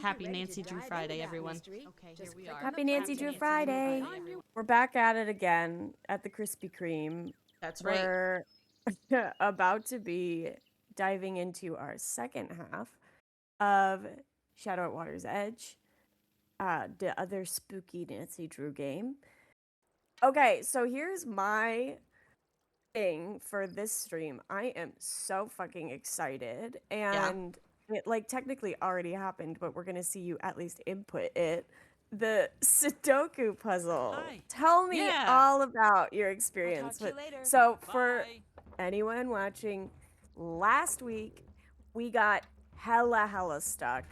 Happy Nancy Drew Friday, everyone. Okay, here we are. Happy Nancy Drew Friday. We're back at it again at the Krispy Kreme. That's right. We're about to be diving into our second half of Shadow at Water's Edge, the other spooky Nancy Drew game. Okay, so here's my thing for this stream. I am so fucking excited, and it like technically already happened, but we're gonna see you at least input it. The Sudoku puzzle. Hi. Tell me all about your I'll experience. talk to you later. So for Bye. anyone watching, last week we got hella stuck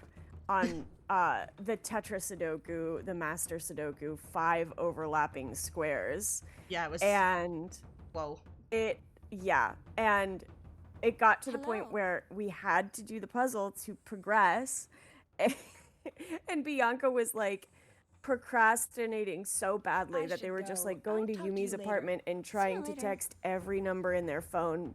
on the tetra-sudoku, the master Sudoku, 5 overlapping squares. Yeah, it was. And whoa. And it got to the point where we had to do the puzzle to progress. And Bianca was like procrastinating so badly that they were just like going to Yumi's apartment and trying to text every number in their phone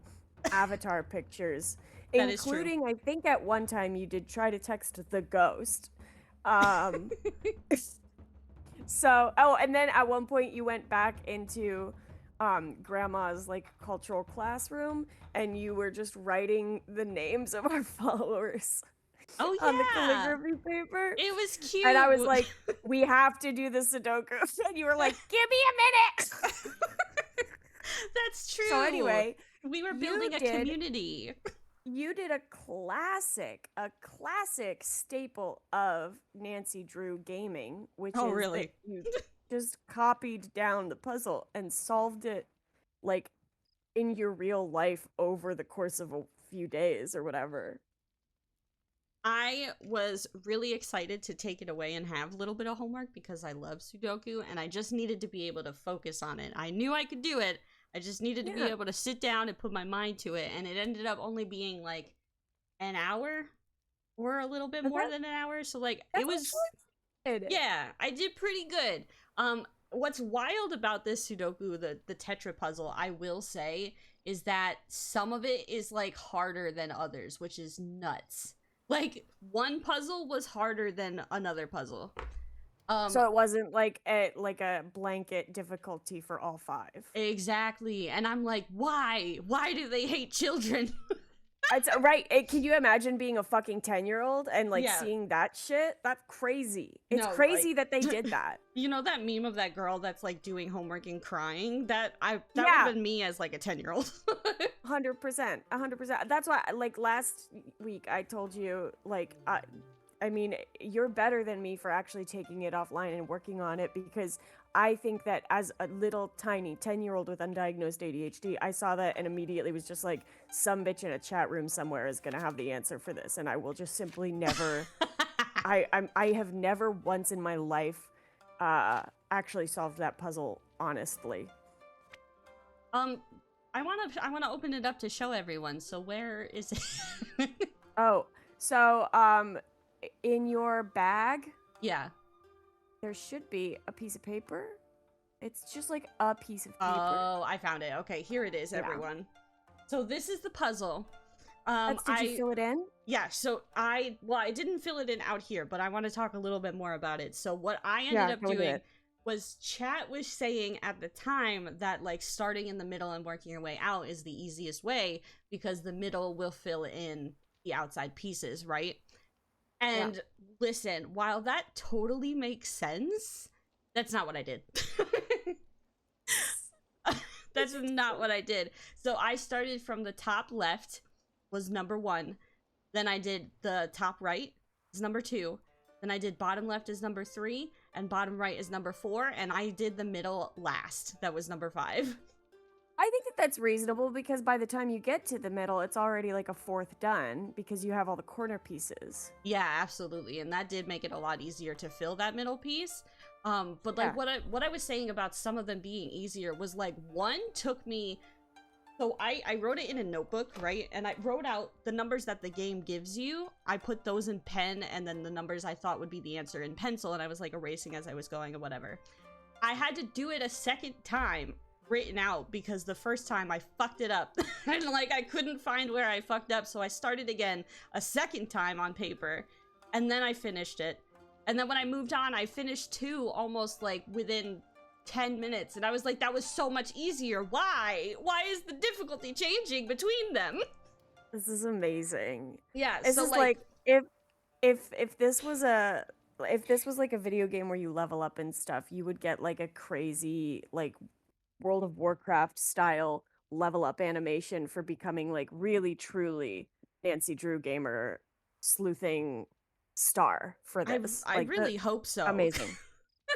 avatar pictures, including, I think at one time you did try to text the ghost. So, and then at one point you went back into grandma's like cultural classroom and you were just writing the names of our followers on the calligraphy paper. It was cute. And I was like, we have to do the Sudoku. And you were like, give me a minute. That's true. So anyway, we were building a community. You did a classic staple of Nancy Drew gaming, which is really? that you just copied down the puzzle and solved it like in your real life over the course of a few days or whatever. I was really excited to take it away and have a little bit of homework because I love Sudoku and I just needed to be able to focus on it. I knew I could do it. I just needed to be able to sit down and put my mind to it, and it ended up only being like an hour or a little bit more than an hour. So like it was yeah, I did pretty good. What's wild about this Sudoku, the Tetra puzzle, I will say, is that some of it is like harder than others, which is nuts. Like one puzzle was harder than another puzzle. So it wasn't like a blanket difficulty for all 5. Exactly. And I'm like, why? Why do they hate children? It's right. Can you imagine being a fucking 10-year-old and like seeing that shit? That's crazy. It's crazy that they did that. You know that meme of that girl that's like doing homework and crying? That would have been me as like a 10-year-old. 100%. That's why, like, last week I told you, like, I mean, you're better than me for actually taking it offline and working on it, because I think that as a little tiny 10-year-old with undiagnosed ADHD, I saw that and immediately was just like, some bitch in a chat room somewhere is gonna have the answer for this, and I will just simply never. I have never once in my life actually solved that puzzle honestly. I wanna open it up to show everyone. So where is it? Oh, so in your bag, there should be a piece of paper. It's just like a piece of paper. Oh, I found it. Okay, here it is, everyone. So this is the puzzle. Did you fill it in? Yeah, so I didn't fill it in out here, but I want to talk a little bit more about it. So what I ended up doing was, chat was saying at the time that like starting in the middle and working your way out is the easiest way because the middle will fill in the outside pieces, right? And listen, while that totally makes sense, that's not what I did. That's not what I did. So I started from the top left was number 1. Then I did the top right is number 2. Then I did bottom left is number 3. And bottom right is number 4. And I did the middle last. That was number 5. I think that that's reasonable because by the time you get to the middle, it's already like a 4th done because you have all the corner pieces. Yeah, absolutely. And that did make it a lot easier to fill that middle piece. But like what I was saying about some of them being easier was like one took me. So I wrote it in a notebook, right? And I wrote out the numbers that the game gives you. I put those in pen, and then the numbers I thought would be the answer in pencil, and I was like erasing as I was going or whatever. I had to do it a second time written out because the first time I fucked it up and like I couldn't find where I fucked up, so I started again a second time on paper and then I finished it. And then when I moved on, I finished 2 almost like within 10 minutes. And I was like, that was so much easier. Why? Why is the difficulty changing between them? This is amazing. Yeah, This so is like, like if this was like a video game where you level up and stuff, you would get like a crazy like World of Warcraft style level up animation for becoming like really truly Nancy Drew gamer sleuthing star for this. I Like the really hope so. amazing.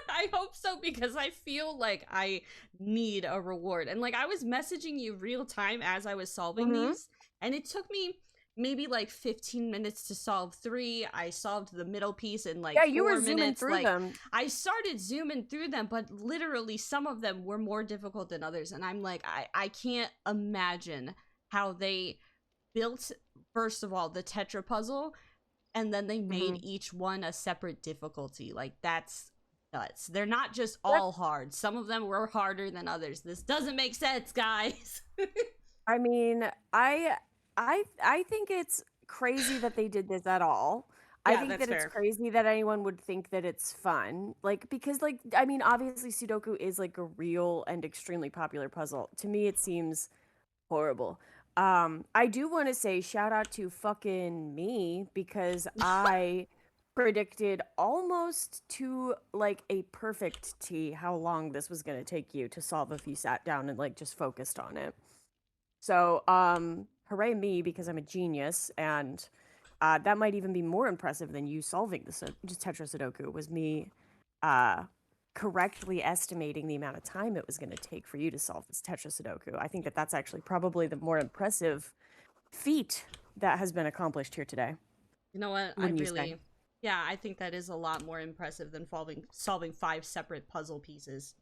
I hope so because I feel like I need a reward. And like I was messaging you real time as I was solving Mm-hmm. these, and it took me maybe like 15 minutes to solve 3. I solved the middle piece in like Yeah, you 4 were zooming minutes. through Like them. I started zooming through them, but literally some of them were more difficult than others. And I'm like, I can't imagine how they built, first of all, the Tetra puzzle, and then they made Mm-hmm. each one a separate difficulty. Like that's nuts. They're not just all hard. Some of them were harder than others. This doesn't make sense, guys. I mean, I think it's crazy that they did this at all. I Yeah, think that's that it's fair. crazy that anyone would think that it's fun. Like because like I mean, obviously Sudoku is like a real and extremely popular puzzle. To me it seems horrible. I do want to say shout out to fucking me because I predicted almost to like a perfect T how long this was going to take you to solve if you sat down and like just focused on it. So, hooray me because I'm a genius, and that might even be more impressive than you solving the just Tetra Sudoku. Was me uh, correctly estimating the amount of time it was going to take for you to solve this Tetra Sudoku. I think that that's actually probably the more impressive feat that has been accomplished here today. You know what? Wouldn't you say? Yeah, I think that is a lot more impressive than solving 5 separate puzzle pieces.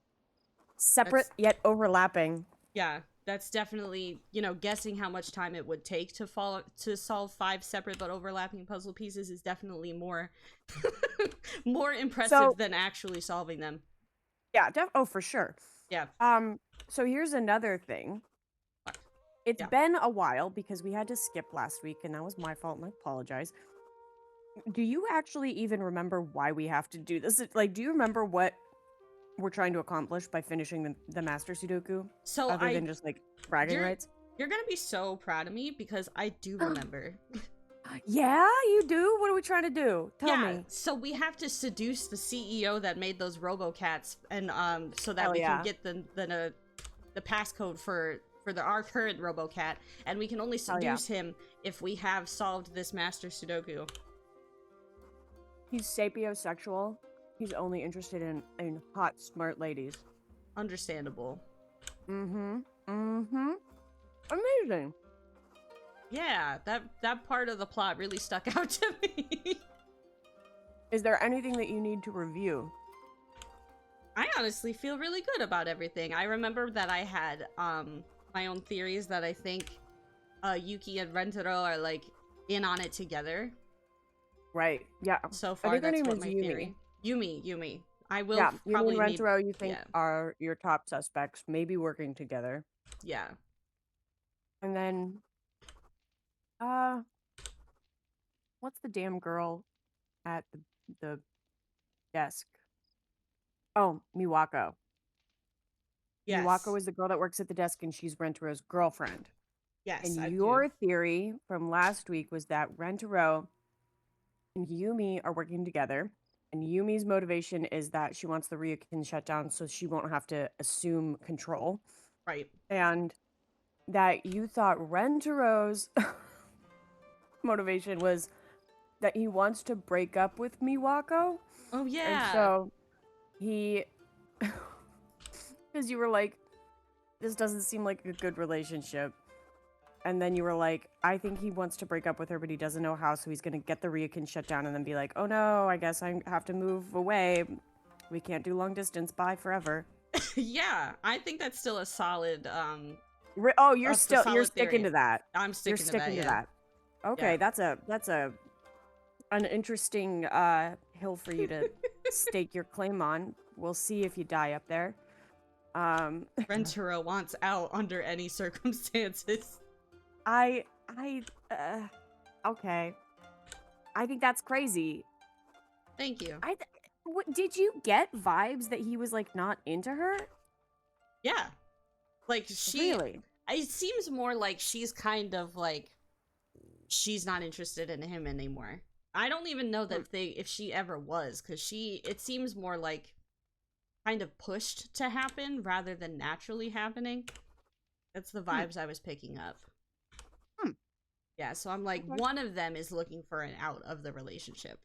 Separate That's yet overlapping. Yeah, that's definitely, guessing how much time it would take to solve 5 separate but overlapping puzzle pieces is definitely more more impressive So, than actually solving them. yeah, oh, for sure. Yeah. So here's another thing. It's Yeah. been a while because we had to skip last week, and that was my fault, and I apologize. Do you actually even remember why we have to do this? Like, do you remember what we're trying to accomplish by finishing the Master Sudoku? So Other than just, like, bragging rights? You're gonna be so proud of me because I do remember. Yeah, you do? What are we trying to do? Tell Yeah, me. so we have to seduce the CEO that made those RoboCats, and so that Hell we yeah. can get the passcode for our current RoboCat, and we can only Hell yeah. seduce him if we have solved this Master Sudoku. He's sapiosexual. He's only interested in hot, smart ladies. Understandable. Mm-hmm. Mm-hmm. Amazing. Yeah, that part of the plot really stuck out to me. Is there anything that you need to review? I honestly feel really good about everything. I remember that I had my own theories that I think Yuki and Rentaro are like in on it together. Right. Yeah. So I far, think her that's name what is my Yumi. theory. Yumi. I will Yeah, probably Yumi and need. Rentaro you think Yeah. are your top suspects, maybe working together. Yeah. And then, what's the damn girl at the desk? Oh, Miwako. Yes. Miwako is the girl that works at the desk, and she's Rentaro's girlfriend. Yes, And I your do. theory from last week was that Rentaro and Yumi are working together, and Yumi's motivation is that she wants the Ryukin shut down so she won't have to assume control. Right. And that you thought Rentaro's motivation was that he wants to break up with Miwako. Oh yeah. And so he, because you were like, this doesn't seem like a good relationship. And then you were like, I think he wants to break up with her, but he doesn't know how, so he's going to get the Ryukin shut down and then be like, oh no, I guess I have to move away. We can't do long distance. Bye forever. Yeah, I think that's still a solid. Oh, you're That's a you're solid sticking theory. to that. I'm sticking You're to sticking that. to Yeah. that. Okay, Yeah. that's an interesting hill for you to stake your claim on. We'll see if you die up there. Rentaro wants out under any circumstances. I okay. I think that's crazy. Thank you. What did you get vibes that he was like not into her? Yeah. Like Really? it seems more like she's kind of like she's not interested in him anymore. I don't even know Hmm. that if she ever was, because it seems more like kind of pushed to happen rather than naturally happening. That's the Hmm. vibes I was picking up. Hmm. Yeah, so I'm like, Okay. one of them is looking for an out of the relationship.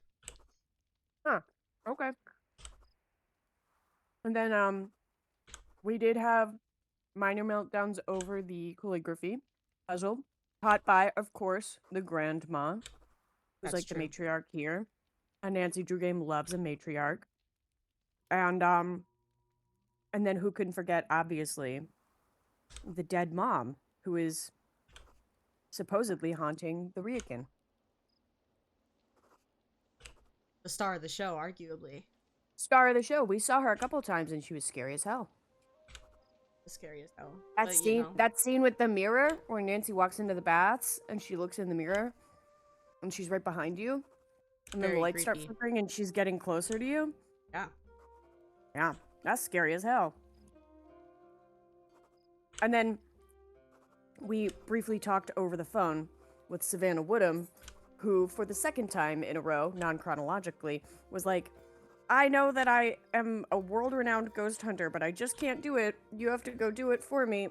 Huh. Okay. And then we did have minor meltdowns over the calligraphy puzzle, taught by, of course, the grandma, who's That's like the true. matriarch here. And Nancy Drew Game loves a matriarch. And then who couldn't forget, obviously, the dead mom, who is supposedly haunting the Ryokan. The star of the show, arguably. Star of the show. We saw her a couple times and she was scary as hell. The scary as hell. That But you scene know. that scene with the mirror where Nancy walks into the baths and she looks in the mirror and she's right behind you. And then the Very lights start creepy. flickering and she's getting closer to you. Yeah. Yeah, that's scary as hell. And then we briefly talked over the phone with Savannah Woodham, who, for the second time in a row, non-chronologically, was like, I know that I am a world-renowned ghost hunter, but I just can't do it. You have to go do it for me.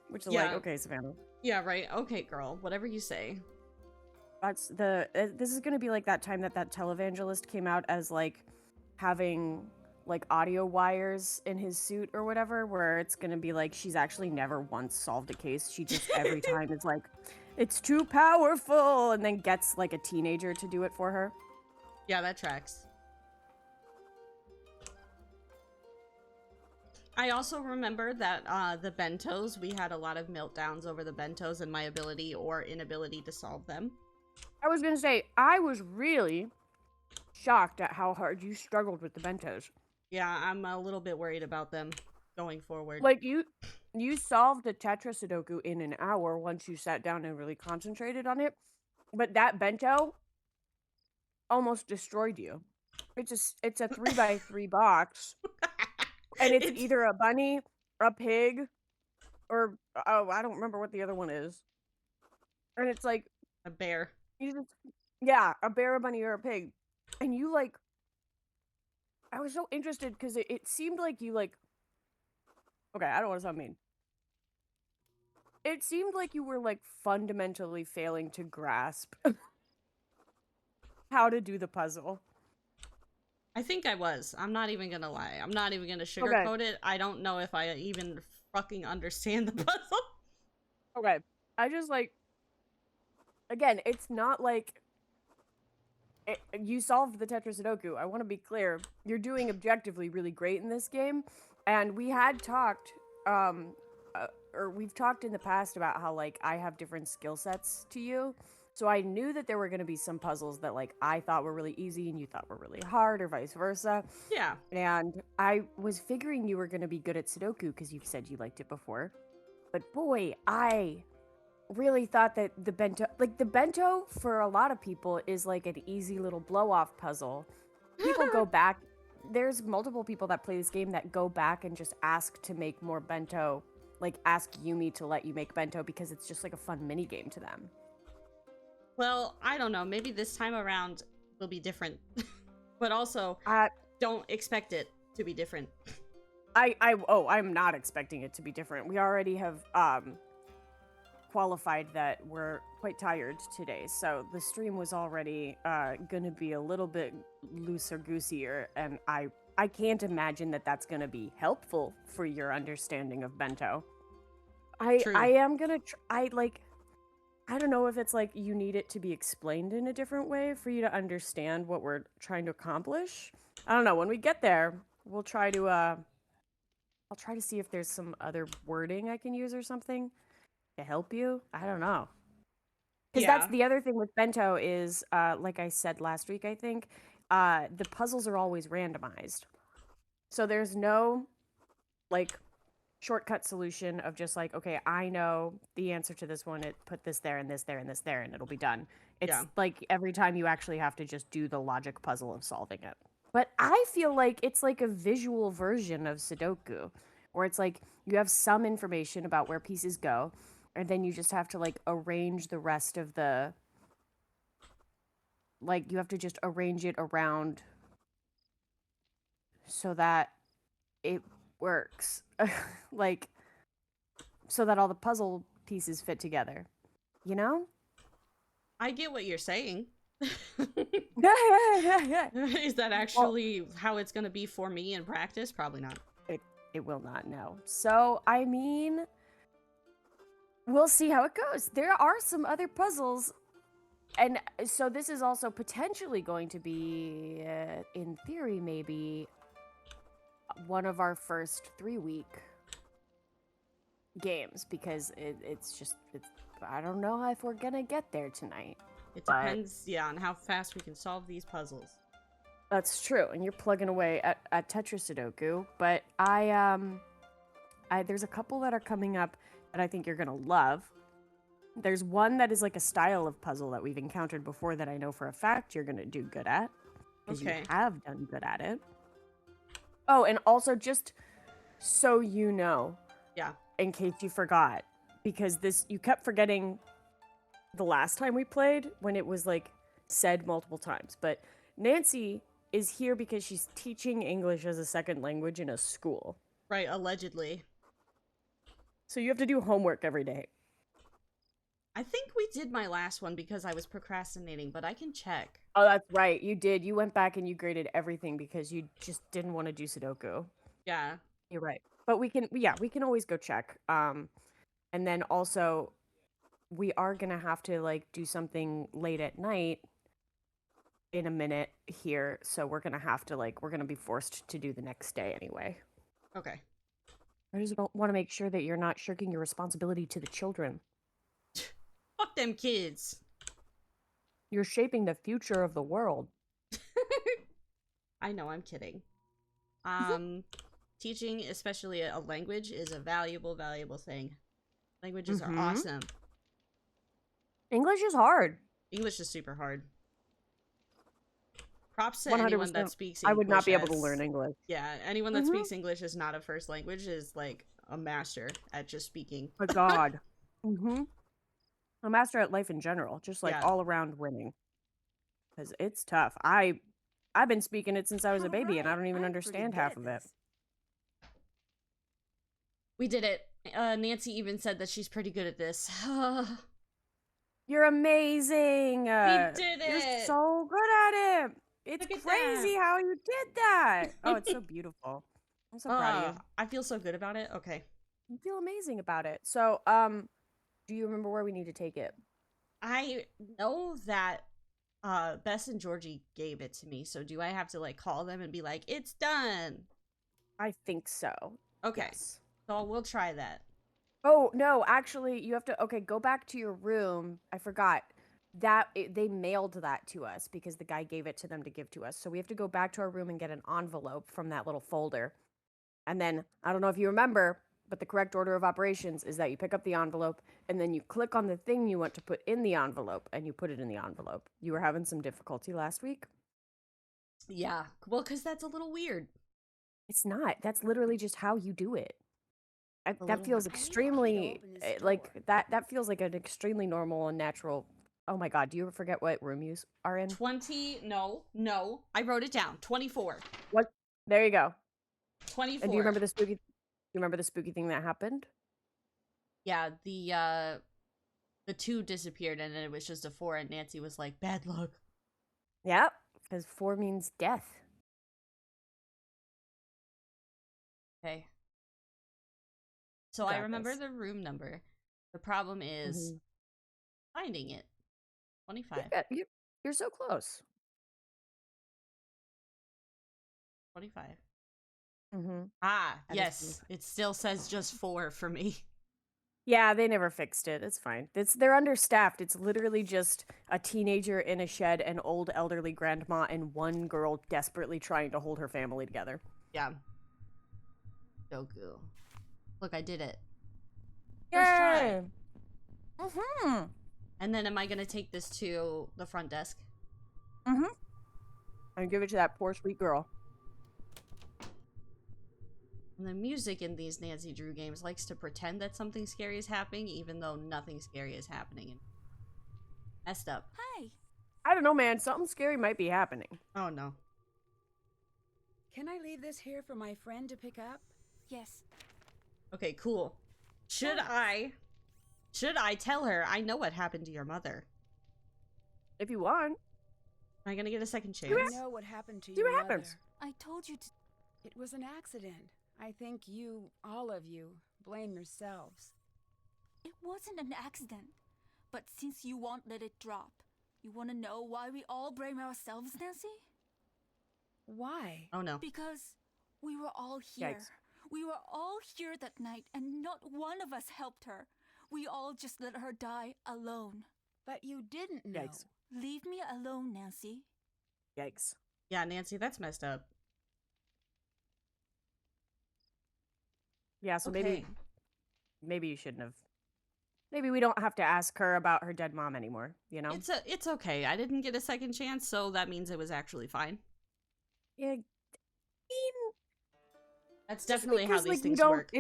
Which is like, Yeah. okay, Savannah. Yeah, right. Okay, girl. Whatever you say. That's this is gonna be like that time that televangelist came out as like having like audio wires in his suit or whatever, where it's gonna be like she's actually never once solved a case. She just every time is like, it's too powerful, and then gets like a teenager to do it for her. Yeah, that tracks. I also remember that the bentos, we had a lot of meltdowns over the bentos and my ability or inability to solve them. I was gonna say, I was really shocked at how hard you struggled with the bentos. Yeah, I'm a little bit worried about them going forward. Like you solved a tetra-sudoku in an hour once you sat down and really concentrated on it, but that bento almost destroyed you. It's a 3x3 box, and it's either a bunny, a pig, or oh, I don't remember what the other one is. And it's like a bear. you just yeah, a bear, a bunny, or a pig, and you like. I was so interested because it seemed like you like. Okay, I don't want to sound mean. It seemed like you were like fundamentally failing to grasp how to do the puzzle. I think I was. I'm not even gonna lie. I'm not even gonna Okay. sugarcoat it. I don't know if I even fucking understand the puzzle. Okay. I just like. Again, it's not like you solved the tetra-sudoku. I want to be clear. You're doing objectively really great in this game, and we had talked, or we've talked in the past about how like I have different skill sets to you. So I knew that there were going to be some puzzles that like I thought were really easy and you thought were really hard, or vice versa. Yeah. And I was figuring you were going to be good at Sudoku because you've said you liked it before. But boy, I really thought that the bento for a lot of people is like an easy little blow off puzzle. People go back. There's multiple people that play this game that go back and just ask to make more bento, like ask Yumi to let you make bento because it's just like a fun mini game to them. Well, I don't know. Maybe this time around will be different. But also, don't expect it to be different. I'm not expecting it to be different. We already have qualified that we're quite tired today, so the stream was already gonna be a little bit looser goosier, and I can't imagine that that's gonna be helpful for your understanding of bento. True. I am gonna I don't know if it's like you need it to be explained in a different way for you to understand what we're trying to accomplish. I don't know. When we get there, we'll try to I'll try to see if there's some other wording I can use or something to help you. I don't know. Because that's the other thing with bento is like I said last week, I think, the puzzles are always randomized. So there's no like shortcut solution of just like, okay, I know the answer to this one. It put this there and this there and this there, and it'll be done. It's Yeah. like every time you actually have to just do the logic puzzle of solving it. But I feel like it's like a visual version of Sudoku, where it's like you have some information about where pieces go, and then you just have to like arrange the rest of the. Like you have to just arrange it around so that it works. Like so that all the puzzle pieces fit together. You know? I get what you're saying. Yeah. Is that actually how it's going to be for me in practice? Probably not. It will not, no. So, I mean, we'll see how it goes. There are some other puzzles. And so this is also potentially going to be, in theory, maybe one of our first 3-week games because it's I don't know if we're gonna get there tonight. It depends, on how fast we can solve these puzzles. That's true, and you're plugging away at tetra-sudoku, but I there's a couple that are coming up that I think you're gonna love. There's one that is like a style of puzzle that we've encountered before that I know for a fact you're gonna do good at, because you have done good at it. Oh, and also just so you know, in case you forgot, because you kept forgetting the last time we played when it was like said multiple times, but Nancy is here because she's teaching English as a second language in a school. Right, allegedly. So you have to do homework every day. I think we did my last one because I was procrastinating, but I can check. Oh, that's right. You did. You went back and you graded everything because you just didn't want to do Sudoku. Yeah. You're right. But we can always go check. And then also we are going to have to like do something late at night in a minute here, so we're going to be forced to do the next day anyway. Okay. I just want to make sure that you're not shirking your responsibility to the children. Fuck them kids. You're shaping the future of the world. I know, I'm kidding. Teaching, especially a language, is a valuable thing. Languages are awesome. English is hard. English is super hard. Props to 100%. anyone that speaks English. I would not be able to learn English. Yeah, anyone that speaks English as not a first language is like a master at just speaking. Oh God. A master at life in general, just like all around winning. Because it's tough. I've been speaking it since I was a baby, and I don't even understand half of it. We did it. Nancy even said that she's pretty good at this. You're amazing. We did it. You're so good at it. It's crazy how you did that. Oh, it's so beautiful. I'm so proud of you. I feel so good about it. Okay. You feel amazing about it. So, do you remember where we need to take it? I know that Bess and Georgie gave it to me, so do I have to like call them and be like, it's done? I think so. Okay. Yes. So we'll try that. Oh, no, actually, you have to, go back to your room. I forgot. They mailed that to us because the guy gave it to them to give to us. So we have to go back to our room and get an envelope from that little folder. And then, I don't know if you remember, but the correct order of operations is that you pick up the envelope and then you click on the thing you want to put in the envelope and you put it in the envelope. You were having some difficulty last week? Yeah. Well, because that's a little weird. It's not. That's literally just how you do it. That feels extremely, that feels like an extremely normal and natural. Oh my God, do you ever forget what room you are in? 20, no, I wrote it down, 24. What? There you go. 24. And do you remember the spooky thing that happened? Yeah, the 2 disappeared and then it was just a 4 and Nancy was like, bad luck. Yeah, because 4 means death. Okay. So I remember the room number. The problem is finding it. 25. You're so close. 25. That yes. It still says just 4 for me. Yeah, they never fixed it. It's fine. They're understaffed. It's literally just a teenager in a shed, an old elderly grandma, and one girl desperately trying to hold her family together. Yeah. Sudoku. Look, I did it. First try. Yay! Mm-hmm. And then am I gonna take this to the front desk? Mm-hmm. And give it to that poor sweet girl. And the music in these Nancy Drew games likes to pretend that something scary is happening, even though nothing scary is happening. Messed up. Hi. I don't know, man. Something scary might be happening. Oh no. Can I leave this here for my friend to pick up? Yes. Okay, cool. Should I tell her I know what happened to your mother? If you want. Am I gonna get a second chance? I know what happened to See your what mother. happens. I told you to. It was an accident. I think you, all of you, blame yourselves. It wasn't an accident. But since you won't let it drop, you want to know why we all blame ourselves, Nancy? Why? Oh no. Because we were all here. Yikes. We were all here that night, and not one of us helped her. We all just let her die alone. But you didn't know. Yikes. Leave me alone, Nancy. Yikes. Yeah, Nancy, that's messed up. Yeah, so Okay. maybe you shouldn't have. Maybe we don't have to ask her about her dead mom anymore, you know? It's okay. I didn't get a second chance, so that means it was actually fine. Yeah, I mean, That's just definitely how because, these like, you things don't work.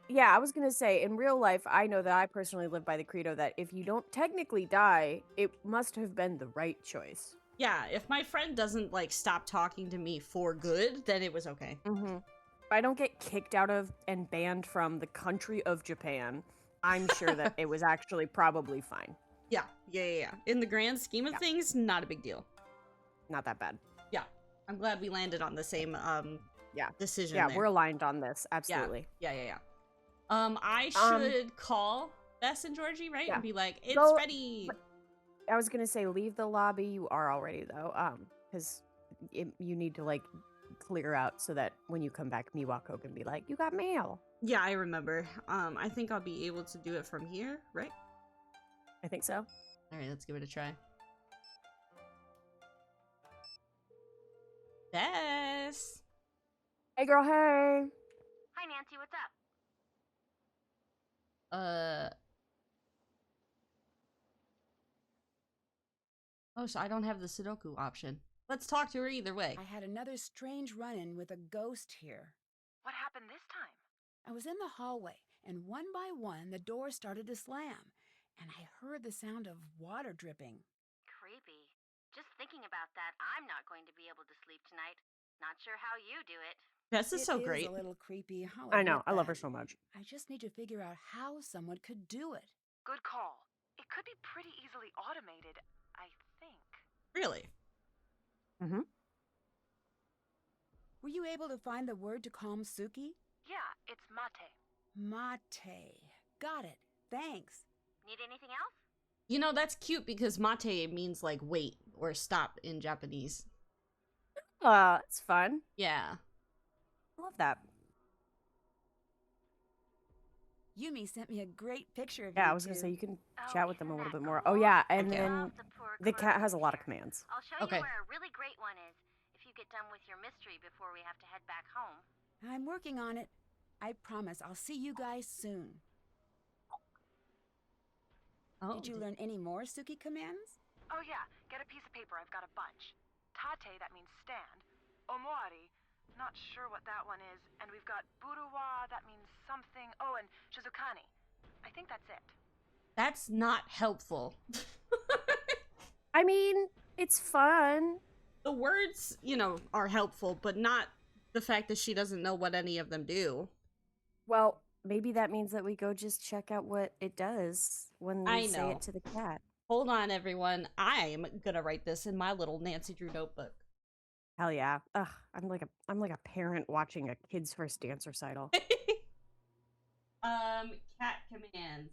Yeah, I was gonna say, in real life, I know that I personally live by the credo that if you don't technically die, it must have been the right choice. Yeah, if my friend doesn't like stop talking to me for good, then it was okay. Mm-hmm. If I don't get kicked out of and banned from the country of Japan, I'm sure that it was actually probably fine. Yeah. In the grand scheme of Yeah. things, not a big deal. Not that bad. Yeah. I'm glad we landed on the same Yeah. decision Yeah, there. we're aligned on this. Absolutely. Yeah. I should call Bess and Georgie, right? Yeah. And be like, it's Go- ready. I was gonna say leave the lobby. You are already though, because you need to like clear out so that when you come back, Miwako can be like, "You got mail." Yeah, I remember. I think I'll be able to do it from here, right? I think so. All right, let's give it a try. Bess. Hey, girl. Hey. Hi, Nancy, what's up? Oh, so I don't have the Sudoku option. Let's talk to her either way. I had another strange run-in with a ghost here. What happened this time? I was in the hallway, and one by one, the door started to slam, and I heard the sound of water dripping. Creepy. Just thinking about that, I'm not going to be able to sleep tonight. Not sure how you do it. Bess is so It great. is a little creepy. I'll I know. admit I love her that. so much. I just need to figure out how someone could do it. Good call. It could be pretty easily automated, I think. Really? Mm-hmm. Were you able to find the word to calm Suki? Yeah, it's mate. Mate. Got it. Thanks. Need anything else? You know, that's cute because mate means like wait or stop in Japanese. It's fun. Yeah. I love that. Yumi sent me a great picture of Yeah, you I was gonna two. say you can Oh, chat with them a isn't little that bit more. cool? Oh yeah, and Okay. then Love the poor the cat has a lot of here. commands. I'll show Okay. you where a really great one is if you get done with your mystery before we have to head back home. I'm working on it. I promise I'll see you guys soon. Oh, Did you learn any more Suki commands? Oh yeah, get a piece of paper, I've got a bunch. Tate, that means stand. Omoari, not sure what that one is. And we've got buruwa, that means something. Oh, and shizukani. I think that's it. that's not helpful. I mean, it's fun. The words, you know, are helpful, but not the fact that she doesn't know what any of them do. Well, maybe that means that we go just check out what it does when I we say know. it to the cat. Hold on, everyone. I'm gonna write this in my little Nancy Drew notebook. Hell yeah. Ugh, I'm like a parent watching a kid's first dance recital. Cat commands.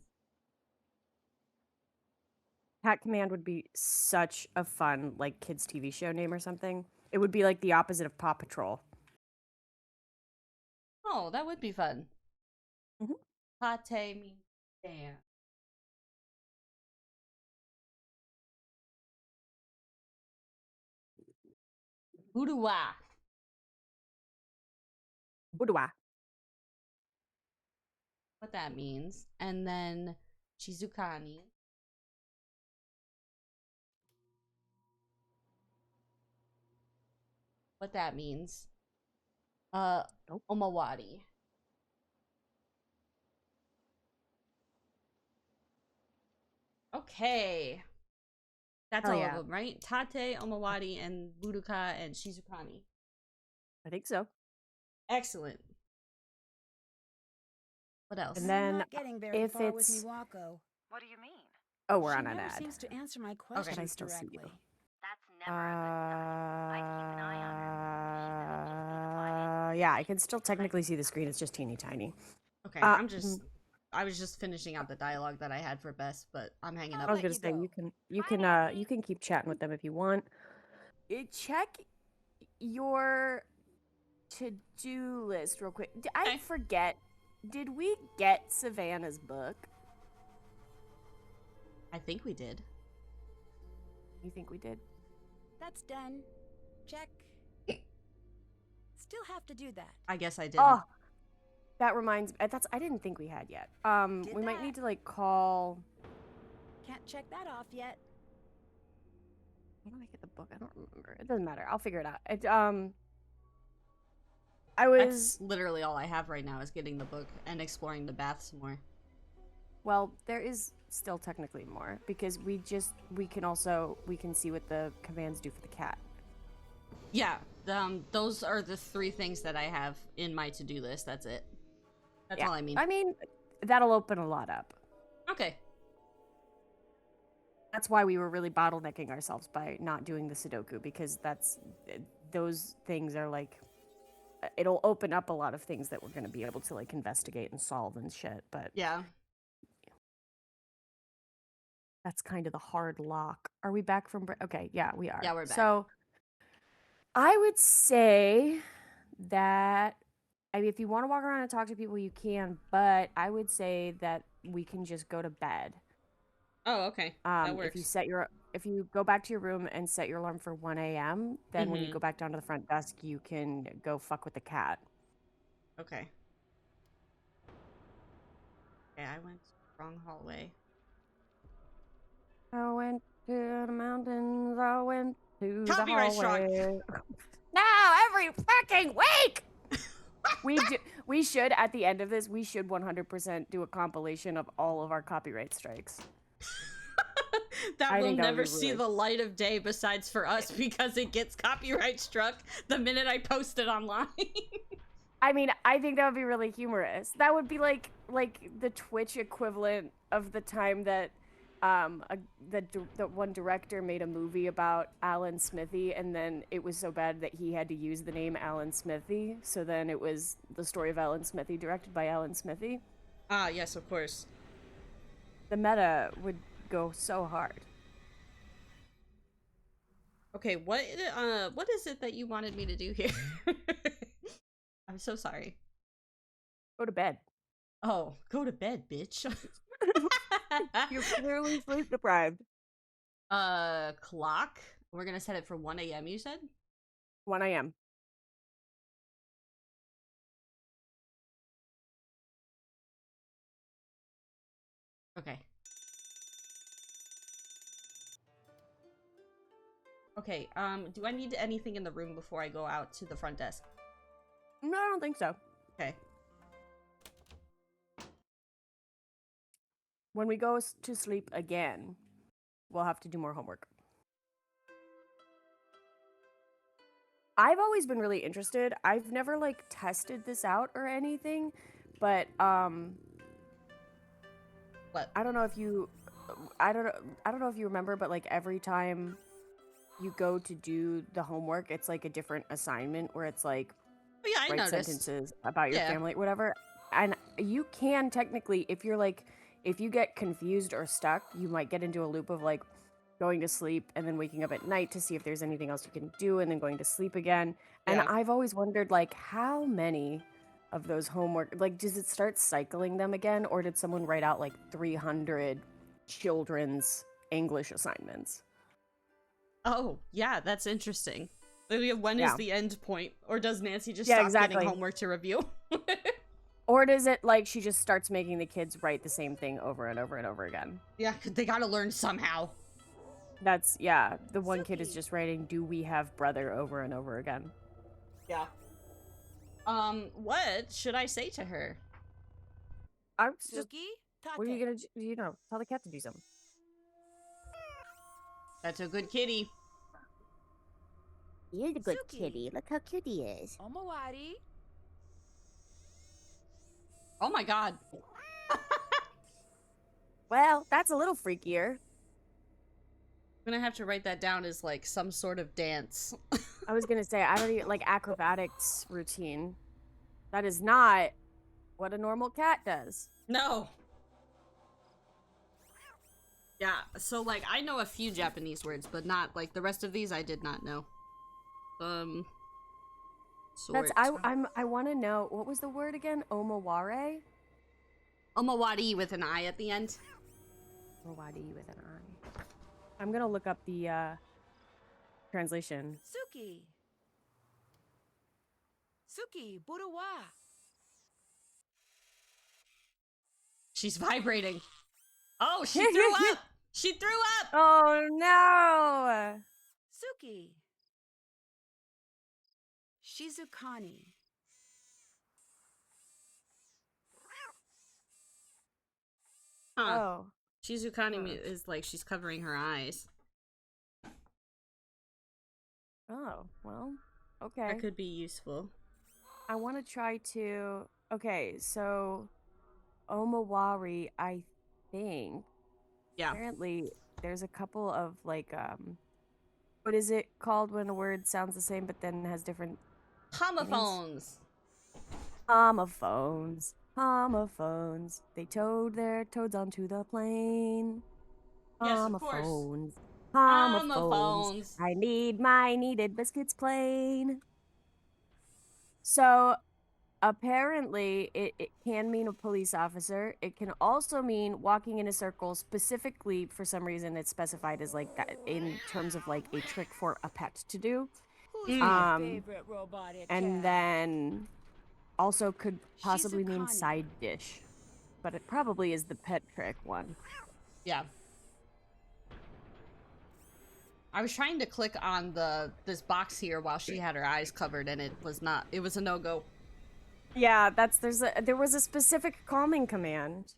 Cat Command would be such a fun like kids TV show name or something. It would be like the opposite of Paw Patrol. Oh, that would be fun. Mhm. Pate means stand. Buruwa. Boudoir. what that means. And then Shizukani. What that means. Nope. Omawari. Okay. That's Hell all yeah. of them, right? Tate, Omawari, and Budoka, and Shizukani. I think so. Excellent. What else? And then I'm not getting very if far with it's- Miwako. What do you mean? Oh, we're She on an never ad. seems to answer my questions I still see you. directly. That's never a good sign. I keep an eye on her. Yeah, I can still technically see the screen. It's just teeny tiny. Okay, Uh, I was just finishing out the dialogue that I had for Bess, but I'm hanging I'll up. I was let gonna you say go. you can keep chatting with them if you want. Check your to-do list real quick. I Okay. forget. Did we get Savannah's book? I think we did. You think we did? That's done. Check. Still have to do that. I guess I did. Oh, that reminds me. I didn't think we had yet. Did We might that. need to like call. Can't check that off yet. How do I get the book? I don't remember. It doesn't matter. I'll figure it out. I was That's literally all I have right now is getting the book and exploring the bath some more. well. There is still technically more because we can see what the commands do for the cat. Yeah, those are the 3 things that I have in my to-do list. That's it. That's all I mean. I mean, that'll open a lot up. Okay. That's why we were really bottlenecking ourselves by not doing the Sudoku because those things are like it'll open up a lot of things that we're going to be able to like investigate and solve and shit, but Yeah. that's kind of the hard lock. Are we back from okay, yeah, we are. Yeah, we're back. So I would say that I mean if you want to walk around and talk to people you can, but I would say that we can just go to bed. Oh, okay. That works. If you go back to your room and set your alarm for 1 a.m., then when you Mhm. go back down to the front desk, you can go fuck with the cat. Okay. Okay, I went wrong hallway. I went to the mountains. I went to Copyright the struck. hallway. Now every fucking week. We should at the end of this. We should 100% do a compilation of all of our copyright strikes. That I will think that would never be see really- the light of day besides for us because it gets copyright struck the minute I post it online. I mean, I think that would be really humorous. That would be like the Twitch equivalent of the time that the one director made a movie about Alan Smithy, and then it was so bad that he had to use the name Alan Smithy. So then it was the story of Alan Smithy, directed by Alan Smithy. Ah, yes, of course. The meta would go so hard. Okay, what is it that you wanted me to do here? I'm so sorry. Go to bed. Oh, go to bed, bitch. You're clearly sleep deprived. Clock. We're gonna set it for 1 a.m. You said? 1 a.m. Okay. Okay. Do I need anything in the room before I go out to the front desk? No, I don't think so. Okay. When we go to sleep again, we'll have to do more homework. I've always been really interested. I've never like tested this out or anything, but What? I don't know if you remember, but like every time you go to do the homework, it's like a different assignment where it's like Oh, yeah, I write noticed. sentences about your Yeah. family, whatever. And you can technically, if you get confused or stuck, you might get into a loop of like going to sleep and then waking up at night to see if there's anything else you can do and then going to sleep again. And Yeah. I've always wondered like how many of those homework, like does it start cycling them again, or did someone write out like 300 children's English assignments? Oh, yeah, that's interesting. When is Yeah. the end point? Or does Nancy just Yeah, stop exactly. getting homework to review? Or does it like she just starts making the kids write the same thing over and over and over again? Yeah, 'cause they gotta learn somehow. That's, yeah, the one kid is Suki. just writing, do we have brother over and over again. Yeah. What should I say to her? I'm just, Suki, what are you tate. gonna, tell the cat to do something. That's a good kitty. You're the good Suki. kitty. Look how cute he is. Omawari. Oh my god. Well, that's a little freakier. I'm gonna have to write that down as like some sort of dance. I was gonna say, I don't even, like, acrobatics routine. That is not what a normal cat does. No. Yeah, so like I know a few Japanese words, but not like the rest of these I did not know. That's, Sort. I want to know, what was the word again? Omaware? Omawari with an I at the end. Omawari with an I. I'm gonna look up the, translation. Suki. Suki, buruwa. She's vibrating. Oh, she threw up! She threw up! Oh, no! Suki. Shizukani. Huh. Oh. Shizukani Huh. is like she's covering her eyes. Oh, well, okay. That could be useful. I want to try to... Okay, so... Omawari, I think... Yeah. Apparently, there's a couple of, like, what is it called when a word sounds the same but then has different... Homophones. Homophones. Homophones. They towed their toads onto the plane. Yes, of course. Homophones. Homophones. Homophones. I need my needed biscuits plain. So, apparently, it can mean a police officer. It can also mean walking in a circle. Specifically, for some reason, it's specified as like that in terms of like a trick for a pet to do. Who's my Um, favorite robotic And cat? then also could possibly mean Shizukani. side dish. But it probably is the pet trick one. Yeah. I was trying to click on this box here while she had her eyes covered, and it was a no-go. Yeah, there was a specific calming command.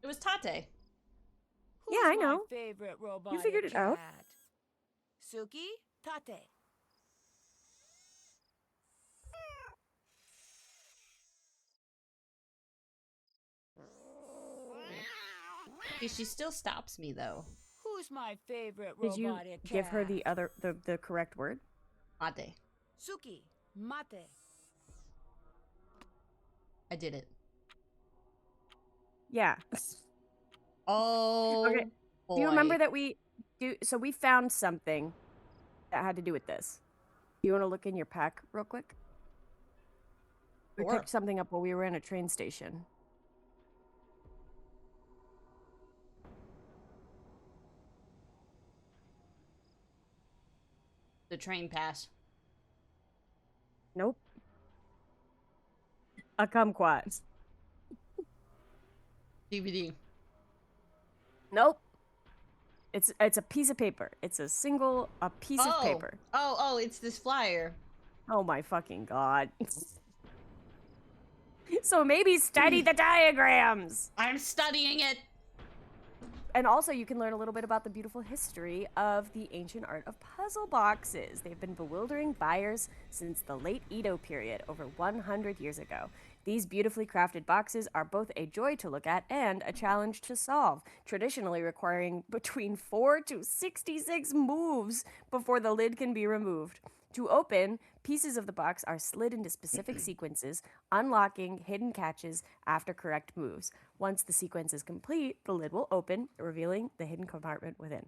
It was Tate. Who's Yeah, I my know. favorite robotic figured it out. cat? Suki, tate. She still stops me though. Who's my favorite Did you robotic cat? give her the correct word? Tate. Suki, mate. I did it. Yeah. Oh. Okay. Boy. Do you remember that we found something that had to do with this? Do you want to look in your pack real quick? We Sure. picked something up while we were in a train station. The train pass. Nope. A kumquat. DVD. Nope. It's a piece of paper. It's a piece of paper. Oh, it's this flyer. Oh my fucking god. So maybe study the diagrams. I'm studying it. And also you can learn a little bit about the beautiful history of the ancient art of puzzle boxes. They've been bewildering buyers since the late Edo period, over 100 years ago. These beautifully crafted boxes are both a joy to look at and a challenge to solve, traditionally requiring between 4 to 66 moves before the lid can be removed. To open, pieces of the box are slid into specific sequences, unlocking hidden catches after correct moves. Once the sequence is complete, the lid will open, revealing the hidden compartment within.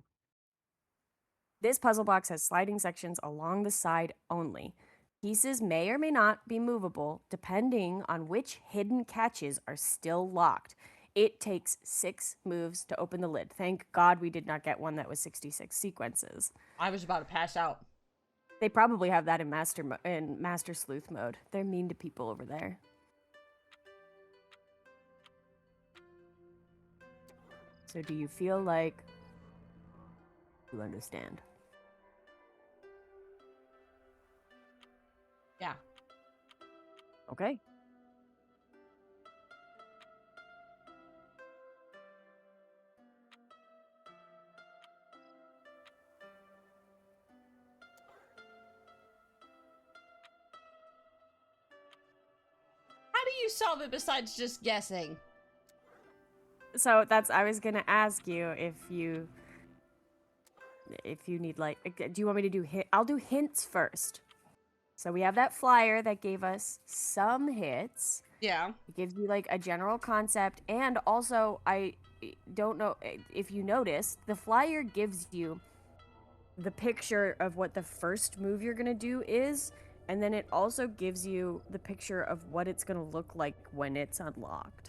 This puzzle box has sliding sections along the side only. Pieces may or may not be movable, depending on which hidden catches are still locked. It takes 6 moves to open the lid. Thank God we did not get one that was 66 sequences. I was about to pass out. They probably have that in Master Sleuth mode. They're mean to people over there. So do you feel like you understand? Yeah. Okay. How do you solve it besides just guessing? So I was gonna ask you if you need like, do you want me to do I'll do hints first. So we have that flyer that gave us some hits. Yeah. It gives you like a general concept, and also I don't know if you noticed, the flyer gives you the picture of what the first move you're gonna do is, and then it also gives you the picture of what it's gonna look like when it's unlocked.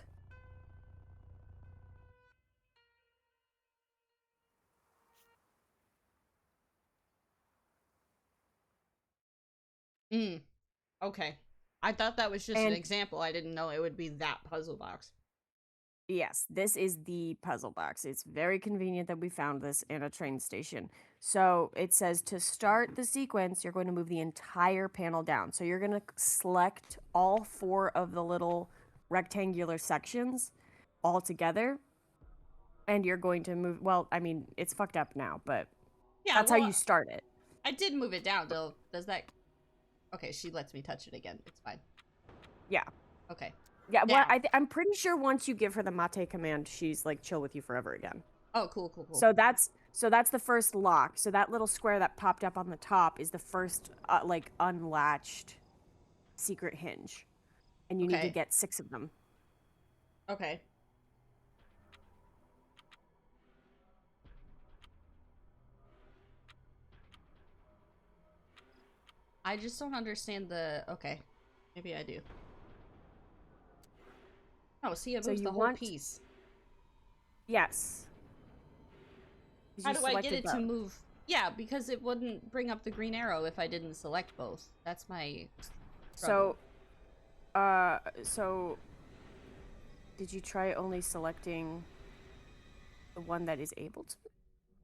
Okay. I thought that was just an And example. I didn't know it would be that puzzle box. yes, this is the puzzle box. It's very convenient that we found this in a train station. So it says to start the sequence, you're going to move the entire panel down. So you're going to select all 4 of the little rectangular sections all together. And you're going to move, well, I mean, it's fucked up now, but Yeah, that's how you start it. I did move it down, though. Does that... Okay, she lets me touch it again. It's fine. Yeah. Okay. Yeah, well, Now. I'm pretty sure once you give her the mate command, she's like chill with you forever again. Oh, cool. So that's the first lock. So that little square that popped up on the top is the first like unlatched secret hinge, and you need to get 6 of them. Okay. I just don't understand the... Okay. Maybe I do. Oh, see, it moves the whole piece. Yes. How do I get it to move? Yeah, because it wouldn't bring up the green arrow if I didn't select both. That's my struggle. So did you try only selecting the one that is able to?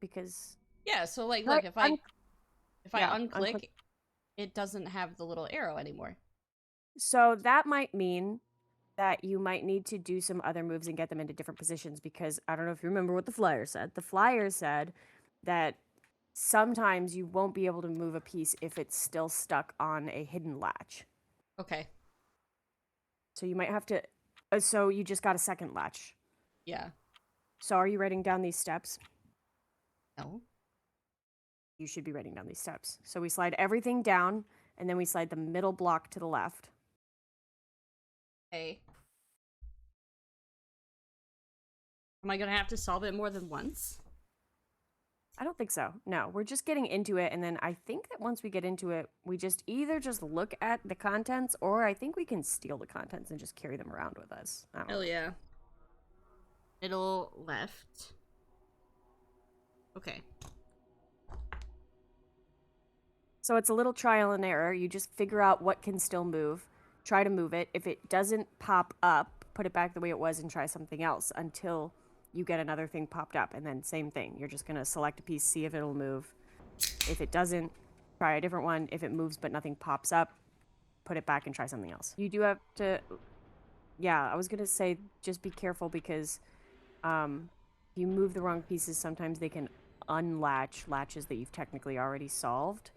Because yeah, so like look, if I unclick, it doesn't have the little arrow anymore. So that might mean that you might need to do some other moves and get them into different positions, because I don't know if you remember what the flyer said. The flyer said that sometimes you won't be able to move a piece if it's still stuck on a hidden latch. Okay. So you might have to... so you just got a second latch. Yeah. So are you writing down these steps? No. You should be writing down these steps. So we slide everything down, and then we slide the middle block to the left. Okay. Am I gonna have to solve it more than once? I don't think so. No, we're just getting into it, and then I think that once we get into it, we just either just look at the contents, or I think we can steal the contents and just carry them around with us. I don't know. Hell yeah. Middle left. Okay. So it's a little trial and error. You just figure out what can still move, try to move it. If it doesn't pop up, put it back the way it was and try something else until you get another thing popped up. And then same thing. You're just going to select a piece, see if it'll move. If it doesn't, try a different one. If it moves but nothing pops up, put it back and try something else. You do have to... Yeah, I was going to say just be careful, because if you move the wrong pieces, sometimes they can unlatch latches that you've technically already solved.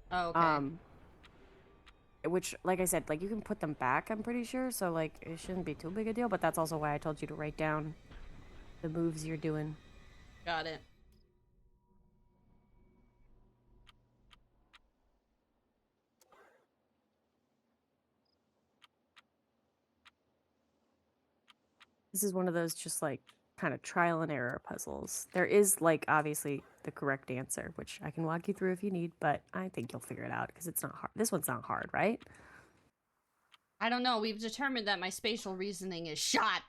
Oh, okay. Which, like I said, like you can put them back, I'm pretty sure, so like it shouldn't be too big a deal, but that's also why I told you to write down the moves you're doing. Got it. This is one of those just like kind of trial and error puzzles. There is like obviously the correct answer, which I can walk you through if you need, but I think you'll figure it out because it's not hard. This one's not hard, right? I don't know. We've determined that my spatial reasoning is shot.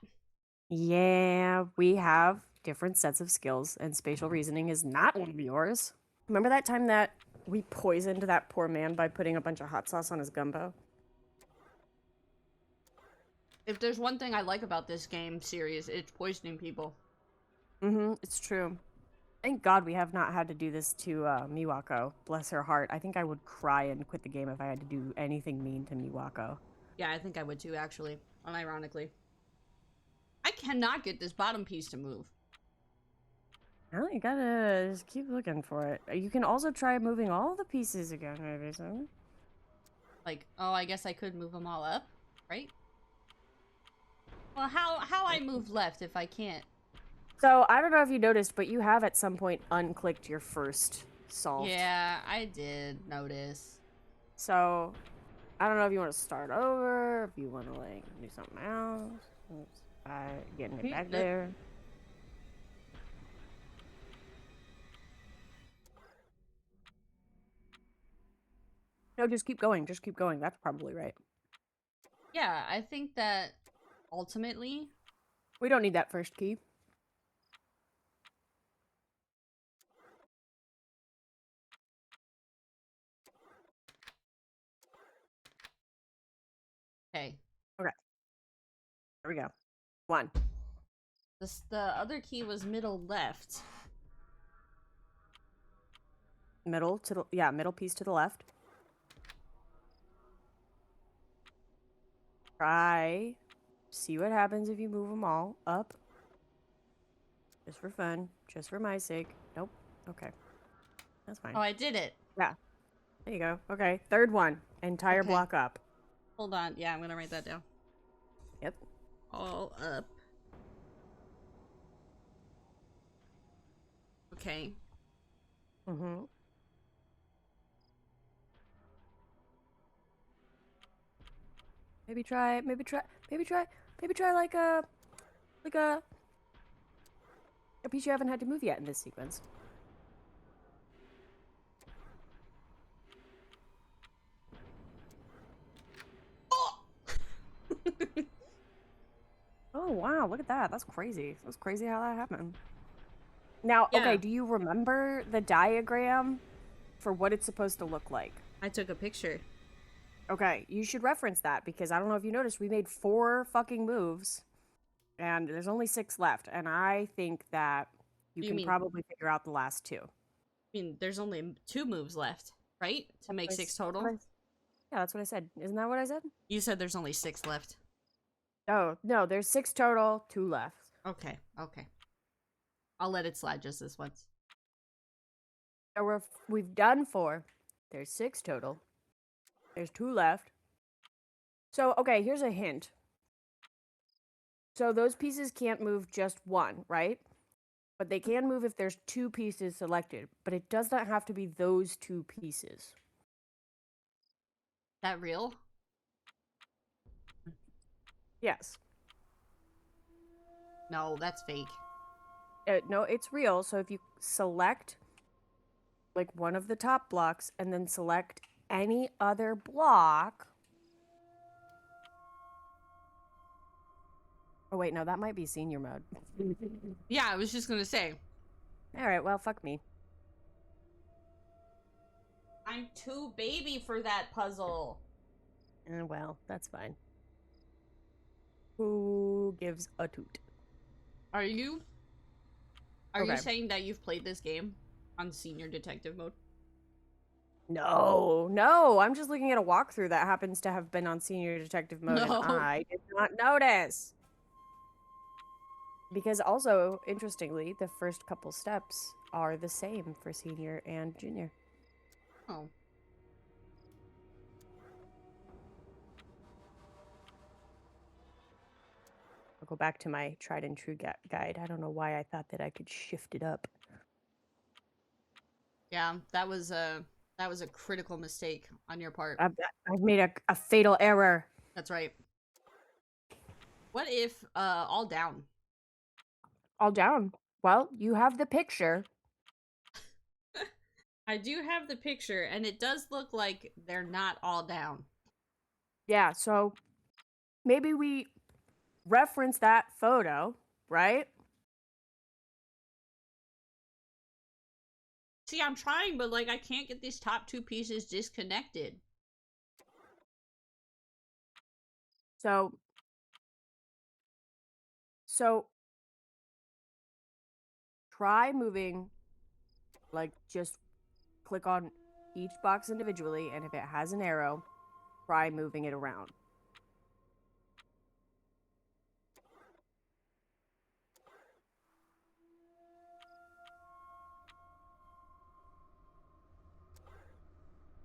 Yeah, we have different sets of skills, and spatial reasoning is not one of yours. Remember that time that we poisoned that poor man by putting a bunch of hot sauce on his gumbo? If there's one thing I like about this game series, it's poisoning people. It's true. Thank God we have not had to do this to Miwako. Bless her heart. I think I would cry and quit the game if I had to do anything mean to Miwako. Yeah, I think I would too, actually. Unironically. I cannot get this bottom piece to move. Well, you gotta just keep looking for it. You can also try moving all the pieces again, maybe, so. Like, oh, I guess I could move them all up, right? Well, how I move left if I can't? So, I don't know if you noticed, but you have at some point unclicked your first solved. Yeah, I did notice. So, I don't know if you want to start over, if you want to, like, do something else. Oops, getting it back there. No, just keep going. Just keep going. That's probably right. Yeah, I think that ultimately... We don't need that first key. Okay. Okay. There we go. 1. The other key was middle left. Middle to the, yeah, middle piece to the left. Try. See what happens if you move them all up. Just for fun. Just for my sake. Nope. Okay. That's fine. Oh, I did it. Yeah. There you go. Okay. Third one. Entire Okay. block up. Hold on. Yeah, I'm gonna write that down. Yep. All up. Okay. Mm-hmm. Maybe try like a piece you haven't had to move yet in this sequence. Oh! Oh, wow, look at that. That's crazy. That's crazy how that happened. Now, Yeah. okay, do you remember the diagram for what it's supposed to look like? I took a picture. Okay, you should reference that because I don't know if you noticed, we made 4 fucking moves and there's only 6 left. And I think that you You can mean- probably figure out the last 2. I mean, there's only 2 moves left, right? To make 6 total? Yeah, that's what I said. Isn't that what I said? You said there's only 6 left. Oh, no, there's 6 total, 2 left. Okay, okay. I'll let it slide just this once. So we've done 4. There's 6 total. There's 2 left. So, okay, here's a hint. So those pieces can't move just 1, right? But they can move if there's 2 pieces selected. But it does not have to be those 2 pieces. That real? Yes. No, that's fake. No, it's real. So if you select like one of the top blocks and then select any other block. Oh, wait, no, that might be senior mode. Yeah, I was just gonna say. All right, well, fuck me. I'm too baby for that puzzle. Well, that's fine. Who gives a toot? Are you? Are you Okay. saying that you've played this game on senior detective mode? No, I'm just looking at a walkthrough that happens to have been on senior detective mode, No. and I did not notice. Because also, interestingly, the first couple steps are the same for senior and junior. Oh. I'll go back to my tried and true guide. I don't know why I thought that I could shift it up. Yeah, that was a critical mistake on your part. I've made a fatal error. That's right. What if all down? All down. Well, you have the picture. I do have the picture, and it does look like they're not all down. Yeah, so maybe we reference that photo, right? See, I'm trying, but like I can't get these top 2 pieces disconnected. So try moving, like, just click on each box individually, and if it has an arrow, try moving it around.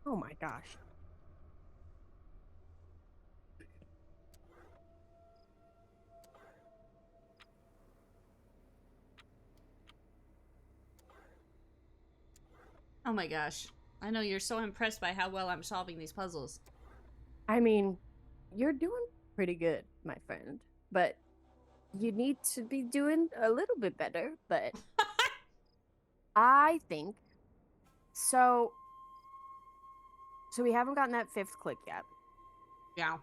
Oh my gosh. Oh my gosh. I know you're so impressed by how well I'm solving these puzzles. I mean, you're doing pretty good, my friend, but you need to be doing a little bit better, but I think so we haven't gotten that 5th click yet. Yeah.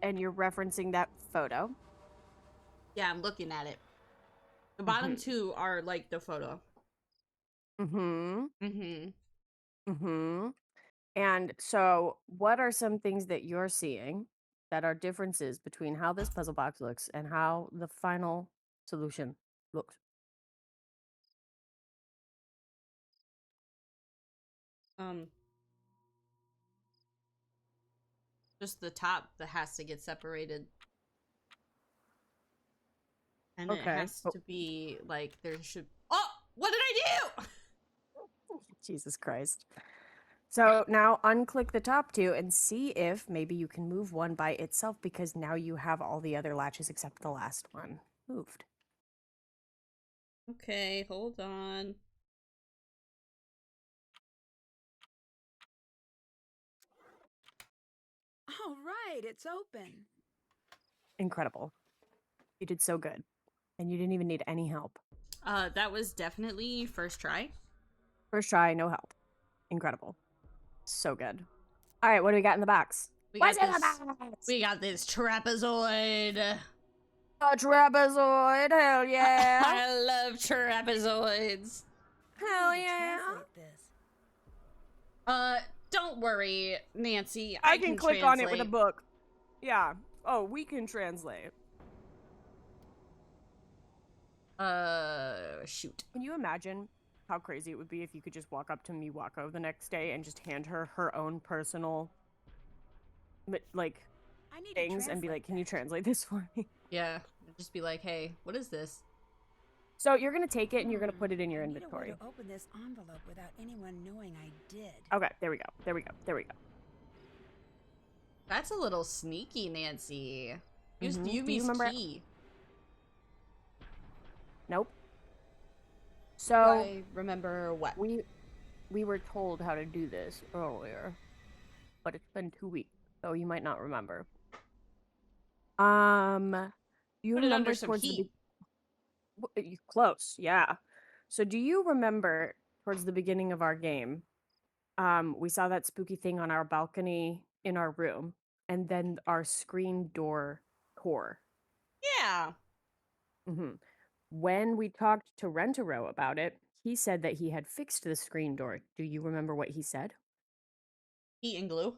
And you're referencing that photo. Yeah, I'm looking at it. The bottom two are like the photo. And so what are some things that you're seeing that are differences between how this puzzle box looks and how the final solution looks? Just the top that has to get separated. And it Okay. has to be like there should. Oh, what did I do? Jesus Christ. So now unclick the top two and see if maybe you can move one by itself, because now you have all the other latches except the last one moved. Okay, hold on. All right, it's open. Incredible. You did so good. And you didn't even need any help. That was definitely first try. First try, no help. Incredible. So good. All right, what do we got in the box? We What's got in the this. box? We got this trapezoid. A trapezoid, hell yeah. I love trapezoids. Hell How do you yeah. translate this? Don't worry, Nancy. I can click on it with a translate. book. Yeah. Oh, we can translate. Shoot. Can you imagine how crazy it would be if you could just walk up to Miwako the next day and just hand her her own personal, like, I need to things and be like, can you translate this for me? Yeah. Just be like, hey, what is this? So you're going to take it and you're going to put it in your I need a way inventory. to open this envelope without anyone knowing I did. Okay, there we go. There we go. There we go. That's a little sneaky, Nancy. Use Do you Yumi's remember- key. Nope. Do So I remember what? we were told how to do this earlier, but it's been 2 weeks, so you might not remember. You Put it remember under some towards the heat. close, yeah. So do you remember towards the beginning of our game, we saw that spooky thing on our balcony in our room, and then our screen door tore. Yeah. When we talked to Rentaro about it, he said that he had fixed the screen door. Do you remember what he said? Heat and glue.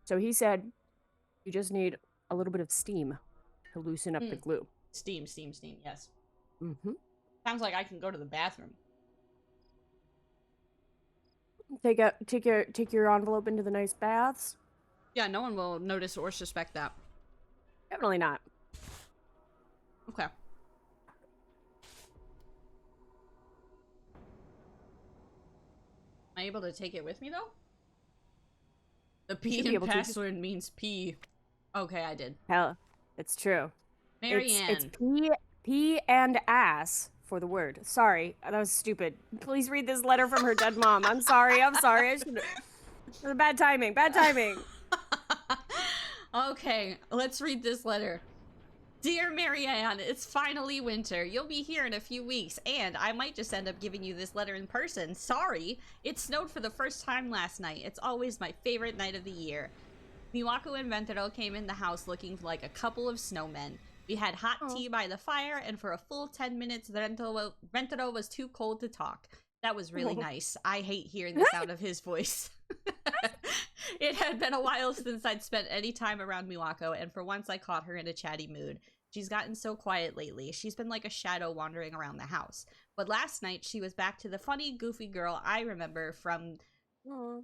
So he said you just need a little bit of steam to loosen up the glue. Steam, yes. Sounds like I can go to the bathroom. Take your envelope into the nice baths. Yeah, no one will notice or suspect that. Definitely not. Okay. Am I able to take it with me, though? The P Should be in able to. password means P. Okay, I did. Hell, it's true. Marianne. It's P and ass for the word. Sorry, that was stupid. Please read this letter from her dead mom. I'm sorry. I should. Bad timing. Okay, let's read this letter. Dear Marianne, it's finally winter. You'll be here in a few weeks, and I might just end up giving you this letter in person. Sorry. It snowed for the first time last night. It's always my favorite night of the year. Miwako and Rentaro came in the house looking like a couple of snowmen. We had hot tea by the fire, and for a full 10 minutes, Rentaro was too cold to talk. That was really nice. I hate hearing the sound of his voice. It had been a while since I'd spent any time around Miwako, and for once I caught her in a chatty mood. She's gotten so quiet lately. She's been like a shadow wandering around the house. But last night, she was back to the funny, goofy girl I remember from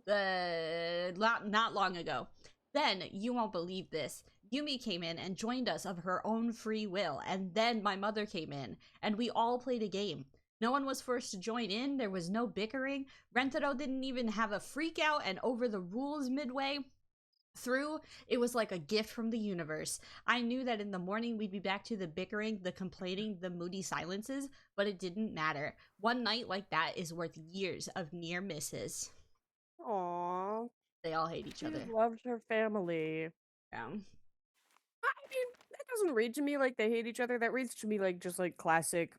not long ago. Then, you won't believe this, Yumi came in and joined us of her own free will, and then my mother came in, and we all played a game. No one was forced to join in, there was no bickering, Rentaro didn't even have a freak out and over the rules midway through. It was like a gift from the universe. I knew that in the morning we'd be back to the bickering, the complaining, the moody silences, but it didn't matter. One night like that is worth years of near misses. Aww. They all hate each She other. just loves her family. Yeah. I mean, that doesn't read to me like they hate each other. That reads to me like just like classic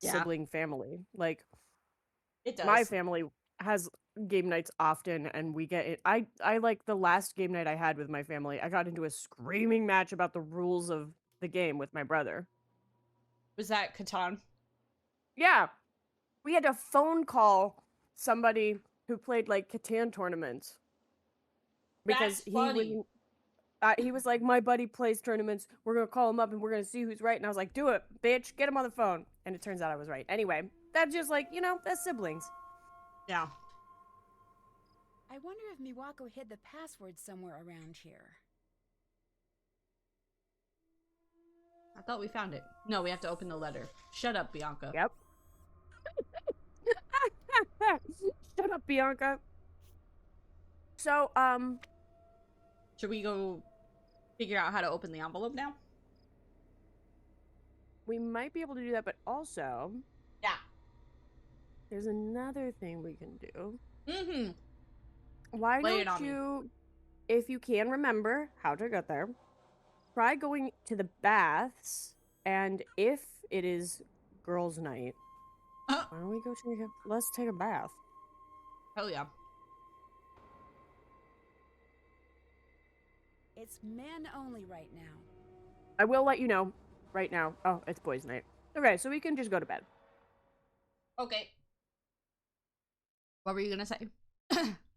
sibling family. Like, It does. my family has game nights often, and we get it. I like the last game night I had with my family. I got into a screaming match about the rules of the game with my brother. Was that Catan? Yeah, we had to phone call somebody who played like Catan tournaments because That's funny. he was like, my buddy plays tournaments. We're gonna call him up and we're gonna see who's right. And I was like, do it, bitch, get him on the phone. And it turns out I was right. Anyway, that's just like, you know, that's siblings. Yeah. I wonder if Miwako hid the password somewhere around here. I thought we found it. No, we have to open the letter. Shut up, Bianca. Yep. Shut up, Bianca. So, Should we go figure out how to open the envelope now? we might be able to do that, but also, Yeah. there's another thing we can do. Mm-hmm. Why Lay it don't on me. you, if you can remember how to get there, try going to the baths, and if it is girls' night, why don't we go let's take a bath. Hell yeah. It's men only right now. I will let you know right now. Oh, it's boys' night. Okay, so we can just go to bed. Okay. What were you gonna say?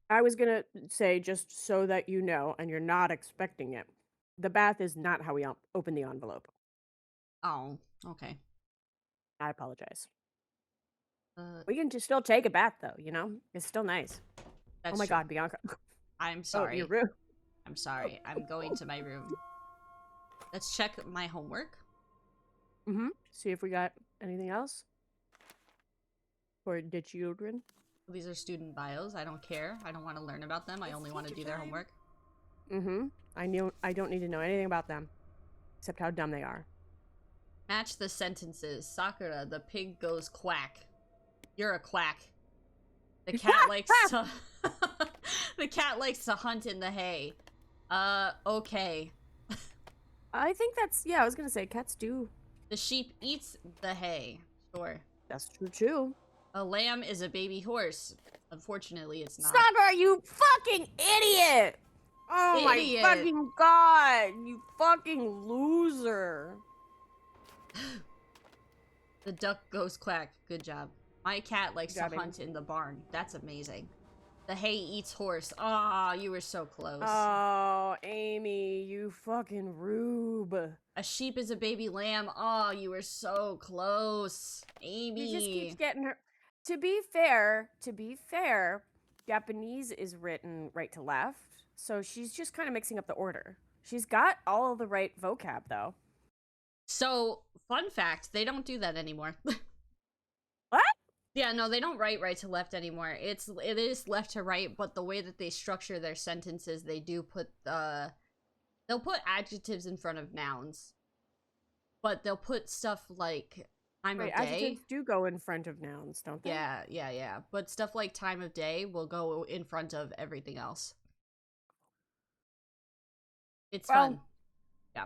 I was gonna say, just so that you know, and you're not expecting it, the bath is not how we open the envelope. Oh, okay. I apologize. We can just still take a bath, though, you know? It's still nice. That's Oh my true. god, Bianca. I'm Oh, sorry. you're rude. I'm sorry. I'm going to my room. Let's check my homework. Mm-hmm. See if we got anything else for the children. These are student bios. I don't care. I don't want to learn about them. I It's only want to teacher do their time. homework. Mm-hmm. I don't need to know anything about them, except how dumb they are. Match the sentences. Sakura, the pig goes quack. You're a quack. The cat likes to... The cat likes to hunt in the hay. Okay. I think that's, yeah, I was gonna say, cats do. The sheep eats the hay. Sure. That's true, too. A lamb is a baby horse. Unfortunately, it's not. Sakura, you fucking idiot! Oh Idiot. my fucking god! You fucking loser! The duck goes quack. Good job. My cat likes to Good job, hunt in the barn. That's amazing. The hay eats horse. Ah, you were so close. Oh, Amy, you fucking rube. A sheep is a baby lamb. Oh, you were so close. Amy. She just keeps getting her. To be fair, Japanese is written right to left, so she's just kind of mixing up the order. She's got all the right vocab, though. So, fun fact, they don't do that anymore. What? Yeah, no, they don't write right to left anymore. It is left to right, but the way that they structure their sentences, they do put they'll put adjectives in front of nouns. But they'll put stuff like time Right, of day. adjectives do go in front of nouns, don't they? Yeah. But stuff like time of day will go in front of everything else. It's Well, fun. Yeah.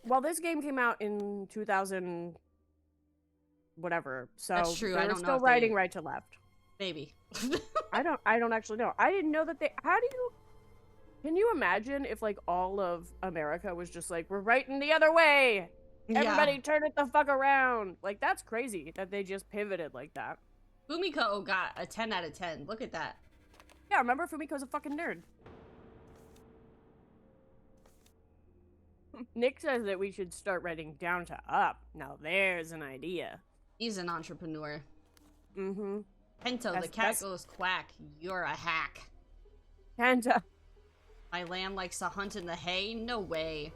Well, this game came out in 2000 whatever, so That's true, they I were don't know still if they- writing right to left. Maybe. I don't actually know. I didn't know that can you imagine if like all of America was just like, we're writing the other way? Everybody turn it the fuck around. Like, that's crazy that they just pivoted like that. Fumiko got a 10 out of 10. Look at that. Yeah, remember Fumiko's a fucking nerd. Nick says that we should start writing down to up. Now there's an idea. He's an entrepreneur. Mm-hmm. Pento, the cat goes quack. You're a hack. Penta. My lamb likes to hunt in the hay? No way.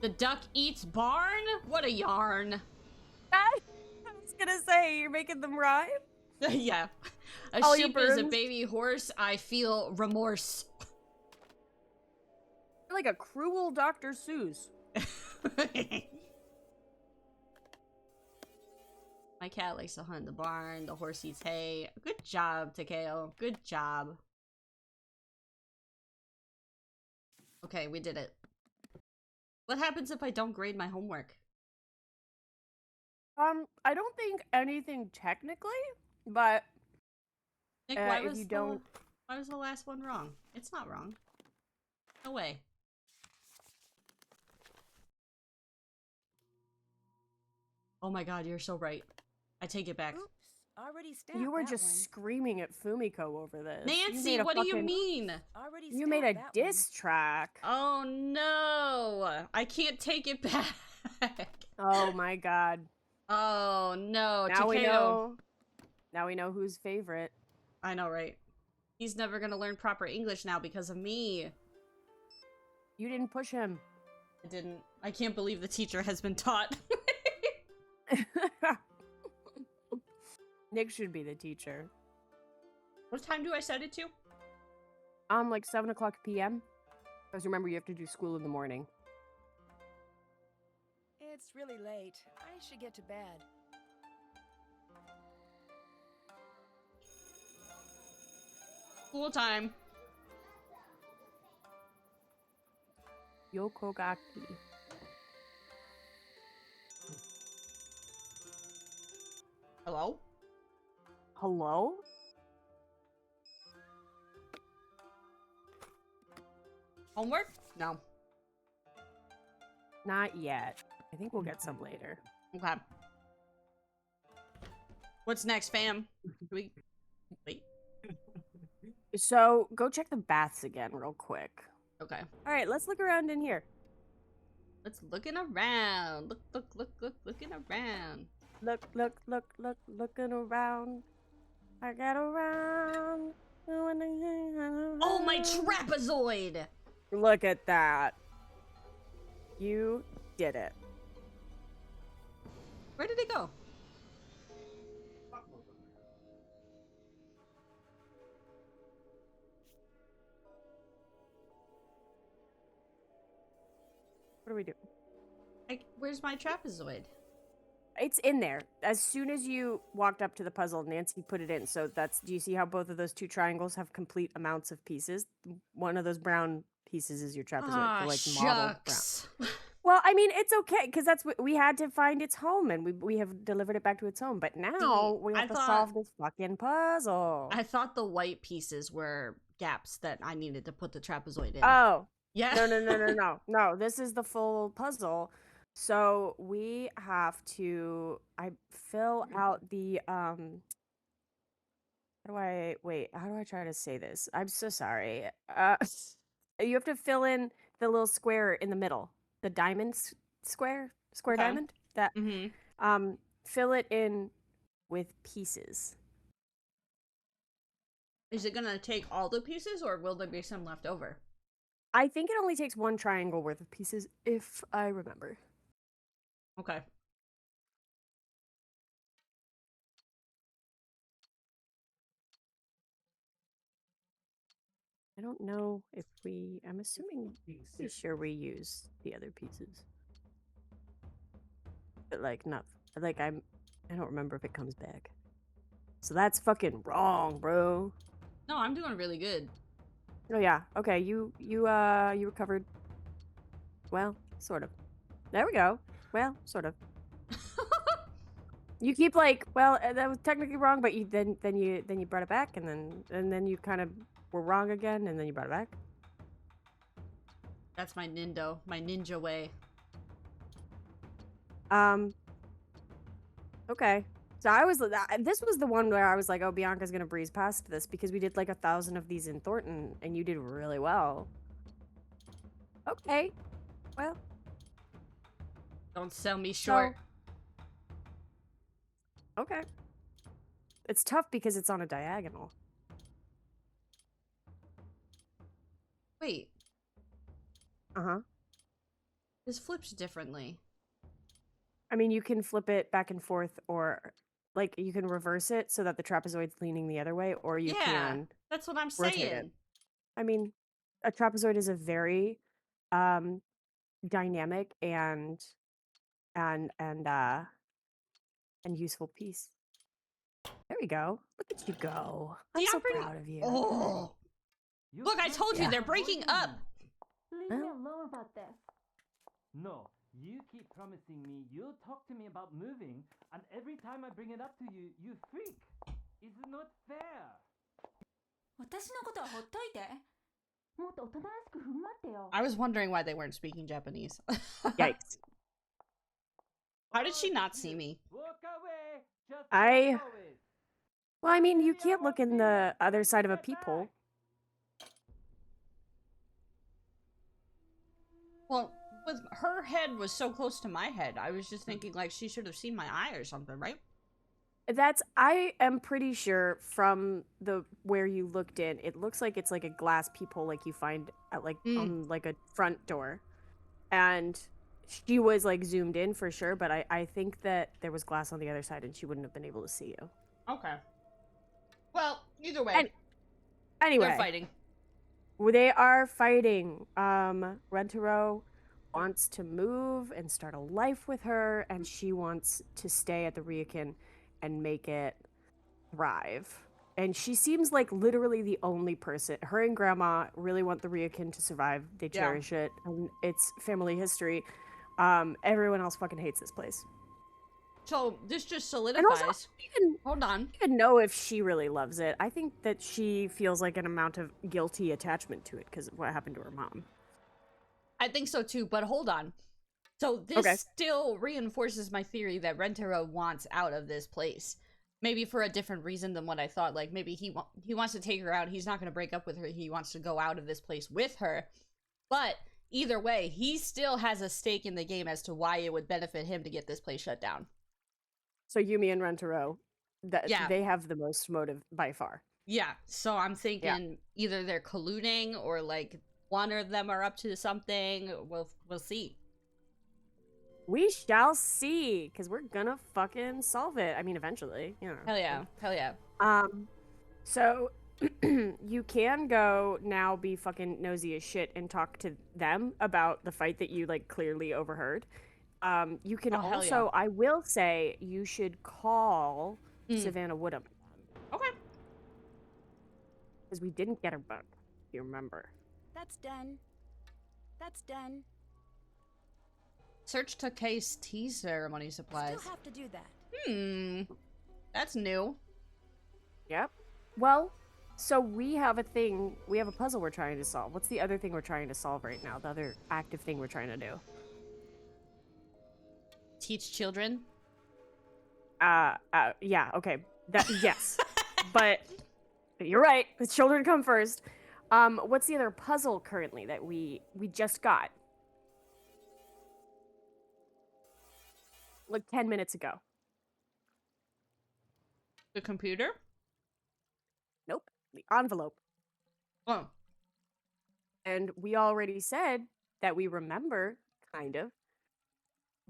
The duck eats barn? What a yarn. I was gonna say, you're making them rhyme? Yeah. A All your sheep is a birds? baby horse. I feel remorse. You're like a cruel Dr. Seuss. My cat likes to hunt in the barn. The horse eats hay. Good job, Takeo. Good job. Okay, we did it. What happens if I don't grade my homework? I don't think anything technically, but Nick, if you don't... why was the last one wrong? It's not wrong. No way. Oh my god, you're so right. I take it back. Oops, already stamped You were that just one. screaming at Fumiko over this. Nancy, what do you mean? Already You made a stamped that one. diss track. Oh no! I can't take it back. Oh my god. Oh no, Now we Takeo. know. Now we know who's favorite. I know, right? He's never gonna learn proper English now because of me. You didn't push him. I didn't. I can't believe the teacher has been taught. Nick should be the teacher. What time do I set it to? Like 7 o'clock p.m. Because remember, you have to do school in the morning. It's really late. I should get to bed. School time. Yokogaki. Hello? Hello? Homework? No. Not yet. I think we'll get some later. Okay. What's next, fam? Do we... Wait. So, go check the baths again real quick. Okay. Alright, let's look around in here. Let's looking around. Looking around. Looking around. I got around. Oh, my trapezoid! Look at that. You did it. Where did it go? What do we do? Where's my trapezoid? It's in there. As soon as you walked up to the puzzle, Nancy put it in. So that's, do you see how both of those two triangles have complete amounts of pieces? One of those brown pieces is your trapezoid for like mottled shucks. brown. Well, I mean, it's okay because that's what we had to find its home, and we have delivered it back to its home. But now we have to solve this fucking puzzle. I thought the white pieces were gaps that I needed to put the trapezoid in. Oh, yeah. No. This is the full puzzle. So we have to. I fill out the How do I try to say this? I'm so sorry. You have to fill in the little square in the middle. The diamond square Okay. diamond that Mm-hmm. fill it in with pieces. Is it gonna take all the pieces, or will there be some left over? I think it only takes one triangle worth of pieces, if I remember. Okay. I don't know if I'm assuming, pretty sure we use the other pieces. But like, not, like I don't remember if it comes back. So that's fucking wrong, bro. No, I'm doing really good. Oh yeah, okay, you recovered. Well, sort of. There we go. Well, sort of. You keep like, well, that was technically wrong, but you then you brought it back, and then you kind of were wrong again, and then you brought it back. That's my ninja way. Okay. So this was the one where I was like, oh, Bianca's gonna breeze past this because we did like 1,000 of these in Thornton, and you did really well. Okay. Well, Don't sell me short. Okay. It's tough because it's on a diagonal. Wait, Uh-huh. this flips differently. I mean, you can flip it back and forth, or like you can reverse it so that the trapezoid's leaning the other way, or you Yeah, can that's what I'm rotate it. saying. I mean, a trapezoid is a very dynamic and and and uh and useful piece. There we go. Look at you go. I'm See, so I'm pretty. proud of you. Oh, look! I told you Yeah. they're breaking up. Leave Huh? me alone about this. No, you keep promising me you'll talk to me about moving, and every time I bring it up to you, you freak. It's not fair. 私のことはほっといて。もっと大人らしく振る舞ってよ。 I was wondering why they weren't speaking Japanese. Yikes. How did she not see me? Walk away. Just I- walk away. Well, I mean, you can't look in the other side of a peephole. Well, with her head was so close to my head, I was just thinking like she should have seen my eye or something, right? I am pretty sure from the where you looked in, it looks like it's like a glass peephole like you find at like on like a front door. And she was like zoomed in for sure, but I think that there was glass on the other side and she wouldn't have been able to see you. Okay. Well, either way, And- Anyway, they're fighting. they are fighting. Rentaro wants to move and start a life with her, and she wants to stay at the Ryokan and make it thrive. And she seems like literally the only person. Her and Grandma really want the Ryokan to survive. They Yeah. cherish it, and it's family history. Everyone else fucking hates this place. So this just And solidifies. also, even Hold on. even know if she really loves it. I think that she feels like an amount of guilty attachment to it because of what happened to her mom. I think so too, but hold on. So this Okay. still reinforces my theory that Rentaro wants out of this place. Maybe for a different reason than what I thought. Like maybe he wants to take her out. He's not going to break up with her. He wants to go out of this place with her. But either way, he still has a stake in the game as to why it would benefit him to get this place shut down. So Yumi and Rentaro, Yeah. they have the most motive by far. Yeah, so I'm thinking either they're colluding or like one of them are up to something. We'll see. We shall see, because we're gonna fucking solve it. I mean, eventually, you know. Hell yeah, hell yeah. So you can go now be fucking nosy as shit and talk to them about the fight that you like clearly overheard. You can Oh, hell also, I will say, you should call Savannah Woodham Okay. because we didn't get her back. If you remember? That's done. That's done. Search to case tea ceremony supplies. Still have to do that. That's new. Yep. Well, so we have a thing. We have a puzzle we're trying to solve. What's the other thing we're trying to solve right now? The other active thing we're trying to do. Teach children. Yeah, okay. That yes. But you're right. The children come first. What's the other puzzle currently that we just got? Like 10 minutes ago. The computer. Nope. The envelope. Oh, And we already said that we remember, kind of,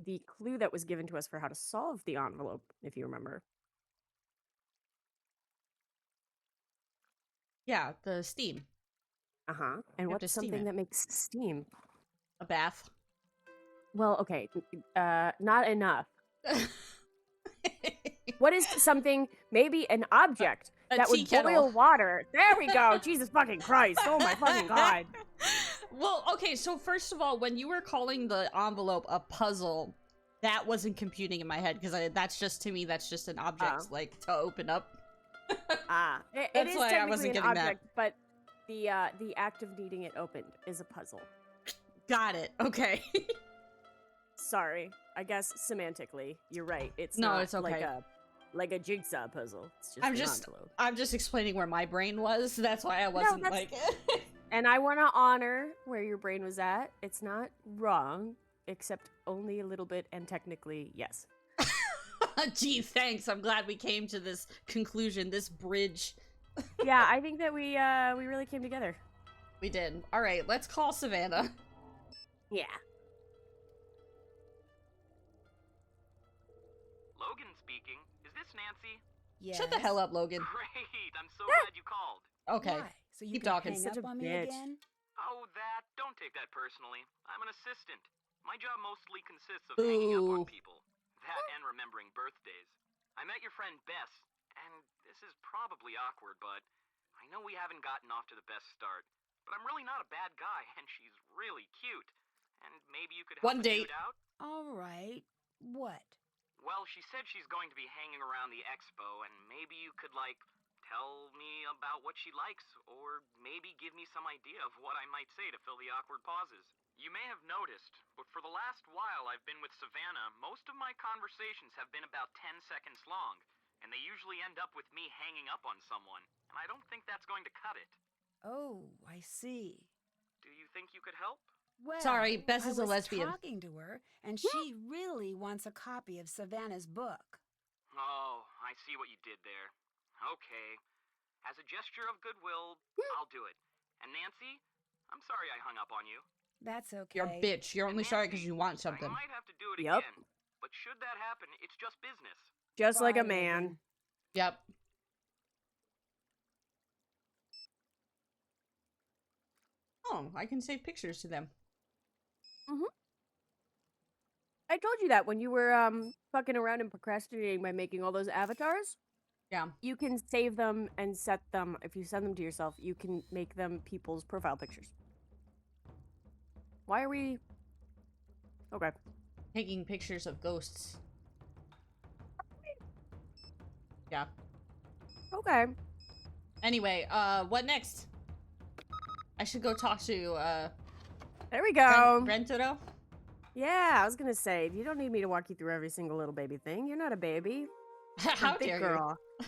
the clue that was given to us for how to solve the envelope, if you remember. yeah, the steam. Uh-huh. And You have to what's steam something it. that makes steam? A bath. Well, okay. Not enough. What is something, maybe an object A that tea would kettle. boil water? There we go. Jesus fucking Christ. Oh my fucking God. Well, okay, so first of all, when you were calling the envelope a puzzle, that wasn't computing in my head because that's just, to me, that's just an object, like, to open up. It That's is why I technically wasn't an getting that. object, but the act of needing it opened is a puzzle. Got it. Okay. Sorry. I guess semantically, you're right. It's No, not it's okay. like a jigsaw puzzle. It's just I'm an just- envelope. I'm just explaining where my brain was. That's why I wasn't that's- like. And I want to honor where your brain was at. It's not wrong. except only a little bit, and technically, yes. Gee, thanks. I'm glad we came to this conclusion, this bridge. Yeah, I think that we really came together. We did. All right, let's call Savannah. Yeah. Logan speaking. Is this Nancy? Yes. Shut the hell up, Logan. Great. I'm so glad you called. Okay. Why? So you Keep can talking. hang Such up a on me bitch. again? Oh, that. Don't take that personally. I'm an assistant. My job mostly consists of hanging up Ooh. on people. That and remembering birthdays. I met your friend Bess, and this is probably awkward, but I know we haven't gotten off to the best start. But I'm really not a bad guy, and she's really cute. And maybe you could help One us date. dude out? All right. What? Well, she said she's going to be hanging around the expo, and maybe you could, like, tell me about what she likes, or maybe give me some idea of what I might say to fill the awkward pauses. You may have noticed, but for the last while I've been with Savannah, most of my conversations have been about 10 seconds long, and they usually end up with me hanging up on someone, and I don't think that's going to cut it. Oh, I see. Do you think you could help? Well, Sorry, Bess is a I was lesbian. talking to her, and she really wants a copy of Savannah's book. Oh, I see what you did there. Okay. As a gesture of goodwill, I'll do it. And Nancy, I'm sorry I hung up on you. That's okay. You're a bitch. You're only And sorry because Nancy, you want something. I might have to do it Yup. again, but should that happen, it's just business. Just like a Bye, man. Logan. Yep. Oh, I can save pictures to them. I told you that when you were fucking around and procrastinating by making all those avatars. Yeah. You can save them and set them. If you send them to yourself, you can make them people's profile pictures. Why are we? Okay. Taking pictures of ghosts. Yeah. Okay. Anyway, what next? I should go talk to, There we go. Renturo? Yeah, I was gonna say, you don't need me to walk you through every single little baby thing. You're not a baby. You're How a big dare girl. you?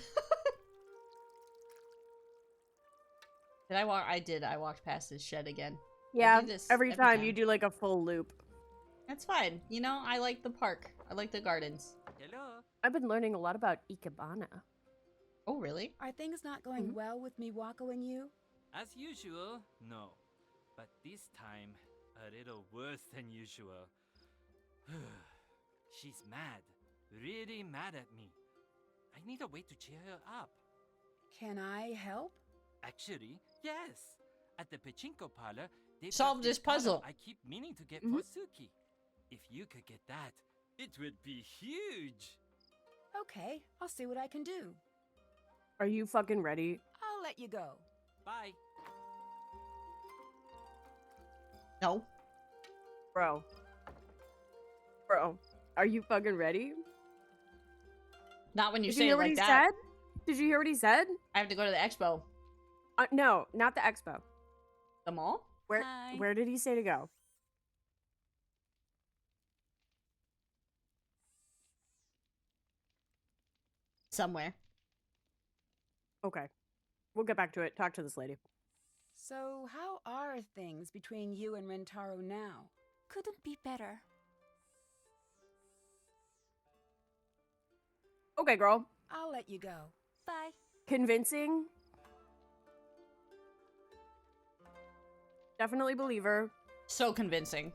Did I walk? I did. I walked past his shed again. Yeah, do this every every time time. you do like a full loop. That's fine. You know, I like the park. I like the gardens. Hello. I've been learning a lot about Ikebana. Oh, really? Are things not going well with Miwako and you? As usual, no. But this time, a little worse than usual. She's mad. Really mad at me. I need a way to cheer her up. Can I help? Actually, yes. At the pachinko parlor, they've Solve got this product puzzle. I keep meaning to get for Suki. If you could get that, it would be huge. Okay, I'll see what I can do. Are you fucking ready? I'll let you go. Bye. No. Bro. Bro. Are you fucking ready? Not when you Did say you hear it what like he that. said? Did you hear what he said? I have to go to the expo. No, not the expo. The mall? Hi. Where did he say to go? Somewhere. Okay. We'll get back to it. Talk to this lady. So, how are things between you and Rentaro now? Couldn't be better. Okay, girl. I'll let you go. Bye. Convincing. Definitely believe her. So convincing.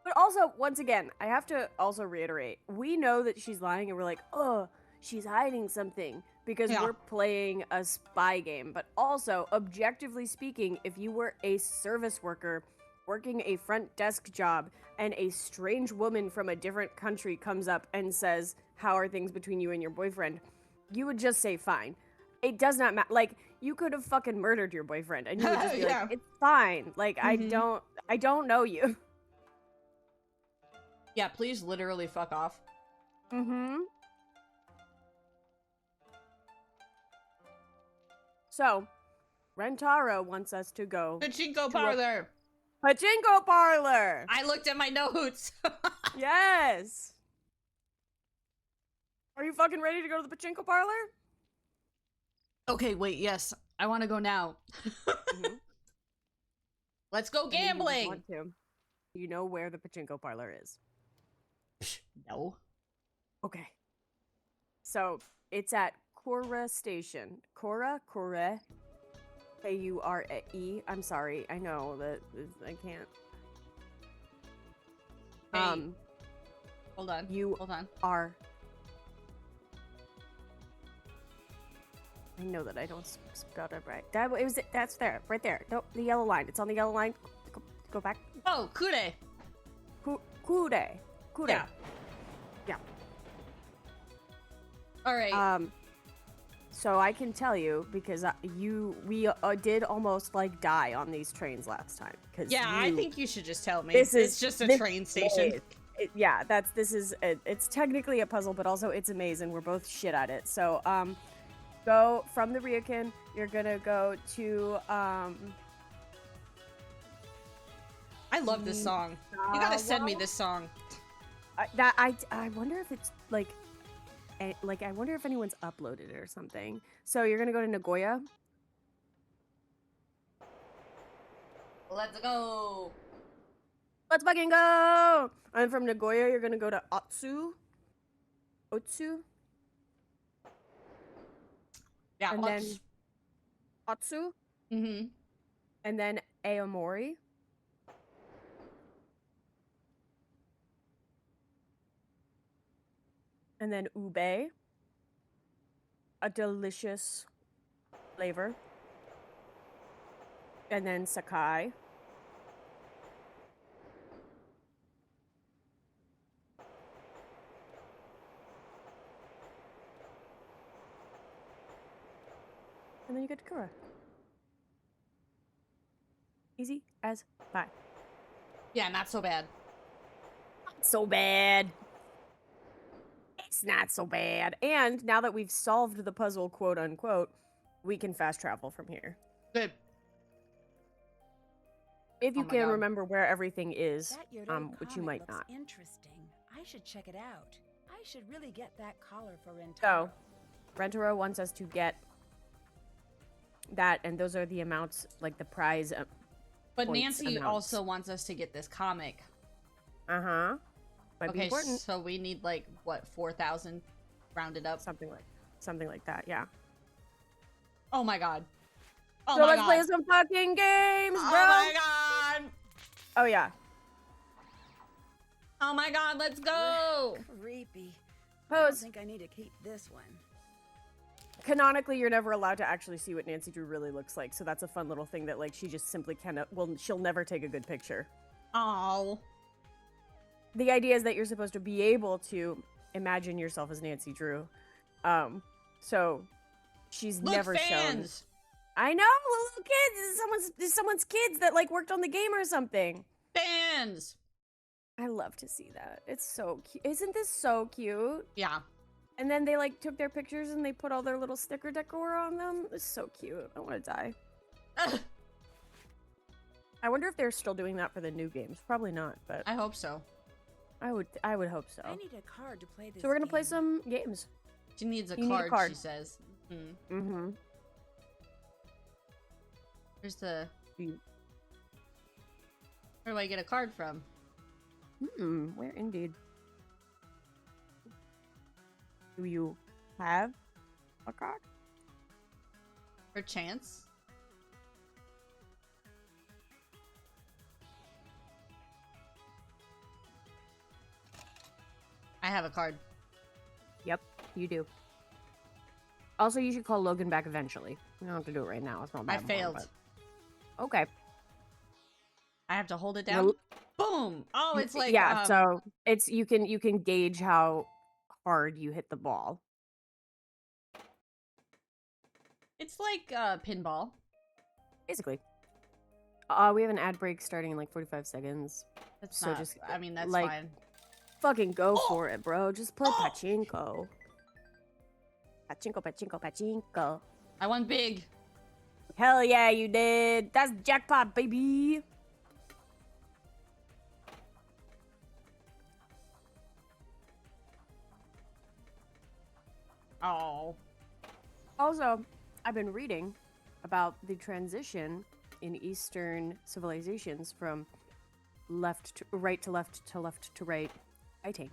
But also, once again, I have to also reiterate, we know that she's lying and we're like, oh, she's hiding something because Yeah. we're playing a spy game. But also, objectively speaking, if you were a service worker working a front desk job and a strange woman from a different country comes up and says, how are things between you and your boyfriend? You would just say, fine. It does not matter. Like, you could have fucking murdered your boyfriend and you would just be Yeah. like, it's fine. Like, Mhm. I don't know you. Yeah, please literally fuck off. Mm-hmm. So, Rentaro wants us to go Pachinko a- parlor. pachinko parlor. I looked at my notes. Yes. Are you fucking ready to go to the pachinko parlor? Okay, wait, yes. I want to go now. Mhm. Let's go I knew you would gambling. want to. You know where the pachinko parlor is. No. Okay. So it's at Kura Station. Kura? K-U-R-E. I'm sorry. I know that I can't. Hey, hold on. You Hold on. are. I know that I don't spell it right. That's there, right there. No, the yellow line. It's on the yellow line. Go back. Oh, Kure. Kure. Yeah. Yeah. All right. So I can tell you because we did almost like die on these trains last time. Yeah, I think you should just tell me. It's just a train station. It's technically a puzzle, but also it's a maze, and we're both shit at it. So go from the Ryokan. You're gonna go to I love this song. You gotta send me this song. I wonder if it's like I wonder if anyone's uploaded it or something. So you're gonna go to Nagoya. Let's go. Let's fucking go! And from Nagoya, you're gonna go to Otsu. Yeah. And then Otsu. Mm-hmm. And then Aomori. And then ube, a delicious flavor. And then Sakai. And then you get to Kura. Easy as pie. Yeah, not so bad. Not so bad. It's not so bad. And now that we've solved the puzzle, quote unquote, we can fast travel from here. Good. If you my can God. remember where everything is, That Yodo which you comic might looks not. Interesting. I should check it out. I should really get that collar for Rentaro. So, Rentaro wants us to get that, and those are the amounts, like the prize. But Points Nancy amounts. also wants us to get this comic. Might be Okay, important. so we need like what, 4,000 rounded up. Something like that. Yeah. Oh my god. Oh So my let's god. play some fucking games, bro. Oh my god. Oh yeah. Oh my god, let's go. Creepy. I don't Pose. think I need to keep this one. Canonically, you're never allowed to actually see what Nancy Drew really looks like, so that's a fun little thing that like she just simply cannot. Well, she'll never take a good picture. Oh. The idea is that you're supposed to be able to imagine yourself as Nancy Drew. So she's Look, never shown. fans. I know, little kids. This is someone's kids that like worked on the game or something. Fans. I love to see that. It's so cute. Isn't this so cute? Yeah. And then they like took their pictures and they put all their little sticker decor on them. It's so cute. I want to die. Ugh, I wonder if they're still doing that for the new games. Probably not, but I hope so. I would hope so. I need a card to play this. So we're gonna play game. some games. She needs a You need a card, card. she says. Hmm. Mm-hmm. Where's the... You- Where do I get a card from? Where indeed? Do you have a card? For chance? I have a card. Yep, you do. Also, you should call Logan back eventually. We don't have to do it right now. It's not I that failed. But... Okay. I have to hold it down? Well, Boom! Oh, it's like... yeah. So it's you can gauge how hard you hit the ball. It's like pinball. Basically. We have an ad break starting in like 45 seconds. That's So not... just, I mean, that's like, fine. Fucking go for it, bro. Just play pachinko. Pachinko. I won big. Hell yeah, you did. That's jackpot, baby. Oh. Also, I've been reading about the transition in Eastern civilizations from left to right to left to left to right writing.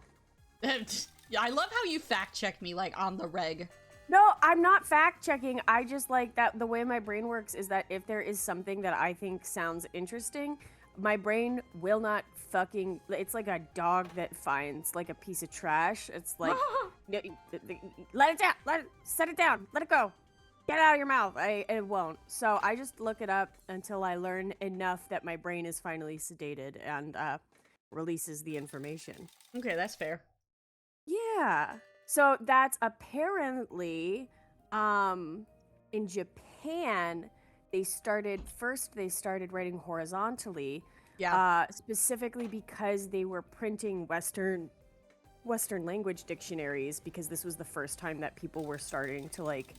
I love how you fact check me like on the reg. No, I'm not fact checking. I just like that the way my brain works is that if there is something that I think sounds interesting, my brain will not fucking. It's like a dog that finds like a piece of trash. It's like, let it down, set it down, let it go, get it out of your mouth. It won't. So I just look it up until I learn enough that my brain is finally sedated and releases the information. Okay, that's fair. Yeah. So that's apparently in Japan they started writing horizontally. Yeah. Specifically because they were printing Western language dictionaries because this was the first time that people were starting to like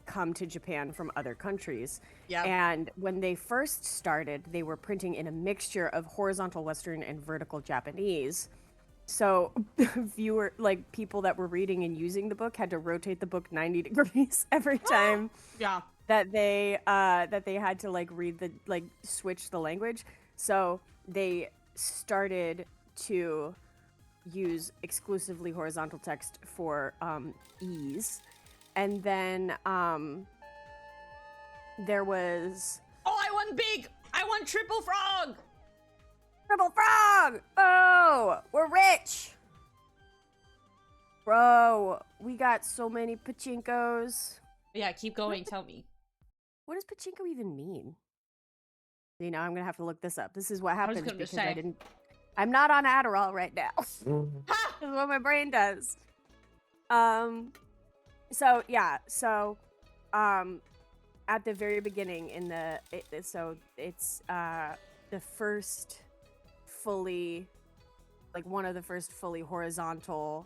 come to Japan from other countries. Yeah. And when they first started, they were printing in a mixture of horizontal Western and vertical Japanese. So people that were reading and using the book had to rotate the book 90 degrees every time Yeah. that they had to like read the like switch the language. So they started to use exclusively horizontal text for ease. And then there was Oh, I won big! I won triple frog! Triple frog! Oh, we're rich! Bro, we got so many pachinkos. Yeah, keep going, tell me. What does pachinko even mean? You know, I'm gonna have to look this up. This is what happens gonna because say. I'm not on Adderall right now. Ha! This is what my brain does. At the very beginning it's the first fully, like one of the first fully horizontal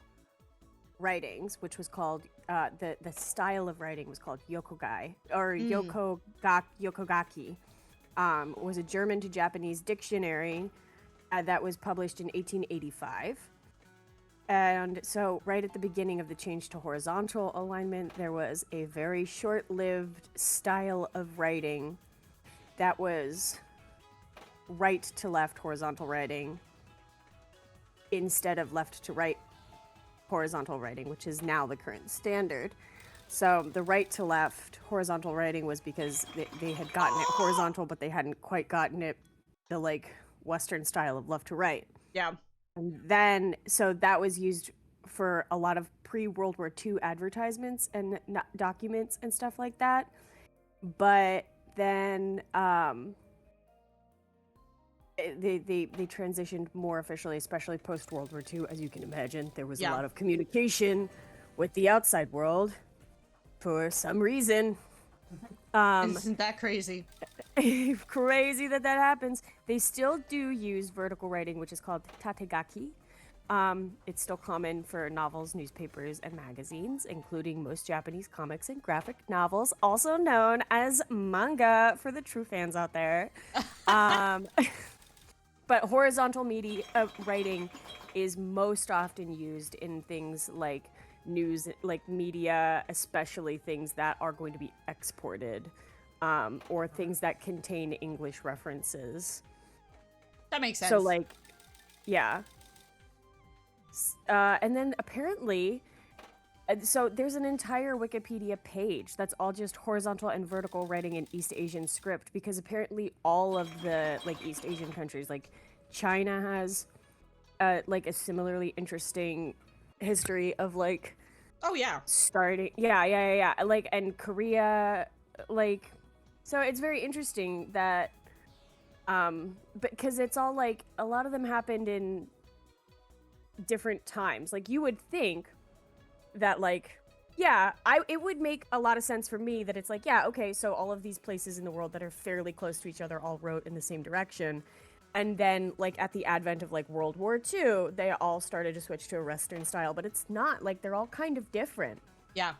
writings, which was called the style of writing was called yokogai or yokogaki. Was a German to Japanese dictionary that was published in 1885. And so right at the beginning of the change to horizontal alignment, there was a very short-lived style of writing that was right to left horizontal writing instead of left to right horizontal writing, which is now the current standard. So the right to left horizontal writing was because they had gotten it horizontal, but they hadn't quite gotten it the like Western style of left to right. Yeah. And then, so that was used for a lot of pre-World War II advertisements and documents and stuff like that. But then they transitioned more officially, especially post-World War II. As you can imagine, there was a lot of communication with the outside world for some reason. Isn't that crazy? Crazy that happens. They still do use vertical writing, which is called tategaki. It's still common for novels, newspapers, and magazines, including most Japanese comics and graphic novels, also known as manga for the true fans out there. But horizontal media writing is most often used in things like news, like media, especially things that are going to be exported. Or things that contain English references. That makes sense. So, like, yeah. And then apparently, so there's an entire Wikipedia page that's all just horizontal and vertical writing in East Asian script, because apparently all of the, like, East Asian countries, like, China has, like, a similarly interesting history of, like... Oh, yeah. Starting... Yeah. Like, and Korea, like... So it's very interesting that, because it's all like, a lot of them happened in different times. Like, you would think that, like, yeah, it would make a lot of sense for me that it's like, yeah, okay, so all of these places in the world that are fairly close to each other all wrote in the same direction. And then, like, at the advent of, like, World War II, they all started to switch to a Western style, but it's not. Like, they're all kind of different. Yeah.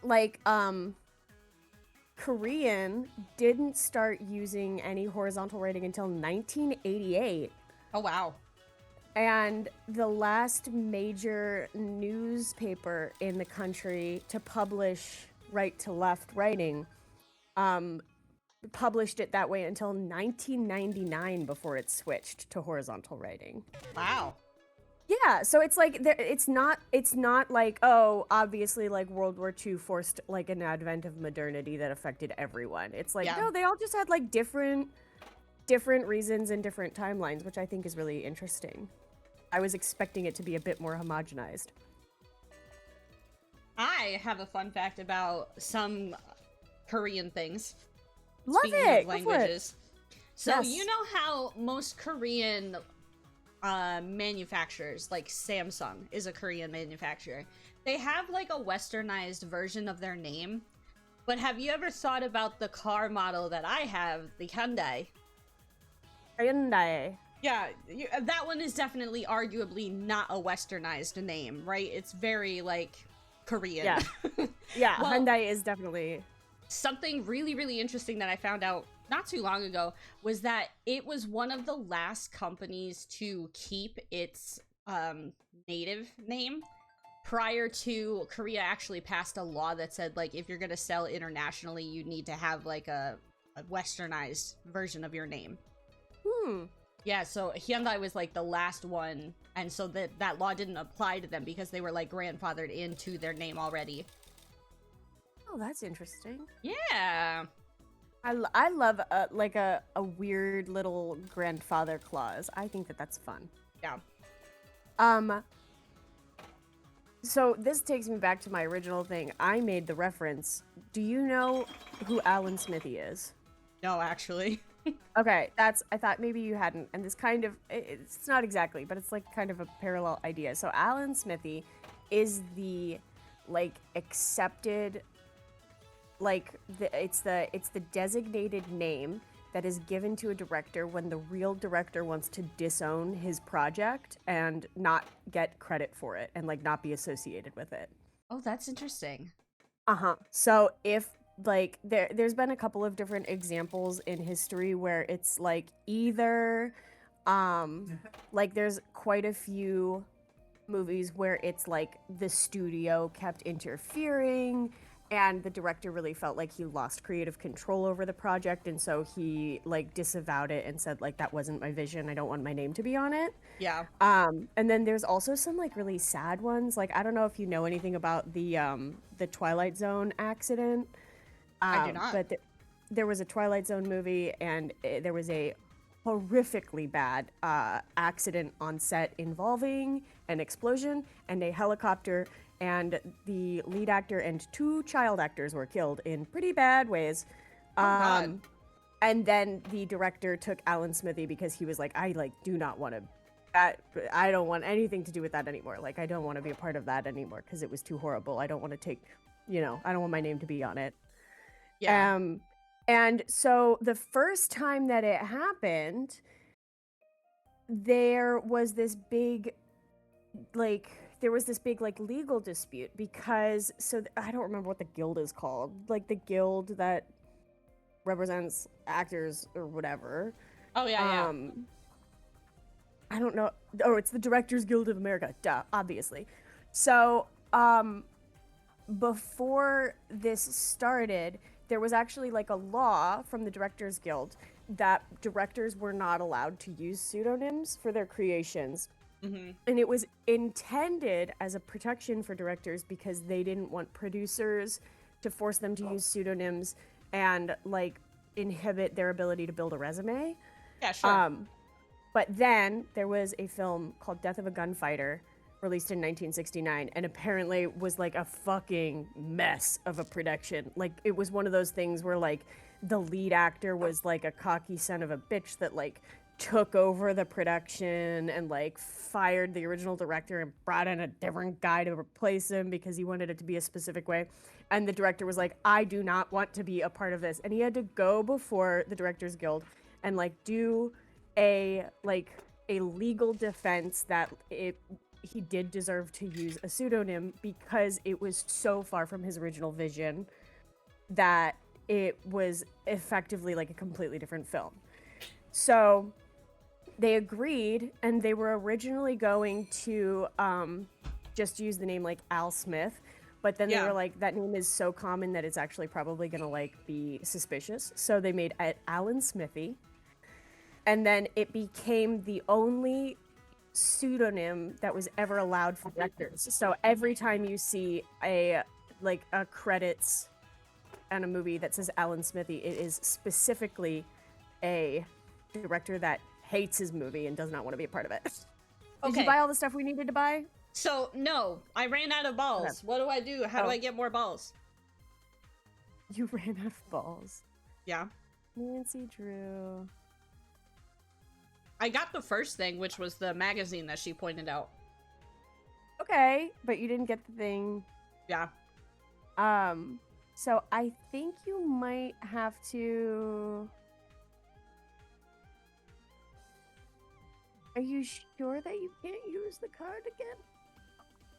Like, Korean didn't start using any horizontal writing until 1988. Oh, wow. And the last major newspaper in the country to publish right to left writing published it that way until 1999 before it switched to horizontal writing. Wow. Yeah, so it's like it's not like, oh, obviously like World War II forced like an advent of modernity that affected everyone. It's like, no, they all just had like different reasons and different timelines, which I think is really interesting. I was expecting it to be a bit more homogenized. I have a fun fact about some Korean things. Love Speaking it. of languages. So Yes. you know how most Korean manufacturers, like Samsung is a Korean manufacturer, they have like a westernized version of their name. But have you ever thought about the car model that I have, the Hyundai? Hyundai. Yeah, that one is definitely arguably not a westernized name, right? It's very like Korean. Yeah. Yeah, Well, Hyundai is definitely... Something really, really interesting that I found out not too long ago was that it was one of the last companies to keep its native name prior to Korea actually passed a law that said, like, if you're going to sell internationally, you need to have, like, a westernized version of your name. Yeah, so Hyundai was, like, the last one, and so that law didn't apply to them because they were, like, grandfathered into their name already. Oh, that's interesting. Yeah. I love like a weird little grandfather clause. I think that's fun. Yeah. So this takes me back to my original thing. I made the reference. Do you know who Alan Smithy is? No, actually. Okay, I thought maybe you hadn't, and this kind of, it's not exactly, but it's like kind of a parallel idea. So Alan Smithy is the, like, accepted, like, it's the designated name that is given to a director when the real director wants to disown his project and not get credit for it and, like, not be associated with it. Oh, that's interesting. So if, like, there's been a couple of different examples in history where it's like either like there's quite a few movies where it's like the studio kept interfering and the director really felt like he lost creative control over the project, and so he like disavowed it and said, like, that wasn't my vision, I don't want my name to be on it. Yeah. And then there's also some like really sad ones. Like, I don't know if you know anything about the Twilight Zone accident. I do not. But there was a Twilight Zone movie, and there was a horrifically bad accident on set involving an explosion and a helicopter, and the lead actor and 2 child actors were killed in pretty bad ways. God. And then the director took Alan Smithy because he was like, I like do not want to. I don't want anything to do with that anymore. Like, I don't want to be a part of that anymore because it was too horrible. I don't want to take, I don't want my name to be on it. Yeah. And so the first time that it happened, there was this big legal dispute because I don't remember what the guild is called, like the guild that represents actors or whatever. Oh yeah, I don't know. Oh, it's the Directors Guild of America. Duh, obviously. So, before this started, there was actually like a law from the Directors Guild that directors were not allowed to use pseudonyms for their creations. Mm-hmm. And it was intended as a protection for directors because they didn't want producers to force them to use pseudonyms and like inhibit their ability to build a resume. Yeah, sure. But then there was a film called Death of a Gunfighter released in 1969 and apparently was like a fucking mess of a production. Like, it was one of those things where like the lead actor was like a cocky son of a bitch that like took over the production and like fired the original director and brought in a different guy to replace him because he wanted it to be a specific way. And the director was like, I do not want to be a part of this. And he had to go before the Directors Guild and like do a legal defense that he did deserve to use a pseudonym because it was so far from his original vision that it was effectively like a completely different film. So they agreed, and they were originally going to just use the name like Al Smith, But then they Yeah. were like, that name is so common that it's actually probably gonna like be suspicious. So they made it Alan Smithy, and then it became the only pseudonym that was ever allowed for directors. So every time you see a credits on a movie that says Alan Smithy, it is specifically a director that hates his movie and does not want to be a part of it. Did you buy all the stuff we needed to buy? So, no, I ran out of balls. Okay. What do I do? How do I get more balls? You ran out of balls. Yeah. Nancy Drew. I got the first thing, which was the magazine that she pointed out. Okay, but you didn't get the thing. Yeah. So I think you might have to... Are you sure that you can't use the card again?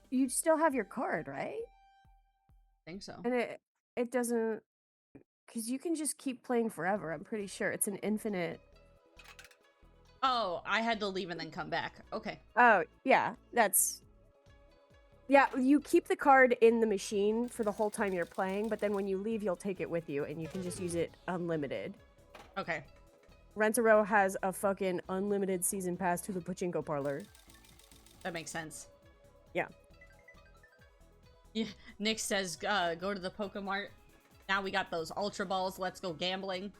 You still have your card, right? I think so. And it doesn't... Because you can just keep playing forever, I'm pretty sure. It's an infinite... Oh, I had to leave and then come back. Okay. Oh, yeah, that's... Yeah, you keep the card in the machine for the whole time you're playing, but then when you leave, you'll take it with you, and you can just use it unlimited. Okay. Rent-A-Row has a fucking unlimited season pass to the pachinko parlor. That makes sense. Yeah. Yeah. Nick says, go to the Pokemart. Now we got those Ultra Balls. Let's go gambling.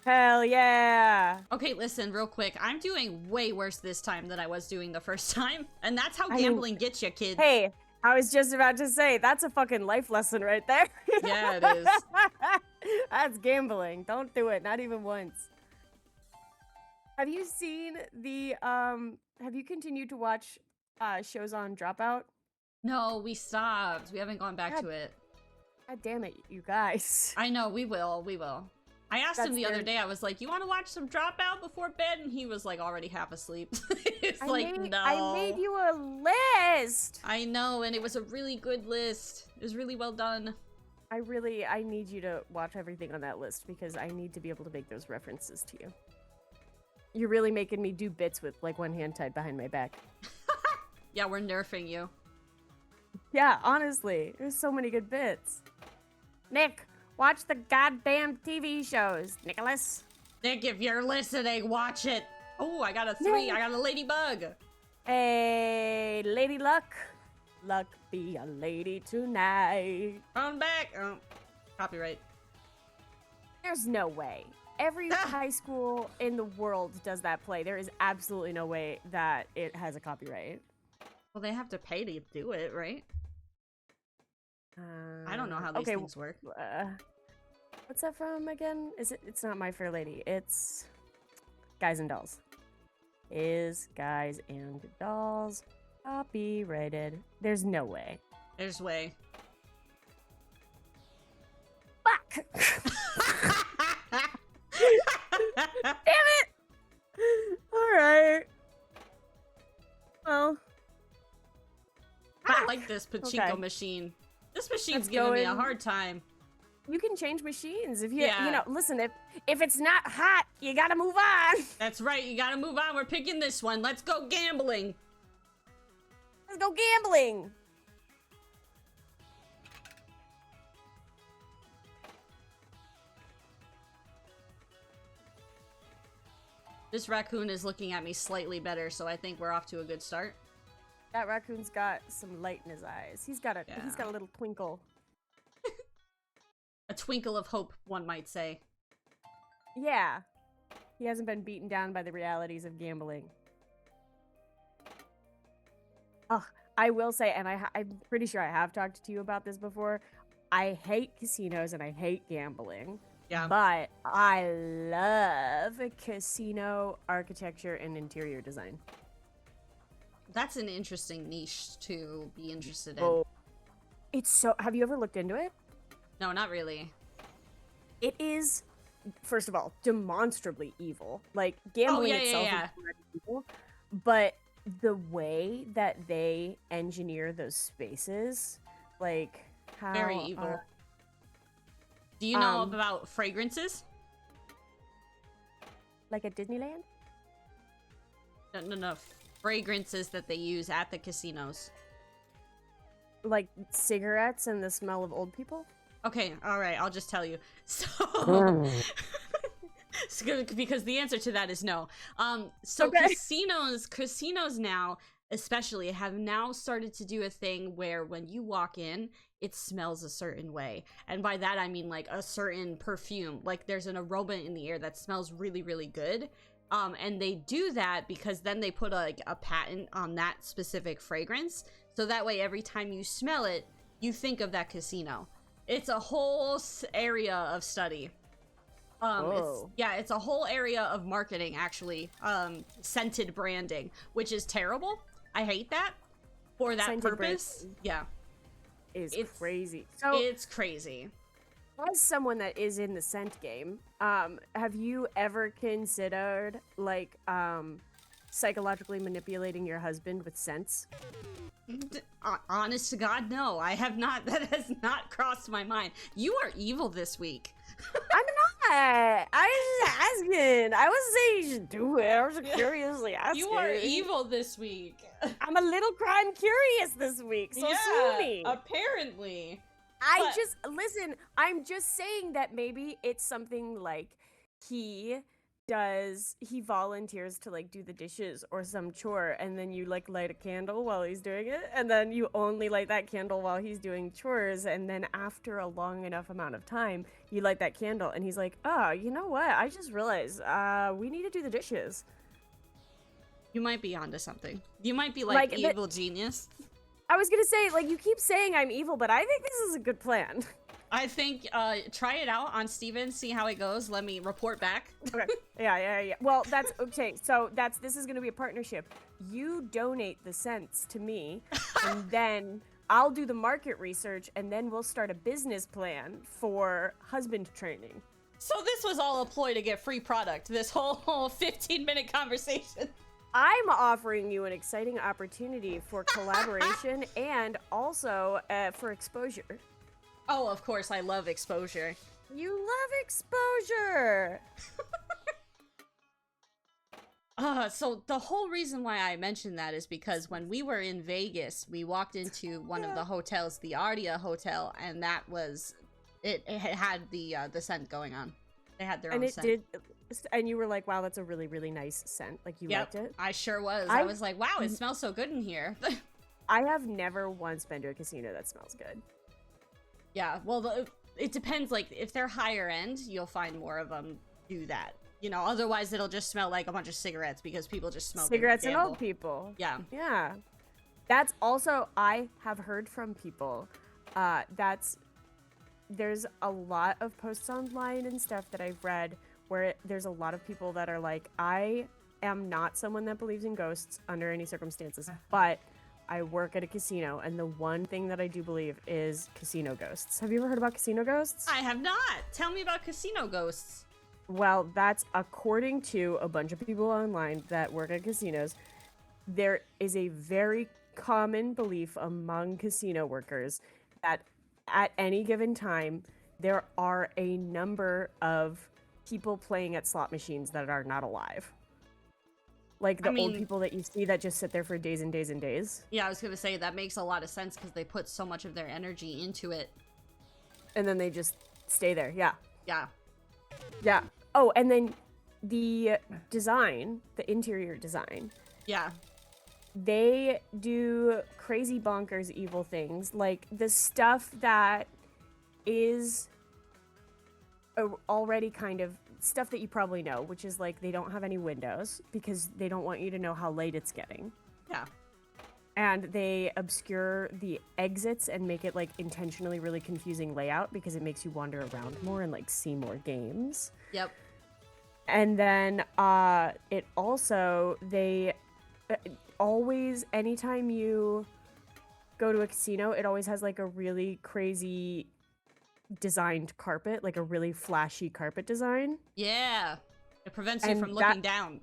Hell yeah! Okay, listen, real quick. I'm doing way worse this time than I was doing the first time. And that's how I mean, gambling gets you, kids. Hey, I was just about to say, that's a fucking life lesson right there. Yeah, it is. That's gambling. Don't do it, not even once. Have you seen the, have you continued to watch shows on Dropout? No, we stopped. We haven't gone back to it. God damn it, you guys. I know, we will. We will. I asked him the other day, I was like, you want to watch some Dropout before bed? And he was like already half asleep. It's like, no. I made you a list. I know, and it was a really good list. It was really well done. I need you to watch everything on that list because I need to be able to make those references to you. You're really making me do bits with like one hand tied behind my back. Yeah, we're nerfing you. Yeah, honestly, there's so many good bits. Nick, watch the goddamn TV shows, Nicholas. Nick, if you're listening, watch it. Oh, I got a 3. I got a ladybug. Hey, Lady Luck. Luck be a lady tonight. On back. Oh, copyright. There's no way. Every high school in the world does that play. There is absolutely no way that it has a copyright. Well, they have to pay to do it, right? I don't know how these things work. What's that from again? It's not My Fair Lady. It's Guys and Dolls. Is Guys and Dolls copyrighted? There's no way. There's way. Fuck! Damn it! Alright. Well. I like this pachinko machine. This machine's giving me a hard time. You can change machines if you, Yeah. you know, listen, if it's not hot, you gotta move on. That's right, you gotta move on. We're picking this one. Let's go gambling. Let's go gambling. This raccoon is looking at me slightly better, so I think we're off to a good start. That raccoon's got some light in his eyes. He's got a little twinkle. A twinkle of hope, one might say. Yeah. He hasn't been beaten down by the realities of gambling. Ugh, I will say, and I'm pretty sure I have talked to you about this before, I hate casinos and I hate gambling. Yeah. But I love casino architecture and interior design. That's an interesting niche to be interested in. Oh. It's so... Have you ever looked into it? No, not really. It is, first of all, demonstrably evil. Like, gambling itself is evil. But the way that they engineer those spaces, like, how... Very evil. Do you know about fragrances? Like at Disneyland? No. Fragrances that they use at the casinos. like cigarettes and the smell of old people? Okay, all right, I'll just tell you. So, because the answer to that is no. So Okay. casinos now, especially, have now started to do a thing where when you walk in, it smells a certain way. And by that, I mean like a certain perfume. Like there's an aroma in the air that smells really, really good. And they do that because then they put a patent on that specific fragrance. So that way, every time you smell it, you think of that casino. It's a whole area of study. It's a whole area of marketing, actually. Scented branding, which is terrible. I hate that for that Scented purpose. Yeah. It's crazy. So It's crazy. as someone that is in the scent game, have you ever considered like psychologically manipulating your husband with scents? Honest to God, no. I have not. That has not crossed my mind. You are evil this week. I'm not. I was just asking. I wasn't saying you should do it. I was just curiously asking. You are evil this week. I'm a little crime curious this week, so sue me. Apparently. Listen, I'm just saying that maybe it's something like he volunteers to like do the dishes or some chore, and then you like light a candle while he's doing it, and then you only light that candle while he's doing chores, and then after a long enough amount of time you light that candle and he's like, oh, you know what, I just realized we need to do the dishes. You might be onto something. You might be like evil genius. I was gonna say, like, you keep saying I'm evil, but I think this is a good plan. I think try it out on Steven, see how it goes. Let me report back. Okay. Yeah. Well, that's okay. So this is gonna be a partnership. You donate the scents to me, and then I'll do the market research, and then we'll start a business plan for husband training. So this was all a ploy to get free product. This whole 15-minute conversation. I'm offering you an exciting opportunity for collaboration and also for exposure. Oh, of course, I love exposure. You love exposure! So the whole reason why I mentioned that is because when we were in Vegas, we walked into one of the hotels, the Ardia Hotel, and that was, it had the scent going on. They had their own scent. And you were like, wow, that's a really, really nice scent. Like, you liked it? I sure was. I was like, wow, it smells so good in here. I have never once been to a casino that smells good. Yeah, well, it depends. Like, if they're higher end, you'll find more of them do that. You know, otherwise it'll just smell like a bunch of cigarettes because people just smoke cigarettes and old people. Yeah. Yeah. That's also, I have heard from people, there's a lot of posts online and stuff that I've read where there's a lot of people that are like, I am not someone that believes in ghosts under any circumstances, but I work at a casino, and the one thing that I do believe is casino ghosts. Have you ever heard about casino ghosts? I have not. Tell me about casino ghosts. Well, that's according to a bunch of people online that work at casinos. There is a very common belief among casino workers that at any given time, there are a number of people playing at slot machines that are not alive. Like the old people that you see that just sit there for days and days and days. Yeah, I was gonna say that makes a lot of sense because they put so much of their energy into it. And then they just stay there, yeah. Yeah. Yeah. Oh, and then the design, the interior design. Yeah. They do crazy bonkers evil things. Like the stuff that is already kind of stuff that you probably know, which is like they don't have any windows because they don't want you to know how late it's getting. Yeah. And they obscure the exits and make it like intentionally really confusing layout because it makes you wander around more and like see more games. Yep. And then it also, they always, anytime you go to a casino, it always has like a really crazy designed carpet, like a really flashy carpet design. Yeah. It prevents you from looking down.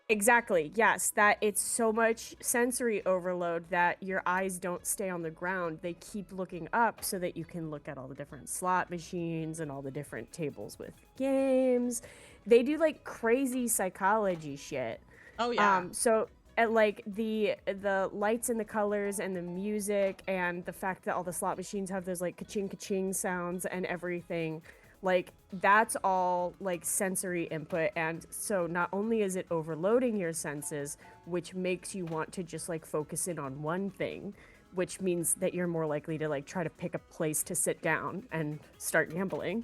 Exactly. Yes. That it's so much sensory overload that your eyes don't stay on the ground. They keep looking up so that you can look at all the different slot machines and all the different tables with games. They do like crazy psychology shit. Oh yeah. So and like the lights and the colors and the music and the fact that all the slot machines have those like ka-ching ka-ching sounds and everything, like that's all like sensory input. And so not only is it overloading your senses, which makes you want to just like focus in on one thing, which means that you're more likely to like try to pick a place to sit down and start gambling.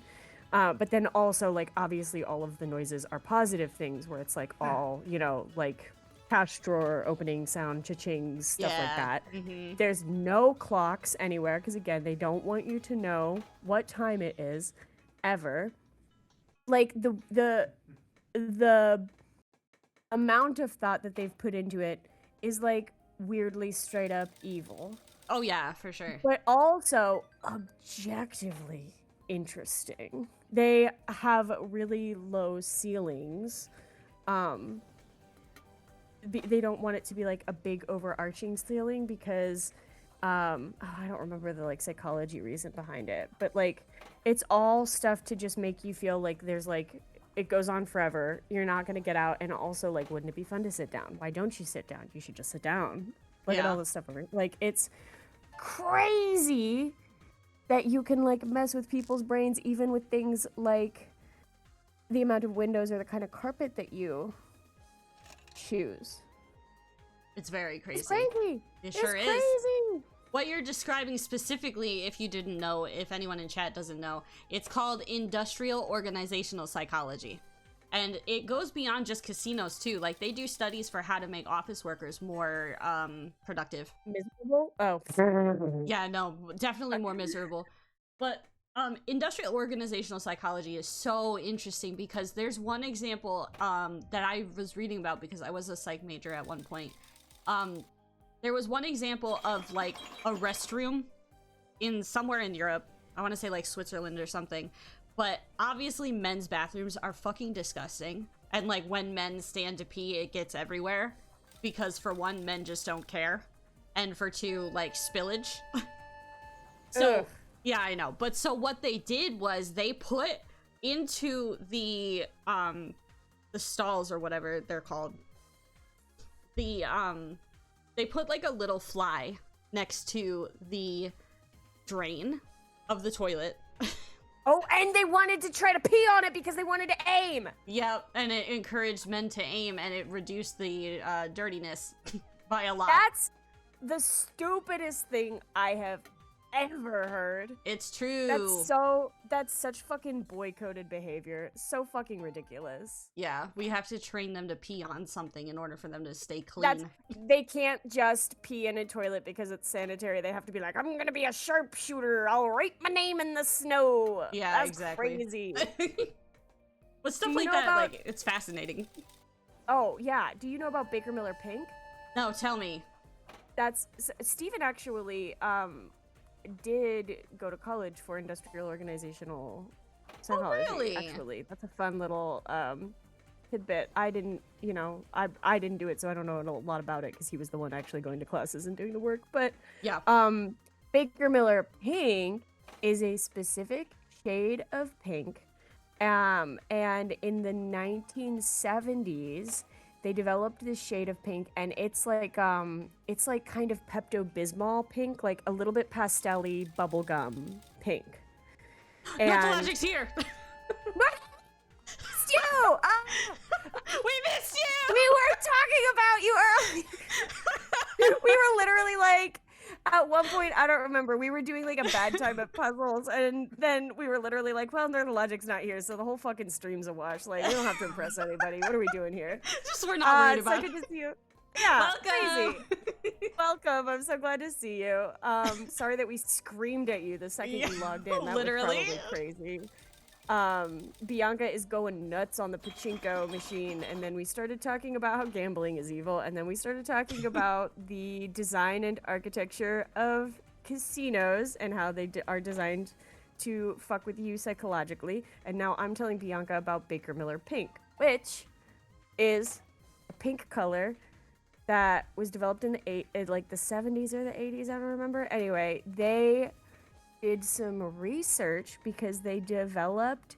But then also, like, obviously all of the noises are positive things where it's like all, you know, like cash drawer opening sound, cha-chings, stuff like that. Mm-hmm. There's no clocks anywhere because, again, they don't want you to know what time it is ever. Like, the amount of thought that they've put into it is, like, weirdly straight up evil. Oh, yeah, for sure. But also objectively interesting. They have really low ceilings. They don't want it to be like a big overarching ceiling because I don't remember the like psychology reason behind it, but like it's all stuff to just make you feel like there's like it goes on forever. You're not going to get out, and also like wouldn't it be fun to sit down? Why don't you sit down? You should just sit down. Look at all this stuff over. Like it's crazy that you can like mess with people's brains even with things like the amount of windows or the kind of carpet that you choose. It's very crazy. It's crazy. It sure is. Crazy. What you're describing specifically, if you didn't know, if anyone in chat doesn't know, it's called industrial organizational psychology. And it goes beyond just casinos too. Like they do studies for how to make office workers more productive. Miserable? Oh. Yeah, no, definitely more miserable. But industrial organizational psychology is so interesting because there's one example that I was reading about because I was a psych major at one point. There was one example of like a restroom in somewhere in Europe. I want to say like Switzerland or something. But obviously men's bathrooms are fucking disgusting. And like when men stand to pee, it gets everywhere. Because for one, men just don't care. And for two, like spillage. So, Ugh. yeah, I know. But so what they did was they put into the stalls or whatever they're called. They put like a little fly next to the drain of the toilet. Oh, and they wanted to try to pee on it because they wanted to aim. Yep, and it encouraged men to aim, and it reduced the dirtiness by a lot. That's the stupidest thing I have ever heard. It's true. That's such fucking boy-coded behavior. So fucking ridiculous. Yeah, we have to train them to pee on something in order for them to stay clean. They can't just pee in a toilet because it's sanitary. They have to be like, I'm gonna be a sharpshooter. I'll write my name in the snow. Yeah, that's exactly. Crazy. But stuff Do you like know that, about- like, it's fascinating. Oh, yeah. Do you know about Baker Miller Pink? No, tell me. Steven actually did go to college for industrial organizational psychology. Oh, really? Actually, that's a fun little tidbit. I didn't do it, so I don't know a lot about it because he was the one actually going to classes and doing the work. But Yeah. Baker Miller Pink is a specific shade of pink, and in the 1970s. They developed this shade of pink, and it's like kind of Pepto-Bismol pink, like a little bit pastel-y bubblegum pink. Not the logic's here. Missed you! We missed you! We were talking about you earlier. We were literally like, at one point, I don't remember, we were doing like a bad time at puzzles, and then we were literally like, well, the logic's not here, so the whole fucking stream's a wash. Like, we don't have to impress anybody. What are we doing here? Just we're not worried about so it. good to see you. Yeah, Welcome. crazy. Welcome. I'm so glad to see you. Sorry that we screamed at you the second you logged in. That literally. was probably crazy. Bianca is going nuts on the pachinko machine, and then we started talking about how gambling is evil, and then we started talking about the design and architecture of casinos and how they are designed to fuck with you psychologically. And now I'm telling Bianca about Baker Miller Pink, which is a pink color that was developed in the 70s or the 80s, I don't remember. Anyway, they did some research because they developed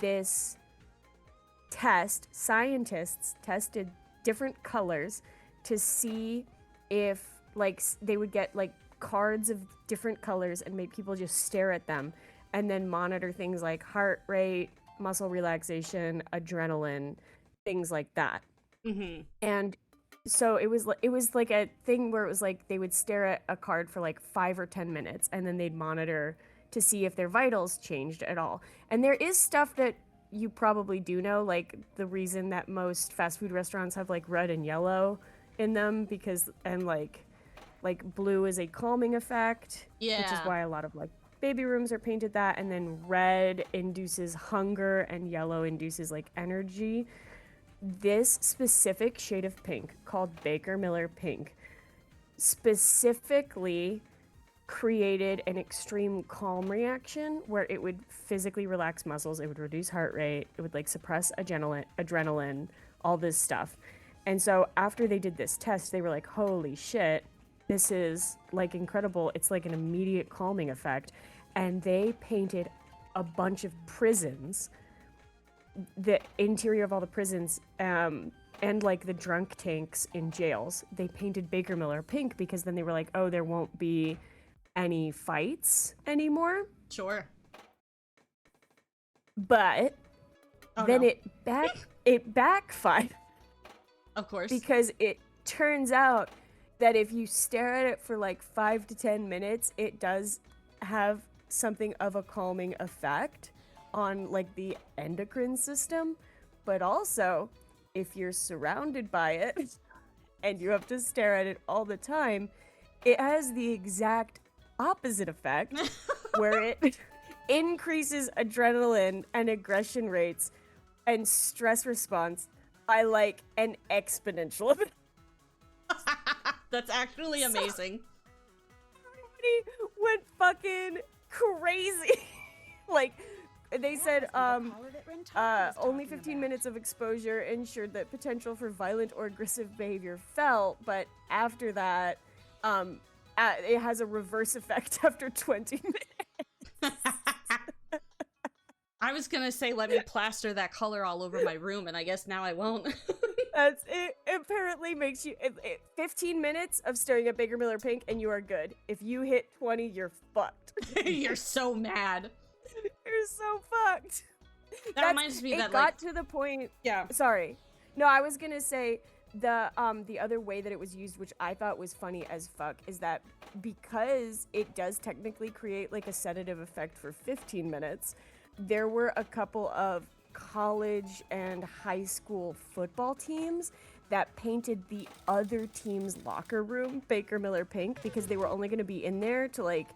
this test. Scientists tested different colors to see if like they would get like cards of different colors and make people just stare at them and then monitor things like heart rate, muscle relaxation, adrenaline, things like that. Mm-hmm. And so it was like a thing where it was like they would stare at a card for like 5 or 10 minutes and then they'd monitor to see if their vitals changed at all. And there is stuff that you probably do know, like the reason that most fast food restaurants have like red and yellow in them because and like blue is a calming effect, which is Yeah. why a lot of like baby rooms are painted that, and then red induces hunger and yellow induces like energy. This specific shade of pink called Baker Miller Pink specifically created an extreme calm reaction where it would physically relax muscles, it would reduce heart rate, it would like suppress adrenaline, all this stuff. And so after they did this test, they were like, holy shit, this is like incredible. It's like an immediate calming effect. And they painted a bunch of prisons, the interior of all the prisons, and like the drunk tanks in jails. They painted Baker Miller pink because then they were like, oh, there won't be any fights anymore. Sure. But then no. it backfired. Of course. Because it turns out that if you stare at it for like 5 to 10 minutes, it does have something of a calming effect on like the endocrine system. But also, if you're surrounded by it and you have to stare at it all the time, it has the exact opposite effect where it increases adrenaline and aggression rates and stress response by like an exponential amount. That's actually amazing. Everybody went fucking crazy. Like they said only 15 minutes of exposure ensured that potential for violent or aggressive behavior fell, but after that it has a reverse effect after 20 minutes. I was gonna say let me plaster that color all over my room, and I guess now I won't. It apparently makes you 15 minutes of staring at Baker Miller Pink and you are good. If you hit 20, you're fucked. You're so mad. You're so fucked. That reminds me it that got to the point. Yeah. Sorry. No, I was gonna say the other way that it was used, which I thought was funny as fuck, is that because it does technically create like a sedative effect for 15 minutes, there were a couple of college and high school football teams that painted the other team's locker room Baker Miller pink because they were only going to be in there to like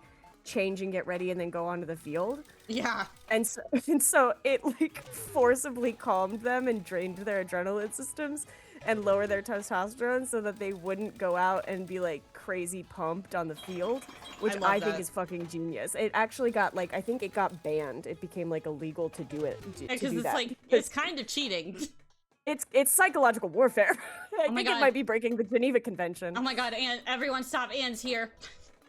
change and get ready and then go onto the field. Yeah. And so it like forcibly calmed them and drained their adrenaline systems and lowered their testosterone so that they wouldn't go out and be like crazy pumped on the field, which I think is fucking genius. It actually got like, I think it got banned. It became like illegal to do it. Because it's like, it's kind of cheating. It's psychological warfare. I my think God. it might be breaking the Geneva Convention. Oh my god, Anne, everyone stop, Anne's here.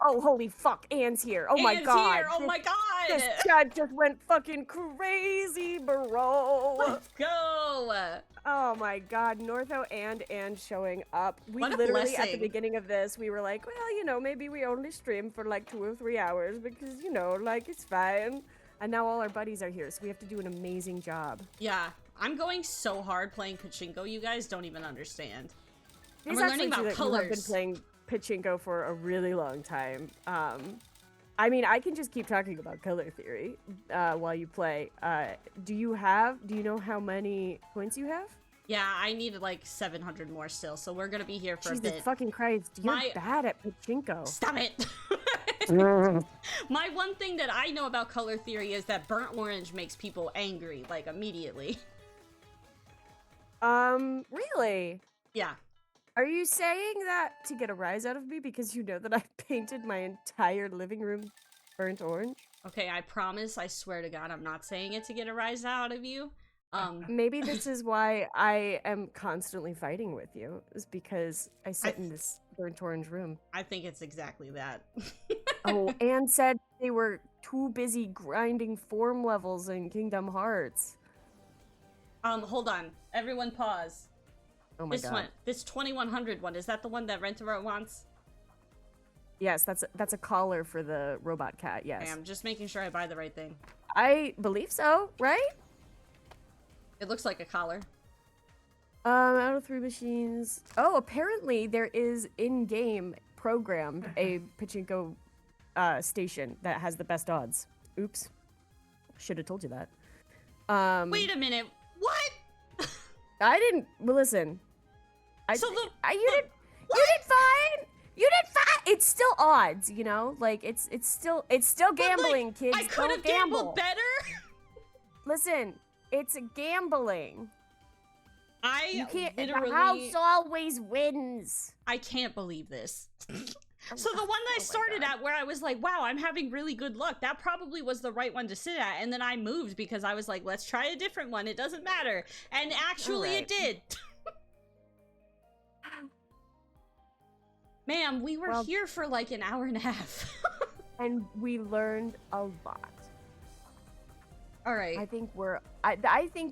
Oh, holy fuck, Anne's here. Oh my Anne's god. here. Oh my god. This chat just went fucking crazy, bro. Let's go. Oh my god, Northo and Anne showing up. We What a literally, at the blessing. beginning of this, we were like, well, you know, maybe we only stream for like 2 or 3 hours because, you know, like, it's fine. And now all our buddies are here, so we have to do an amazing job. Yeah, I'm going so hard playing pachinko, you guys don't even understand. And It's we're actually learning true about that you have been colors. playing pachinko for a really long time. I mean, I can just keep talking about color theory while you play. Do you know how many points you have? Yeah, I need like 700 more still, so we're gonna be here for a Jesus bit. fucking Christ, you're bad at pachinko. Stop it! My one thing that I know about color theory is that burnt orange makes people angry, like, immediately. Really? Yeah. Are you saying that to get a rise out of me because you know that I painted my entire living room burnt orange? Okay, I promise, I swear to God, I'm not saying it to get a rise out of you. Maybe this is why I am constantly fighting with you, is because I sit in this burnt orange room. I think it's exactly that. Oh, Anne said they were too busy grinding form levels in Kingdom Hearts. Hold on. Everyone pause. Oh my god. This 2100 one, is that the one that Rentaro wants? Yes, that's a collar for the robot cat. Yes. Okay, I'm just making sure I buy the right thing. I believe so, right? It looks like a collar. Out of 3 machines. Oh, apparently there is in-game programmed a pachinko station that has the best odds. Oops. Should have told you that. Wait a minute. What? I didn't. Well, listen. You did fine. You did fine. It's still odds, you know. Like it's still gambling, like, kids. I could have gambled better. Listen, it's gambling. You can't. Literally, The house always wins. I can't believe this. So the one that I started at where I was like, wow, I'm having really good luck. That probably was the right one to sit at. And then I moved because I was like, let's try a different one. It doesn't matter. And actually it did. Ma'am, we were here for like an hour and a half. And we learned a lot. All right. I think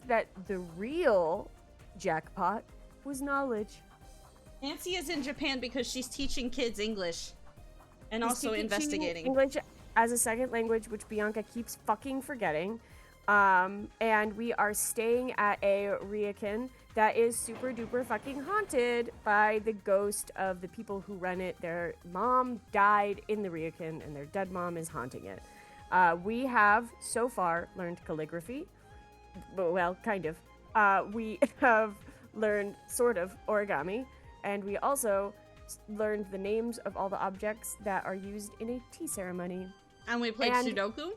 that the real jackpot was knowledge. Nancy is in Japan because she's teaching kids English and also investigating. English as a second language, which Bianca keeps fucking forgetting. And we are staying at a ryokan that is super duper fucking haunted by the ghost of the people who run it. Their mom died in the ryokan and their dead mom is haunting it. We have so far learned calligraphy. Well, kind of. We have learned sort of origami. And we also learned the names of all the objects that are used in a tea ceremony. And we played Sudoku?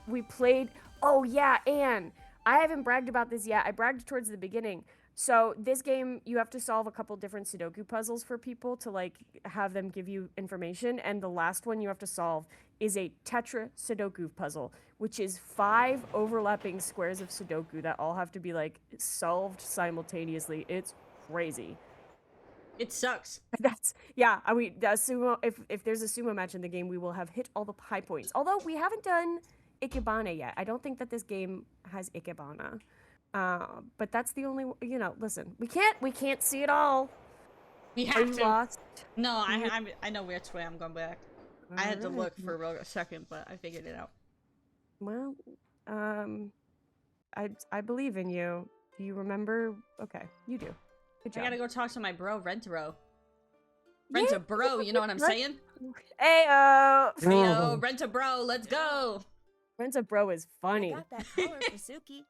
We played... Oh, yeah, Anne. I haven't bragged about this yet. I bragged towards the beginning. So this game, you have to solve a couple different Sudoku puzzles for people to, like, have them give you information. And the last one you have to solve is a tetra-sudoku puzzle, which is 5 overlapping squares of Sudoku that all have to be, like, solved simultaneously. It's crazy. It sucks. I mean, the sumo. If there's a sumo match in the game, we will have hit all the high points. Although we haven't done Ikebana yet. I don't think that this game has Ikebana. But that's the only. You know, listen, we can't see it all. We have to. Lost? No, I know which way I'm going back. I had to look for a second, but I figured it out. Well, I believe in you. Do you remember? Okay, you do. Good job. I gotta go talk to my bro, Rentaro. Rent-a-bro, you know what I'm saying? Ayo! Yo, Rent-a-bro, let's go! Rent-a-bro is funny. I got that collar for Suki.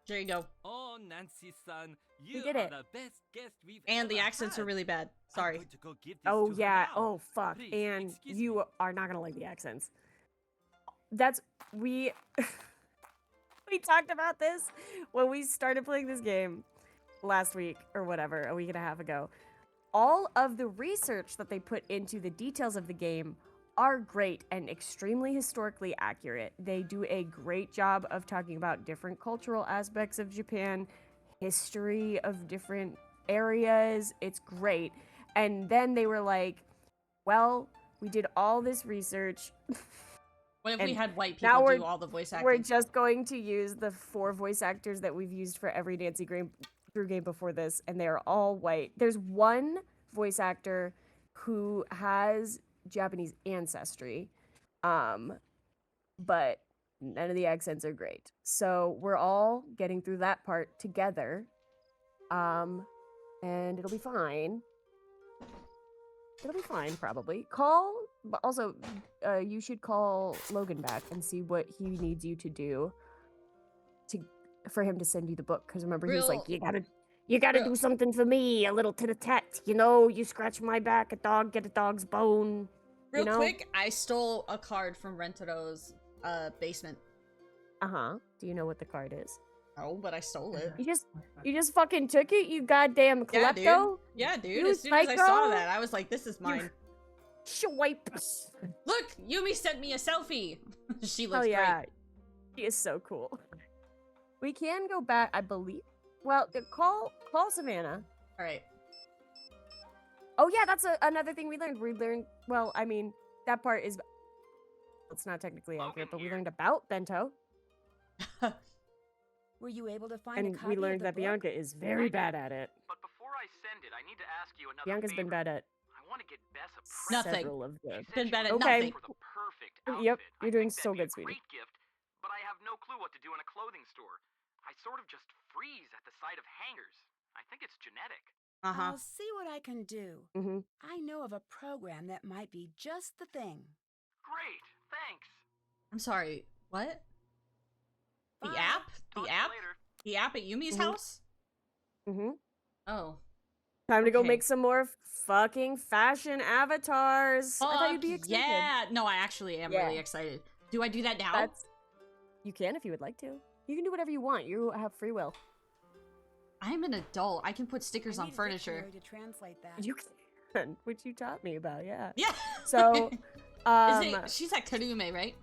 There you go. Oh, Nancy-san, you did it. the best guest we've And the accents are really bad. Sorry. Oh, yeah. Oh, fuck. And you are not gonna like the accents. We talked about this when we started playing this game last week or whatever, a week and a half ago. All of the research that they put into the details of the game are great and extremely historically accurate. They do a great job of talking about different cultural aspects of Japan, history of different areas. It's great. And then they were like, well, we did all this research. What if we had white people do all the voice acting? We're just going to use the 4 voice actors that we've used for every Nancy Drew game before this, and they are all white. There's one voice actor who has Japanese ancestry, but none of the accents are great. So we're all getting through that part together, and it'll be fine. It'll be fine, probably. But also, you should call Logan back and see what he needs you to do for him to send you the book. Because remember, he was like, you gotta do something for me, a little tit-a-tat. You know, you scratch my back, a dog get a dog's bone. Real quick, I stole a card from Rentaro's basement. Uh-huh. Do you know what the card is? No, but I stole it. You just fucking took it, you goddamn klepto? Yeah, dude. You As soon as I psycho? saw that, I was like, this is mine. Swipe. Look, Yumi sent me a selfie. She looks great. She is so cool. We can go back, I believe. Well, call Savannah. All right. Oh yeah, that's another thing we learned. Well, I mean, that part is. It's not technically accurate, but we learned about Bento. Were you able to find a And copy we of learned the that book? Bianca is very bad at it. But before I send it, I need to ask you another Bianca's favor. been bad at I want to get Bess a present. Nothing. several of the. She said Been she bad was at Okay. nothing. looking for the perfect outfit. Yep, I you're doing think so that'd be good, a sweetie. great gift, but I have no clue what to do in a clothing store. I sort of just freeze at the sight of hangers. I think it's genetic. Uh-huh. I'll see what I can do. Mm-hmm. I know of a program that might be just the thing. Great, thanks. I'm sorry. What? The Bye. app? Talk The to you app? later. The app at Yumi's Mhm. house? Mm-hmm. Oh. Time to go Okay. make some more fucking fashion avatars. I thought you'd be Fuck excited. yeah! No, I actually am really Yeah. excited. Do I do that now? That's. You can if you would like to. You can do whatever you want. You have free will. I'm an adult. I can put stickers I on need a furniture. dictionary to translate that. You can, which you taught me about. Yeah. Yeah. So, Is it? She's at Kurume, right?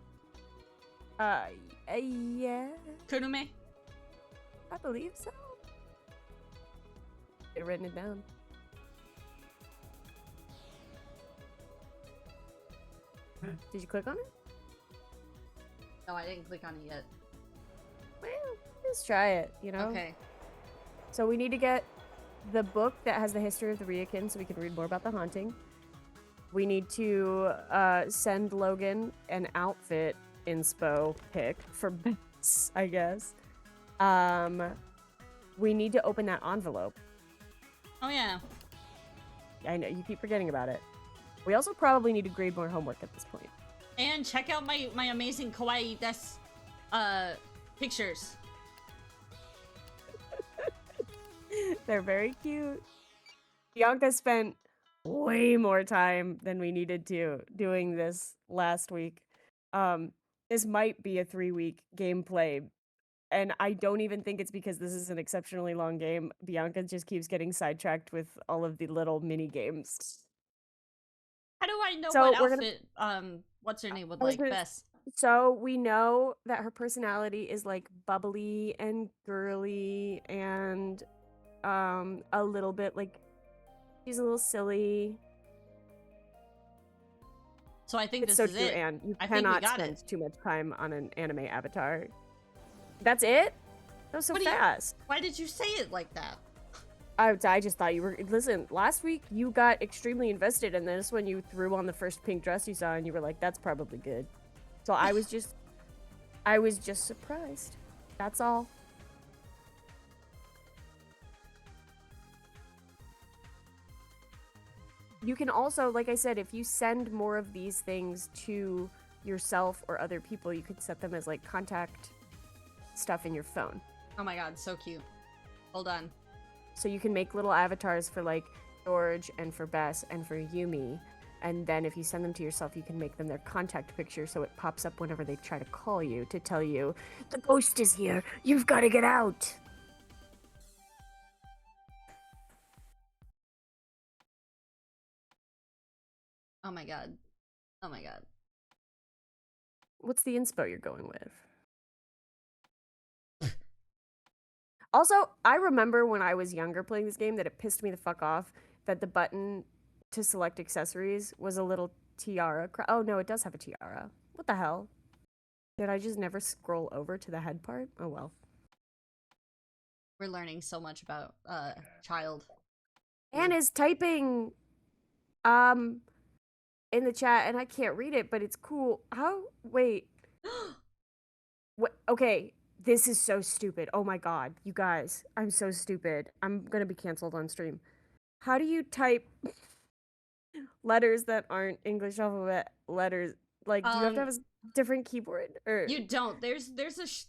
Yeah, Kurume. I believe so. I've written it down. Did you click on it? No, I didn't click on it yet. Well, let's try it, you know? Okay. So we need to get the book that has the history of the Ryokan so we can read more about the haunting. We need to send Logan an outfit inspo pic for Bess, I guess. We need to open that envelope. Oh yeah. I know, you keep forgetting about it. We also probably need to grade more homework at this point. And check out my amazing kawaii pictures. They're very cute. Bianca spent way more time than we needed to doing this last week. This might be a 3-week gameplay, and I don't even think it's because this is an exceptionally long game. Bianca just keeps getting sidetracked with all of the little mini games. How do I know So what we're gonna- outfit what's her name would I was like gonna- best? So we know that her personality is like bubbly and girly and a little bit like she's a little silly. So I think It's this so is true, it. Anne. You I think we cannot got spend it. too much time on an anime avatar. That's it? That was so What do you- fast. Why did you say it like that? I just thought you were. Listen, last week you got extremely invested, and then this one you threw on the first pink dress you saw, and you were like, "That's probably good." So I was just surprised. That's all. You can also, like I said, if you send more of these things to yourself or other people, you could set them as like contact stuff in your phone. Oh my god, so cute. Hold on. So you can make little avatars for like George and for Bess and for Yumi. And then if you send them to yourself, you can make them their contact picture so it pops up whenever they try to call you to tell you, the ghost is here. You've got to get out. Oh my god. Oh my god. What's the inspo you're going with? Also, I remember when I was younger playing this game that it pissed me the fuck off that the button to select accessories was a little tiara. Oh no, it does have a tiara. What the hell? Did I just never scroll over to the head part? Oh well. We're learning so much about child. Anne is typing in the chat and I can't read it, but it's cool. How? Wait. What? Okay, this is so stupid. Oh my god, you guys, I'm so stupid. I'm gonna be canceled on stream. How do you type letters that aren't English alphabet letters? Like, do you have to have a different keyboard? Or You don't. There's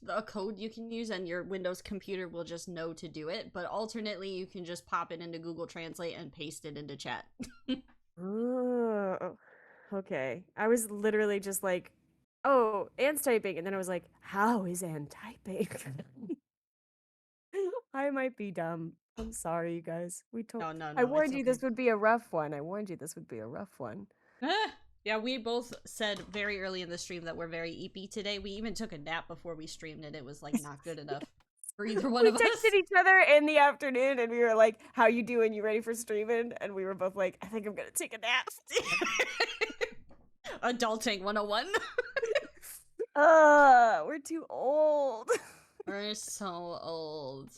a code you can use, and your Windows computer will just know to do it. But alternately, you can just pop it into Google Translate and paste it into chat. Oh, okay. I was literally just like, oh, Anne's typing, and then I was like, how is Anne typing? I might be dumb. I'm sorry, you guys. No, I it's warned you this okay. would be a rough one. I warned you this would be a rough one. Yeah, we both said very early in the stream that we're very eepy today. We even took a nap before we streamed, and it was like not good enough for either one We of us. texted each other in the afternoon, and we were like, "How you doing? You ready for streaming?" And we were both like, "I think I'm gonna take a nap." Adulting 101. We're too old. We're so old.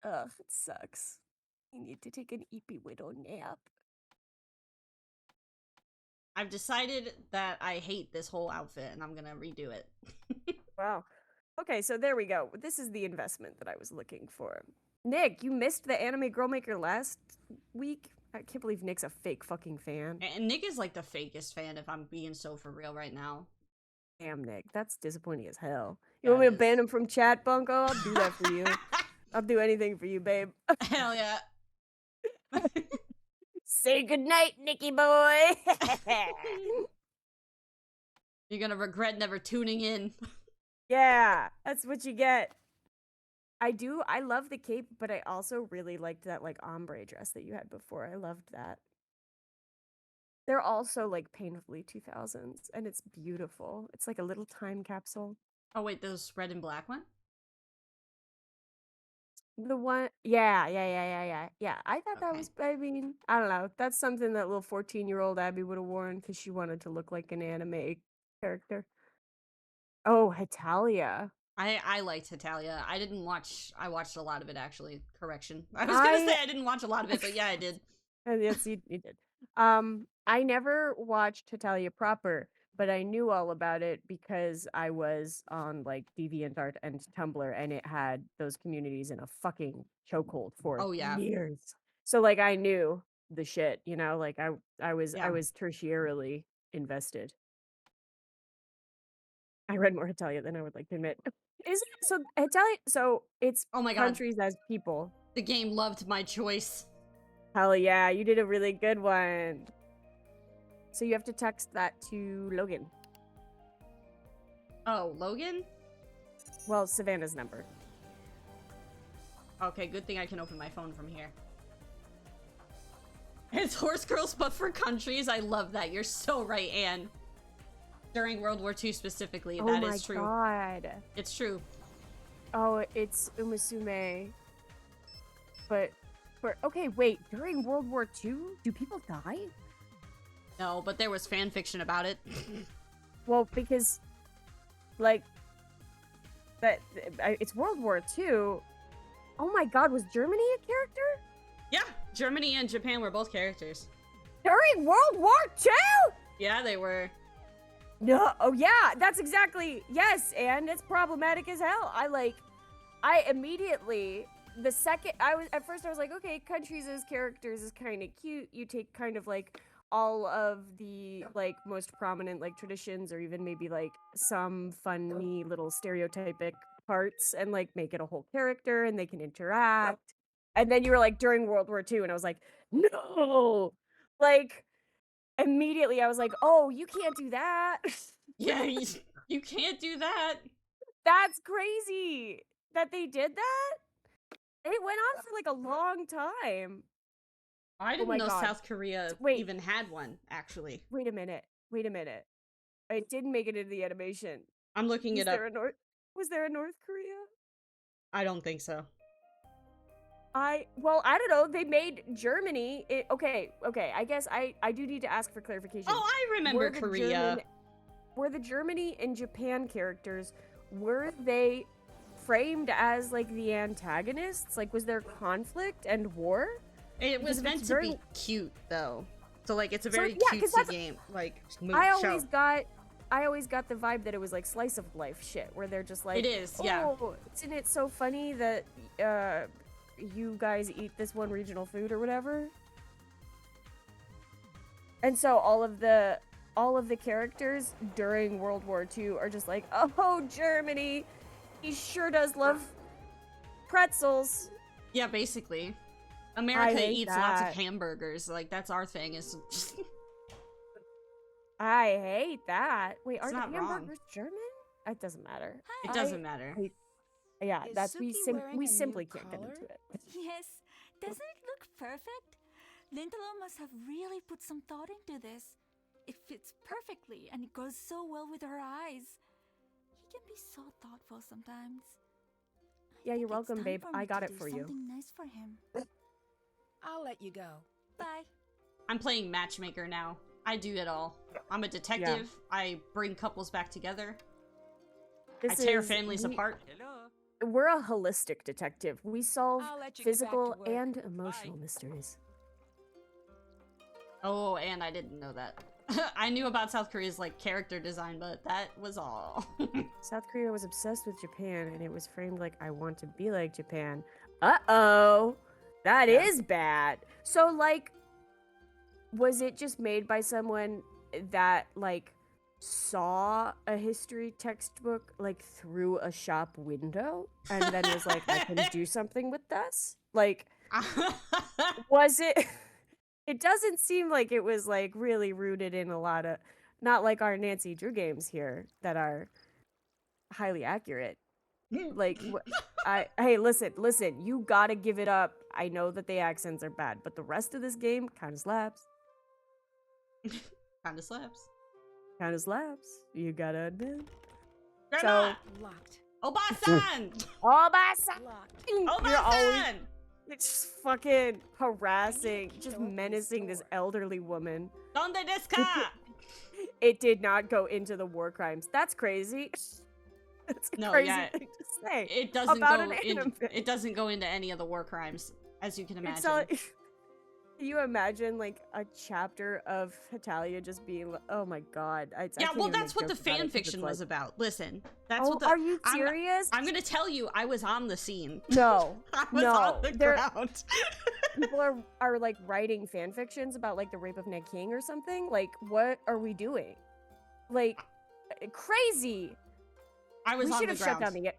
Ugh, it sucks. You need to take an eepy widow nap. I've decided that I hate this whole outfit and I'm gonna redo it. Wow. Okay, so there we go. This is the investment that I was looking for. Nick, you missed the Anime Girl Maker last week? I can't believe Nick's a fake fucking fan. And Nick is like the fakest fan if I'm being so for real right now. Damn, Nick, that's disappointing as hell. You want me to ban him from chat, Bunko? I'll do that for you. I'll do anything for you, babe. Hell yeah. Say goodnight, Nicky boy. You're gonna regret never tuning in. Yeah, that's what you get. I love the cape, but I also really liked that like ombre dress that you had before. I loved that. They're also like painfully 2000s, and it's beautiful. It's like a little time capsule. Oh wait, those red and black one? The one, yeah. I thought that Okay. was, I mean, I don't know. That's something that little 14-year-old Abby would have worn because she wanted to look like an anime character. Oh, Hitalia. I liked Hitalia. I watched a lot of it actually. Correction. I was gonna say I didn't watch a lot of it, but yeah, I did. Yes, you did. I never watched Hitalia proper, but I knew all about it because I was on like DeviantArt and Tumblr, and it had those communities in a fucking chokehold for Oh, yeah. years. So like I knew the shit, you know, like I was Yeah. tertiarily invested. I read more Hitalia than I would like to admit. Is it so Hitalia? So it's Oh my god. countries as people. The game loved my choice. Hell yeah, you did a really good one. So you have to text that to Logan. Oh, Logan? Well, Savannah's number. Okay, good thing I can open my phone from here. It's Horse Girls, but for countries. I love that. You're so right, Anne. During World War II specifically, that is true. Oh my god. It's true. Oh, it's Umasume. But okay, wait. During World War II, do people die? No, but there was fan fiction about it. Well, because like it's World War II. Oh my god, was Germany a character? Yeah, Germany and Japan were both characters. During World War II? Yeah, they were. No, oh yeah, that's exactly, yes, and it's problematic as hell. I immediately, at first I was like, okay, countries as characters is kind of cute. You take kind of like all of the like most prominent like traditions, or even maybe like some funny little stereotypic parts, and like make it a whole character, and they can interact. And then you were like, during World War II, and I was like, no, like, immediately I was like, oh, you can't do that. Yeah, you can't do that. That's crazy that they did that. It went on for like a long time. I didn't know God. South Korea even had one, actually. Wait a minute. It didn't make it into the animation. I'm looking it up. Was there a North Korea? I don't think so. I don't know. They made Germany. Okay. I guess I do need to ask for clarification. Oh, I remember Korea. Were the Germany and Japan characters, were they framed as like the antagonists? Like, was there conflict and war? It was meant to be cute, though. So like, it's a very cutesy game. Like, I always got the vibe that it was like slice of life shit, where they're just like, it is, yeah. Oh, isn't it so funny that you guys eat this one regional food or whatever? And so all of the characters during World War II are just like, oh, Germany, he sure does love pretzels. Yeah, basically. America eats lots of hamburgers. Like, that's our thing. Is I hate that. Wait, it's aren't hamburgers German? It doesn't matter. It doesn't matter. Yeah, Is that's Suki we wearing a simply new can't get collar? into it. Yes, doesn't it look perfect? Lintelo must have really put some thought into this. It fits perfectly, and it goes so well with her eyes. He can be so thoughtful sometimes. Yeah, you're I think it's welcome, time babe. for I me got to it do for you. Something nice for him. I'll let you go. Bye. I'm playing matchmaker now. I do it all. I'm a detective. I bring couples back together. I tear families apart. Hello. we're a holistic detective. We solve I'll let you get back to physical work. and emotional Bye. mysteries. Oh, and I didn't know that. I knew about South Korea's like character design, but that was all. South Korea was obsessed with Japan, and it was framed like, I want to be like Japan. Uh-oh. That is Yeah. bad. So, like, was it just made by someone that, like, saw a history textbook, like, through a shop window, and then was like, I can do something with this? Like, was it... It doesn't seem like it was, like, really rooted in a lot of... Not like our Nancy Drew games here that are highly accurate. Like, hey, listen, you gotta give it up. I know that the accents are bad, but the rest of this game kind of slaps. Kinda slaps. Kind of slaps. You gotta admit. Grandma! Locked. Obasan! Oh my son! Locked. You're always Obasan! just fucking harassing, just menacing this elderly woman. Donde desu ka? It did not go into the war crimes. That's crazy. That's a No, crazy yeah. thing to say. It doesn't About go an in, anime. it doesn't go into any of the war crimes, as you can imagine. It's all, can you imagine like a chapter of Hetalia just being like, oh my god. I Yeah, can't well, even that's make what the jokes about it fan 'cause it's fiction was like, about. Listen, that's oh, what the. are you serious? I'm gonna tell you, I was on the scene. No, I was no. on the ground. People are like writing fan fictions about like the rape of Ned King or something. Like, what are we doing? Like, crazy. I was We on should the have shut ground. down the.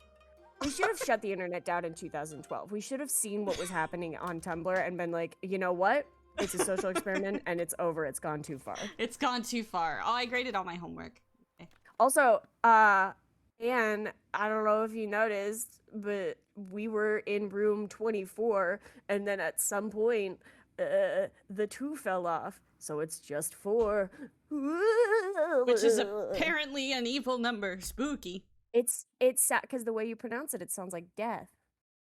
We should have shut the internet down in 2012. We should have seen what was happening on Tumblr and been like, you know what? It's a social experiment and it's over. It's gone too far. It's gone too far. Oh, I graded all my homework. Okay. Also, and I don't know if you noticed, but we were in room 24, and then at some point, the 2 fell off, so it's just 4. Which is apparently an evil number. Spooky. It's sad because the way you pronounce it, it sounds like death,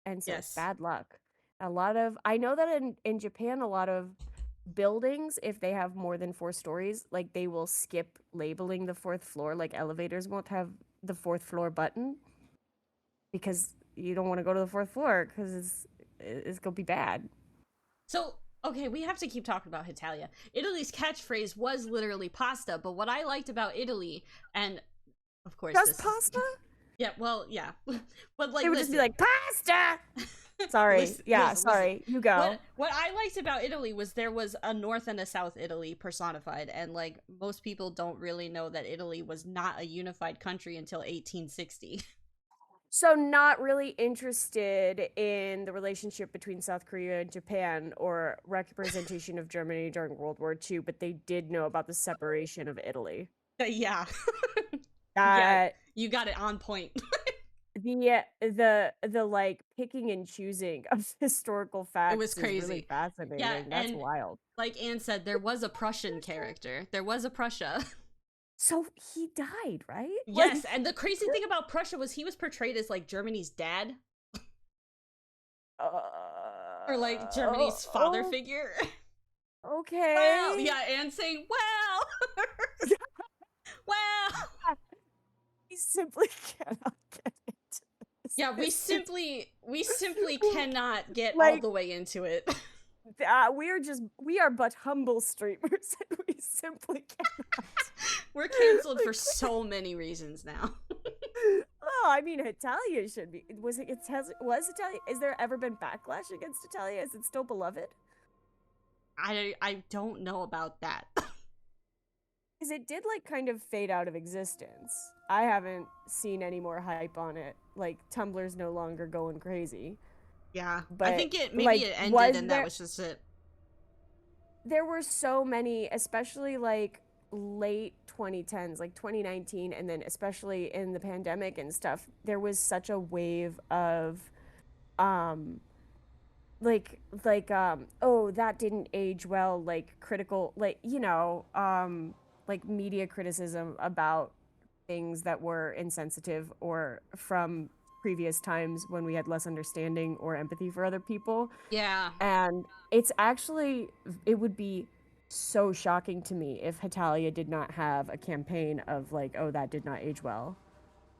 and so it's Yes. bad luck. I know that in Japan, a lot of buildings, if they have more than 4 stories, like they will skip labeling the 4th floor, like elevators won't have the 4th floor button because you don't want to go to the 4th floor because it's gonna be bad. So, okay, we have to keep talking about Hetalia. Italy's catchphrase was literally pasta, but what I liked about Italy, and of course, Just this is- pasta? yeah, well, yeah, but like They would just be listen. like, pasta! Sorry. Listen, yeah, listen, sorry. You go. What I liked about Italy was there was a North and a South Italy personified, and like most people don't really know that Italy was not a unified country until 1860. So not really interested in the relationship between South Korea and Japan or representation of Germany during World War II, but they did know about the separation of Italy. Yeah, That you got it on point. the like picking and choosing of historical facts was is really crazy. fascinating. Yeah, That's and wild. like Anne said, there was a Prussian character. There was a Prussia. So he died, right? Yes, and the crazy thing about Prussia was he was portrayed as like Germany's dad or like Germany's father figure. Okay. Well, yeah, and saying, well, well. He simply cannot get it. Yeah, we simply cannot get all Like- the way into it. We are but humble streamers, and we simply cannot. We're canceled for so many reasons now. Oh, I mean, Hetalia should be. Was Hetalia? Is there ever been backlash against Hetalia? Is it still beloved? I don't know about that. Because it did like kind of fade out of existence. I haven't seen any more hype on it. Like Tumblr's no longer going crazy. Yeah, I But, think it maybe like, it ended was and there- that was just it. There were so many, especially like late 2010s, like 2019, and then especially in the pandemic and stuff. There was such a wave of, oh, that didn't age well. Like critical, like like media criticism about things that were insensitive or from previous times when we had less understanding or empathy for other people. Yeah. And it would be so shocking to me if Hetalia did not have a campaign of like, oh, that did not age well.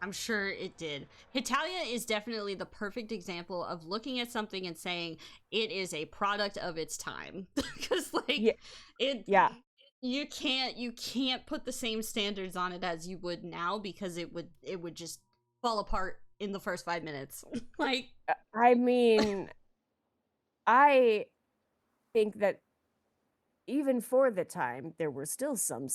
I'm sure it did. Hitalia is definitely the perfect example of looking at something and saying it is a product of its time. Because Yeah. it Yeah. you can't put the same standards on it as you would now, because it would just fall apart in the first 5 minutes. Like, I mean, I think that even for the time, there were still some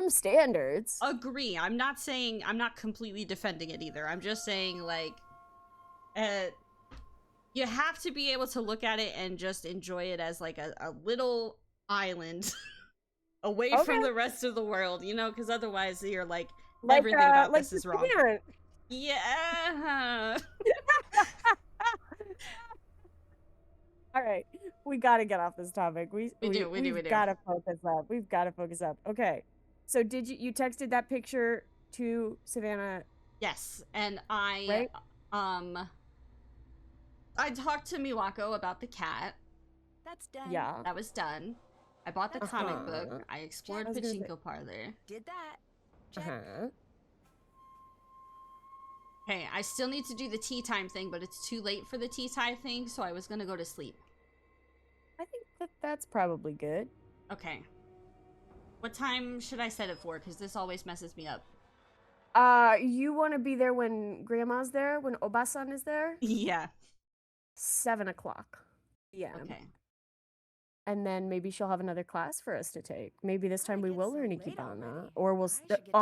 standards. agree. I'm not completely defending it either. I'm just saying, like, you have to be able to look at it and just enjoy it as like a little island away from the rest of the world, you know, because otherwise you're like, everything about this is wrong. Japan. Yeah. All right, we got to get off this topic. We've got to focus up. We've got to focus up. Okay, so did you texted that picture to Savannah? Yes, and Right? I talked to Miwako about the cat. That's done. Yeah. That was done. I bought the comic book. I explored Pachinko Parlor. Did that. Okay, I still need to do the tea time thing, but it's too late for the tea time thing, so I was gonna go to sleep. I think that's probably good. Okay. What time should I set it for? Because this always messes me up. You want to be there when Grandma's there, when Obasan is there? Yeah. 7 o'clock. Yeah. Okay. And then maybe she'll have another class for us to take. Maybe this time we will learn Ikebana. Or we'll...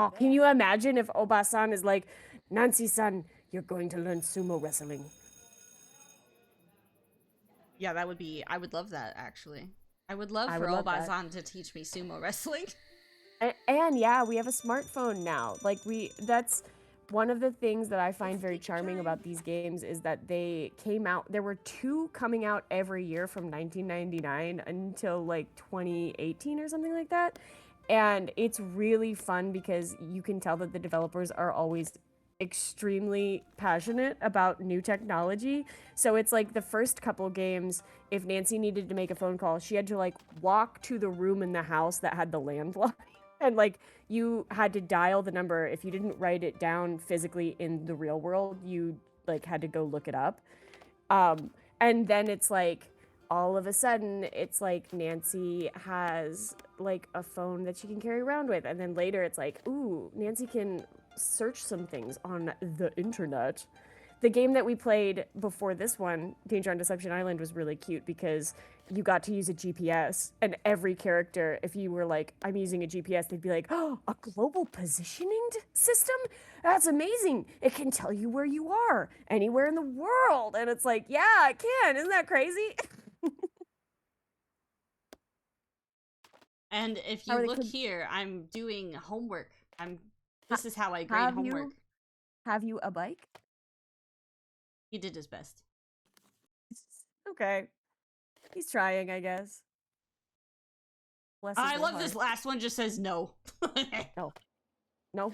can you imagine if Obasan is like, Nancy-san, you're going to learn sumo wrestling. Yeah, that would be... I would love that, actually. I would love for Obasan to teach me sumo wrestling. And yeah, we have a smartphone now. Like, that's one of the things that I find very charming about these games is that they came out, there were 2 coming out every year from 1999 until like 2018 or something like that. And it's really fun because you can tell that the developers are always extremely passionate about new technology. So it's like the first couple games, if Nancy needed to make a phone call, she had to like walk to the room in the house that had the landline. And like you had to dial the number. If you didn't write it down physically in the real world, you like had to go look it up. And then it's like all of a sudden it's like Nancy has like a phone that she can carry around with. And then later it's like, ooh, Nancy can search some things on the internet. The game that we played before this one, Danger on Deception Island, was really cute because you got to use a GPS, and every character, if you were like, I'm using a GPS, they'd be like, oh, a global positioning system? That's amazing. It can tell you where you are anywhere in the world. And it's like, yeah, it can. Isn't that crazy? And if you look here, I'm doing homework. This is how I grade homework. Have you a bike? He did his best. Okay. He's trying, I guess. I love this last one just says no. No.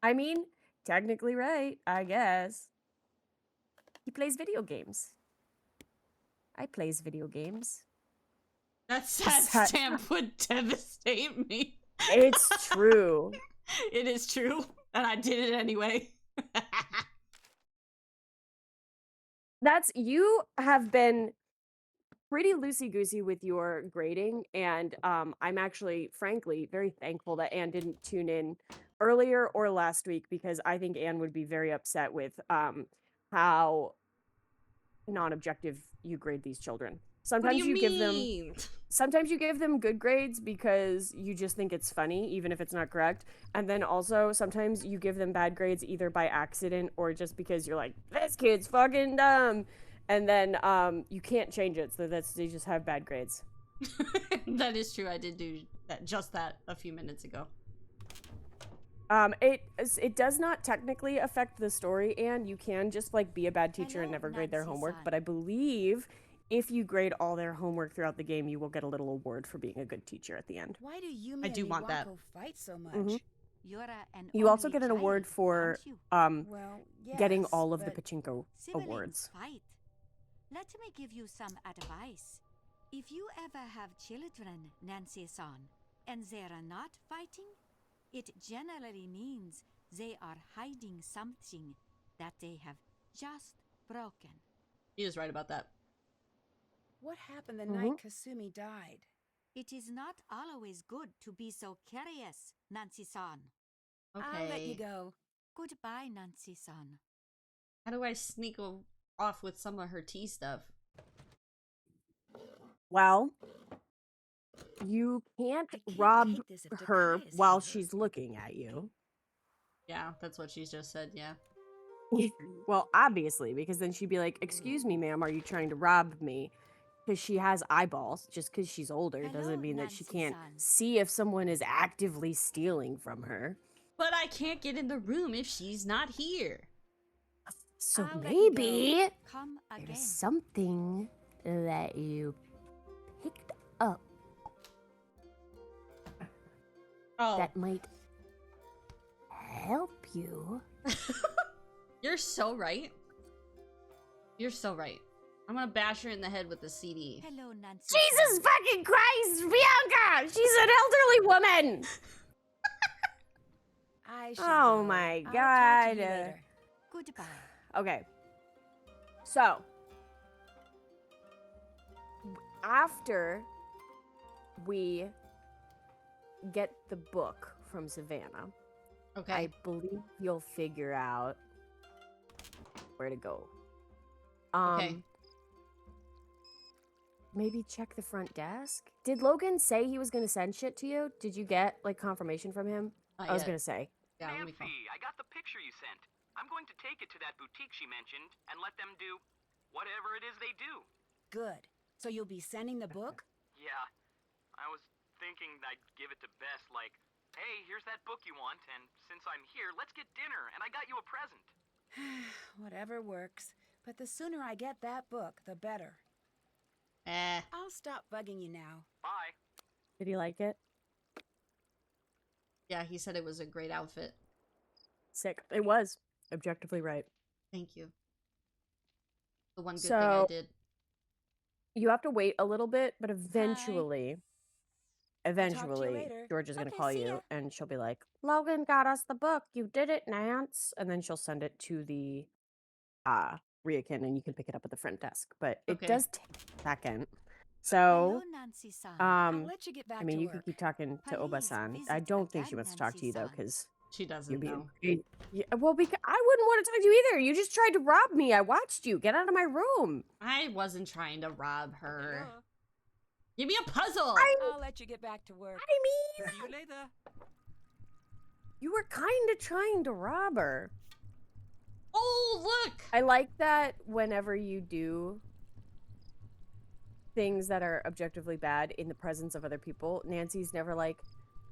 I mean, technically right, I guess. He plays video games. I plays video games. That sad stamp would devastate me. It's true. It is true. And I did it anyway. You have been pretty loosey-goosey with your grading, and I'm actually, frankly, very thankful that Anne didn't tune in earlier or last week, because I think Anne would be very upset with how non-objective you grade these children. Sometimes what do you mean? Sometimes you give them good grades because you just think it's funny, even if it's not correct. And then also sometimes you give them bad grades either by accident or just because you're like, this kid's fucking dumb. And then you can't change it, so they just have bad grades. That is true. I did do that a few minutes ago. It does not technically affect the story, and you can just like be a bad teacher and never grade their homework. But I believe if you grade all their homework throughout the game, you will get a little award for being a good teacher at the end. Why do you I do want that. Fight so much? Mm-hmm. You're You also get an award for Well, yes, getting all of the but pachinko awards. Fight. Let me give you some advice. If you ever have children, Nancy-san, and they are not fighting, it generally means They are hiding something that they have just broken. He is right about that. What happened the night Kasumi died? It is not always good to be so curious, Nancy-san. Okay. I'll let you go. Goodbye, Nancy-san. How do I sneak off with some of her tea stuff? Well, you can't rob her while she's looking at you. Yeah, that's what she just said, yeah. Well, obviously, because then she'd be like, "Excuse me, ma'am, are you trying to rob me?" Because she has eyeballs. Just because she's older doesn't mean that she can't see if someone is actively stealing from her. But I can't get in the room if she's not here. So I'll let maybe you go. Come again. there's something that you picked up that might help you. You're so right. You're so right. I'm gonna bash her in the head with the CD. Hello, Nancy. Jesus fucking Christ, Bianca! She's an elderly woman! Oh my I'll god. talk to you later. Goodbye. Okay. So, after we get the book from Savannah, Okay. I believe you'll figure out where to go. Okay. Maybe check the front desk? Did Logan say he was going to send shit to you? Did you get, like, confirmation from him? Not I was yet. going to say. Yeah, let me call. Nancy, I got the picture you sent. I'm going to take it to that boutique she mentioned and let them do whatever it is they do. Good. So you'll be sending the book? Yeah, I was thinking I'd give it to Bess like, hey, here's that book you want, and since I'm here, let's get dinner, and I got you a present. Whatever works. But the sooner I get that book, the better. I'll stop bugging you now. Bye. Did he like it? Yeah, he said it was a great outfit. Sick. It was. Objectively right. Thank you. The one good thing I did. You have to wait a little bit, but eventually, later. George is going to Okay, call see you ya. and she'll be like, Logan got us the book. You did it, Nance. And then she'll send it to the Ryokan and you can pick it up at the front desk. But it Okay. does take a second. So, Hello, Nancy-san. I'll let you get back I mean, to you work. can keep talking to Please Oba-san. visit I don't think she again, wants to talk to you, though, Nancy-san. because She doesn't you're know. being... Yeah, well, because I wouldn't want to talk to you either. You just tried to rob me. I watched you. Get out of my room. I wasn't trying to rob her. Give me a puzzle! I'll let you get back to work. I mean, See you later. you were kind of trying to rob her. Oh, look! I like that whenever you do things that are objectively bad in the presence of other people, Nancy's never like,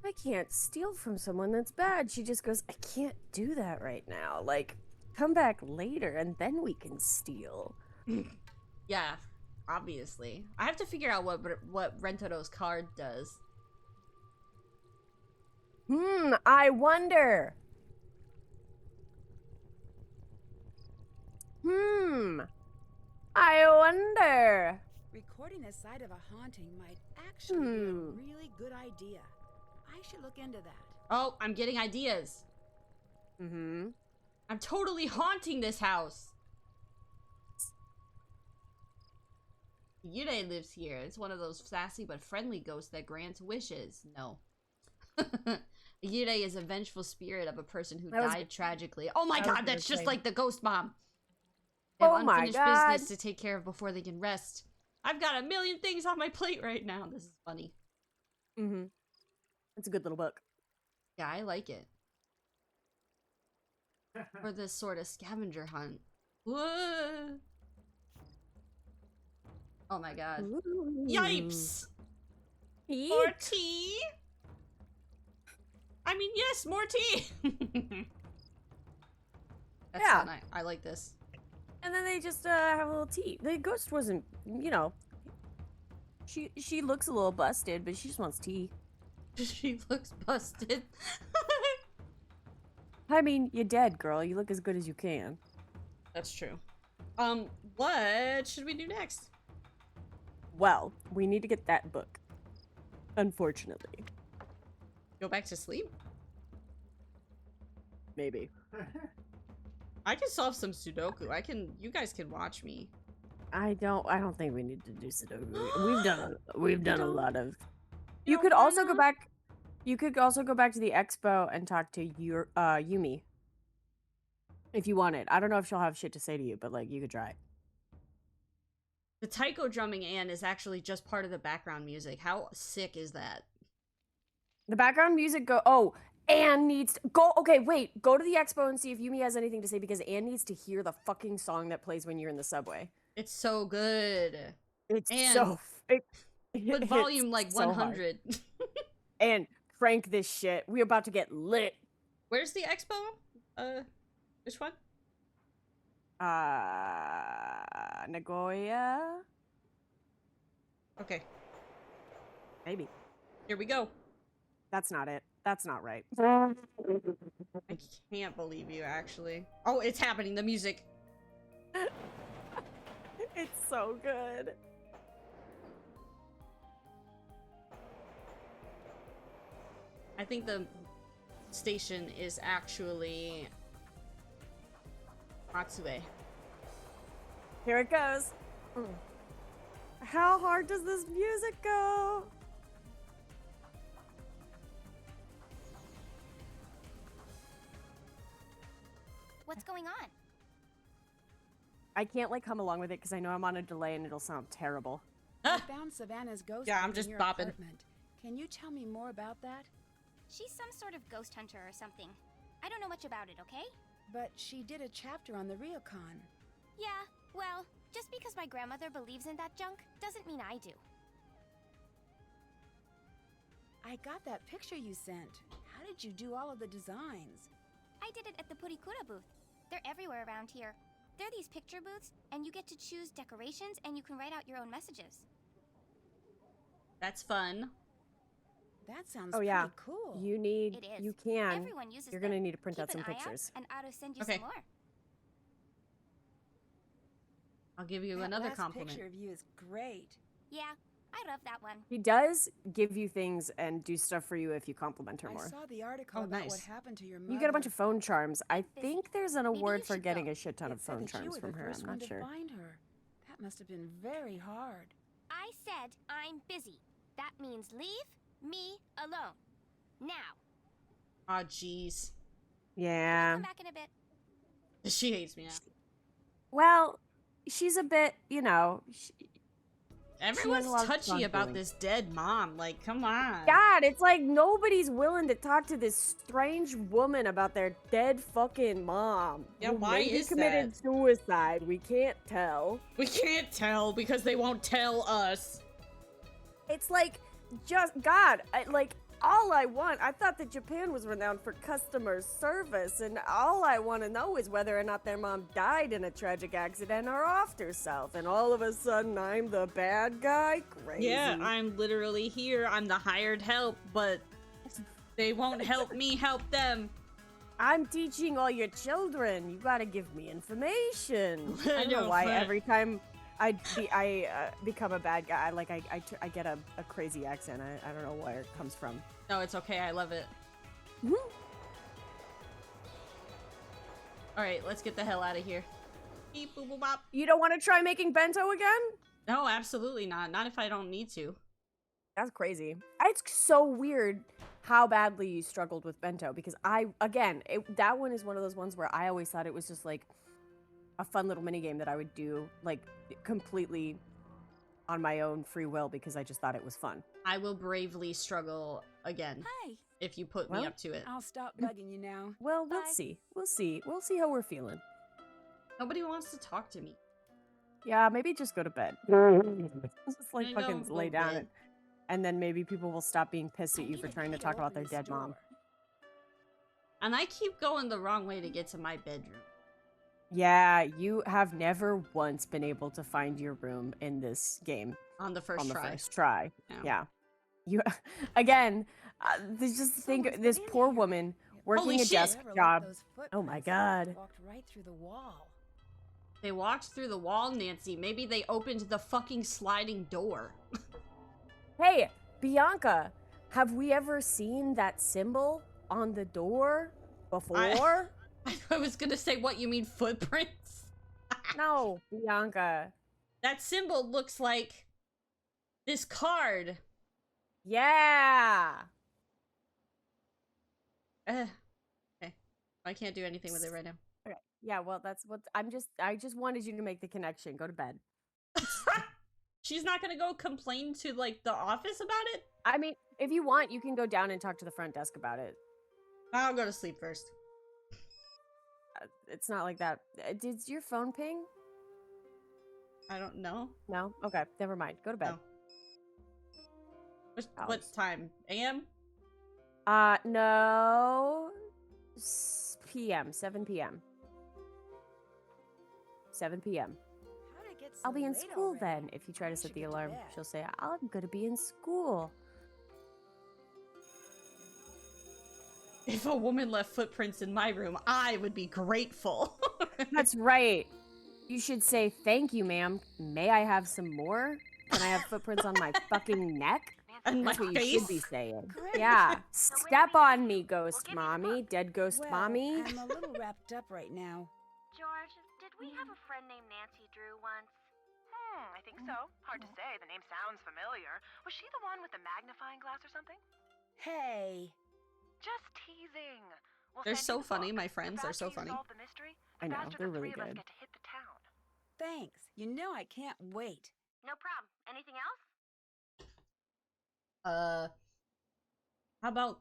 I can't steal from someone that's bad. She just goes, I can't do that right now. Like, come back later and then we can steal. Yeah, obviously. I have to figure out what Rentodo's card does. I wonder. I wonder. Recording the site of a haunting might actually be a really good idea. I should look into that. Oh, I'm getting ideas. I'm totally haunting this house. Yude lives here. It's one of those sassy but friendly ghosts that grants wishes. No. Yude is a vengeful spirit of a person who died tragically. Oh my god, that's just like the ghost mom. They have unfinished business to take care of before they can rest. I've got a million things on my plate right now. This is funny. It's a good little book. Yeah, I like it. For this sort of scavenger hunt. Whoa. Oh my god. Yipes! More tea? I mean, yes, more tea! That's so nice. I like this. And then they just have a little tea. The ghost wasn't, you know, she looks a little busted, but she just wants tea. She looks busted. I mean, you're dead, girl. You look as good as you can. That's true. What should we do next? Well, we need to get that book. Unfortunately. Go back to sleep? Maybe. I can solve some Sudoku. You guys can watch me. I don't think we need to do Sudoku. We've done a lot of. You don't could also go wanna? back. You could also go back to the expo and talk to your Yumi if you wanted. I don't know if she'll have shit to say to you, but like you could try. The taiko drumming Anne is actually just part of the background music. How sick is that? The background music Oh, Anne needs to go. Okay, wait. Go to the expo and see if Yumi has anything to say because Anne needs to hear the fucking song that plays when you're in the subway. It's so good. It's Anne, so. put volume like so 100. And crank this shit. We're about to get lit. Where's the expo? Which one? Nagoya? Okay. Maybe. Here we go. That's not it. That's not right. I can't believe you, actually. Oh, it's happening. The music. It's so good. I think the station is actually Matsue. Here it goes. How hard does this music go? What's going on? I can't like come along with it because I know I'm on a delay and it'll sound terrible. I found Savannah's ghost Yeah, I'm book just in your bopping. apartment. Can you tell me more about that? She's some sort of ghost hunter or something. I don't know much about it, okay? But she did a chapter on the Ryokon. Yeah, well, just because my grandmother believes in that junk doesn't mean I do. I got that picture you sent. How did you do all of the designs? I did it at the Purikura booth. They're everywhere around here. They're these picture booths, and you get to choose decorations, and you can write out your own messages. That's fun. That sounds Oh yeah. pretty cool. You need. It is. You can. Everyone uses You're them. gonna need to print Keep out some an eye pictures. Out, and I'll send you Okay. some more. I'll give you That another last compliment. picture of you is great. Yeah, I love that one. He does give you things and do stuff for you if you compliment her I more. saw the article Oh, about nice. what happened to your mother. You get a bunch of phone charms. I Busy. think there's an Maybe award you for should getting go. a shit ton It of said phone that you charms were from the her. first I'm one not to sure. find her. That must have been very hard. I said I'm busy. That means leave me alone. Now. Aw, jeez. Yeah. Come back in a bit. She hates me now. Well, she's a bit, you know. Everyone's a lot of touchy strong about feelings. this dead mom. Like, come on. God, it's like nobody's willing to talk to this strange woman about their dead fucking mom. Yeah, who why maybe is committed that? suicide. We can't tell. We can't tell because they won't tell us. It's like, just God, all I want. I thought that Japan was renowned for customer service, and all I want to know is whether or not their mom died in a tragic accident or offed herself. And all of a sudden, I'm the bad guy. Crazy. Yeah, I'm literally here. I'm the hired help, but they won't help me help them. I'm teaching all your children. You gotta give me information. I don't know know, why but- every time I become a bad guy, I get a crazy accent. I don't know where it comes from. No, it's okay. I love it. Mhm. All right, let's get the hell out of here. Beep, boop, boop, bop. You don't want to try making bento again? No, absolutely not. Not if I don't need to. That's crazy. It's so weird how badly you struggled with bento because that one is one of those ones where I always thought it was just like a fun little mini game that I would do like completely on my own free will because I just thought it was fun. I will bravely struggle again Hi. if you put me Well, up to it. I'll stop bugging you now. Well, we'll Bye. see. We'll see. We'll see how we're feeling. Nobody wants to talk to me. Yeah, maybe just go to bed. Just like I know, fucking go lay to down bed. and then maybe people will stop being pissed at I you need for a trying to key talk about open their this dead mom. door. And I keep going the wrong way to get to my bedroom. Yeah, you have never once been able to find your room in this game On the first on the try. first try. Yeah. Yeah. You again, just think Someone's this been in poor here. woman It working Holy a shit. desk Whoever left job. those Oh my footprints God. Walked right through the wall. They walked through the wall, Nancy. Maybe they opened the fucking sliding door. Hey, Bianca, have we ever seen that symbol on the door? Before? I was gonna say, what, you mean footprints? No, Bianca. That symbol looks like this card. Yeah. Okay. I can't do anything with it right now. Okay. Yeah, well, that's what I just wanted you to make the connection. Go to bed. She's not gonna go complain to, like, the office about it? I mean, if you want, you can go down and talk to the front desk about it. I'll go to sleep first. It's not like that. Did your phone ping? I don't know. No? Okay, never mind. Go to bed. No. What's time? AM? No. PM. 7 p.m. 7 p.m. How'd it get so I'll be in late school already? then. If you try to I set should the get to alarm, bed. she'll say, I'm gonna be in school. If a woman left footprints in my room, I would be grateful. That's right. You should say, thank you, ma'am. May I have some more? Can I have footprints on my fucking neck? And my That's what you face? should be saying. Great. Yeah. Step on me, ghost mommy. Dead ghost Well, mommy. I'm a little wrapped up right now. George, did we have a friend named Nancy Drew once? I think so. Hard to say. The name sounds familiar. Was she the one with the magnifying glass or something? Hey. Just teasing. We'll They're send you so the funny. book. My friends The are so faster you funny. solve the mystery, I the know, faster they're the really three of us good. get to hit the town. Thanks. You know I can't wait. No problem. Anything else? How about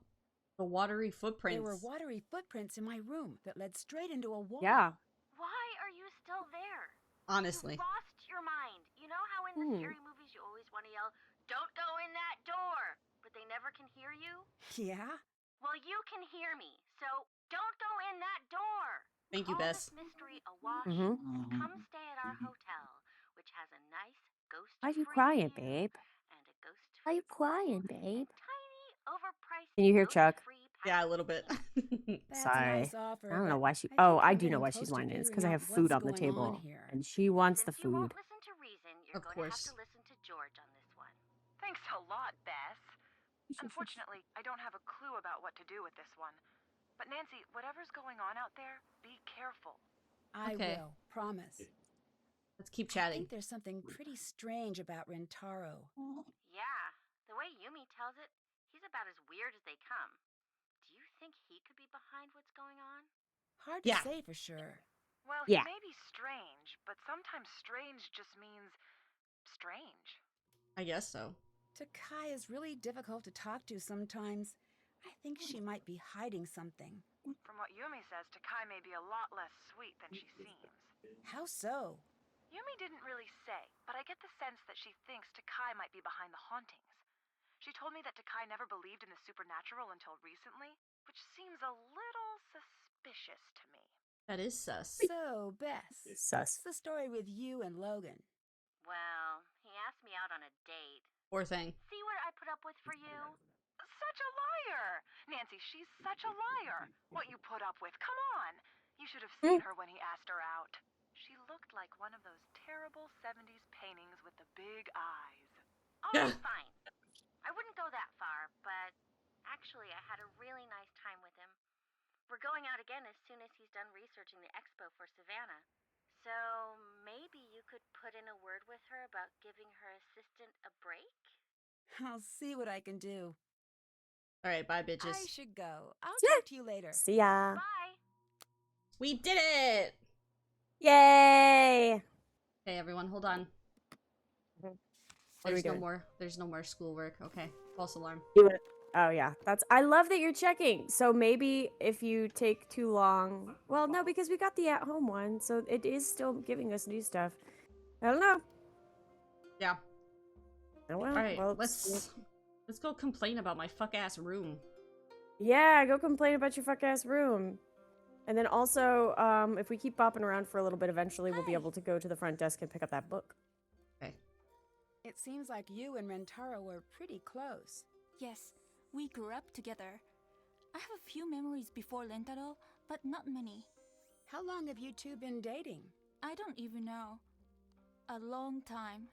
the watery footprints? There were watery footprints in my room that led straight into a wall. Yeah. Why are you still there? Honestly. You lost your mind. You know how in the scary movies you always want to yell, "Don't go in that door," but they never can hear you? Yeah? Well, you can hear me, so don't go in that door. Thank you, Call Bess. this mystery a wash Mhm. and come stay at our hotel, which has a nice ghost. Why you crying, babe? And a ghost. Why you crying, babe? Tiny, overpriced. Can you hear Chuck? Yeah, a little bit. That's Sorry. a nice offer, I don't know but why she. I Oh, think I I'm do know getting why close she's to whining. It's figuring because I out have food what's on the going table, here. and she wants the Since you won't food. listen to reason, you're Of going to have course. to listen to George on this one. Thanks a lot, Bess. Unfortunately, I don't have a clue about what to do with this one. But Nancy, whatever's going on out there, be careful. I Okay. will, promise. Let's keep I chatting. think there's something pretty strange about Rentaro. Yeah, the way Yumi tells it, he's about as weird as they come. Do you think he could be behind what's going on? Hard Yeah. to say for sure. Well, Yeah. he may be strange, but sometimes strange just means strange. I guess so. Takai is really difficult to talk to sometimes. I think she might be hiding something. From what Yumi says, Takai may be a lot less sweet than she seems. How so? Yumi didn't really say, but I get the sense that she thinks Takai might be behind the hauntings. She told me that Takai never believed in the supernatural until recently, which seems a little suspicious to me. That is sus. So, Bess, Sus. what's the story with you and Logan? Well, he asked me out on a date. Poor thing. See what I put up with for you? Such a liar! Nancy, she's such a liar. What you put up with, come on! You should have seen her when he asked her out. She looked like one of those terrible 70s paintings with the big eyes. Oh, fine. I wouldn't go that far, but actually I had a really nice time with him. We're going out again as soon as he's done researching the expo for Savannah. So maybe you could put in a word with her about giving her assistant a break? I'll see what I can do. All right, bye, bitches. I should go. I'll Yeah. talk to you later. See ya. Bye. We did it! Yay! Okay, everyone, hold on. What are we There's no doing? more. There's no more schoolwork. Okay, false alarm. Oh yeah, I love that you're checking. So maybe if you take too long, well, no, because we got the at-home one, so it is still giving us new stuff. I don't know. Yeah. Oh, well, All right, well, let's go complain about my fuck ass room. Yeah, go complain about your fuck ass room. And then also, if we keep bopping around for a little bit, eventually we'll be able to go to the front desk and pick up that book. Okay. It seems like you and Rentaro were pretty close. Yes, we grew up together. I have a few memories before Lentaro, but not many. How long have you two been dating? I don't even know. A long time.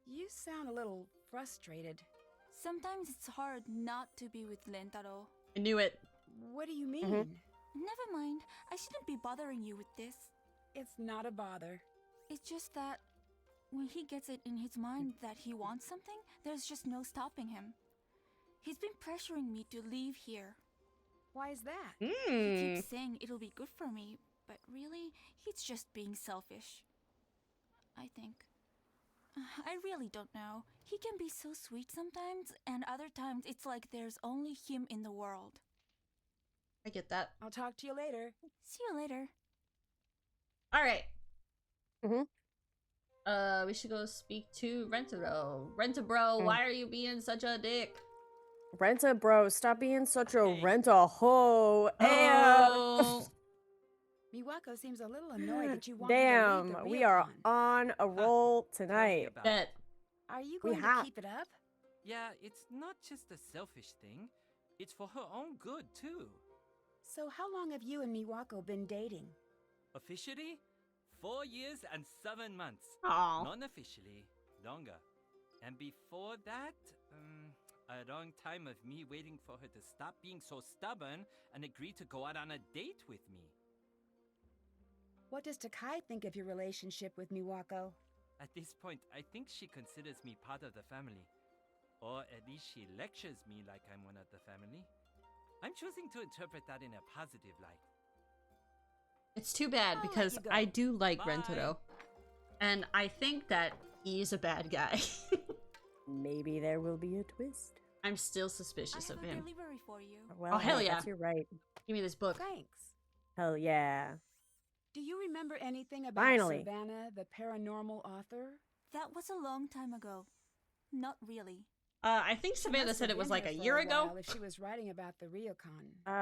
You sound a little frustrated. Sometimes it's hard not to be with Lentaro. I knew it. What do you mean? Never mind. I shouldn't be bothering you with this. It's not a bother. It's just that when he gets it in his mind that he wants something, there's just no stopping him. He's been pressuring me to leave here. Why is that? He keeps saying it'll be good for me, but really, he's just being selfish. I think. I really don't know. He can be so sweet sometimes, and other times it's like there's only him in the world. I get that. I'll talk to you later. See you later. All right. We should go speak to Rentaro. Rentabro, why are you being such a dick? Renta, bro, stop being such a rent-a-hoe. Oh. Miwako seems a little annoyed that you want Damn, to leave the we are ryokan. on a roll tonight. Bet. Are you We going to have- keep it up? Yeah, it's not just a selfish thing. It's for her own good, too. So how long have you and Miwako been dating? Officially, 4 years and 7 months. Aw. Non-officially, longer. And before that, a long time of me waiting for her to stop being so stubborn and agree to go out on a date with me. What does Takai think of your relationship with Miwako? At this point, I think she considers me part of the family. Or at least she lectures me like I'm one of the family. I'm choosing to interpret that in a positive light. It's too bad I'll let because you go. I do like Bye. Rentaro. And I think that he's a bad guy. Maybe there will be a twist. I'm still I suspicious have of a him. delivery for you. Well, Oh, hell hey, yeah. that's your right. Give me this book. Thanks. Hell yeah. Do you remember anything about Finally. Savannah, the paranormal author? That was a long time ago. Not really. I think She Savannah must said have it was been like a here for year ago. while if she was writing about the ryokan. You don't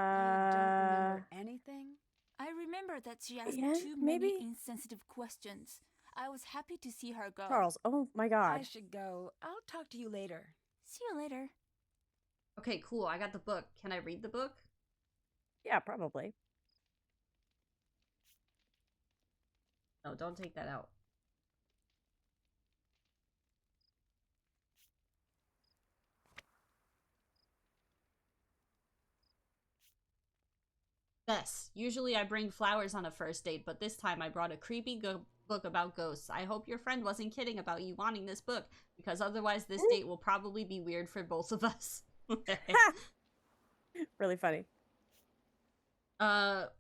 remember anything? I remember that she asked Yeah, too maybe. many insensitive questions. I was happy to see her go. Charles, oh my I god. should go. I'll talk to you later. See you later. Okay, cool. I got the book. Can I read the book? Yeah, probably. No, don't take that out. Yes, usually I bring flowers on a first date, but this time I brought a creepy book about ghosts. I hope your friend wasn't kidding about you wanting this book, because otherwise this date will probably be weird for both of us. Really funny.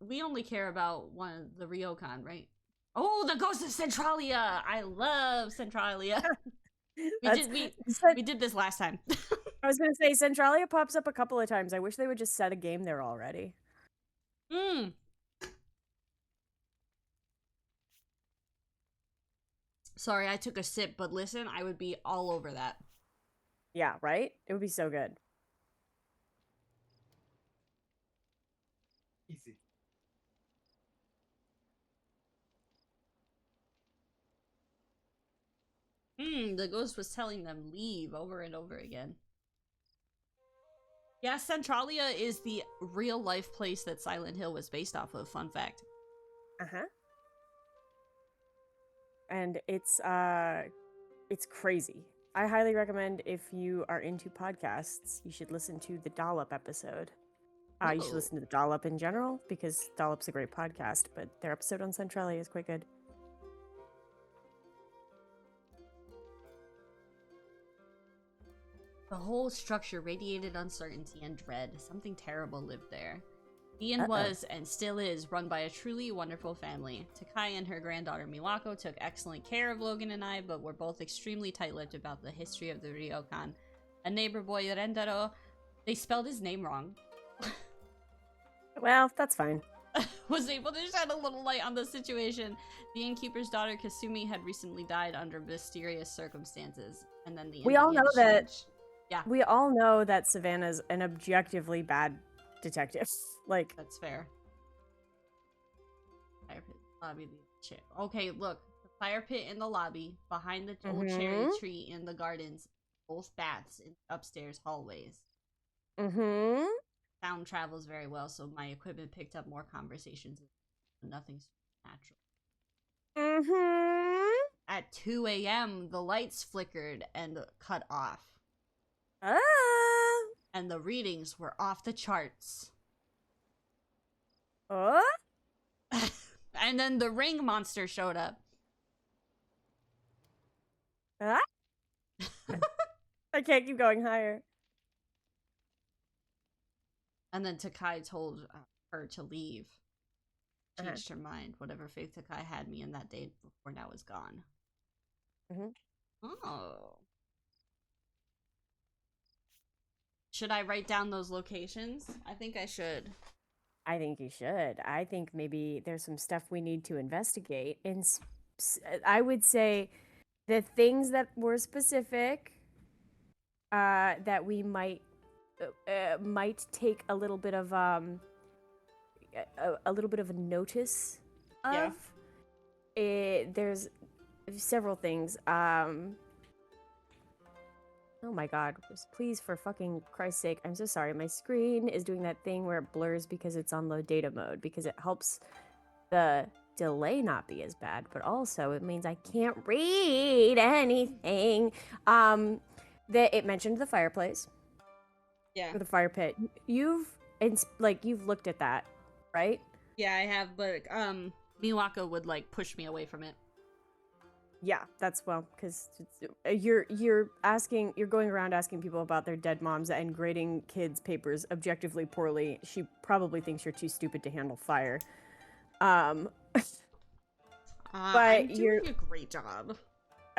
We only care about one, the ryokan, right? Oh, the ghost of Centralia! I love Centralia. we did this last time. I was gonna say, Centralia pops up a couple of times. I wish they would just set a game there already. Sorry, I took a sip, but listen, I would be all over that. Yeah, right? It would be so good. Easy. The ghost was telling them leave over and over again. Yeah, Centralia is the real life place that Silent Hill was based off of, fun fact. Uh-huh. And it's crazy. I highly recommend, if you are into podcasts, you should listen to the Dollop episode. You should Oh. listen to the Dollop in general, because Dollop's a great podcast, but their episode on Centralia is quite good. The whole structure radiated uncertainty and dread. Something terrible lived there. The inn Uh-oh. was, and still is, run by a truly wonderful family. Takai and her granddaughter Miwako took excellent care of Logan and I, but were both extremely tight-lipped about the history of the ryokan. A neighbor boy, Rendaro, they spelled his name wrong, Well, that's fine. was able to shed a little light on the situation. The innkeeper's daughter, Kasumi, had recently died under mysterious circumstances. And then the We all began know to that- change. Yeah, We all know that Savannah's an objectively bad detective. Like, that's fair. Fire pit, lobby, the chair. Okay, look. The fire pit in the lobby, behind the old cherry Mhm. tree in the gardens, both baths in upstairs hallways. mm-hmm. Sound travels very well, so my equipment picked up more conversations. Nothing supernatural. Mm-hmm. At 2 a.m., the lights flickered and cut off. Ah. And the readings were off the charts. Oh? And then the ring monster showed up. Ah? I can't keep going higher. And then Takai told her to leave. Changed her mind. Whatever faith Takai had me in that day before now is gone. Oh. Should I write down those locations? I think I should. I think you should. I think maybe there's some stuff we need to investigate. And I would say the things that were specific that we might take a little bit of a notice of. Yeah. There's several things. Oh my god, please, for fucking Christ's sake, I'm so sorry. My screen is doing that thing where it blurs because it's on low data mode, because it helps the delay not be as bad, but also it means I can't read anything. That it mentioned the fireplace. Yeah. Or the fire pit. You've looked at that, right? Yeah, I have, but Miwako would like push me away from it. Yeah, that's because you're going around asking people about their dead moms and grading kids' papers objectively poorly. She probably thinks you're too stupid to handle fire. But I'm doing a great job.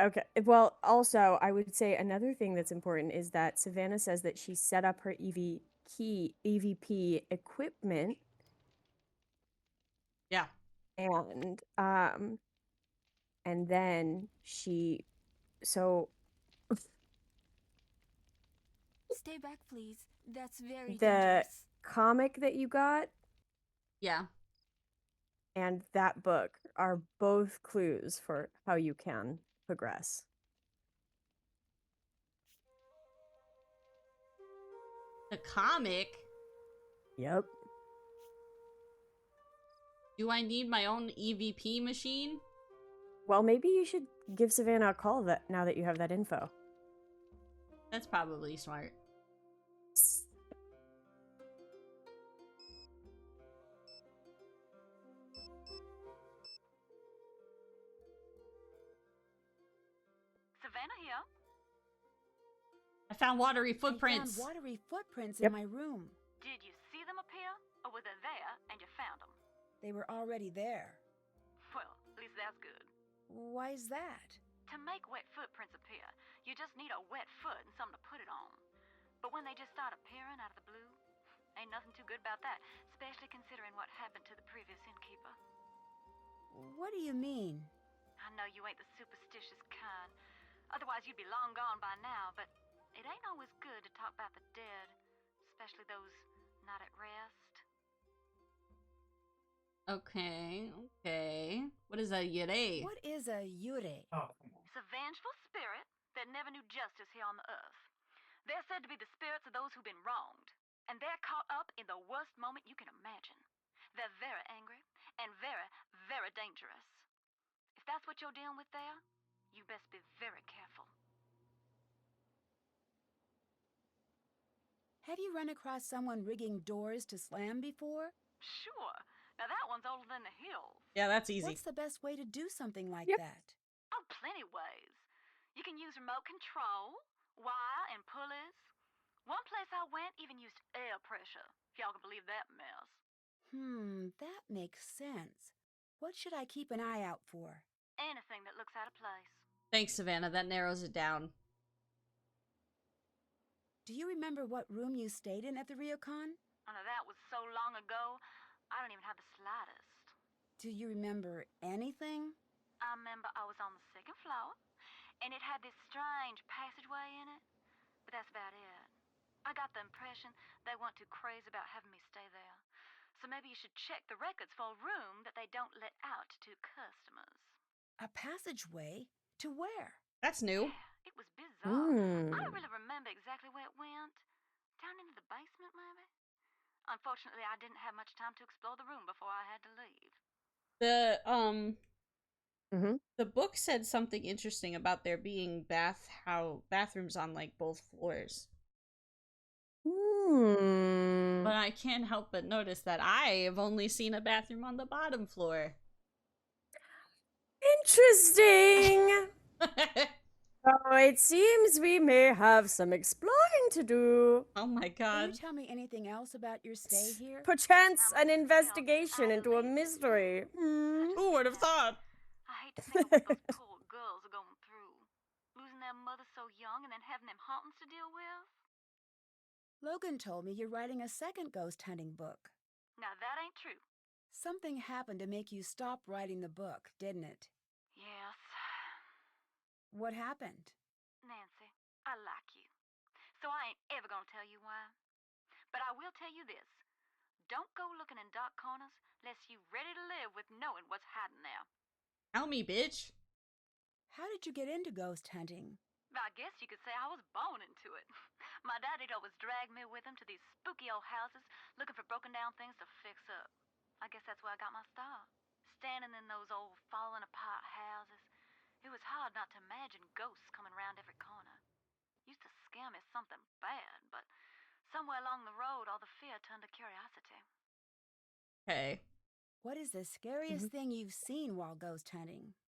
Okay. Well, also, I would say another thing that's important is that Savannah says that she set up her EVP equipment. Yeah. And then she Stay back, please. That's very the dangerous. comic that you got, yeah, and that book are both clues for how you can progress. The comic? Yep. Do I need my own EVP machine? Well, maybe you should give Savannah a call now that you have that info. That's probably smart. Savannah here. I found watery footprints. I found watery footprints in my room. Did you see them appear, or were they there and you found them? They were already there. Well, at least that's good. Why is that? To make wet footprints appear, you just need a wet foot and something to put it on. But when they just start appearing out of the blue, ain't nothing too good about that, especially considering what happened to the previous innkeeper. What do you mean? I know you ain't the superstitious kind. Otherwise you'd be long gone by now, but it ain't always good to talk about the dead, especially those not at rest. Okay. What is a yurei? What is a yurei? Oh, come on. It's a vengeful spirit that never knew justice here on the earth. They're said to be the spirits of those who've been wronged, and they're caught up in the worst moment you can imagine. They're very angry and very, very dangerous. If that's what you're dealing with there, you best be very careful. Have you run across someone rigging doors to slam before? Sure. Now that one's older than the hills. Yeah, that's easy. What's the best way to do something like that? Oh, plenty ways. You can use remote control, wire, and pulleys. One place I went even used air pressure, if y'all can believe that mess. That makes sense. What should I keep an eye out for? Anything that looks out of place. Thanks, Savannah. That narrows it down. Do you remember what room you stayed in at the Ryokon? I know that was so long ago, I don't even have the slightest. Do you remember anything? I remember I was on the second floor, and it had this strange passageway in it, but that's about it. I got the impression they weren't too crazy about having me stay there. So maybe you should check the records for a room that they don't let out to customers. A passageway? To where? That's new. Yeah, it was bizarre. I don't really remember exactly where it went. Down into the basement, maybe? Unfortunately, I didn't have much time to explore the room before I had to leave. The book said something interesting about there being bathrooms on like both floors. But I can't help but notice that I have only seen a bathroom on the bottom floor. Interesting. Oh, it seems we may have some exploring to do. Oh my Can god. you tell me anything else about your stay here? Perchance an investigation into a mystery. Who would have thought? I hate to think of what those poor girls are going through. Losing their mother so young and then having them hauntings to deal with. Logan told me you're writing a second ghost hunting book. Now that ain't true. Something happened to make you stop writing the book, didn't it? Yes. What happened? Nancy, I like you. So I ain't ever gonna tell you why. But I will tell you this. Don't go looking in dark corners unless you ready to live with knowing what's hiding there. Tell me, bitch. How did you get into ghost hunting? I guess you could say I was born into it. My daddy'd always drag me with him to these spooky old houses looking for broken down things to fix up. I guess that's where I got my start. Standing in those old falling apart houses. It was hard not to imagine ghosts coming around every corner. Used to scare me something bad, but somewhere along the road all the fear turned to curiosity. Okay. What is the scariest thing you've seen while ghost hunting?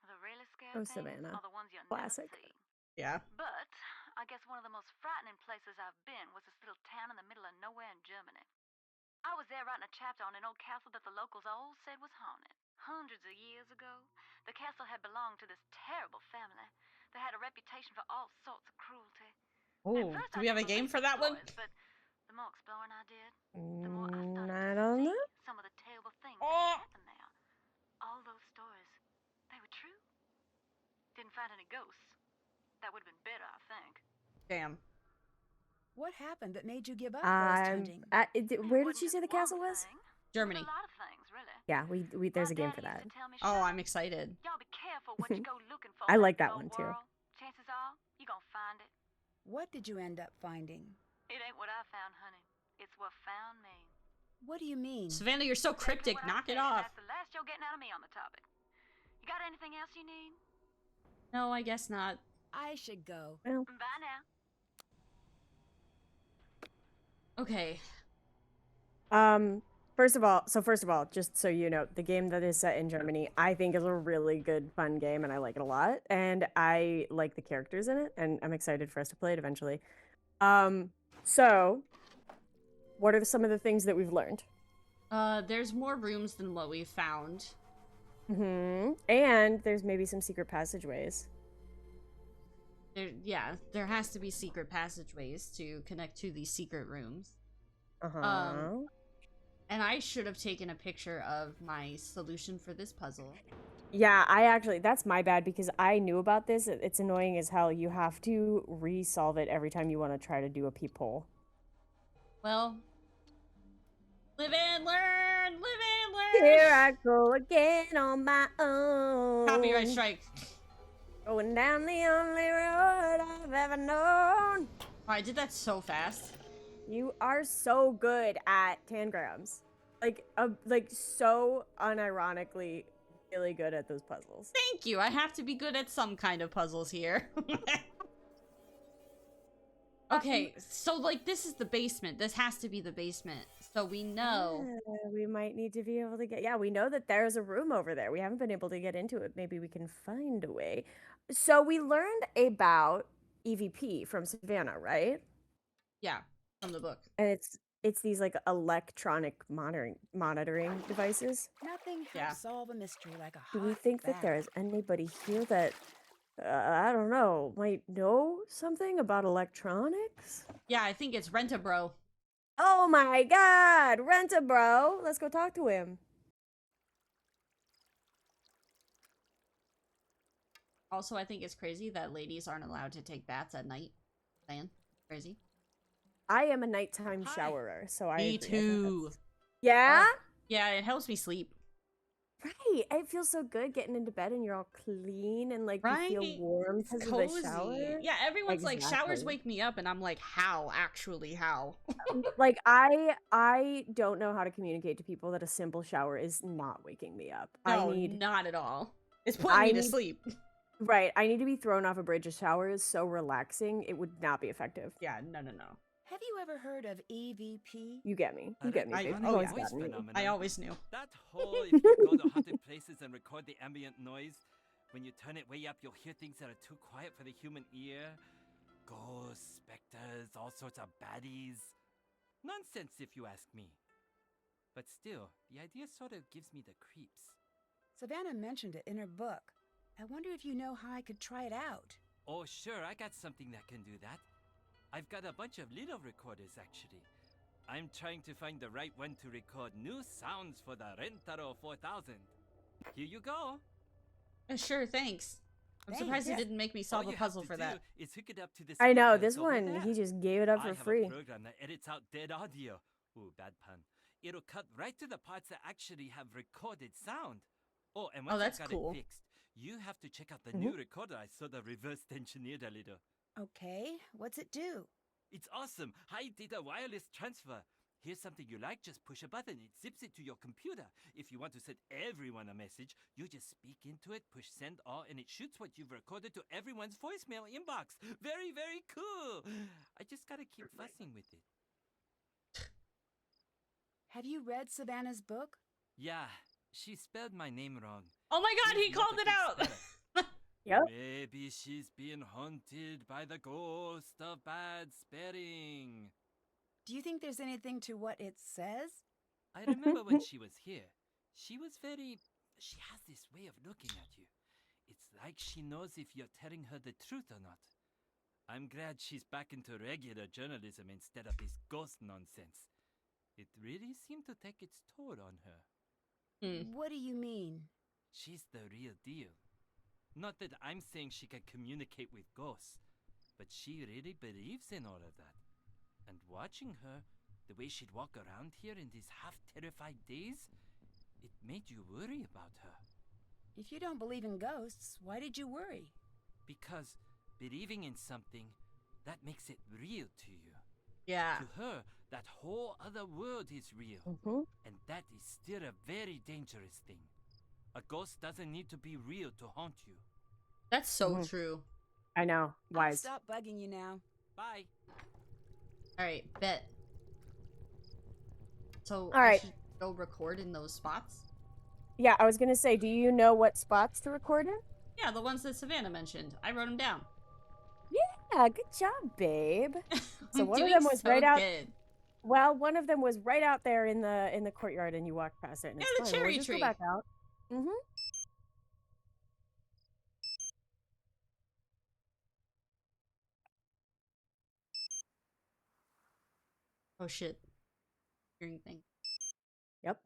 The really scary things Savannah. are the ones you'll Classic. never see. Yeah. But I guess one of the most frightening places I've been was this little town in the middle of nowhere in Germany. I was there writing a chapter on an old castle that the locals all said was haunted. Hundreds of years ago, the castle had belonged to this terrible family. They had a reputation for all sorts of cruelty. Oh, do we have a game for that one? But the more exploring I did, the more I started I to don't see know. some of the terrible things that happened there. All those stories, they were true. Didn't find any ghosts. That would have been better, I think. Damn. What happened that made you give up ghost hunting? Where did she say the castle was? Germany. A lot of things, really. Yeah, we there's a game for that. Oh, I'm excited. Y'all be careful what you go looking for. I in like this that old one, too. world. Chances are, you gonna find it. What did you end up finding? It ain't what I found, honey. It's what found me. What do you mean? Savannah, you're so cryptic. Exactly what Knock it I said. off. That's the last you're getting out of me on the topic. You got anything else you need? No, I guess not. I should go. Well, Bye now. Okay. first of all, just so you know, the game that is set in Germany, I think is a really good, fun game, and I like it a lot. And I like the characters in it, and I'm excited for us to play it eventually. So, what are some of the things that we've learned? There's more rooms than what we found. And there's maybe some secret passageways. There has to be secret passageways to connect to these secret rooms. And I should have taken a picture of my solution for this puzzle. Yeah, that's my bad because I knew about this. It's annoying as hell. You have to resolve it every time you want to try to do a peephole. Well, live and learn, live and learn. Here I go again on my own. Copyright strike. Going down the only road I've ever known. Oh, I did that so fast. You are so good at tangrams. Like so unironically really good at those puzzles. Thank you. I have to be good at some kind of puzzles here. Okay, so like this is the basement. This has to be the basement. So we know. We might need to be able to get. Yeah, we know that there's a room over there. We haven't been able to get into it. Maybe we can find a way. So we learned about EVP from Savannah, right? Yeah, from the book. And it's these like electronic monitoring devices. Nothing helps solve a mystery like a hot Do we think that there is anybody here that I don't know, might know something about electronics? Yeah, I think it's Rent-A-Bro. Oh my god, Rent-A-Bro. Let's go talk to him. Also, I think it's crazy that ladies aren't allowed to take baths at night. Saying crazy. I am a nighttime showerer, so I Me agree. too. Yeah? Yeah, it helps me sleep. Right. It feels so good getting into bed and you're all clean and like you feel warm because of the shower. Yeah, everyone's like, showers Exactly. wake me up, and I'm like, how? Actually, how? Like I don't know how to communicate to people that a simple shower is not waking me up. No, I need not at all. It's putting me to need- sleep. Right. I need to be thrown off a bridge. A shower is so relaxing, it would not be effective. Yeah, no. Have you ever heard of EVP? You get me. You get me, babe. You've oh, always yeah. gotten me. I always knew. That whole, if you go to haunted places and record the ambient noise, when you turn it way up, you'll hear things that are too quiet for the human ear. Ghosts, specters, all sorts of baddies. Nonsense, if you ask me. But still, the idea sort of gives me the creeps. Savannah mentioned it in her book. I wonder if you know how I could try it out. Oh, sure, I got something that can do that. I've got a bunch of little recorders, actually. I'm trying to find the right one to record new sounds for the Rentaro 4000. Here you go. Sure, thanks. I'm Thanks. surprised you didn't make me solve All a you have puzzle to for do that. is hook it up to the I know, speakers this over one, there. he just gave it up I for have free. a program that edits out dead audio. Ooh, bad pun. It'll cut right to the parts that actually have recorded sound. Oh, and once that's I've got cool. it fixed, you have to check out the new recorder I sort of reverse engineered a little. Okay, what's it do? It's awesome. High data wireless transfer. Here's something you like, just push a button. It zips it to your computer. If you want to send everyone a message, you just speak into it, push send all, and it shoots what you've recorded to everyone's voicemail inbox. Very, very cool. I just gotta keep fussing with it. Have you read Savannah's book? Yeah, she spelled my name wrong. Oh my god, She's he not called a it good out! speller. Yep. Maybe she's being haunted by the ghost of bad spelling. Do you think there's anything to what it says? I remember when she was here. She was she has this way of looking at you. It's like she knows if you're telling her the truth or not. I'm glad she's back into regular journalism instead of this ghost nonsense. It really seemed to take its toll on her. What do you mean? She's the real deal. Not that I'm saying she can communicate with ghosts, but she really believes in all of that. And watching her, the way she'd walk around here in these half-terrified days, it made you worry about her. If you don't believe in ghosts, why did you worry? Because believing in something, that makes it real to you. Yeah. To her, that whole other world is real. And that is still a very dangerous thing. A ghost doesn't need to be real to haunt you. That's so true. I know. I'll Wise. stop bugging you now. Bye. Alright, bet. So, All right. I should go record in those spots? Yeah, I was gonna say, do you know what spots to record in? Yeah, the ones that Savannah mentioned. I wrote them down. Yeah, good job, babe. So I'm one of doing them was so right out. good. Well, one of them was right out there in the courtyard, and you walked past it. And Yeah, it's the fine. cherry We'll just tree. go back out. Oh shit. Hearing thing. Yep.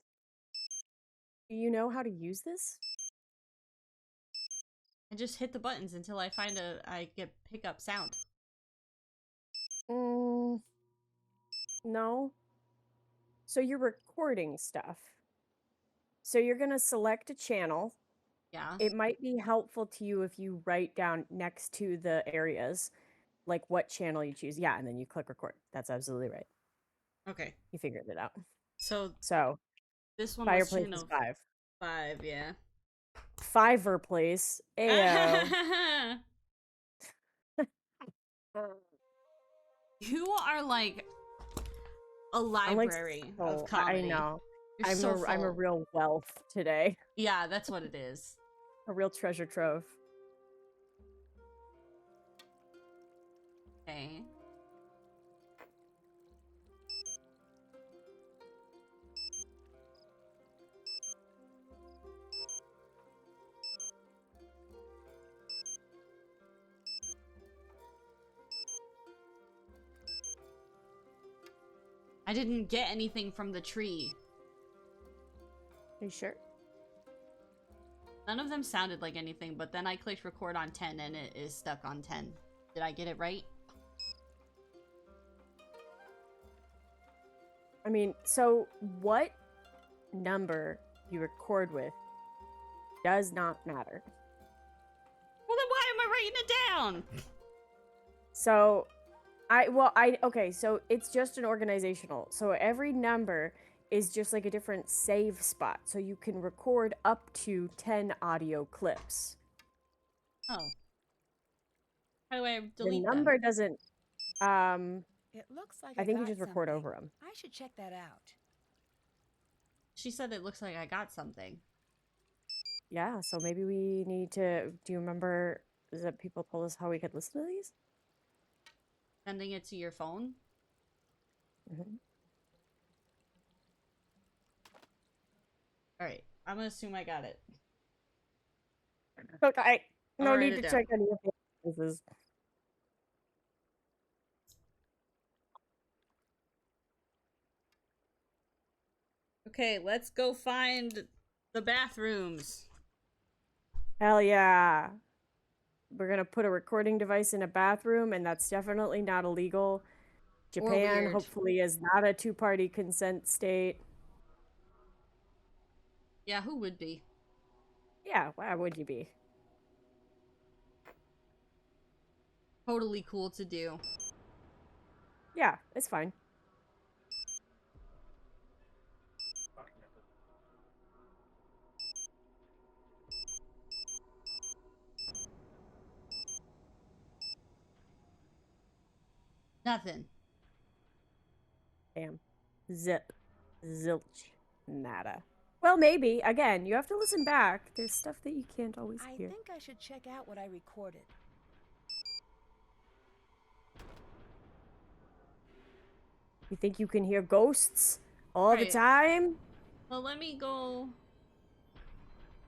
Do you know how to use this? I just hit the buttons until I find I get pick up sound. No. So you're recording stuff. So you're gonna select a channel. Yeah. It might be helpful to you if you write down next to the areas, like what channel you choose. Yeah, and then you click record. That's absolutely right. Okay. You figured it out. So So this one was fireplace is channel 5. 5, yeah. Fireplace. Ayo. You are like a I'm like library of I comedy. know. You're I'm so a full. real wealth today. Yeah, that's what it is. A real treasure trove. Okay. I didn't get anything from the tree. Are you sure? None of them sounded like anything, but then I clicked record on 10 and it is stuck on 10. Did I get it right? I mean, so what number you record with does not matter. Well, then why am I writing it down? So, okay, so it's just an organizational. So every number is just like a different save spot. So you can record up to 10 audio clips. Oh. How do I delete The number them? doesn't, It looks like I think you got just record something. over them. I should check that out. She said it looks like I got something. Yeah, so maybe we need to. Do you remember that people told us how we could listen to these? Sending it to your phone? Mm-hmm. Alright, I'm gonna assume I got it. Okay. No I'll write need it to down. check any of this. Okay, let's go find the bathrooms. Hell yeah. We're gonna put a recording device in a bathroom, and that's definitely not illegal. Japan, weird. hopefully, is not a two-party consent state. Yeah, who would be? Yeah, why would you be? Totally cool to do. Yeah, it's fine. Nothing. Damn. Zip. Zilch. Nada. Well, maybe. Again, you have to listen back. There's stuff that you can't always I hear. think I should check out what I recorded. You think you can hear ghosts all the Right. time? Well, let me go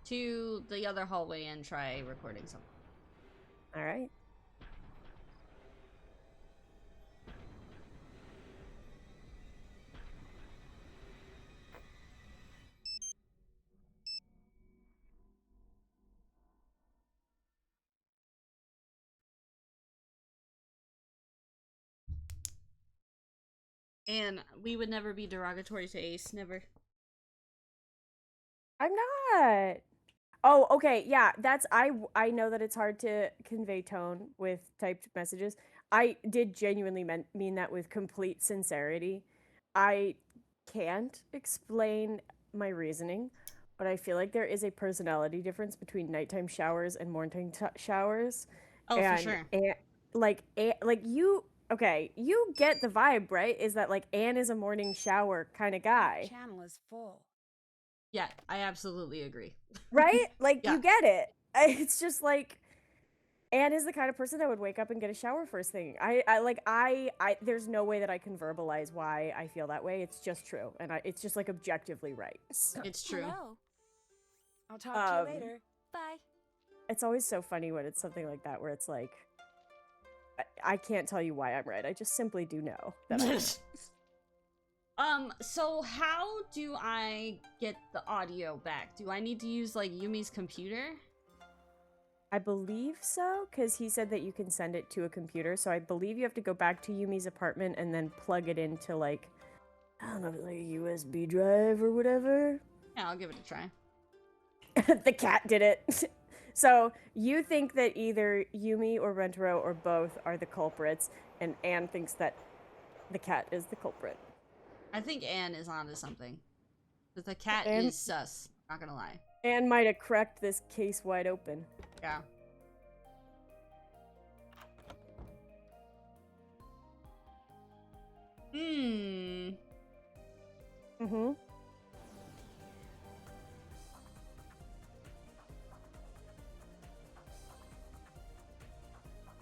to the other hallway and try recording something. All right. And we would never be derogatory to Ace, never. I'm not. Oh, okay. Yeah, that's I know that it's hard to convey tone with typed messages. I did genuinely mean that with complete sincerity. I can't explain my reasoning, but I feel like there is a personality difference between nighttime showers and morning showers. Oh, for sure. Like you okay, you get the vibe, right? Is that like Anne is a morning shower kind of guy. That channel is full. Yeah, I absolutely agree. Right? Like Yeah. you get it. It's just like Anne is the kind of person that would wake up and get a shower first thing. I there's no way that I can verbalize why I feel that way. It's just true, and it's just like objectively right. It's true. Hello. I'll talk to you later. Bye. It's always so funny when it's something like that where it's like, I can't tell you why I'm right. I just simply do know that So how do I get the audio back? Do I need to use, like, Yumi's computer? I believe so, because he said that you can send it to a computer. So I believe you have to go back to Yumi's apartment and then plug it into, like, I don't know, like a USB drive or whatever. Yeah, I'll give it a try. The cat did it. So you think that either Yumi or Rentaro or both are the culprits, and Anne thinks that the cat is the culprit. I think Anne is onto something. Because the cat Anne- is sus. Not gonna lie. Anne might have cracked this case wide open. Yeah. Mm-hmm.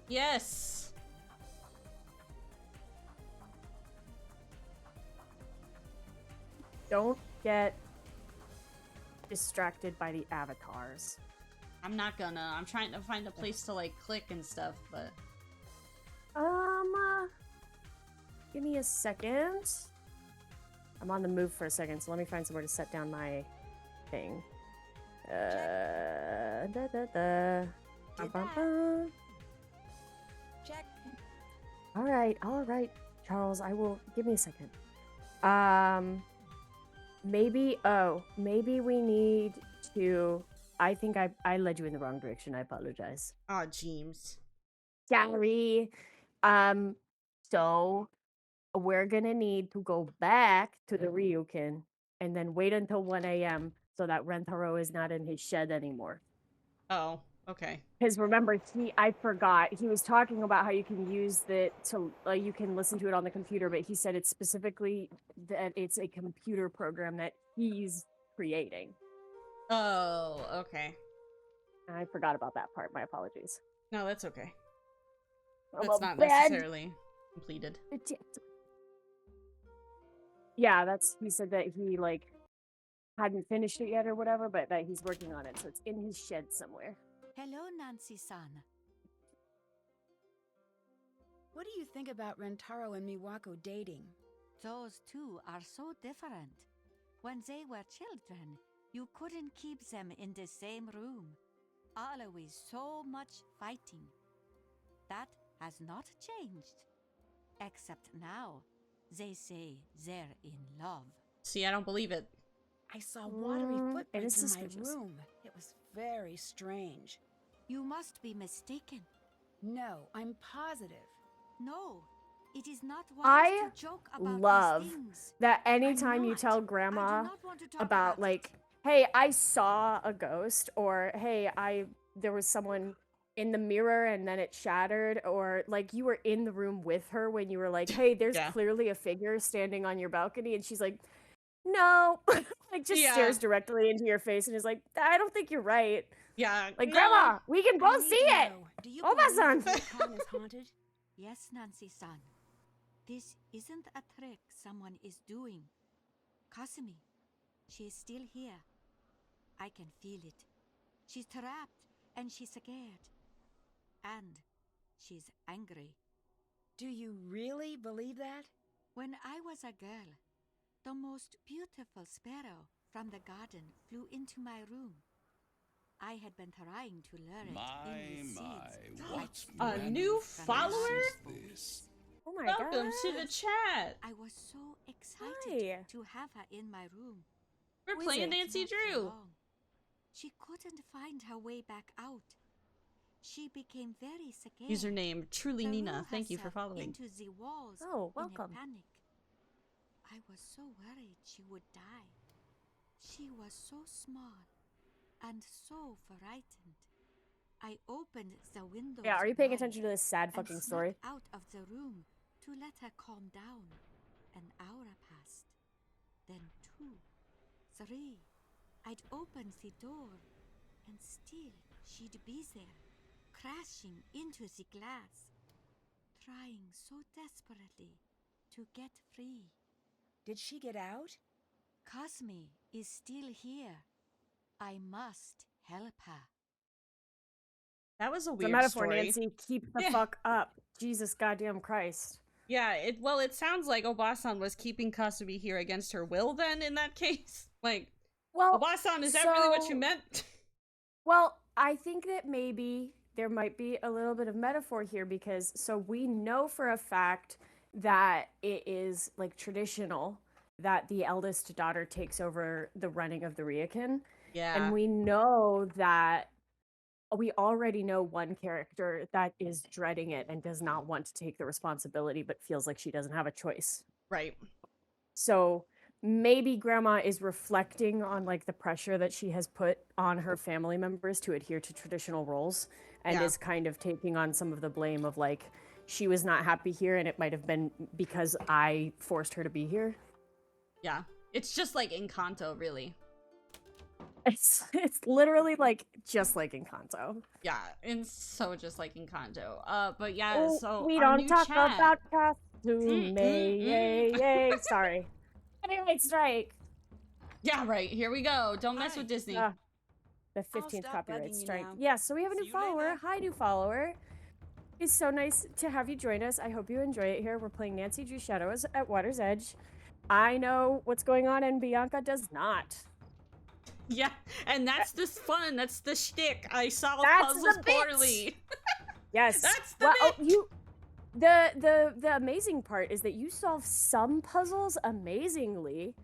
Yes! Don't get distracted by the avatars. I'm not gonna. I'm trying to find a place to, like, click and stuff, but... Give me a second. I'm on the move for a second, so let me find somewhere to set down my thing. Check. All right, Charles. I will. Give me a second. Maybe we need to. I think I led you in the wrong direction. I apologize. Oh, James. Sorry. So we're gonna need to go back to the Ryukin and then wait until 1 a.m. so that Rentaro is not in his shed anymore. Oh. Okay. Because remember, I forgot. He was talking about how you can use you can listen to it on the computer, but he said it's specifically that it's a computer program that he's creating. Oh, okay. I forgot about that part. My apologies. No, that's okay. I'm That's not bad necessarily completed. Yeah, he said that he like hadn't finished it yet or whatever, but that he's working on it, so it's in his shed somewhere. Hello, Nancy-san. What do you think about Rentaro and Miwako dating? Those two are so different. When they were children, you couldn't keep them in the same room. Always so much fighting. That has not changed. Except now, they say they're in love. See, I don't believe it. I saw watery footprints in my room. It was very strange. You must be mistaken. No, I'm positive. No, it is not wise to joke about love these things. that anytime you tell grandma about like, hey, I saw a ghost, or hey, there was someone in the mirror and then it shattered, or like you were in the room with her when you were like, hey, there's clearly a figure standing on your balcony, and she's like, no, like just stares directly into your face and is like, I don't think you're right. Yeah, like Grandma, we can both see it. Do you Oba-san. believe the ryokan is haunted? Yes, Nancy-san. This isn't a trick someone is doing. Kasumi, she is still here. I can feel it. She's trapped and she's scared. And she's angry. Do you really believe that? When I was a girl, the most beautiful sparrow from the garden flew into my room. I had been trying to lure it in with seeds. A new follower? Oh my Welcome to the chat. I was so excited to have her in my room. We're playing Nancy Drew. She couldn't find her way back out. She became very scared. Username Truly Nina. Thank you for following. Into the walls welcome. in a panic. I was so worried she would die. She was so small and so frightened. I opened the window. Yeah, are you paying attention to this sad fucking story? Out of the room to let her calm down. An hour passed. Then 2, 3. I'd opened the door, and still she'd be there, crashing into the glass, trying so desperately to get free. Did she get out? Kasumi is still here. I must help her. That was a weird it's a metaphor, story. Nancy. Keep the fuck up. Jesus goddamn Christ. Yeah, it sounds like Obasan was keeping Kasumi here against her will then in that case. Like, well, Obasan, is that really what you meant? Well, I think that maybe there might be a little bit of metaphor here, because so we know for a fact that it is like traditional that the eldest daughter takes over the running of the Ryokan. Yeah. And we know that we already know one character that is dreading it and does not want to take the responsibility, but feels like she doesn't have a choice. Right. So maybe grandma is reflecting on like the pressure that she has put on her family members to adhere to traditional roles, and is kind of taking on some of the blame of like, she was not happy here and it might have been because I forced her to be here. Yeah. It's just like Encanto, really. It's literally like just like Encanto. Yeah, it's so just like Encanto. But yeah, so we our don't new talk chat. about costume. Yay. Sorry. Anyway, strike. Yeah, right. Here we go. Don't mess with Disney. The 15th stop copyright bugging you strike. now. Yeah, so we have a new See you follower. later. Hi, new follower. It's so nice to have you join us. I hope you enjoy it here. We're playing Nancy Drew Shadows at Water's Edge. I know what's going on and Bianca does not. Yeah, and that's the fun. That's the shtick. I solve That's puzzles the bit. poorly. Yes. That's the bit. The amazing part is that you solve some puzzles amazingly,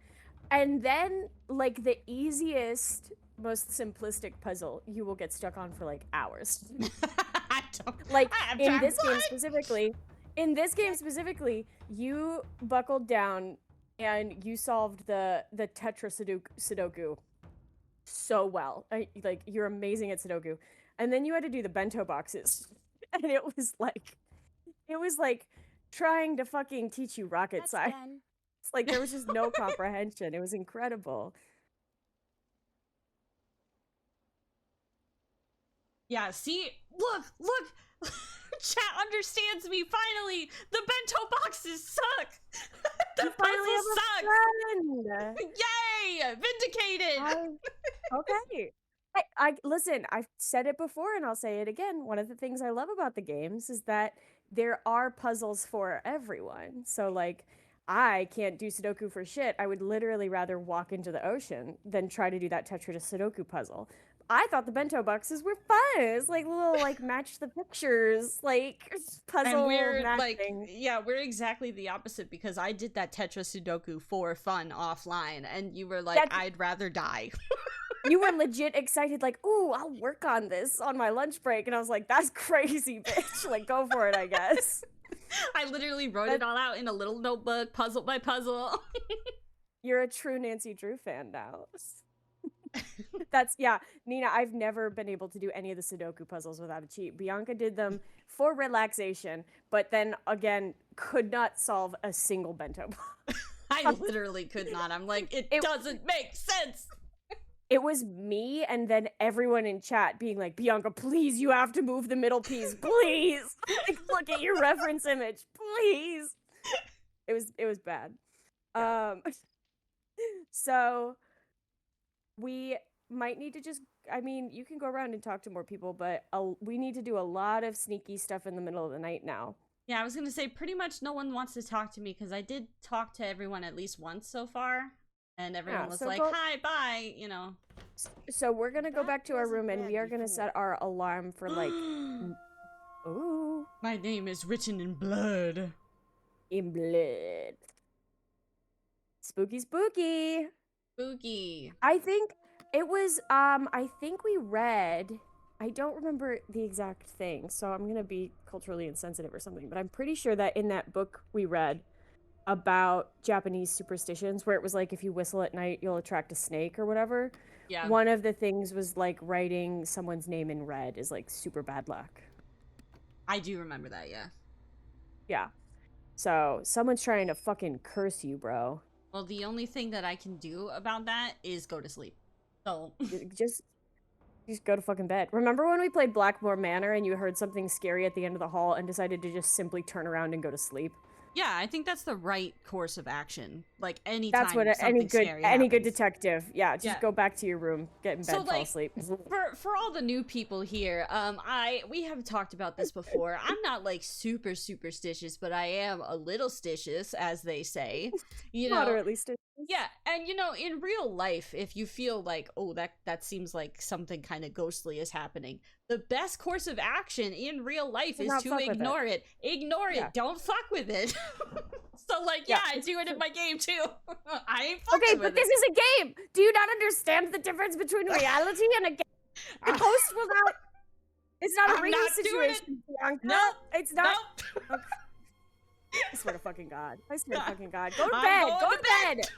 and then like the easiest, most simplistic puzzle you will get stuck on for like hours. Like in this game specifically, you buckled down and you solved the tetra-sudoku so well. Like, you're amazing at Sudoku. and then you had to do the bento boxes, and it was like trying to fucking teach you rocket science. It's like there was just no comprehension. It was incredible. Yeah, see? Look! Chat understands me, finally! The bento boxes suck! The puzzle sucks! Yay! Vindicated! Okay. I listen, I've said it before and I'll say it again. One of the things I love about the games is that there are puzzles for everyone. So like I can't do Sudoku for shit. I would literally rather walk into the ocean than try to do that tetra-sudoku puzzle. I thought the bento boxes were fun. It's like little like match the pictures, like puzzle and we're matching. like, yeah, we're exactly the opposite because I did that tetra-sudoku for fun offline, and you were like, I'd rather die. You were legit excited, like, ooh, I'll work on this on my lunch break. And I was like, that's crazy, bitch. Like, go for it, I guess. I literally wrote it all out in a little notebook, puzzle by puzzle. You're a true Nancy Drew fan now. That's, yeah, Nina, I've never been able to do any of the Sudoku puzzles without a cheat. Bianca did them for relaxation, but then, again, could not solve a single bento box. I literally could not. I'm like, it doesn't make sense. It was me and then everyone in chat being like, Bianca, please, you have to move the middle piece, please. Like, look at your reference image, please. It was bad. So we might need to just, I mean, you can go around and talk to more people, but we need to do a lot of sneaky stuff in the middle of the night now. Yeah, I was going to say pretty much no one wants to talk to me because I did talk to everyone at least once so far. And everyone was like, hi, bye, you know. So we're going to go back to our room and we are going to set our alarm for like... Ooh. My name is written in blood. In blood. Spooky, spooky. Spooky. I think it was, I think we read... I don't remember the exact thing, so I'm going to be culturally insensitive or something, but I'm pretty sure that in that book we read about Japanese superstitions where it was like if you whistle at night you'll attract a snake or whatever. Yeah. One of the things was like writing someone's name in red is like super bad luck. I do remember that, yeah. Yeah. So someone's trying to fucking curse you, bro. Well, the only thing that I can do about that is go to sleep. So just go to fucking bed. Remember when we played Blackmore Manor and you heard something scary at the end of the hall and decided to just simply turn around and go to sleep? Yeah, I think that's the right course of action. Like anytime that's what any good detective. Yeah, just go back to your room, get in bed, fall asleep. For all the new people here, we have talked about this before. I'm not like super superstitious, but I am a little stitious, as they say. You know, moderately stitious. Yeah, and you know, in real life, if you feel like, oh, that seems like something kind of ghostly is happening, the best course of action in real life is to ignore it. Ignore it. Don't fuck with it. So, like, yeah, I do it in my game too. I ain't fucking with it. Okay, but this is a game. Do you not understand the difference between reality and a game? The ghost will not. It's not a real situation. No, it's not. Nope. Okay. I swear to fucking God. I swear to fucking God. Go to bed. Go to bed.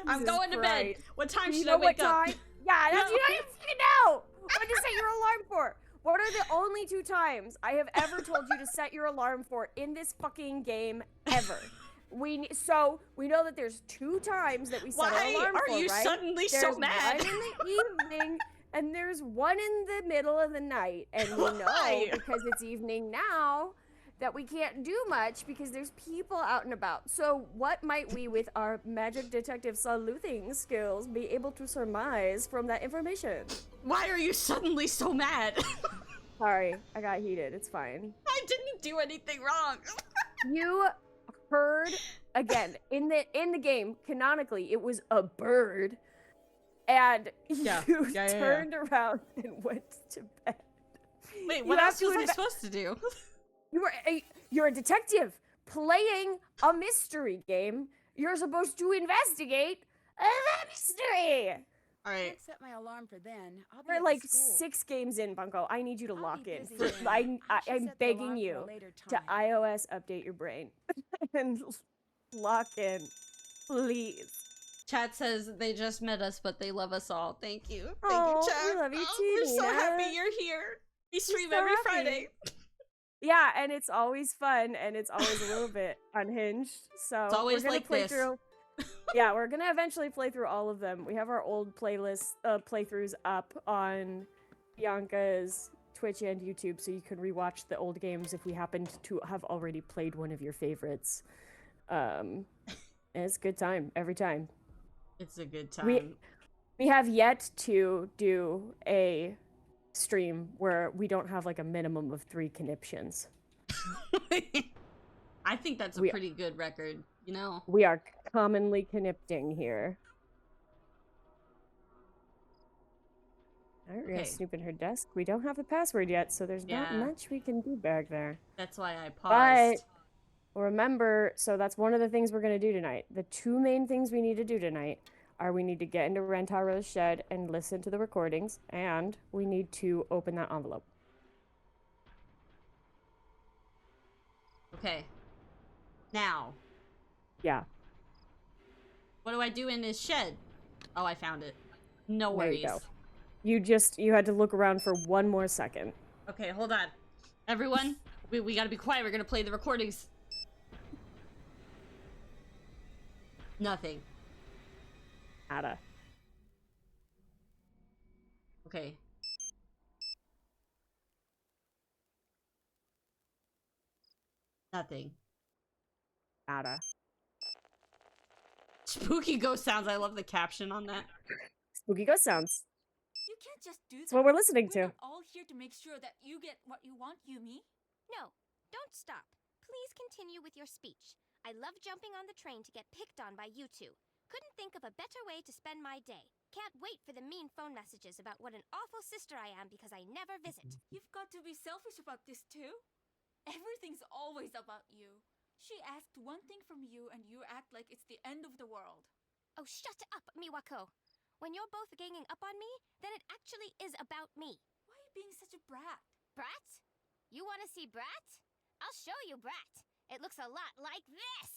I'm going to bed. What time should I wake up? Yeah, that's, you don't even fucking know. What to set your alarm for? What are the only 2 times I have ever told you to set your alarm for in this fucking game ever? We know that there's 2 times that we set our alarm for, right? Why are you suddenly so mad? There's one in the evening, and there's one in the middle of the night. And we know, because it's evening now, that we can't do much because there's people out and about. So what might we, with our magic detective sleuthing skills, be able to surmise from that information? Why are you suddenly so mad? Sorry, I got heated. It's fine. I didn't do anything wrong. You heard, again, in the game, canonically, it was a bird. And you turned around and went to bed. Wait, what else was I supposed to do? You're a detective playing a mystery game. You're supposed to investigate a mystery. All right. I'll set my alarm for then. I'll be We're at like school. 6 games in, Bunko. I need you to lock in. busy then. I'm begging you to iOS update your brain and lock in, please. Chat says they just met us, but they love us all. Thank you. Thank Oh, you, chat. we love you too, We're so Nina. happy you're here. We stream so every happy. Friday. Yeah, and it's always fun, and it's always a little bit unhinged. So It's always we're gonna like play this. through. Yeah, we're gonna eventually play through all of them. We have our old playthroughs up on Bianca's Twitch and YouTube, so you can rewatch the old games if we happened to have already played one of your favorites. And it's a good time every time. It's a good time. We have yet to do a stream where we don't have like a minimum of 3 conniptions. I think that's a pretty good record, you know? We are commonly connipting here. Alright, we're gonna snoop in her desk. We don't have a password yet, so there's not much we can do back there. That's why I paused. But remember, so that's one of the things we're gonna do tonight. The 2 main things we need to do tonight are we need to get into Rentaro's shed and listen to the recordings, and we need to open that envelope. Okay. Now. Yeah. What do I do in his shed? Oh, I found it. No worries. There you go. You had to look around for 1 more second. Okay, hold on. Everyone, we gotta be quiet. We're gonna play the recordings. Nothing. Nada. Okay. Nothing. Nada. Spooky ghost sounds. I love the caption on that. Spooky ghost sounds. You can't just do that. That's what we're listening to. We're all here to make sure that you get what you want, Yumi. No, don't stop. Please continue with your speech. I love jumping on the train to get picked on by you two. Couldn't think of a better way to spend my day. Can't wait for the mean phone messages about what an awful sister I am because I never visit. You've got to be selfish about this too. Everything's always about you. She asked one thing from you and you act like it's the end of the world. Oh, shut up, Miwako. When you're both ganging up on me, then it actually is about me. Why are you being such a brat? Brat? You want to see Brat? I'll show you Brat. It looks a lot like this.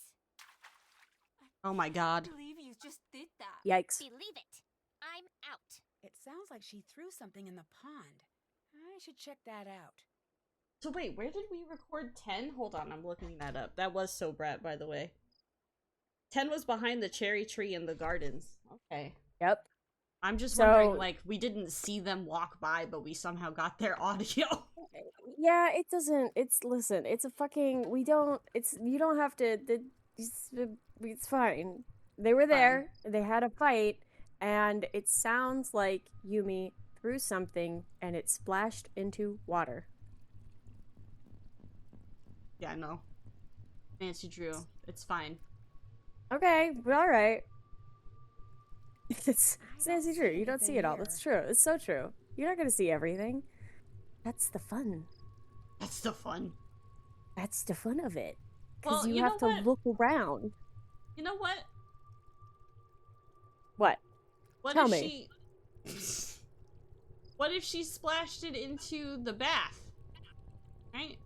Oh my god. I believe you just did that. Yikes. Believe it. I'm out. It sounds like she threw something in the pond. I should check that out. So wait, where did we record 10? Hold on, I'm looking that up. That was so brat, by the way. 10 was behind the cherry tree in the gardens. Okay. Yep. I'm just wondering, like, we didn't see them walk by, but we somehow got their audio. Yeah, it doesn't. Listen, it's a fucking. You don't have to. It's fine. They were there. They had a fight, and it sounds like Yumi threw something and it splashed into water. Yeah, no. Nancy Drew. It's fine. Okay, but all right. It's Nancy Drew. You don't see it all. That's true. It's so true. You're not gonna see everything. That's the fun. That's the fun. That's the fun of it. Because Well, you have to look around. You know what? What? Tell me. What if she splashed it into the bath? Right?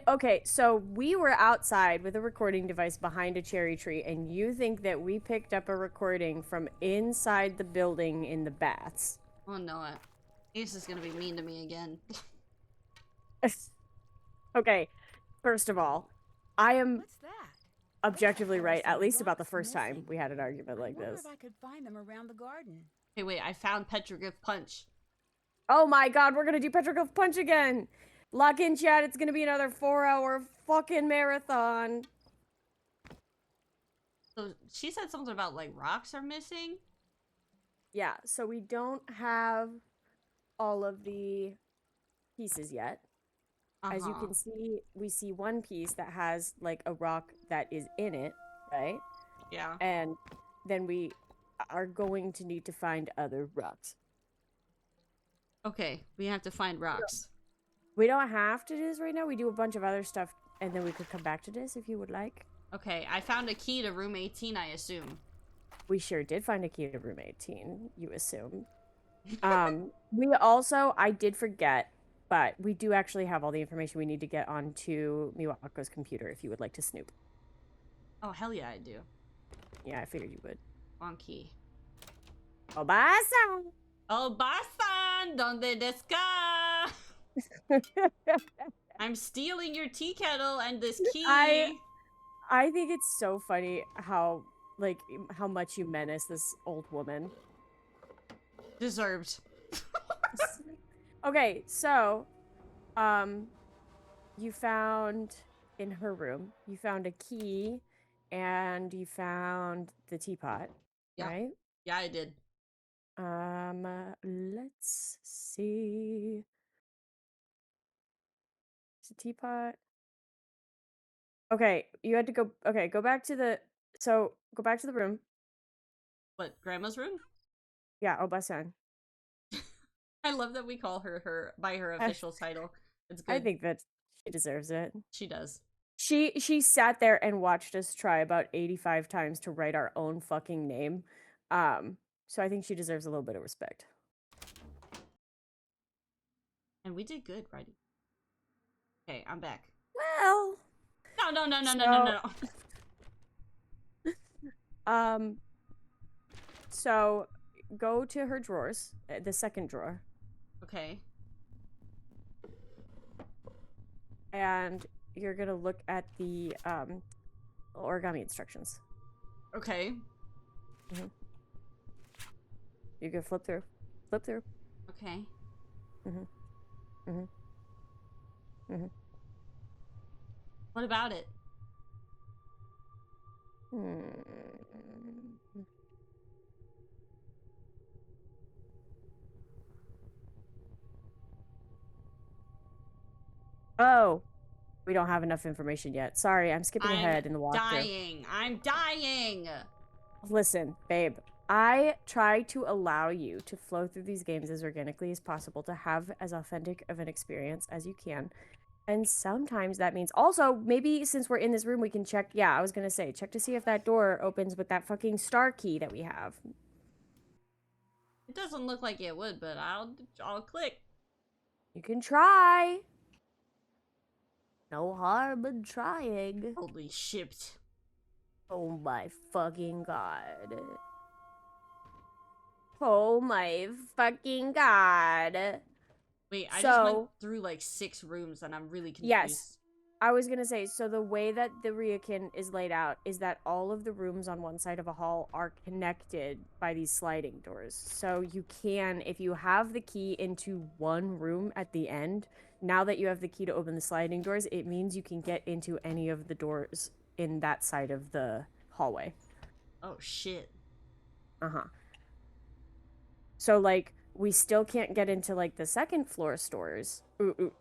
Okay, so we were outside with a recording device behind a cherry tree, and you think that we picked up a recording from inside the building in the baths. Oh no, Ace is gonna be mean to me again. Okay, first of all, I am What's that? objectively right, at least about the first time we had an argument like I wonder this. if I could find them around the garden. Hey, wait, I found Petroglyph Punch. Oh my god, we're gonna do Petroglyph Punch again! Lock in, chat, it's gonna be another 4-hour fucking marathon. So she said something about, like, rocks are missing? Yeah, so we don't have all of the pieces yet. As you can see, we see one piece that has, like, a rock that is in it, right? Yeah. And then we are going to need to find other rocks. Okay, we have to find rocks. We don't have to do this right now. We do a bunch of other stuff, and then we could come back to this if you would like. Okay, I found a key to room 18, I assume. We sure did find a key to room 18, you assume. We also, I did forget, but we do actually have all the information we need to get onto Miwako's computer if you would like to snoop. Oh, hell yeah, I do. Yeah, I figured you would. Wrong key. Obasa! Obasan, donde desu ka? I'm stealing your tea kettle and this key. I think it's so funny how much you menace this old woman. Deserved. Okay, so you found in her room, you found a key and you found the teapot, Yeah. right? Yeah, I did. Let's see. It's a teapot. Okay, you had to go. Okay, go back to the. So go back to the room. What, Grandma's room? Yeah, Baxcian. I love that we call her by her official title. It's good. I think that she deserves it. She does. She sat there and watched us try about 85 times to write our own fucking name. So I think she deserves a little bit of respect. And we did good writing. Okay, I'm back. Well, No. So go to her drawers, the second drawer. Okay. And you're gonna look at the origami instructions. Okay. Mm-hmm. You can flip through. Flip through. Okay. Mm-hmm. Mm-hmm. Mm-hmm. What about it? Oh, we don't have enough information yet. Sorry, I'm skipping ahead in the walkthrough. I'm dying! Listen, babe. I try to allow you to flow through these games as organically as possible, to have as authentic of an experience as you can. And sometimes that means also, maybe since we're in this room, we can check. Yeah, I was going to say, check to see if that door opens with that fucking star key that we have. It doesn't look like it would, but I'll click. You can try. No harm in trying. Holy shit. Oh my fucking god. Oh my fucking god. Wait, I just went through like 6 rooms and I'm really confused. Yes. I was gonna say, so the way that the Ryokan is laid out is that all of the rooms on one side of a hall are connected by these sliding doors. So you can, if you have the key into one room at the end, now that you have the key to open the sliding doors, it means you can get into any of the doors in that side of the hallway. Oh, shit. Uh-huh. So, like, we still can't get into, like, the second floor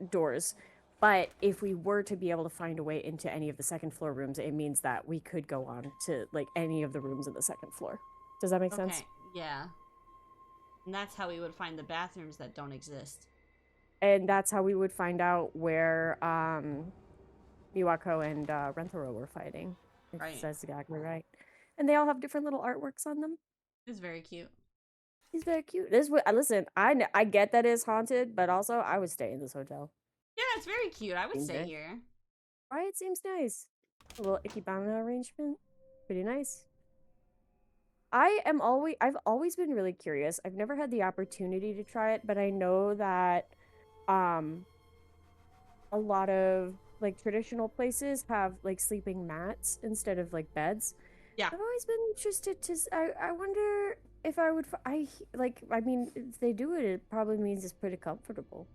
doors, but if we were to be able to find a way into any of the second floor rooms, it means that we could go on to, like, any of the rooms on the second floor. Does that make sense? Yeah. And that's how we would find the bathrooms that don't exist. And that's how we would find out where Miwako and Rentaro were fighting. Right. That's exactly right. And they all have different little artworks on them. It's very cute. He's very cute. Listen, I get that it's haunted, but also I would stay in this hotel. Yeah, it's very cute. I would stay here. Right? It seems nice. A little ikebana arrangement. Pretty nice. I've always been really curious. I've never had the opportunity to try it, but I know that a lot of like traditional places have like sleeping mats instead of like beds. Yeah. I've always been interested to I wonder if I would I mean, if they do it, it probably means it's pretty comfortable.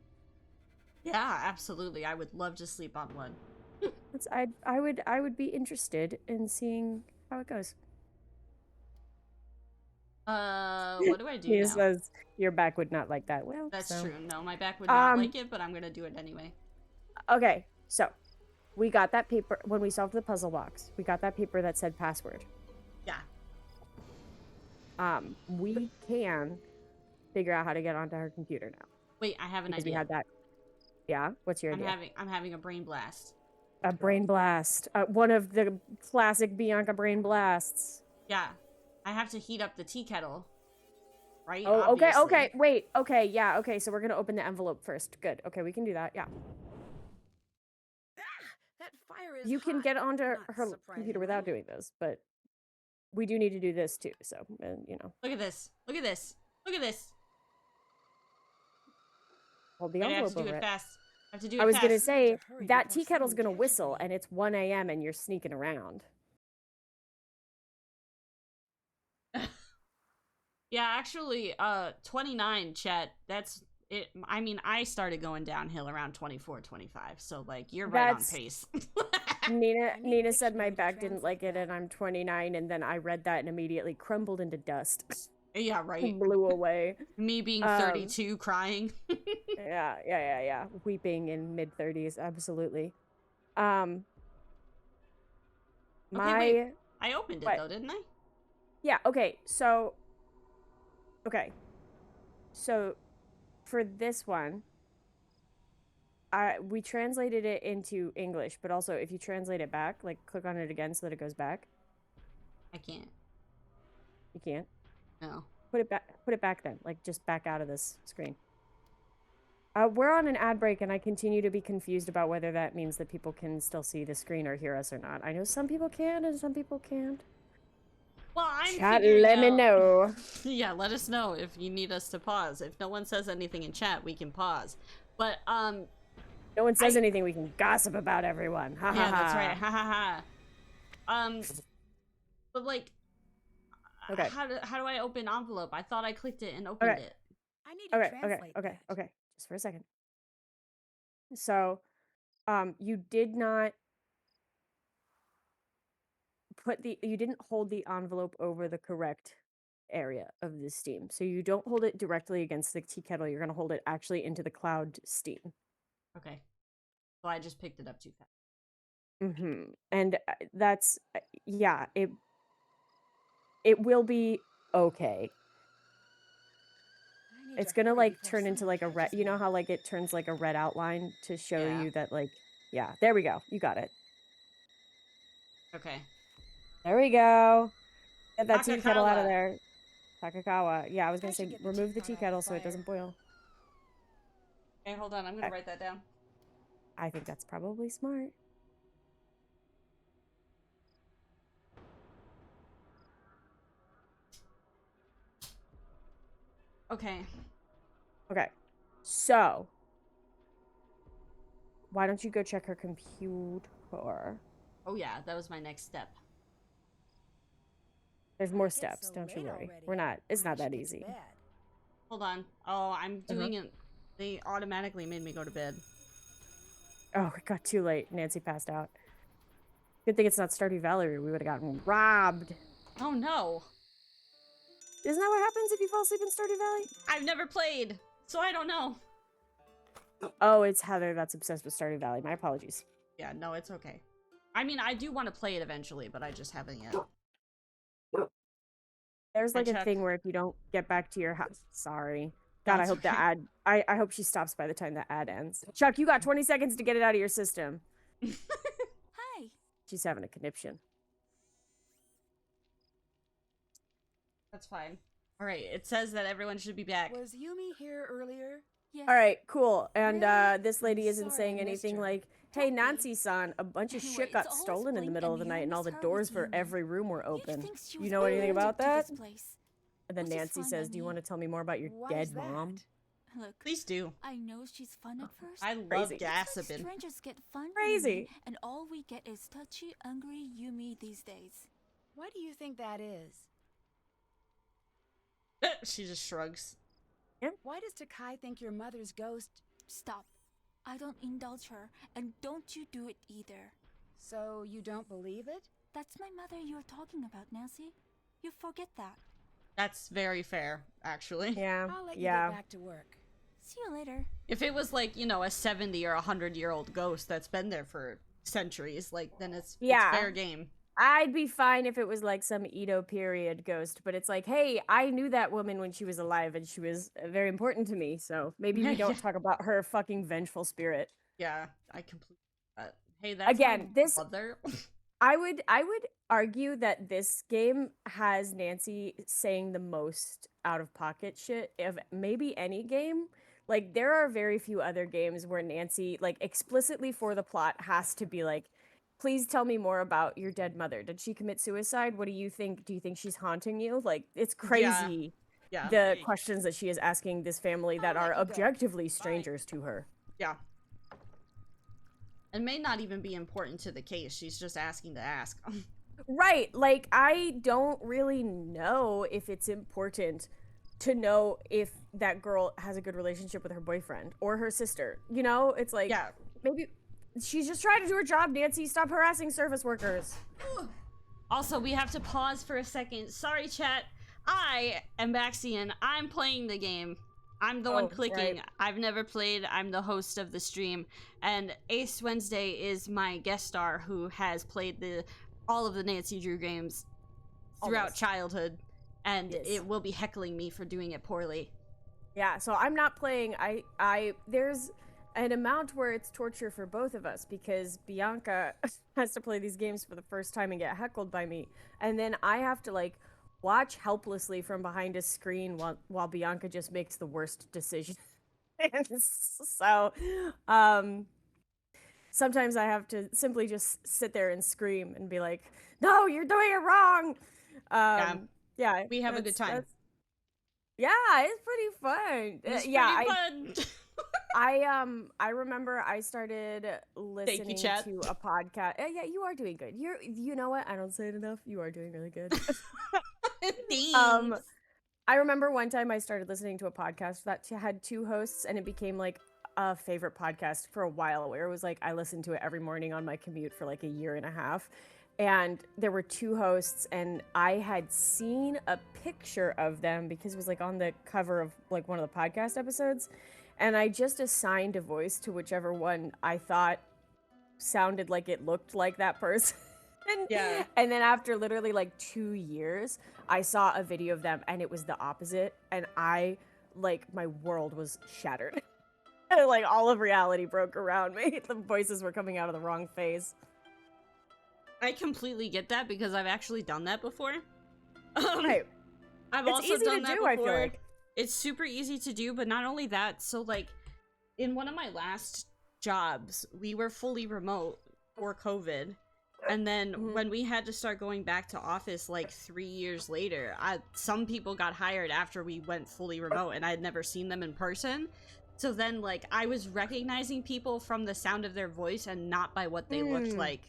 Yeah, absolutely. I would love to sleep on one. I would be interested in seeing how it goes. What do I do He now? says your back would not like that. Well, that's true. No, my back would not like it, but I'm gonna do it anyway. Okay, so we got that paper when we solved the puzzle box. We got that paper that said password. Yeah. We can figure out how to get onto her computer now. Wait, I have an idea. We had that. Yeah, what's your idea? I'm having a brain blast. A brain blast. One of the classic Bianca brain blasts. Yeah. I have to heat up the tea kettle. Right? Oh, obviously. okay. Wait. Okay, yeah. Okay, so we're going to open the envelope first. Good. Okay, we can do that. Yeah. That fire is You can hot. get onto Not her computer surprisingly. without doing this, but we do need to do this too. So, you know. Look at this. Look at this. Look at this. hold the Wait, I have envelope to do over it it. fast. I have to do it I was fast. gonna have say to hurry that before tea kettle's someone gonna catches whistle, me. and it's 1 a.m. and you're sneaking around. Yeah, actually, 29, Chet, that's it. I mean, I started going downhill around 24, 25, so, like, you're right on That's pace. Nina said my back didn't like it, and I'm 29, and then I read that and immediately crumbled into dust. Yeah, right. Blew away. Me being 32, crying. Yeah. Weeping in mid-30s, absolutely. My Okay, wait. I opened it, though, didn't I? Yeah, okay, so for this one, we translated it into English, but also if you translate it back, like click on it again so that it goes back. I can't. You can't? No. Put it back then, like just back out of this screen. We're on an ad break, and I continue to be confused about whether that means that people can still see the screen or hear us or not. I know some people can and some people can't. Well, I'm Chat, figuring let me out... know. Yeah, let us know if you need us to pause. If no one says anything in chat, we can pause. But, no one says anything, we can gossip about everyone. Ha yeah, ha ha. that's right. Ha ha ha. But, like... Okay. How do I open envelope? I thought I clicked it and opened it. I need to translate that. Okay. Just for a second. So, you did not you didn't hold the envelope over the correct area of the steam. So you don't hold it directly against the tea kettle. You're going to hold it actually into the cloud steam. Okay. So I just picked it up too fast. And that's yeah, it will be okay. It's gonna like turn into like a red, you know how like it turns like a red outline to show you that, like, yeah, there we go, you got it. Okay. There we go. Get that tea kettle out of Takakawa. there. Takakawa. Yeah, I was gonna say remove the tea kettle so it doesn't boil. Okay, hold on, I'm gonna write that down. I think that's probably smart. Okay. Okay. So, why don't you go check her computer? Oh yeah, that was my next step. There's more steps, don't you worry. It's not that easy. Hold on. Oh, I'm doing it. They automatically made me go to bed. Oh, it got too late. Nancy passed out. Good thing it's not Stardew Valley. We would have gotten robbed. Oh no. Isn't that what happens if you fall asleep in Stardew Valley? I've never played, so I don't know. Oh, it's Heather that's obsessed with Stardew Valley. My apologies. Yeah, no, it's okay. I mean, I do want to play it eventually, but I just haven't yet. There's like a thing where if you don't get back to your house, sorry. God, That's I hope the ad. I hope she stops by the time the ad ends. Chuck, you got 20 seconds to get it out of your system. Hi. She's having a conniption. That's fine. All right, it says that everyone should be back. Was Yumi here earlier? Yes. All right, cool. And this lady I'm isn't sorry saying I missed anything her. like, "Hey, Nancy-san, a bunch of Anyway, shit got it's always stolen in the Blink middle of and the night, and all the Lisa's doors her for with every room were You'd open. think she You was know anything about allergic to that?" this place. And then Which is Nancy fine says, by "Do you me. want to tell me more about your Why dead is that? mom?" Look, Please do. I know she's fun at first. I love Crazy. It's like gossiping. strangers get fun Crazy. Yumi, and all we get is touchy, angry Yumi these days. Why do you think that is? She just shrugs. Why does Takai think your mother's ghost? Stop. I don't indulge her, and don't you do it either. So you don't believe it? That's my mother you're talking about, Nancy. You forget that. That's very fair, actually. Yeah. I'll let you get back to work. See you later. If it was like, you know, a 70 or 100-year-old ghost that's been there for centuries, like, then it's fair game. I'd be fine if it was like some Edo period ghost, but it's like, hey, I knew that woman when she was alive and she was very important to me, so maybe we don't talk about her fucking vengeful spirit. Yeah, I completely hey, that's again, my this mother. I would argue that this game has Nancy saying the most out of pocket shit of maybe any game. Like, there are very few other games where Nancy, like, explicitly for the plot has to be like, please tell me more about your dead mother. Did she commit suicide? What do you think? Do you think she's haunting you? Like, it's crazy. the questions that she is asking this family that are let you go. objectively strangers to her. Yeah. And may not even be important to the case. She's just asking to ask. Right. Like, I don't really know if it's important to know if that girl has a good relationship with her boyfriend or her sister. You know, it's like, maybe she's just trying to do her job, Nancy. Stop harassing service workers. Also, we have to pause for a second. Sorry, chat. I am Baxcian. I'm playing the game. I'm the one clicking. Right. I've never played. I'm the host of the stream. And Ace Wednesday is my guest star who has played all of the Nancy Drew games throughout childhood. And it will be heckling me for doing it poorly. Yeah, so I'm not playing. There's an amount where it's torture for both of us because Bianca has to play these games for the first time and get heckled by me. And then I have to, like, watch helplessly from behind a screen while Bianca just makes the worst decision. So, sometimes I have to simply just sit there and scream and be like, "No, you're doing it wrong." Yeah, we have a good time. Yeah, it's pretty fun. It's fun. pretty I remember I started listening to a podcast. Yeah, you are doing good. You know what? I don't say it enough. You are doing really good. Thanks. I remember one time I started listening to a podcast that had two hosts, and it became like a favorite podcast for a while, where it was like I listened to it every morning on my commute for like a year and a half. And there were two hosts, and I had seen a picture of them because it was like on the cover of like one of the podcast episodes. And I just assigned a voice to whichever one I thought sounded like it looked like that person. Yeah. And then after literally like 2 years, I saw a video of them and it was the opposite. And my world was shattered. Like all of reality broke around me. The voices were coming out of the wrong face. I completely get that because I've actually done that before. Right. I've It's also easy done to that do, before. I feel like. It's super easy to do, but not only that, so like in one of my last jobs, we were fully remote for COVID. And then when we had to start going back to office like 3 years later, some people got hired after we went fully remote and I had never seen them in person. So then like I was recognizing people from the sound of their voice and not by what they looked like.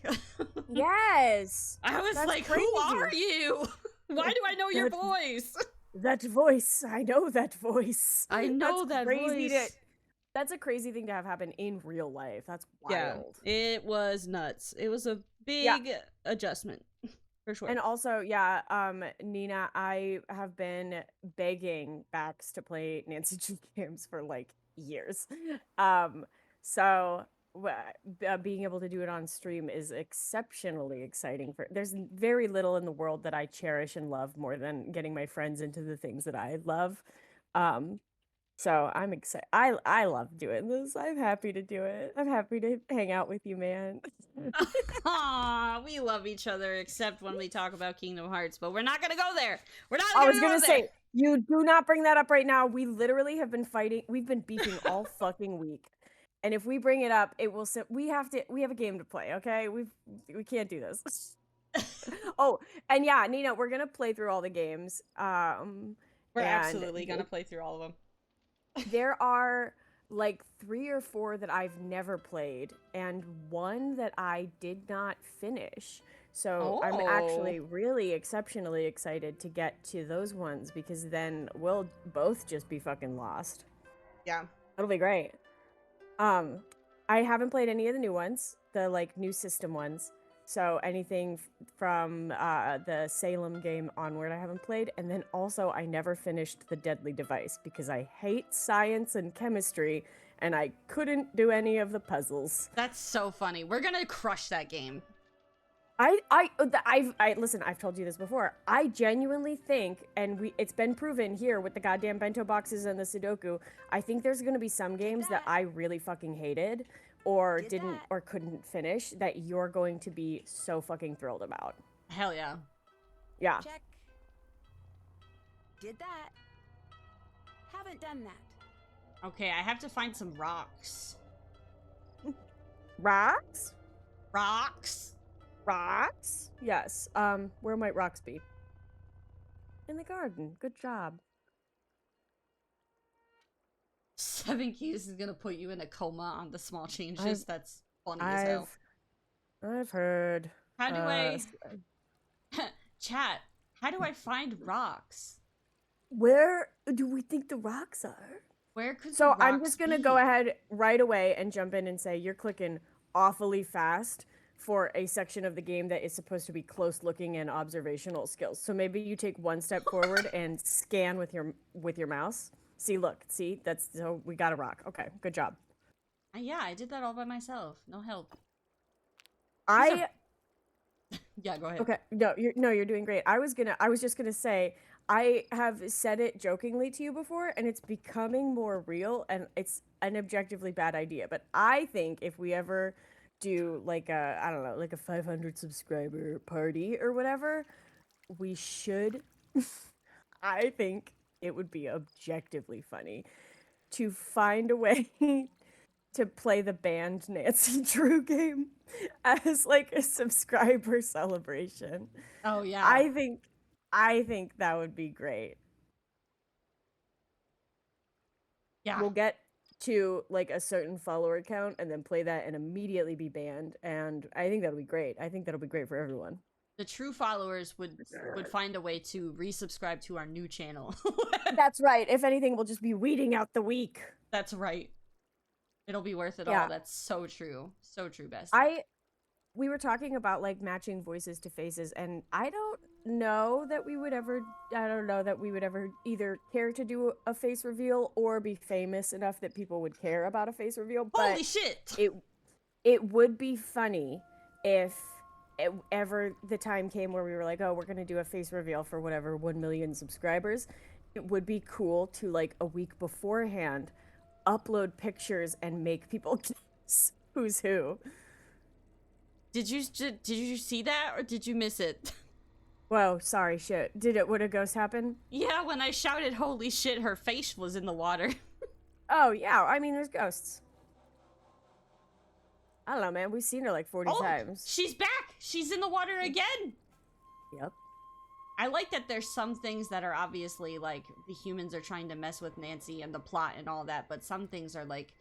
Yes. I was like, crazy. Who are you? Why do I know your voice? That voice. I know that voice. I know that voice. That's a crazy thing to have happen in real life. That's wild. Yeah, it was nuts. It was a big adjustment, for sure. And also, Nina, I have been begging Bax to play Nancy G games for like years. So being able to do it on stream is exceptionally exciting. There's very little in the world that I cherish and love more than getting my friends into the things that I love. So I'm excited. I love doing this. I'm happy to do it. I'm happy to hang out with you, man. Aw, we love each other, except when we talk about Kingdom Hearts, but we're not gonna go there. I was gonna say, you do not bring that up right now. We literally have been fighting. We've been beefing all fucking week. And if we bring it up, it will we have a game to play, okay? We can't do this. Oh, and yeah, Nina, we're gonna play through all the games. We're absolutely gonna play through all of them. There are like 3 or 4 that I've never played, and one that I did not finish. So I'm actually really exceptionally excited to get to those ones because then we'll both just be fucking lost. Yeah. It'll be great. I haven't played any of the new ones, the like new system ones. So anything from the Salem game onward I haven't played. And then also I never finished The Deadly Device because I hate science and chemistry and I couldn't do any of the puzzles. That's so funny. We're gonna crush that game. Listen, I've told you this before. I genuinely think, and it's been proven here with the goddamn bento boxes and the Sudoku, I think there's gonna be some games that I really fucking hated or or couldn't finish that you're going to be so fucking thrilled about. Hell yeah. Yeah. Check. Did that. Haven't done that. Okay, I have to find some rocks. Rocks? Rocks? Rocks? Yes. Where might rocks be? In the garden. Good job. 7 keys is gonna put you in a coma on the small changes. That's funny as hell. I've heard. How do I... Chat, how do I find rocks? Where do we think the rocks are? Where could the So rocks I'm just gonna be? go ahead right away and jump in and say you're clicking awfully fast for a section of the game that is supposed to be close looking and observational skills. So maybe you take one step forward and scan with your mouse. See, look, see, that's so we got a rock. Okay, good job. Yeah, I did that all by myself. No help. Yeah, go ahead. Okay, you're doing great. I was just gonna say I have said it jokingly to you before, and it's becoming more real, and it's an objectively bad idea. But I think if we ever do like a, I don't know, like a 500 subscriber party or whatever, we should. I think it would be objectively funny to find a way to play the banned Nancy Drew game as like a subscriber celebration. Oh yeah. I think that would be great. Yeah. We'll get to like a certain follower count and then play that and immediately be banned, and I think that'll be great. I think that'll be great for everyone. The true followers would find a way to resubscribe to our new channel. That's right. If anything, we'll just be weeding out the weak. That's right. It'll be worth it all. That's so true. So true, Best. We were talking about like matching voices to faces, and I don't know that we would ever either care to do a face reveal or be famous enough that people would care about a face reveal. But holy shit! It would be funny if ever the time came where we were like, oh, we're gonna do a face reveal for whatever 1 million subscribers. It would be cool to like a week beforehand upload pictures and make people guess who's who. Did you see that, or did you miss it? Whoa, sorry, shit. Would a ghost happen? Yeah, when I shouted holy shit, her face was in the water. Oh yeah, I mean there's ghosts. I don't know, man. We've seen her like 40 times. She's back! She's in the water again! Yep. I like that there's some things that are obviously like the humans are trying to mess with Nancy and the plot and all that, but some things are like,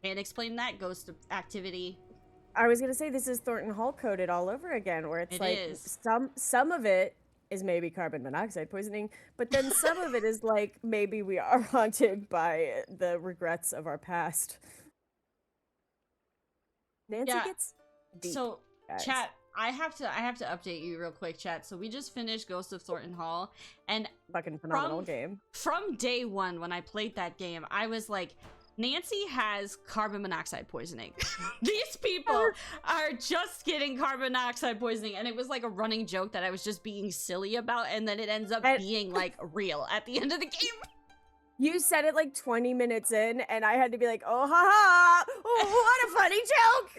can't explain that ghost activity. I was gonna say this is Thornton Hall coded all over again, where it's like some of it is maybe carbon monoxide poisoning, but then some of it is like maybe we are haunted by the regrets of our past. Nancy gets deep, so guys. Chat, I have to update you real quick, chat. So we just finished Ghost of Thornton Hall, and fucking phenomenal game. From day one when I played that game, I was like, Nancy has carbon monoxide poisoning. These people are just getting carbon monoxide poisoning, and it was like a running joke that I was just being silly about, and then it ends up being like real at the end of the game. You said it like 20 minutes in, and I had to be like, oh, haha, oh, what a funny joke.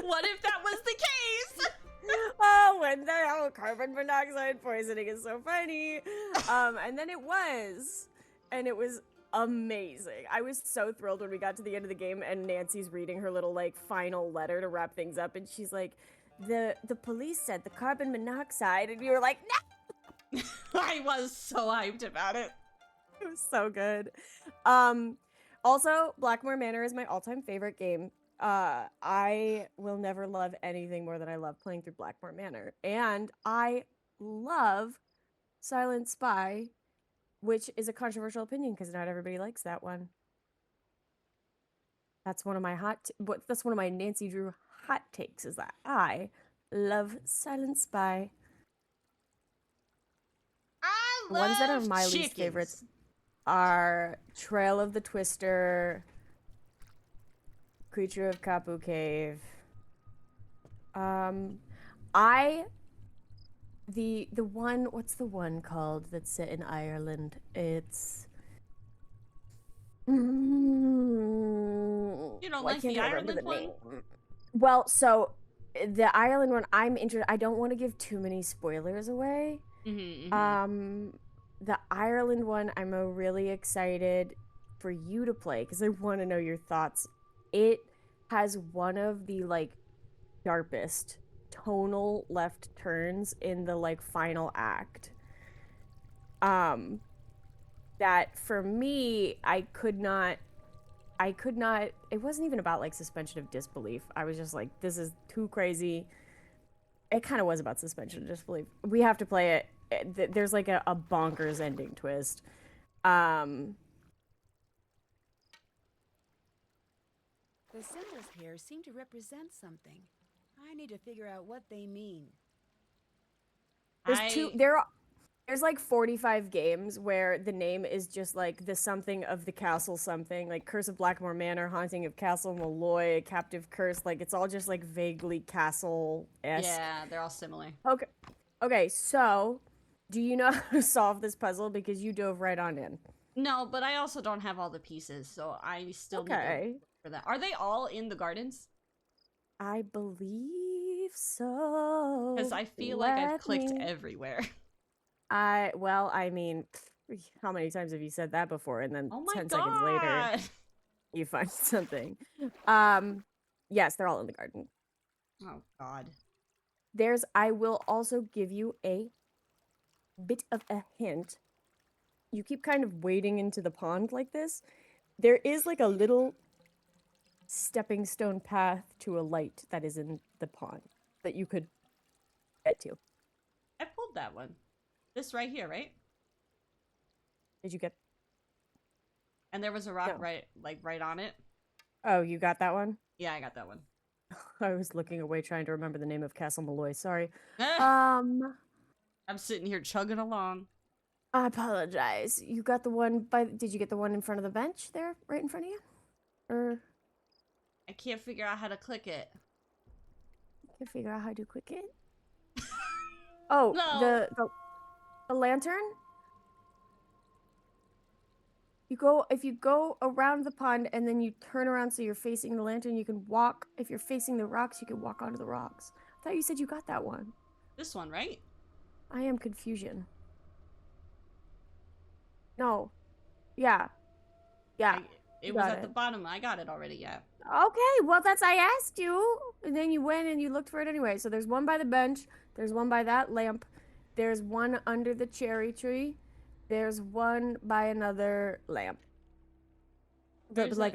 What if that was the case? Oh, when the hell carbon monoxide poisoning is so funny. And then it was amazing. I was so thrilled when we got to the end of the game and Nancy's reading her little like final letter to wrap things up, and she's like, the police said the carbon monoxide, and we were like, no. I was so hyped about it. It was so good. Also, Blackmore Manor is my all-time favorite game. I will never love anything more than I love playing through Blackmore Manor, and I love Silent Spy, which is a controversial opinion because not everybody likes that one. That's one of my that's one of my Nancy Drew hot takes, is that I love Silent Spy. The ones that are my least favorites are Trail of the Twister, Creature of Kapu Cave. The one, what's the one called that's set in Ireland? It's you don't like the Ireland one? Well, so the Ireland one, I'm interested. I don't want to give too many spoilers away. The Ireland one, I'm really excited for you to play because I want to know your thoughts. It has one of the like sharpest tonal left turns in the like final act. that for me, I could not, it wasn't even about like suspension of disbelief. I was just like, this is too crazy. It kind of was about suspension of disbelief. We have to play it. There's like a bonkers ending twist. The symbols here seem to represent something. I need to figure out what they mean. There's like 45 games where the name is just like the something of the castle something, like Curse of Blackmore Manor, Haunting of Castle Malloy, Captive Curse, like it's all just like vaguely castle-esque. Yeah, they're all similar. Okay, so do you know how to solve this puzzle? Because you dove right on in. No, but I also don't have all the pieces, so I still need to look for that. Are they all in the gardens? I believe so. Because I feel like I've clicked everywhere. Well, I mean, how many times have you said that before? And then Oh my 10 God. seconds later, you find something. Yes, they're all in the garden. Oh God. I will also give you a bit of a hint. You keep kind of wading into the pond like this. There is like a little stepping stone path to a light that is in the pond that you could get to. I pulled that one. This right here, right? Did you get? And there was a rock right on it. Oh, you got that one? Yeah, I got that one. I was looking away trying to remember the name of Castle Malloy. Sorry. I'm sitting here chugging along. I apologize. You got the one did you get the one in front of the bench there, right in front of you? Or I can't figure out how to click it. Can't figure out how to click it? Oh, no. The lantern? If you go around the pond and then you turn around so you're facing the lantern, you can walk. If you're facing the rocks, you can walk onto the rocks. I thought you said you got that one. This one, right? I am confusion. No. Yeah. It was at the bottom. I got it already, yeah. Okay, well I asked you. And then you went and you looked for it anyway. So there's one by the bench. There's one by that lamp. There's one under the cherry tree. There's one by another lamp. There's like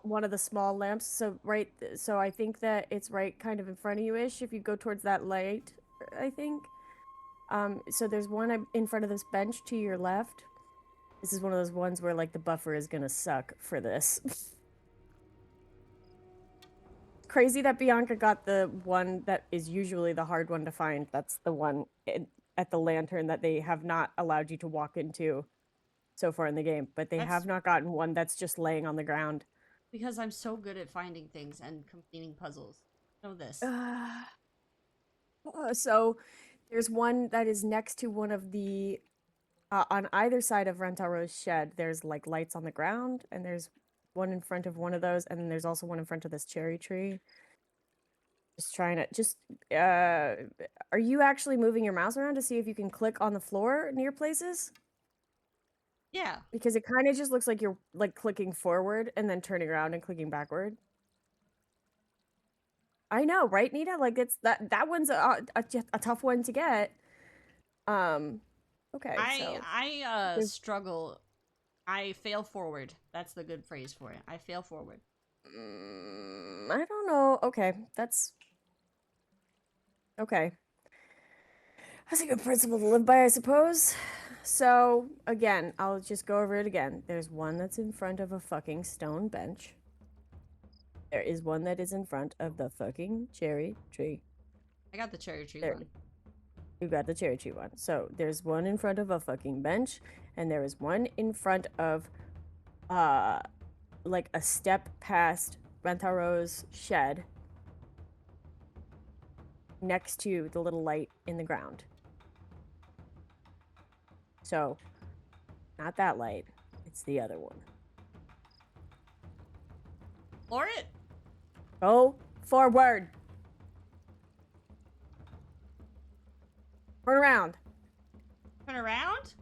one of the small lamps. So I think that it's right kind of in front of you-ish if you go towards that light, I think. So there's one in front of this bench to your left. This is one of those ones where like the buffer is gonna suck for this. Crazy that Bianca got the one that is usually the hard one to find. That's the one at the lantern that they have not allowed you to walk into so far in the game, but they have not gotten one that's just laying on the ground. Because I'm so good at finding things and completing puzzles. Know this. So there's one that is next to one of the on either side of Rentaro's shed. There's like lights on the ground, and there's one in front of one of those, and then there's also one in front of this cherry tree. Just trying to are you actually moving your mouse around to see if you can click on the floor near places? Yeah. Because it kind of just looks like you're like clicking forward and then turning around and clicking backward. I know, right, Nita? Like it's that one's a tough one to get. Okay. I struggle. I fail forward. That's the good phrase for it. I fail forward. I don't know. Okay, that's okay. That's a good principle to live by, I suppose. So, again, I'll just go over it again. There's one that's in front of a fucking stone bench. There is one that is in front of the fucking cherry tree. I got the cherry tree one. You got the cherry tree one. So, there's one in front of a fucking bench, and there is one in front of, like a step past Rentaro's shed next to the little light in the ground. So, not that light. It's the other one. Or it. Go forward. Turn around. Turn around?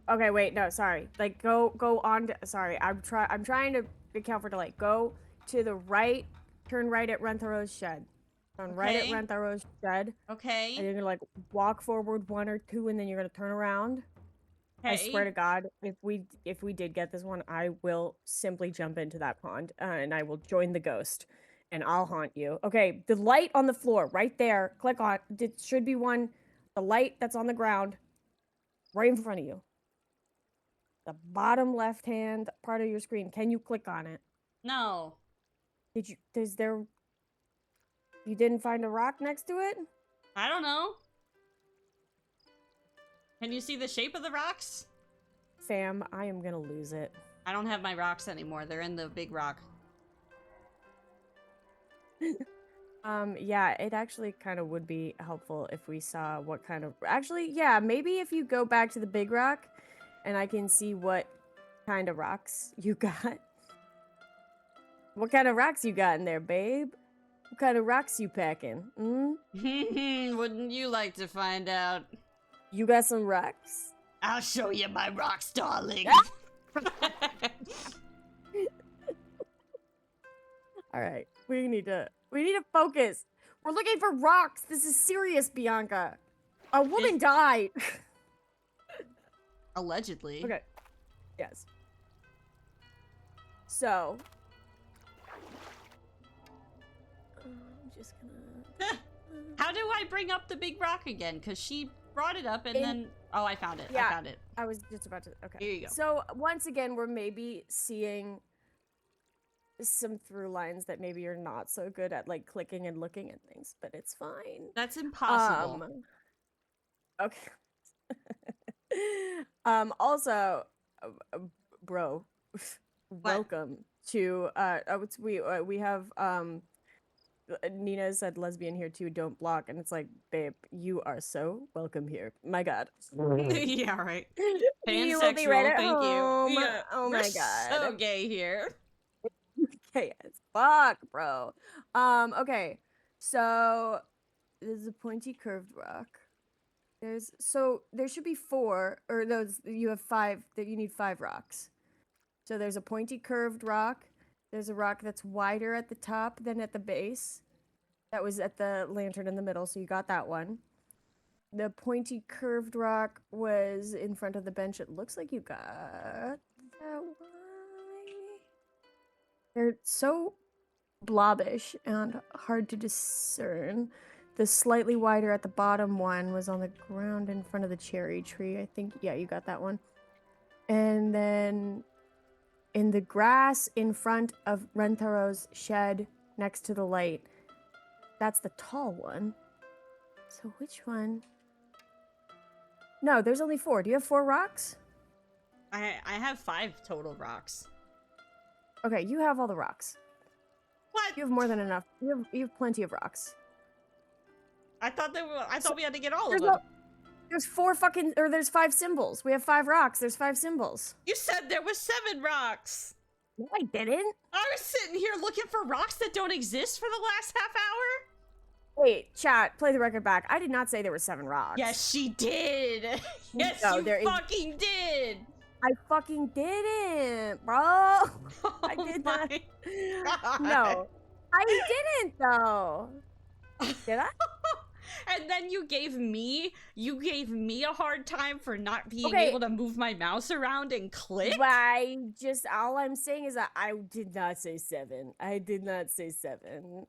Okay, wait, no, sorry. Like, go on to, sorry, I'm trying to account for delay. Go to the right, turn right at Rentaro's shed. Turn right at Rentaro's shed. Okay. And you're gonna, like, walk forward 1 or 2, and then you're gonna turn around. I swear Hey. to God, if we did get this one, I will simply jump into that pond and I will join the ghost and I'll haunt you. Okay, the light on the floor right there. Click on it. Should be one. The light that's on the ground right in front of you. The bottom left hand part of your screen. Can you click on it? No. You didn't find a rock next to it? I don't know. Can you see the shape of the rocks? Sam, I am gonna lose it. I don't have my rocks anymore. They're in the big rock. Yeah, it actually kind of would be helpful if we saw what kind of... Actually, yeah, maybe if you go back to the big rock and I can see what kind of rocks you got. What kind of rocks you got in there, babe? What kind of rocks you packing? Wouldn't you like to find out? You got some rocks? I'll show you my rocks, darling. All right, we need to focus. We're looking for rocks. This is serious, Bianca. A woman died. Allegedly. Okay. Yes. So. I'm just gonna. How do I bring up the big rock again? Because she brought it up and then... Oh, I found it. Yeah, I found it. I was just about to... Okay. Here you go. So, once again, we're maybe seeing some through lines that maybe you're not so good at, like, clicking and looking at things, but it's fine. That's impossible. Okay. Also, bro, welcome to, we have, Nina said lesbian here too, don't block, and it's like, babe, you are so welcome here. My God. Yeah, right. You will be right Pansexual, at thank home. you. Yeah, Oh we're my God. so gay here. Okay as fuck, bro. Okay. So there's a pointy curved rock. There should be 4, or those you have 5, that you need 5 rocks. So there's a pointy curved rock. There's a rock that's wider at the top than at the base. That was at the lantern in the middle, so you got that one. The pointy curved rock was in front of the bench. It looks like you got that one. They're so blobbish and hard to discern. The slightly wider at the bottom one was on the ground in front of the cherry tree. I think, yeah, you got that one. And then in the grass in front of Rentaro's shed next to the light, that's the tall one. So which one? No, there's only 4. Do you have 4 rocks? I have 5 total rocks. Okay, you have all the rocks. What? You have more than enough. You have plenty of rocks. I thought we had to get all of them. There's 5 symbols. We have 5 rocks. There's 5 symbols. You said there was 7 rocks. No, I didn't. I was sitting here looking for rocks that don't exist for the last half hour. Wait, chat, play the record back. I did not say there were 7 rocks. Yes, she did. Yes, No, you there is- fucking did. I fucking didn't, bro. I did not. God. No, I didn't though. Did I? And then you gave me a hard time for not being Okay. able to move my mouse around and click. All I'm saying is that I did not say 7. I did not say 7.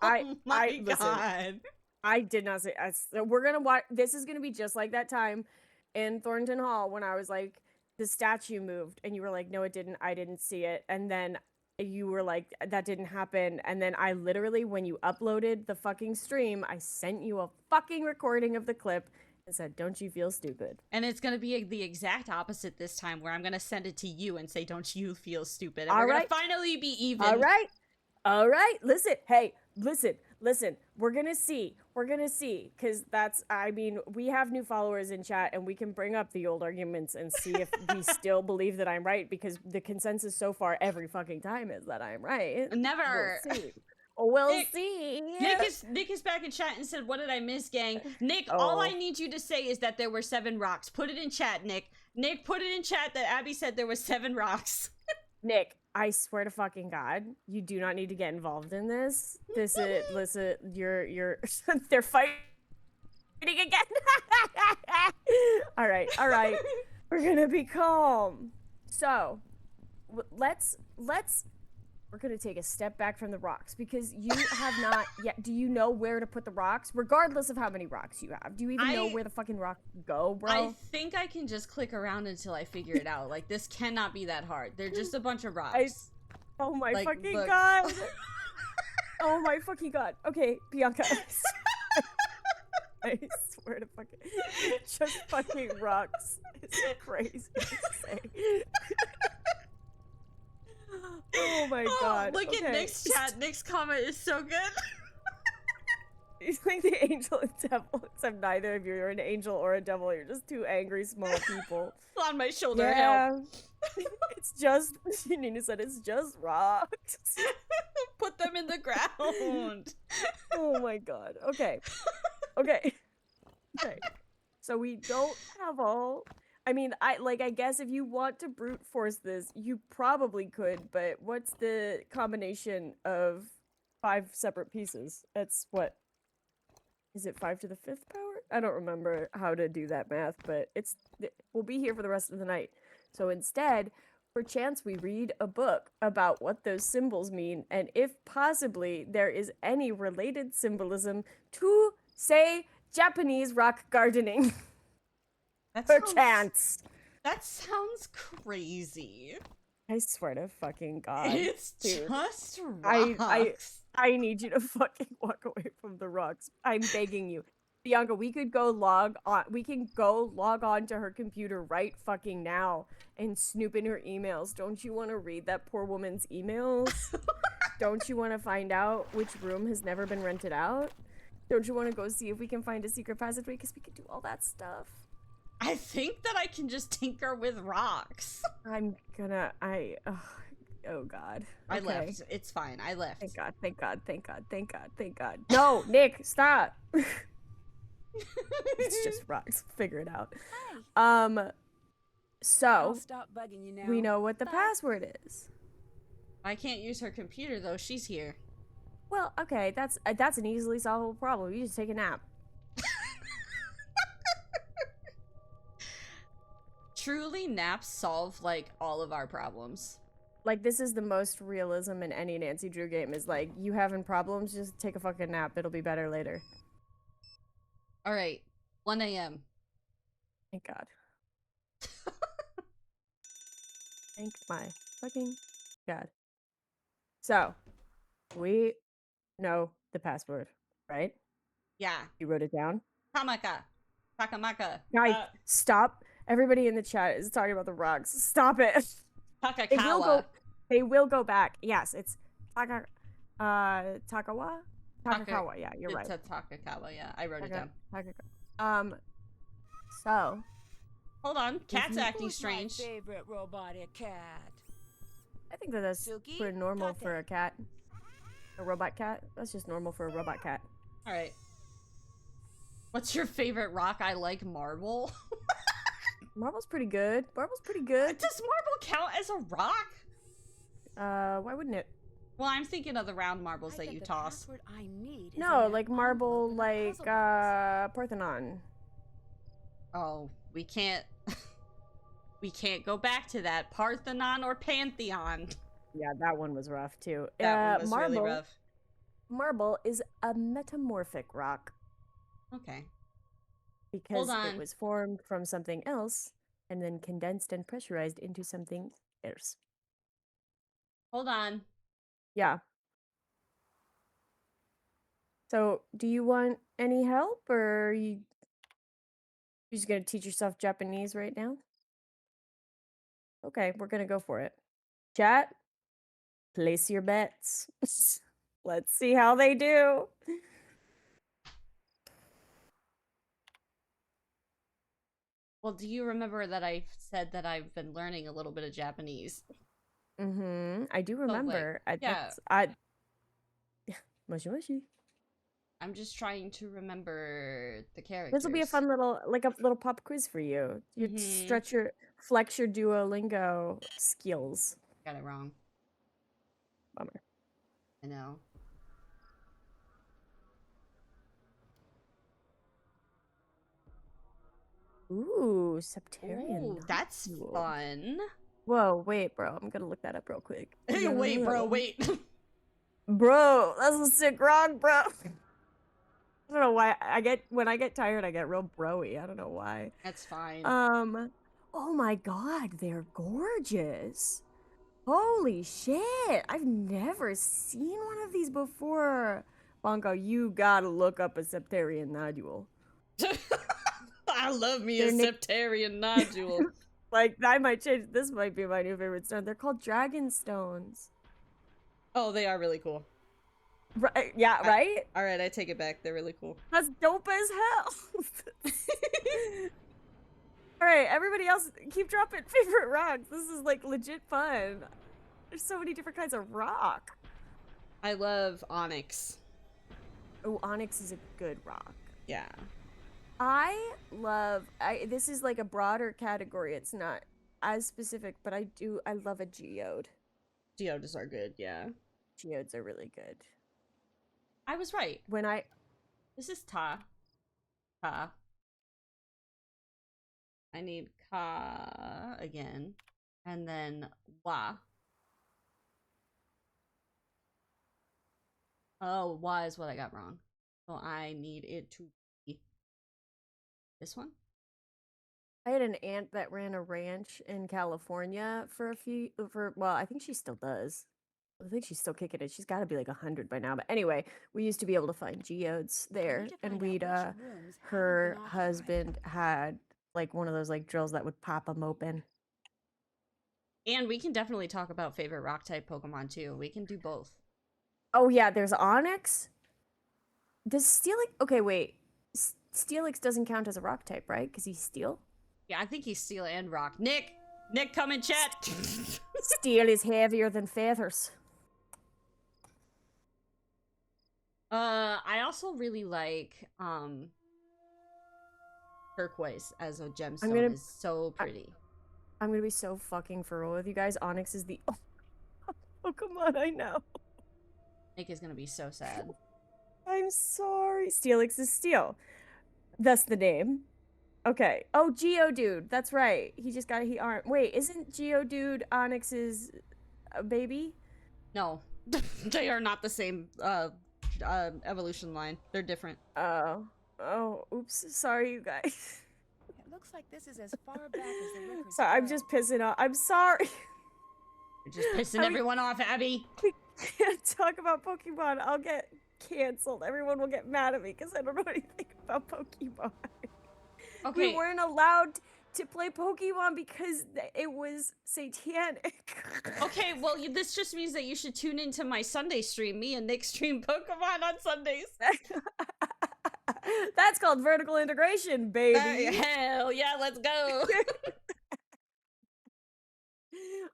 Oh my listen, God. I did not say. So we're gonna watch. This is gonna be just like that time in Thornton Hall when I was like, the statue moved, and you were like, no, it didn't. I didn't see it. And then you were like, that didn't happen. And then I literally, when you uploaded the fucking stream, I sent you a fucking recording of the clip and said, don't you feel stupid? And it's gonna be the exact opposite this time, where I'm gonna send it to you and say, don't you feel stupid? And All we're right. gonna finally be even. All right. Listen. Hey, listen. We're gonna see. Because we have new followers in chat, and we can bring up the old arguments and see if we still believe that I'm right, because the consensus so far every fucking time is that I'm right. Never. We'll see. Nick is back in chat and said, what did I miss, gang? Nick, all I need you to say is that there were 7 rocks. Put it in chat, Nick. Nick, put it in chat that Abby said there was 7 rocks. Nick, I swear to fucking God, you do not need to get involved in this. Listen, you're they're fighting again. All right. We're gonna be calm. So, we're gonna take a step back from the rocks because you have not yet. Do you know where to put the rocks, regardless of how many rocks you have? Do you even know where the fucking rocks go, bro? I think I can just click around until I figure it out. Like, this cannot be that hard. They're just a bunch of rocks. Oh my Like, fucking look. god! Oh my fucking god! Okay, Bianca. I swear to fucking just fucking rocks. It's crazy to say. Oh my god. Look at Nick's chat. Nick's comment is so good. He's like the angel and devil, except neither of you are an angel or a devil. You're just two angry small people. On my shoulder, Yeah. help. It's just, Nina said, it's just rocks. Put them in the ground. Oh my god. Okay. Okay. Okay. So we don't have all. I mean, I guess if you want to brute force this, you probably could, but what's the combination of 5 separate pieces? That's what? Is it 5 to the 5th power? I don't remember how to do that math, but we'll be here for the rest of the night. So instead, perchance we read a book about what those symbols mean, and if possibly there is any related symbolism to, say, Japanese rock gardening. Perchance. That sounds crazy. I swear to fucking god. It's dude. just rocks. I need you to fucking walk away from the rocks. I'm begging you. Bianca, we could go log on. We can go log on to her computer right fucking now and snoop in her emails. Don't you want to read that poor woman's emails? Don't you want to find out which room has never been rented out? Don't you want to go see if we can find a secret passageway? Because we could do all that stuff. I think that I can just tinker with rocks. I'm gonna. Oh god. I Okay. left. It's fine. I left. Thank god. Thank god. Thank god. Thank god. Thank god. No, Nick, stop. It's just rocks. Figure it out. I'll So stop bugging you now. we know what the Bye. password is. I can't use her computer though. She's here. Well, okay, that's an easily solvable problem. You just take a nap. Truly, naps solve like all of our problems. Like, this is the most realism in any Nancy Drew game. Is like, you having problems, just take a fucking nap. It'll be better later. All right, 1 a.m. Thank god. Thank my fucking god. So, we know the password, right? Yeah. You wrote it down? Tamaka. Takamaka. Guys, stop. Everybody in the chat is talking about the rocks. Stop it. Takakawa. They will go back. Yes, it's Takawa? Takakawa, yeah, you're right. It's a Takakawa, yeah. I wrote it down. So. Hold on. Cat's acting Who's strange. my favorite robotic cat? I think that that's Suki? pretty normal Tate. for a cat. A robot cat? That's just normal for a robot cat. All right. What's your favorite rock? I like marble. Marble's pretty good. Marble's pretty good. Does marble count as a rock? Why wouldn't it? Well, I'm thinking of the round marbles that you toss. I need is No, in like that marble, envelope in the like, puzzle box. Parthenon. Oh, we can't. We can't go back to that. Parthenon or Pantheon. Yeah, that one was rough, too. That one was marble, really rough. Marble is a metamorphic rock. Okay. Because Hold on. it was formed from something else and then condensed and pressurized into something else. Hold on. Yeah. So, do you want any help, or you just gonna teach yourself Japanese right now? Okay, we're gonna go for it. Chat, place your bets. Let's see how they do. Well, do you remember that I said that I've been learning a little bit of Japanese? I do remember. yeah. Moshi moshi. I'm just trying to remember the characters. This will be a fun little, like a little pop quiz for you. You flex your Duolingo skills. Got it wrong. Bummer. I know. Ooh, Septarian. Ooh, that's nodule. fun. Whoa, wait, bro. I'm gonna look that up real quick. Hey, wait, bro, wait. Bro, that's a sick rock, bro. I don't know why when I get tired, I get real broy. I don't know why. That's fine. Oh my god, they're gorgeous. Holy shit. I've never seen one of these before. Bongo, you gotta look up a Septarian nodule. I love me a Septarian nodule. Like, I might change. This might be my new favorite stone. They're called dragon stones. Oh, they are really cool. Right? Yeah, right? All right, I take it back. They're really cool. That's dope as hell. All right, everybody else, keep dropping favorite rocks. This is like legit fun. There's so many different kinds of rock. I love onyx. Oh, onyx is a good rock. Yeah. This is like a broader category. It's not as specific, but I love a geode. Geodes are good, yeah. Geodes are really good. I was right. This is Ta. I need Ka again. And then Wa. Oh, Wa is what I got wrong. So I need it to be this one. I had an aunt that ran a ranch in California well, I think she still does. I think she's still kicking it. She's got to be like 100 by now. But anyway, we used to be able to find geodes there, and her husband had like one of those like drills that would pop them open. And we can definitely talk about favorite rock type Pokemon too. We can do both. Oh yeah, there's Onyx. Does Steelix? Okay, wait. Steelix doesn't count as a rock type, right? Because he's steel. Yeah, I think he's steel and rock. Nick, come in chat. Steel is heavier than feathers. I also really like turquoise as a gemstone. Is so pretty. I'm gonna be so fucking for real with you guys. Onyx is the Pokemon I know. Nick is gonna be so sad. I'm sorry. Steelix is steel. That's the name. Okay. Oh, Geodude. That's right. Wait, isn't Geodude Onyx's baby? No. They are not the same evolution line. They're different. Oh, oops. Sorry, you guys. It looks like this is as far back as the records. Sorry, I'm just pissing off. I'm sorry. You're just pissing everyone off, Abby. We can't talk about Pokemon. I'll get canceled. Everyone will get mad at me because I don't know anything about Pokemon. Okay. We weren't allowed to play Pokemon because it was satanic. Okay, well, this just means that you should tune into my Sunday stream. Me and Nick stream Pokemon on Sundays. That's called vertical integration, baby. Hell yeah, let's go.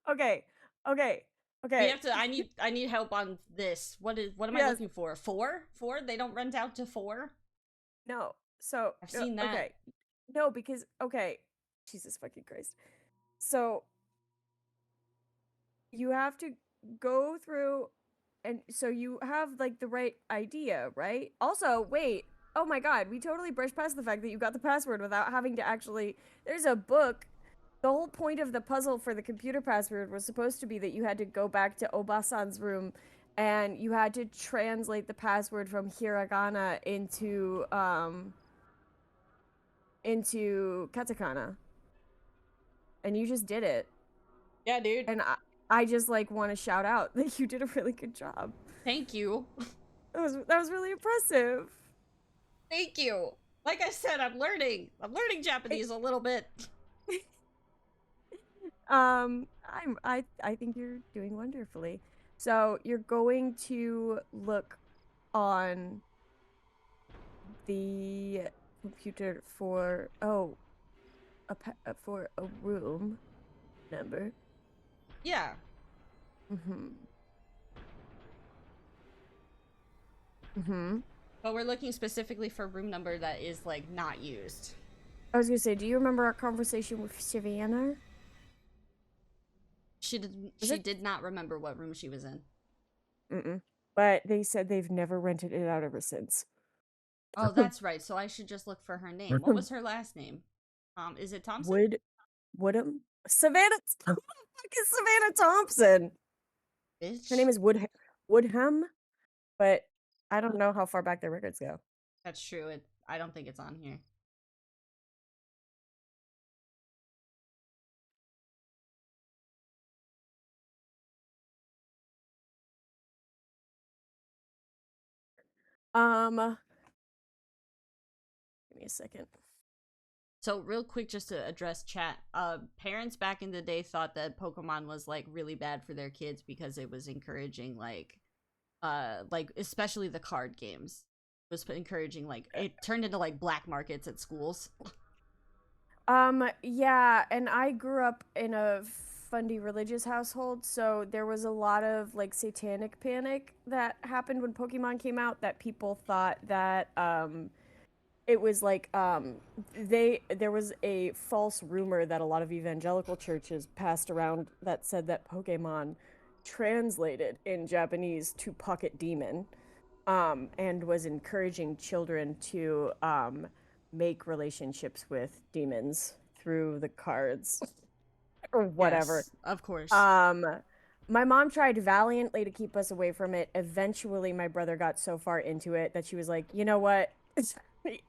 Okay. We have to. I need help on this. What am I looking for? 4? They don't rent out to 4? No. So I've seen that. Okay. No, because Jesus fucking Christ. So you have to go through, and so you have like the right idea, right? Also, wait. Oh my god, we totally brushed past the fact that you got the password without having to actually. There's a book. The whole point of the puzzle for the computer password was supposed to be that you had to go back to Obasan's room and you had to translate the password from hiragana into katakana. And you just did it. Yeah, dude. And I just like want to shout out that you did a really good job. Thank you. That was really impressive. Thank you. Like I said, I'm learning Japanese a little bit. I think you're doing wonderfully. So you're going to look on the computer for for a room number. Yeah. But we're looking specifically for room number that is like not used. I was gonna say, do you remember our conversation with Savannah? She did not remember what room she was in. But they said they've never rented it out ever since. Oh, that's right. So I should just look for her name. What was her last name? Is it Thompson? Woodham? Savannah. Who the fuck is Savannah Thompson? Bitch. Her name is Woodham, but I don't know how far back their records go. That's true. I don't think it's on here. Give me a second. So real quick, just to address chat, parents back in the day thought that Pokemon was like really bad for their kids because it was encouraging like especially the card games it was encouraging like it turned into like black markets at schools. Yeah, and I grew up in a fundy religious household, so there was a lot of like satanic panic that happened when Pokemon came out that people thought that it was like there was a false rumor that a lot of evangelical churches passed around that said that Pokemon translated in Japanese to pocket demon, and was encouraging children to make relationships with demons through the cards or whatever. Yes, of course. My mom tried valiantly to keep us away from it. Eventually, my brother got so far into it that she was like, you know what?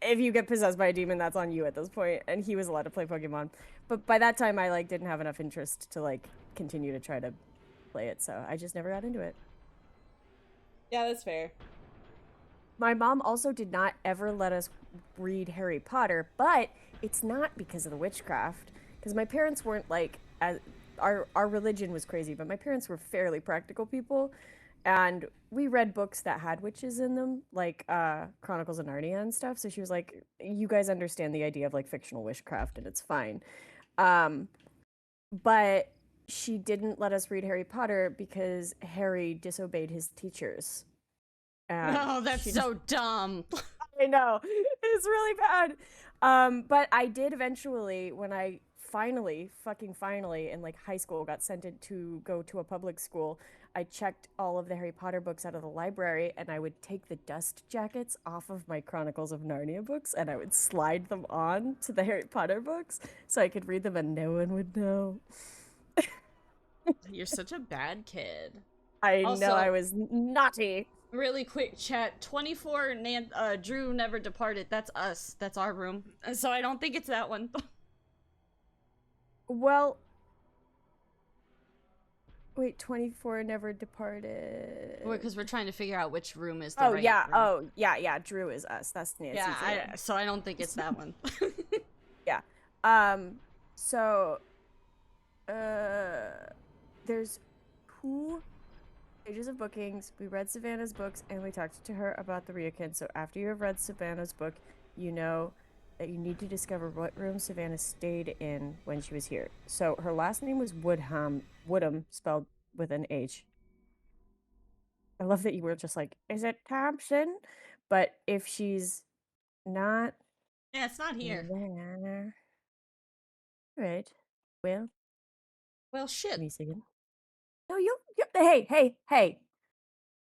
If you get possessed by a demon, that's on you at this point. And he was allowed to play Pokemon. But by that time, I like didn't have enough interest to like continue to try to play it. So I just never got into it. Yeah, that's fair. My mom also did not ever let us read Harry Potter, but it's not because of the witchcraft. Because my parents weren't like, our religion was crazy, but my parents were fairly practical people. And we read books that had witches in them, like Chronicles of Narnia and stuff. So she was like, you guys understand the idea of like fictional witchcraft and it's fine. But she didn't let us read Harry Potter because Harry disobeyed his teachers. Oh, that's so dumb. I know. It's really bad. But I did eventually, when I finally in like high school got sent to go to a public school, I checked all of the Harry Potter books out of the library and I would take the dust jackets off of my Chronicles of Narnia books and I would slide them on to the Harry Potter books so I could read them and no one would know. You're such a bad kid. I know, I was naughty. Really quick chat, 24 Drew Never Departed. That's us. That's our room. So I don't think it's that one. Well, wait, 24 Never Departed. Well, because we're trying to figure out which room is the right room. Oh, yeah, Drew is us. That's Nancy's Yeah, room. so I don't think it's that one. Yeah. So, there's 2 pages of bookings. We read Savannah's books, and we talked to her about the Ryokan. So after you have read Savannah's book, you know that you need to discover what room Savannah stayed in when she was here. So her last name was Woodham, spelled with an H. I love that you were just like, is it Thompson? But if she's not... Yeah, it's not here. There. Right. Well, shit. Give me a second. No, hey.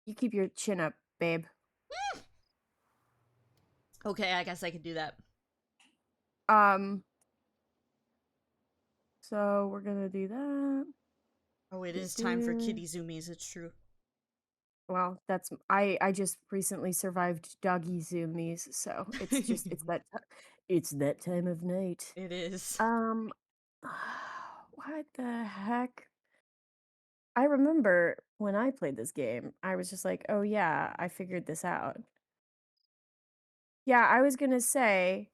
You keep your chin up, babe. Okay, I guess I could do that. So we're gonna do that. Oh, it is time for kitty zoomies, it's true. Well, that's I just recently survived doggy zoomies, so it's just it's that time of night. It is. What the heck? I remember when I played this game, I was just like, oh yeah, I figured this out. Yeah, I was gonna say...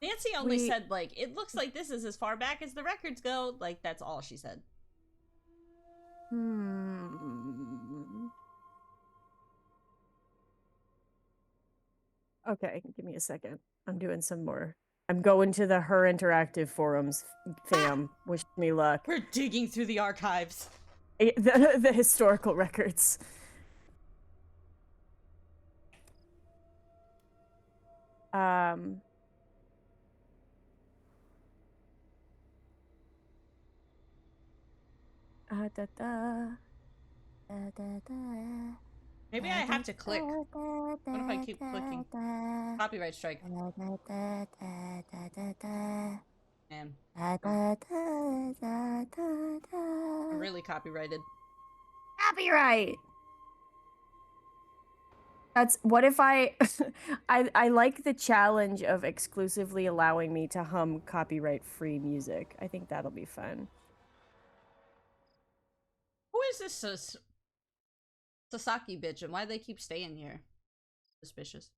Nancy only said, like, it looks like this is as far back as the records go. Like, that's all she said. Okay, give me a second. I'm doing some more. I'm going to the Her Interactive forums, fam. Wish me luck. We're digging through the archives. The historical records. Maybe I have to click. What if I keep clicking? Copyright strike. Man, Da, da, da, da, da, da. really copyrighted. Copyright. That's what if I I like the challenge of exclusively allowing me to hum copyright free music. I think that'll be fun. Who is this Sasaki bitch, and why do they keep staying here? Suspicious.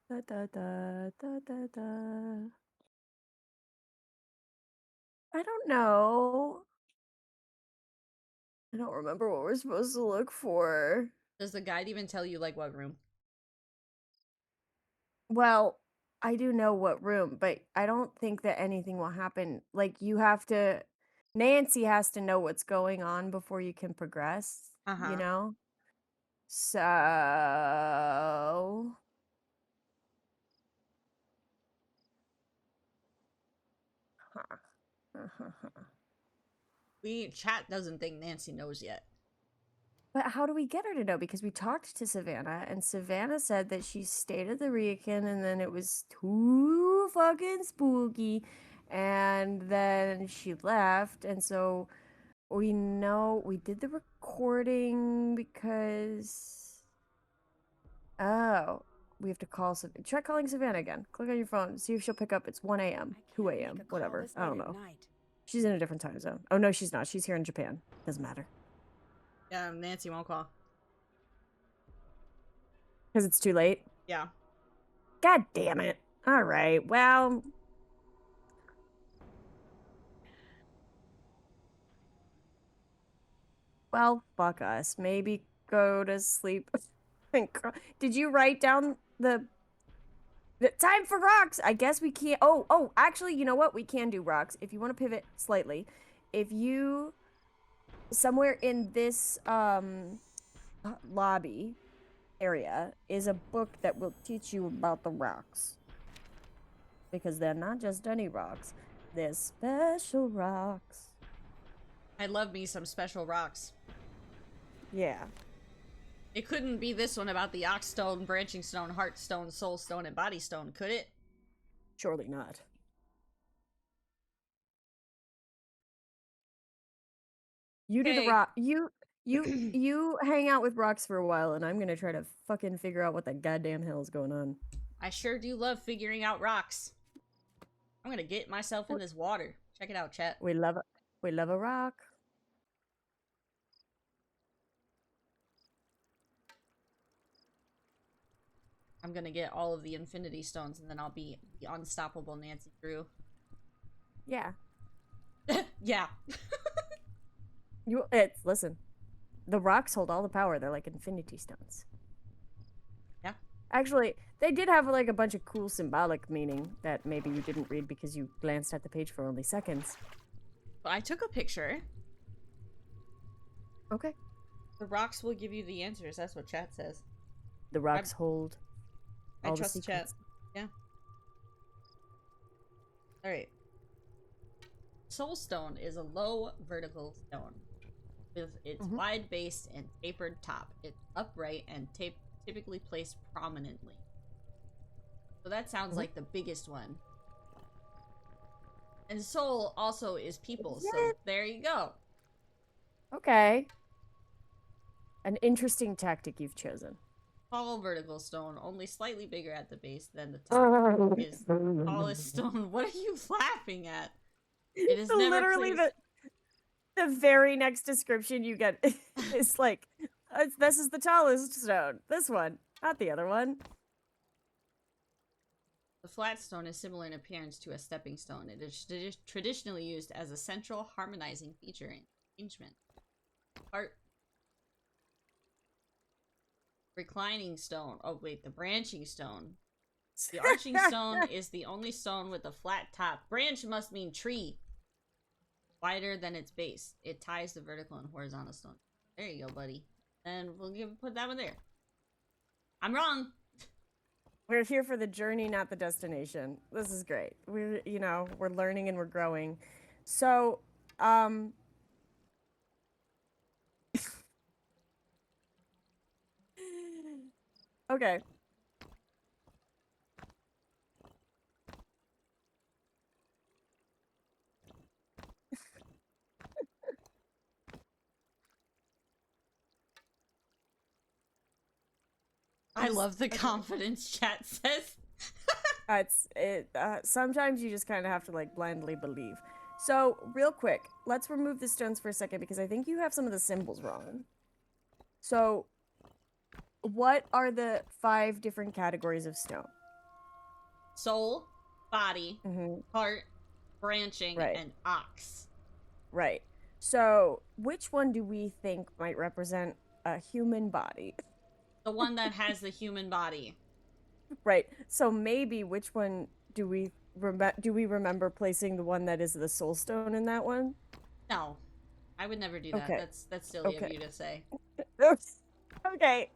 Da, da, da, da, da, da. I don't know. I don't remember what we're supposed to look for. Does the guide even tell you, like, what room? Well, I do know what room, but I don't think that anything will happen. Like, you have to. Nancy has to know what's going on before you can progress, you know? So. Chat doesn't think Nancy knows yet. But how do we get her to know? Because we talked to Savannah, and Savannah said that she stayed at the Rican, and then it was too fucking spooky, and then she left, and so we know we did the recording because we have to call try calling Savannah again. Click on your phone, see if she'll pick up. It's 1 a.m., 2 a.m., whatever. I don't know. She's in a different time zone. Oh no, she's not. She's here in Japan. Doesn't matter. Yeah, Nancy won't call. Because it's too late? Yeah. God damn it. All right, well. Well, fuck us. Maybe go to sleep. Did you write down the time for rocks? I guess we can't. Oh, actually, you know what? We can do rocks. If you want to pivot slightly. If you, somewhere in this lobby area is a book that will teach you about the rocks. Because they're not just any rocks. They're special rocks. I love me some special rocks. Yeah. It couldn't be this one about the Oxstone, Branching Stone, Heartstone, Soulstone, and Body Stone, could it? Surely not. You do the rock. You hang out with rocks for a while, and I'm gonna try to fucking figure out what the goddamn hell is going on. I sure do love figuring out rocks. I'm gonna get myself in this water. Check it out, chat. We love a rock. I'm gonna get all of the Infinity Stones, and then I'll be the unstoppable Nancy Drew. Yeah. Yeah. Listen. The rocks hold all the power. They're like infinity stones. Yeah. Actually, they did have like a bunch of cool symbolic meaning that maybe you didn't read because you glanced at the page for only seconds. I took a picture. Okay. The rocks will give you the answers. That's what chat says. The rocks hold all I trust the chat. secrets. Yeah. Alright. Soulstone is a low vertical stone with its wide base and tapered top. It's upright and typically placed prominently. So that sounds like the biggest one. And soul also is people, so there you go. Okay. An interesting tactic you've chosen. Tall vertical stone, only slightly bigger at the base than the top, is the tallest stone. What are you laughing at? It is never literally the very next description you get is like, this is the tallest stone. This one, not the other one. The flat stone is similar in appearance to a stepping stone. It is traditionally used as a central harmonizing feature in arrangement. Reclining stone. Oh wait, the branching stone. The arching stone is the only stone with a flat top. Branch must mean tree. Wider than its base. It ties the vertical and horizontal stone. There you go, buddy. And we'll put that one there. I'm wrong. We're here for the journey, not the destination. This is great. We're learning and we're growing. So, okay. I love the confidence chat says. Sometimes you just kind of have to like blindly believe. So real quick, let's remove the stones for a second because I think you have some of the symbols wrong. So what are the 5 different categories of stone? Soul, body, heart, branching, and ox. Right. So which one do we think might represent a human body? The one that has the human body. Right. So maybe which one do we remember placing the one that is the soul stone in that one? No. I would never do that. Okay. That's silly of you to say. Okay.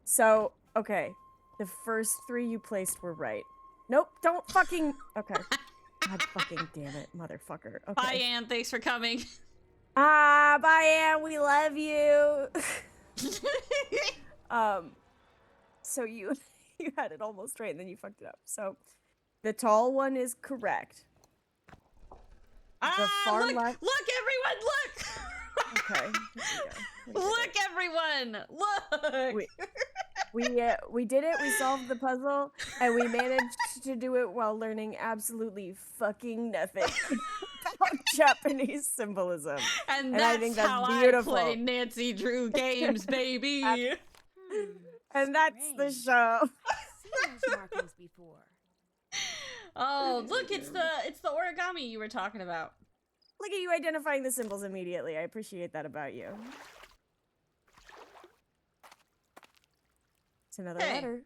So, okay. The first 3 you placed were right. Nope, don't fucking... Okay. God fucking damn it, motherfucker. Okay. Bye, Anne. Thanks for coming. Bye, Anne. We love you. So you had it almost right, and then you fucked it up. So, the tall one is correct. The far look, left... Look, everyone, look! Okay. Look, everyone! Look! We did it. We solved the puzzle, and we managed to do it while learning absolutely fucking nothing about Japanese symbolism. And I think that's how beautiful. I play Nancy Drew games, baby. And that's the show. Seen those markings before. Oh, look, it's the origami you were talking about. Look at you identifying the symbols immediately. I appreciate that about you. It's another letter.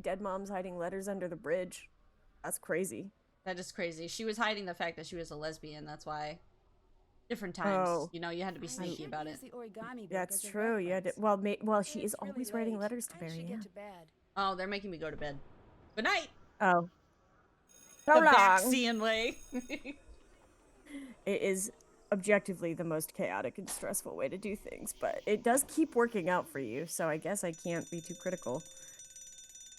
Dead mom's hiding letters under the bridge. That's crazy. That is crazy. She was hiding the fact that she was a lesbian. That's why. Different times, you know, you had to be sneaky about it. That's true. You had to. Well, she is always writing letters to Marianne. Oh, they're making me go to bed. Good night. Oh. The So long. Baxcian way. It is objectively the most chaotic and stressful way to do things, but it does keep working out for you, so I guess I can't be too critical.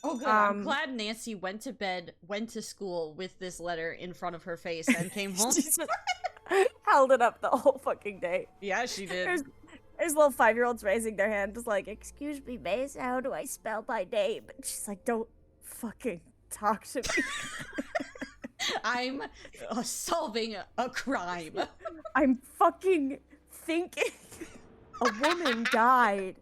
Oh, good. I'm glad Nancy went to bed, went to school with this letter in front of her face, and came home. Held it up the whole fucking day. Yeah, she did. There's little 5-year-olds raising their hand, just like, "Excuse me, Mace, how do I spell my name?" And she's like, "Don't fucking talk to me." I'm solving a crime. I'm fucking thinking. A woman died.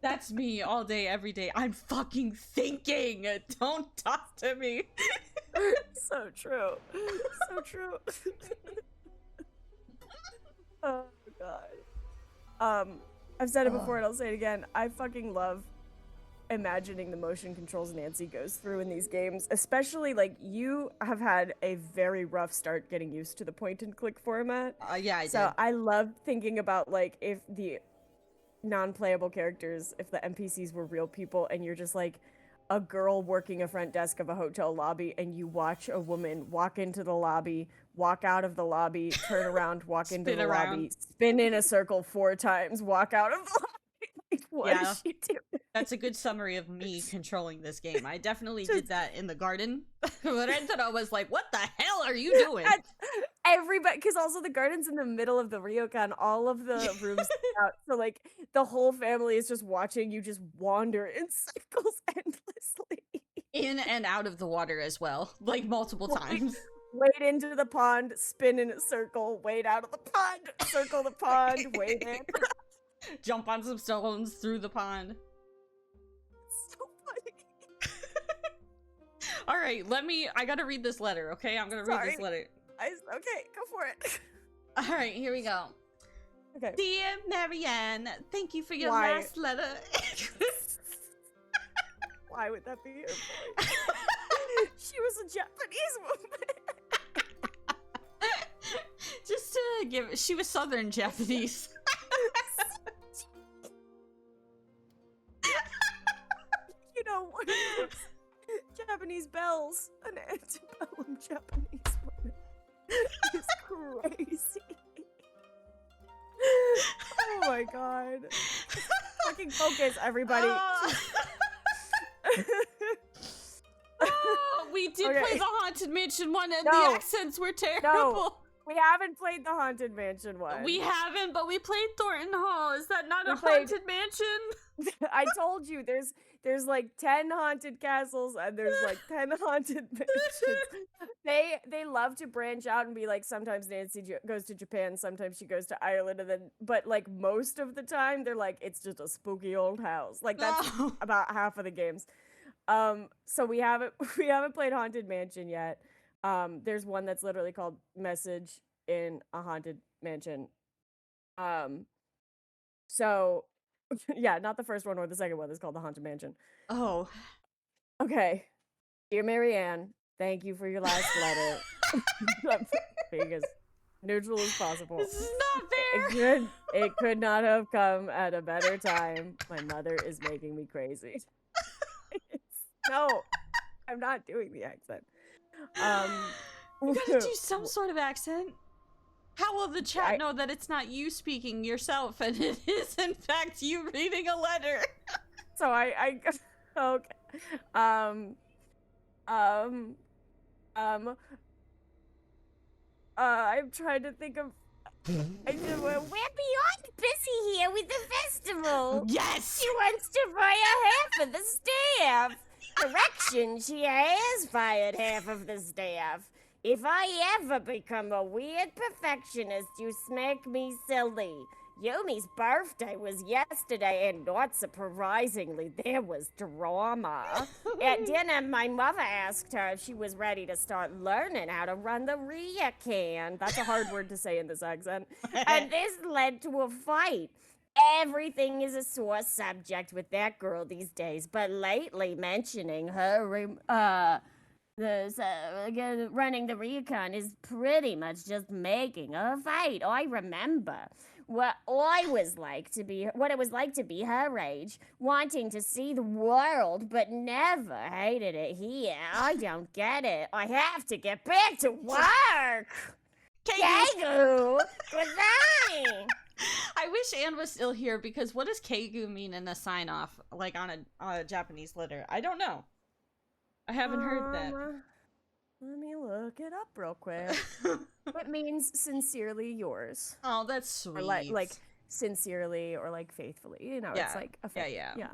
That's me all day, every day. I'm fucking thinking. Don't talk to me. So true. So true. Oh, God. I've said it before and I'll say it again. I fucking love imagining the motion controls Nancy goes through in these games, especially like you have had a very rough start getting used to the point and click format. Yeah, I did. So I love thinking about like if the non-playable characters, if the NPCs were real people and you're just like a girl working a front desk of a hotel lobby and you watch a woman walk into the lobby, walk out of the lobby, turn around, walk into the lobby, spin in a circle 4 times, walk out of the lobby. Like, what is she doing? That's a good summary of me controlling this game. I definitely did that in the garden. But I was like, what the hell are you doing? Everybody, because also the garden's in the middle of the ryokan, all of the rooms out. So like the whole family is just watching you just wander in circles endlessly. In and out of the water as well. Like multiple times. Wade into the pond, spin in a circle, wade out of the pond, circle the pond, wade in. Jump on some stones through the pond. So funny. All right, I gotta read this letter, okay? I'm gonna read this letter. Okay, go for it. All right, here we go. Okay. Dear Marianne, thank you for your last letter. Why would that be your point? She was a Japanese woman. Just to she was Southern Japanese. You know, one of those Japanese bells, an antebellum Japanese woman, is crazy. Oh my god. Fucking focus, everybody. We did play the Haunted Mansion one and the accents were terrible. No. We haven't played the Haunted Mansion one. We haven't, but we played Thornton Hall. Is that not We a played- haunted mansion? I told you, there's like 10 haunted castles and there's like 10 haunted mansions. They love to branch out and be like, sometimes Nancy goes to Japan, sometimes she goes to Ireland, and then, but like most of the time, they're like, it's just a spooky old house. Like that's about half of the games. So we haven't played Haunted Mansion yet. There's one that's literally called Message in a Haunted Mansion. So yeah, not the first one or the second one. It's called the Haunted Mansion. Oh. Okay. Dear Marianne, thank you for your last letter. I'm being as neutral as possible. This is not fair. It could not have come at a better time. My mother is making me crazy. No, I'm not doing the accent. You gotta do some sort of accent. How will the chat know that it's not you speaking yourself and it is in fact you reading a letter? So I okay. I'm trying to think of. We're beyond busy here with the festival. Yes! She wants to fire half of the staff. Correction, she has fired half of the staff. If I ever become a weird perfectionist, you smack me silly. Yumi's birthday was yesterday, and not surprisingly, there was drama. At dinner, my mother asked her if she was ready to start learning how to run the rear can. That's a hard word to say in this accent. And this led to a fight. Everything is a sore subject with that girl these days, but lately mentioning her running the recon is pretty much just making a fight. I remember what it was like to be her age, wanting to see the world, but never hated it here. I don't get it. I have to get back to work. Keigu! Good night! I wish Anne was still here because what does Keigu mean in a sign off, like on a Japanese letter? I don't know. I haven't heard that. Let me look it up real quick. It means sincerely yours. Oh, that's sweet. Or like sincerely or like faithfully. You know, it's like a yeah.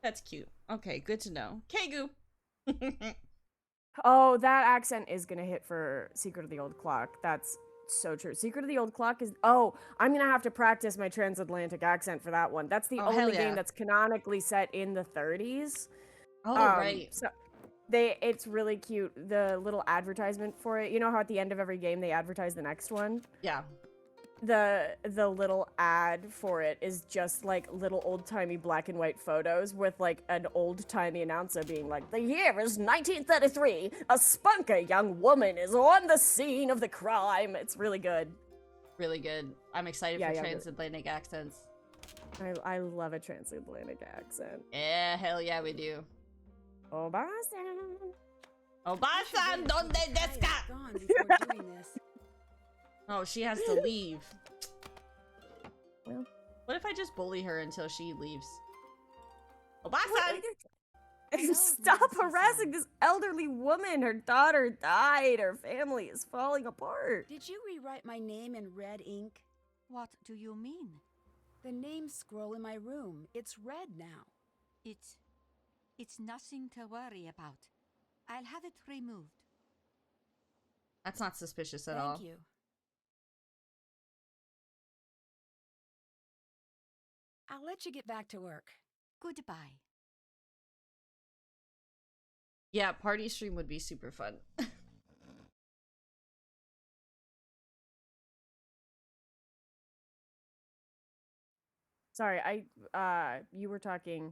That's cute. Okay, good to know. Keigu. Oh, that accent is gonna hit for Secret of the Old Clock. That's so true. Secret of the Old Clock is... Oh, I'm gonna have to practice my transatlantic accent for that one. That's the only game that's canonically set in the 30s. Oh, right. So it's really cute. The little advertisement for it. You know how at the end of every game they advertise the next one? Yeah. The little ad for it is just like little old-timey black and white photos with like an old-timey announcer being like, the year is 1933. A spunky young woman is on the scene of the crime. It's really good. Really good. I'm excited for transatlantic accents. I love a transatlantic accent. Yeah, hell yeah, we do. Oba-san. Oba-san, donde desu ka? Gone before doing this. Oh, she has to leave. Well, what if I just bully her until she leaves? Oba-san! Stop harassing this elderly woman. Her daughter died. Her family is falling apart. Did you rewrite my name in red ink? What do you mean? The name scroll in my room. It's red now. It's nothing to worry about. I'll have it removed. That's not suspicious at all. Thank you. I'll let you get back to work. Goodbye. Yeah, party stream would be super fun. Sorry, you were talking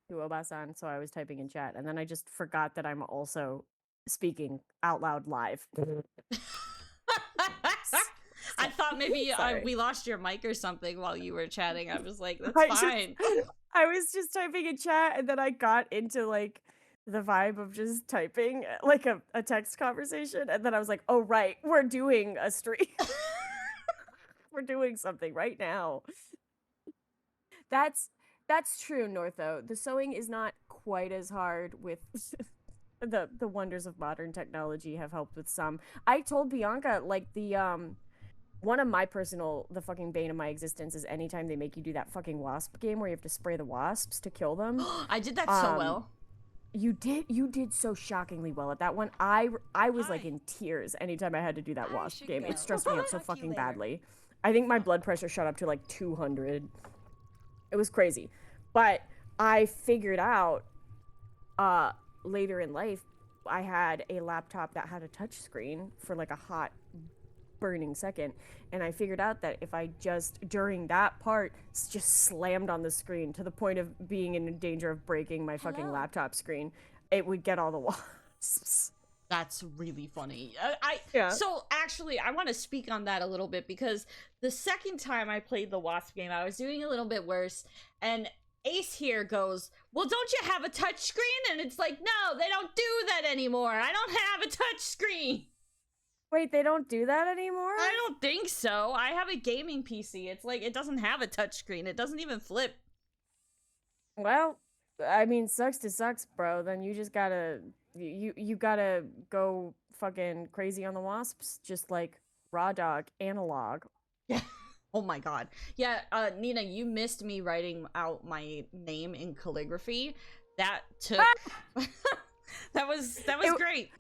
to Obasan, so I was typing in chat, and then I just forgot that I'm also speaking out loud live. I thought maybe we lost your mic or something while you were chatting. I was like, that's fine. I was just typing in chat, and then I got into like the vibe of just typing like a text conversation, and then I was like, oh right, we're doing a stream. We're doing something right now. That's true, Northo. The sewing is not quite as hard with the wonders of modern technology have helped with some. I told Bianca like the One of my the fucking bane of my existence is anytime they make you do that fucking wasp game where you have to spray the wasps to kill them. I did that so well. You did so shockingly well at that one. I was like in tears anytime I had to do that wasp game. It stressed me out so fucking badly. I think my blood pressure shot up to like 200. It was crazy. But I figured out later in life, I had a laptop that had a touch screen for like a hot burning second, and I figured out that if I just during that part just slammed on the screen to the point of being in danger of breaking my fucking laptop screen, it would get all the wasps. That's really funny. Yeah. So actually, I want to speak on that a little bit because the second time I played the wasp game, I was doing a little bit worse, and Ace here goes, well, don't you have a touch screen? And it's like, no, they don't do that anymore. I don't have a touch screen. Wait, they don't do that anymore? I don't think so. I have a gaming PC. It's like, it doesn't have a touch screen. It doesn't even flip. Well, I mean, sucks to sucks, bro. Then you just gotta, you gotta go fucking crazy on the wasps, just like Raw Dog analog. Yeah. Oh my god. Yeah, Nina, you missed me writing out my name in calligraphy. That took that was great.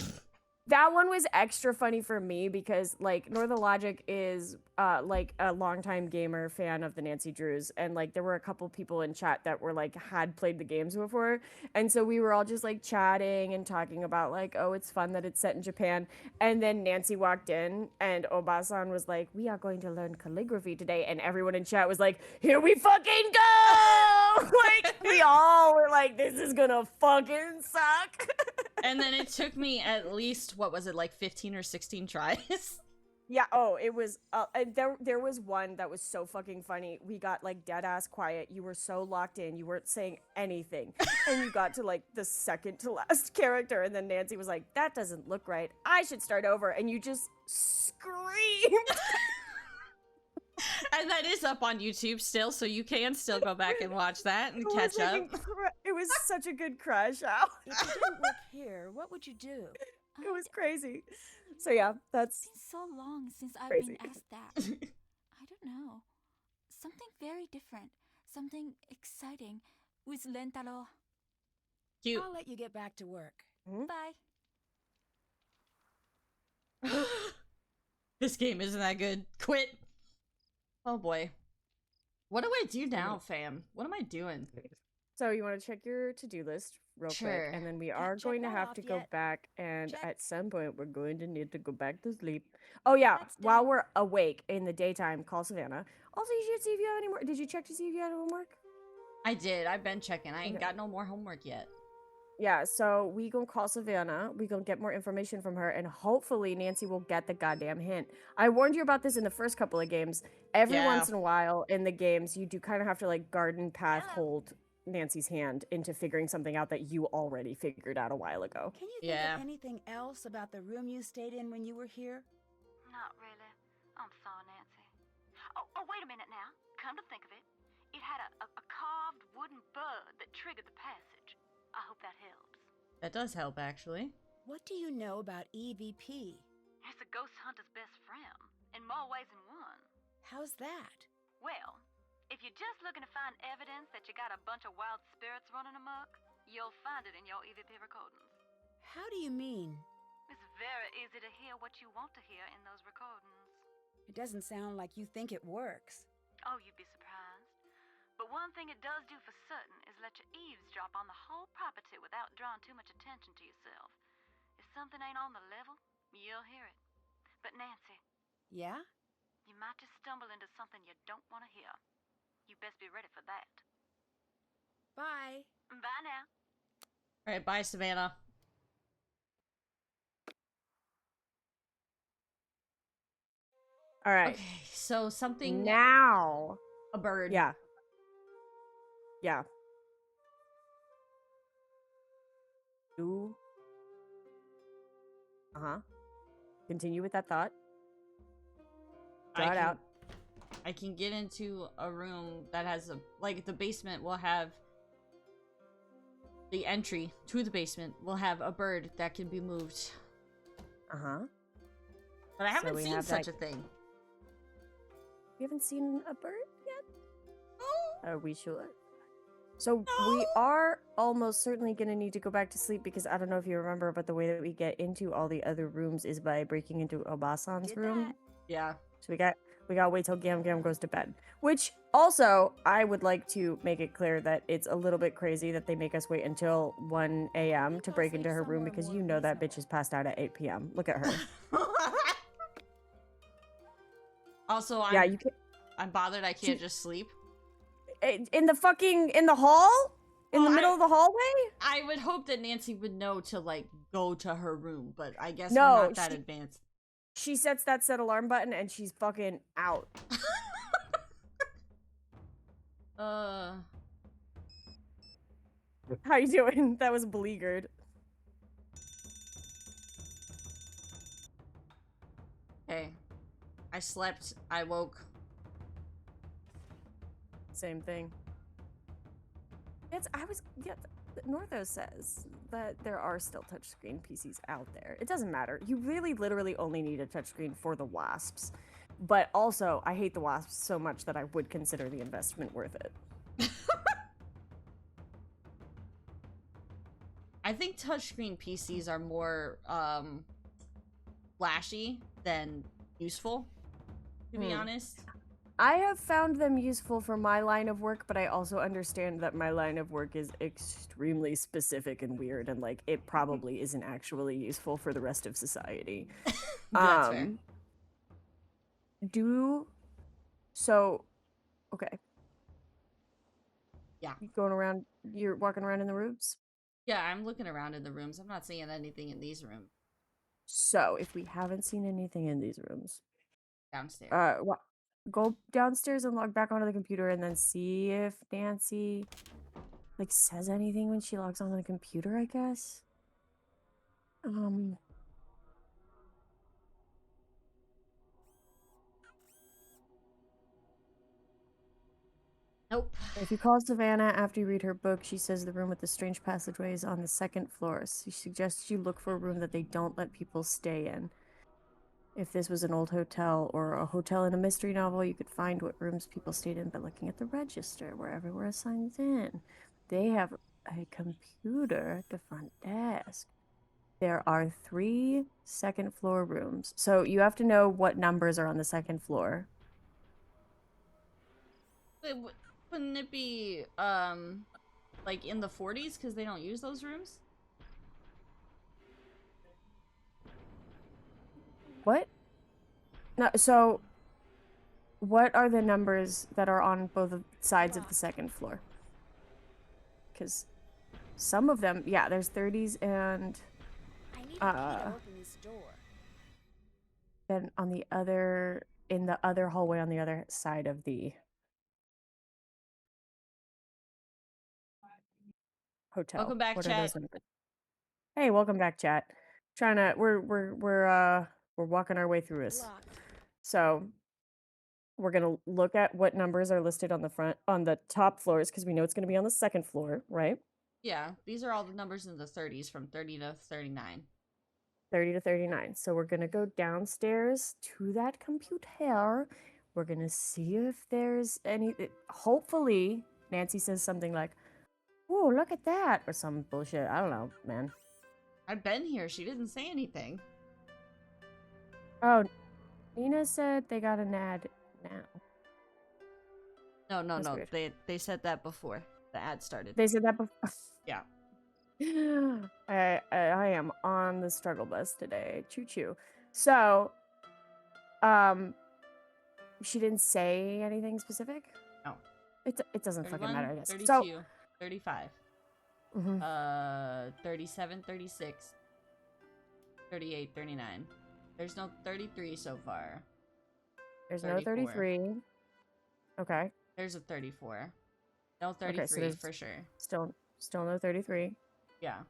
That one was extra funny for me because like Northologic is like a longtime gamer fan of the Nancy Drews, and like there were a couple people in chat that were like had played the games before, and so we were all just like chatting and talking about like, oh, it's fun that it's set in Japan. And then Nancy walked in and Obasan was like, we are going to learn calligraphy today, and everyone in chat was like, here we fucking go. Like we all were like, this is gonna fucking suck. And then it took me at least, what was it, like 15 or 16 tries? Yeah, oh, it was, there was one that was so fucking funny. We got, like, dead-ass quiet. You were so locked in. You weren't saying anything. And you got to, like, the second to last character, and then Nancy was like, that doesn't look right. I should start over. And you just screamed. And that is up on YouTube still, so you can still go back and watch that and catch up. It was such a good crash out. If you didn't work here, what would you do? It was crazy. So yeah, that's... It's been so long since I've crazy. been asked that. I don't know. Something very different. Something exciting with Rentaro. Cute. I'll let you get back to work. Bye. This game isn't that good. Quit. Oh boy. What do I do now, fam? What am I doing? So you want to check your to-do list real quick, and then we are going to have to go back, and at some point we're going to need to go back to sleep. Oh yeah, while we're awake in the daytime, call Savannah. Also, you should see if you have any more. Did you check to see if you had homework? I did. I've been checking. I ain't got no more homework yet. Yeah, so we gonna call Savannah. We gonna get more information from her, and hopefully Nancy will get the goddamn hint. I warned you about this in the first couple of games. Every once in a while in the games, you do kind of have to like garden path hold Nancy's hand into figuring something out that you already figured out a while ago. Can you think of anything else about the room you stayed in when you were here? Not really. I'm sorry, Nancy. Oh, wait a minute now. Come to think of it, it had a carved wooden bird that triggered the passage. I hope that helps. That does help, actually. What do you know about EVP? It's a ghost hunter's best friend, in more ways than one. How's that? Well, if you're just looking to find evidence that you got a bunch of wild spirits running amok, you'll find it in your EVP recordings. How do you mean? It's very easy to hear what you want to hear in those recordings. It doesn't sound like you think it works. Oh, you'd be surprised. But one thing it does do for certain is let you eavesdrop on the whole property without drawing too much attention to yourself. If something ain't on the level, you'll hear it. But Nancy. Yeah? You might just stumble into something you don't want to hear. You best be ready for that. Bye. Bye now. All right, bye, Savannah. All right. Okay, so something now. A bird. Yeah. Yeah. Ooh. Continue with that thought. Draw it out. I can get into a room that has a, like, the basement will have, the entry to the basement will have a bird that can be moved. But I haven't seen such a thing. We haven't seen a bird yet? Are we sure? So we are almost certainly going to need to go back to sleep because I don't know if you remember, but the way that we get into all the other rooms is by breaking into Obasan's room. Yeah. So we got to wait till Gam Gam goes to bed. Which also, I would like to make it clear that it's a little bit crazy that they make us wait until 1 a.m. to break into her room because you know that bitch is passed out at 8 p.m. Look at her. Also, I'm bothered I can't just sleep. In the hall? In the middle of the hallway? I would hope that Nancy would know to, like, go to her room, but I guess No, we're not that advanced. She sets that set alarm button and she's fucking out. How you doing? That was beleaguered. Okay. I slept. I woke. Same thing. Northo says that there are still touchscreen PCs out there. It doesn't matter. You really literally only need a touchscreen for the wasps. But also, I hate the wasps so much that I would consider the investment worth it. I think touchscreen PCs are more flashy than useful, to be honest. I have found them useful for my line of work, but I also understand that my line of work is extremely specific and weird, and like it probably isn't actually useful for the rest of society. That's fair. Okay. Yeah. You're walking around in the rooms? Yeah, I'm looking around in the rooms. I'm not seeing anything in these rooms. So, if we haven't seen anything in these rooms, downstairs. Go downstairs and log back onto the computer and then see if Nancy like says anything when she logs onto the computer, I guess. Nope. If you call Savannah after you read her book, she says the room with the strange passageway is on the 2nd floor. She suggests you look for a room that they don't let people stay in. If this was an old hotel or a hotel in a mystery novel, you could find what rooms people stayed in by looking at the register where everyone signs in. They have a computer at the front desk. There are 3 second floor rooms. So you have to know what numbers are on the 2nd floor. Wouldn't it be, like in the 40s because they don't use those rooms? What? No, so what are the numbers that are on both sides of the 2nd floor? Because some of them, yeah, there's 30s and I need a key to open this door. then in the other hallway on the other side of the hotel. Welcome back, what chat. Are those numbers? Hey, welcome back, chat. We're walking our way through this. So we're gonna look at what numbers are listed on the top floors because we know it's gonna be on the 2nd floor, right? Yeah, these are all the numbers in the 30s from 30 to 39. 30 to 39. So we're gonna go downstairs to that computer. We're gonna see if there's any. Hopefully, Nancy says something like, "Oh, look at that," or some bullshit. I don't know, man. I've been here. She didn't say anything. Oh, Nina said they got an ad now. No. Weird. They said that before the ad started. They said that before. Yeah. I am on the struggle bus today. Choo choo. So, she didn't say anything specific? No. It doesn't 31, fucking matter, I guess. 32, So, 35. 37, 36, 38, 39. There's no 33 so far. There's 34. no 33. Okay. There's a 34. No 33 okay, so for sure. Still no 33. Yeah.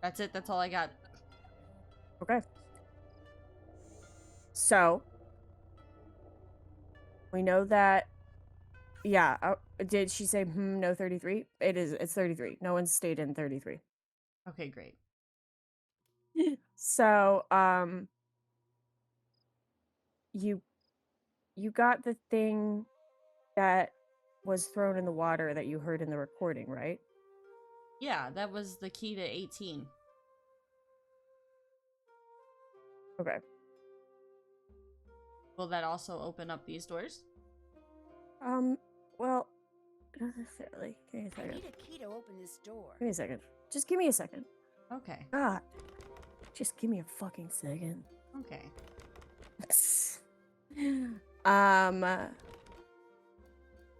That's it. That's all I got. Okay. So, we know that, yeah, did she say, no 33? It's 33. No one stayed in 33. Okay, great. So, you got the thing that was thrown in the water that you heard in the recording, right? Yeah, that was the key to 18. Okay. Will that also open up these doors? Well, not necessarily. Give me a I second. need a key to open this door. Give me a second. Just give me a second. Okay. God. Just give me a fucking second. Okay.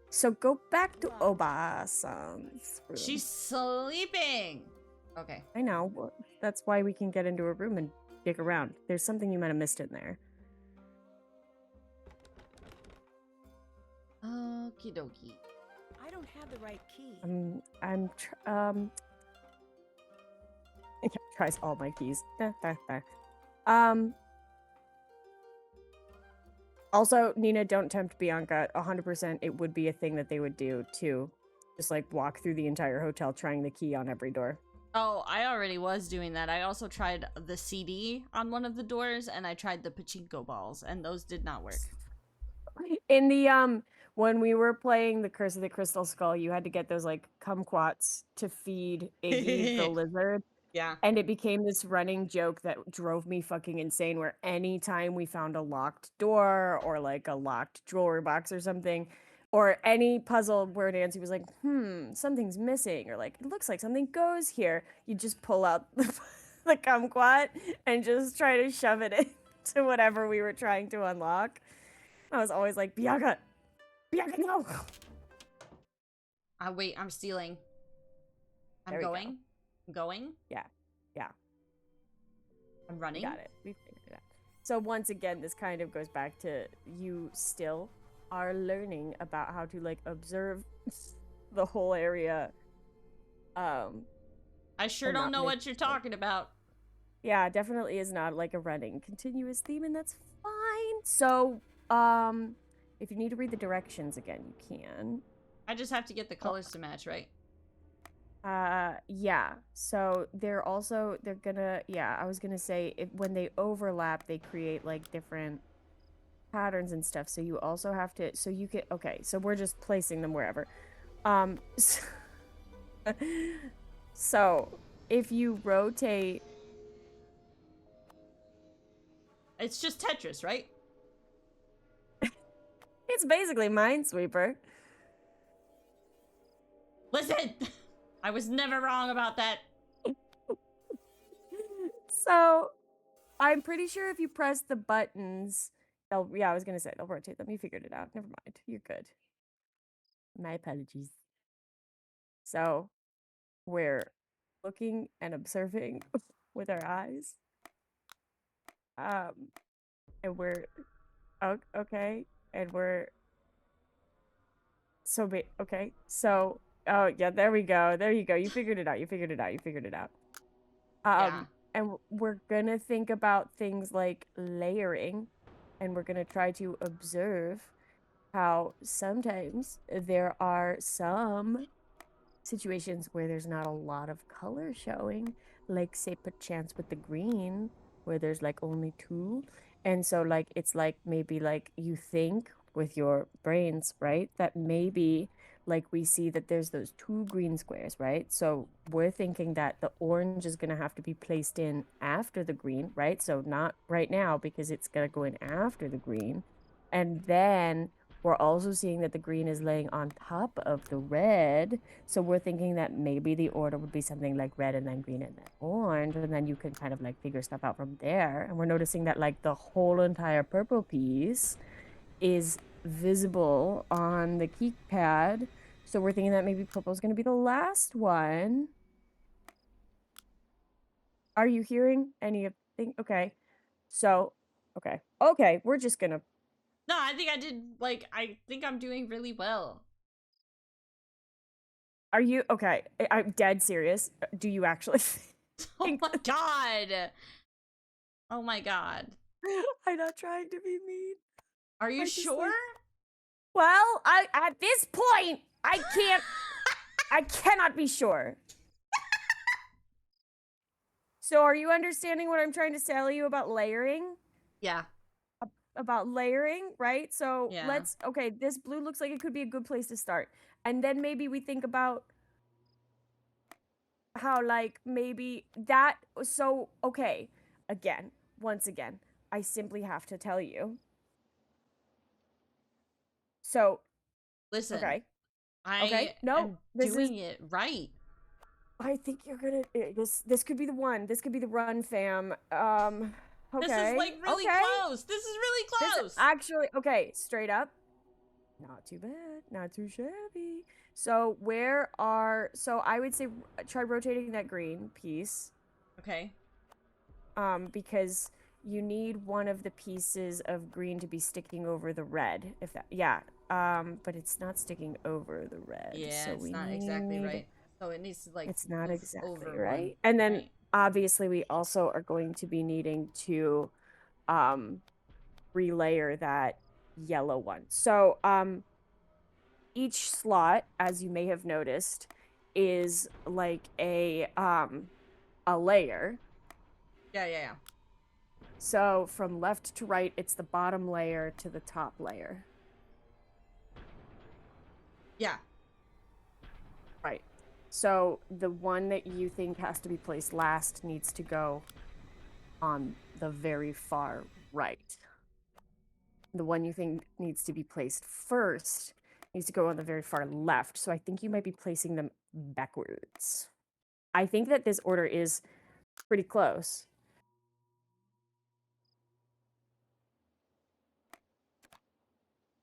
So go back to Oba-san's room. She's sleeping. Okay. I know. Well, that's why we can get into her room and dig around. There's something you might have missed in there. Okie dokie. I don't have the right key. It tries all my keys. Also, Nina, don't tempt Bianca. 100%, it would be a thing that they would do too. Just like walk through the entire hotel trying the key on every door. Oh, I already was doing that. I also tried the CD on one of the doors, and I tried the pachinko balls, and those did not work. In the when we were playing the Curse of the Crystal Skull, you had to get those like kumquats to feed Iggy the lizard. Yeah. And it became this running joke that drove me fucking insane, where anytime we found a locked door or like a locked drawer box or something, or any puzzle where Nancy was like, something's missing, or like, it looks like something goes here, you just pull out the kumquat and just try to shove it into whatever we were trying to unlock. I was always like, Bianca, no! Wait, I'm stealing. I'm There we going. I'm going. Yeah. I'm running. Got it. We figured it out. So once again, this kind of goes back to you still are learning about how to like observe the whole area. I sure don't know what you're talking about. Yeah, definitely is not like a running continuous theme, and that's fine. So, if you need to read the directions again, you can. I just have to get the colors to match, right? Yeah. So they're gonna, I was gonna say when they overlap, they create like different patterns and stuff. So you also have to, so we're just placing them wherever. So if you rotate. It's just Tetris, right? It's basically Minesweeper. Listen! I was never wrong about that. So, I'm pretty sure if you press the buttons, I was gonna say, they'll rotate them. You figured it out. Never mind. You're good. My apologies. So, we're looking and observing with our eyes. And we're, okay. And we're, okay. So, oh, yeah, there we go. There you go. You figured it out. Yeah. And we're gonna think about things like layering, and we're gonna try to observe how sometimes there are some situations where there's not a lot of color showing, like say perchance with the green, where there's like only 2. And so like it's like maybe like you think with your brains, right, that maybe like we see that there's those 2 green squares, right? So we're thinking that the orange is going to have to be placed in after the green, right? So not right now, because it's going to go in after the green. And then we're also seeing that the green is laying on top of the red. So we're thinking that maybe the order would be something like red and then green and then orange. And then you can kind of like figure stuff out from there. And we're noticing that like the whole entire purple piece is visible on the keypad. So we're thinking that maybe purple is going to be the last one. Are you hearing anything? Okay. So, okay. We're just going to. No, I think I'm doing really well. Are you okay? I'm dead serious. Do you actually? Oh my god. Oh my god. I'm not trying to be mean. Are you sure? Well, at this point, I cannot be sure. So are you understanding what I'm trying to tell you about layering? Yeah. About layering, right? So Yeah. okay, this blue looks like it could be a good place to start. And then maybe we think about how, like, maybe that, so, okay, once again, I simply have to tell you. So, Listen, okay, I no, am this is, doing it right. I think you're gonna, this could be the one. This could be the run, fam. This is Okay, like really okay. close. This is really This close. actually, okay, straight up. Not too bad, not too shabby. So so I would say try rotating that green piece. Okay. Because you need one of the pieces of green to be sticking over the red. If that, yeah. But it's not sticking over the red. Yeah, So it's we not exactly right. So it needs to like It's not move exactly over right. one. And then Right. obviously we also are going to be needing to relayer that yellow one. So each slot, as you may have noticed, is like a layer. Yeah. So from left to right, it's the bottom layer to the top layer. Yeah. Right. So the one that you think has to be placed last needs to go on the very far right. The one you think needs to be placed first needs to go on the very far left. So I think you might be placing them backwards. I think that this order is pretty close.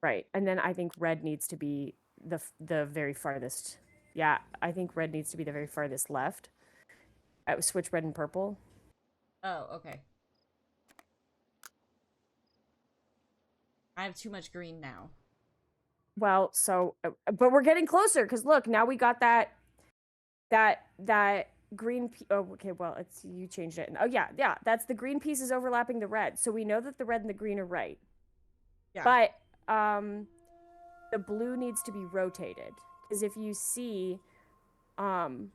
Right. And then I think red needs to be the very farthest. Yeah, I think red needs to be the very farthest left. Switch red and purple. Oh, okay. I have too much green now. Well, so but we're getting closer cuz look, now we got that green oh, okay, well, it's you changed it. Oh yeah, that's the green piece is overlapping the red. So we know that the red and the green are right. Yeah. But the blue needs to be rotated cuz if you see you're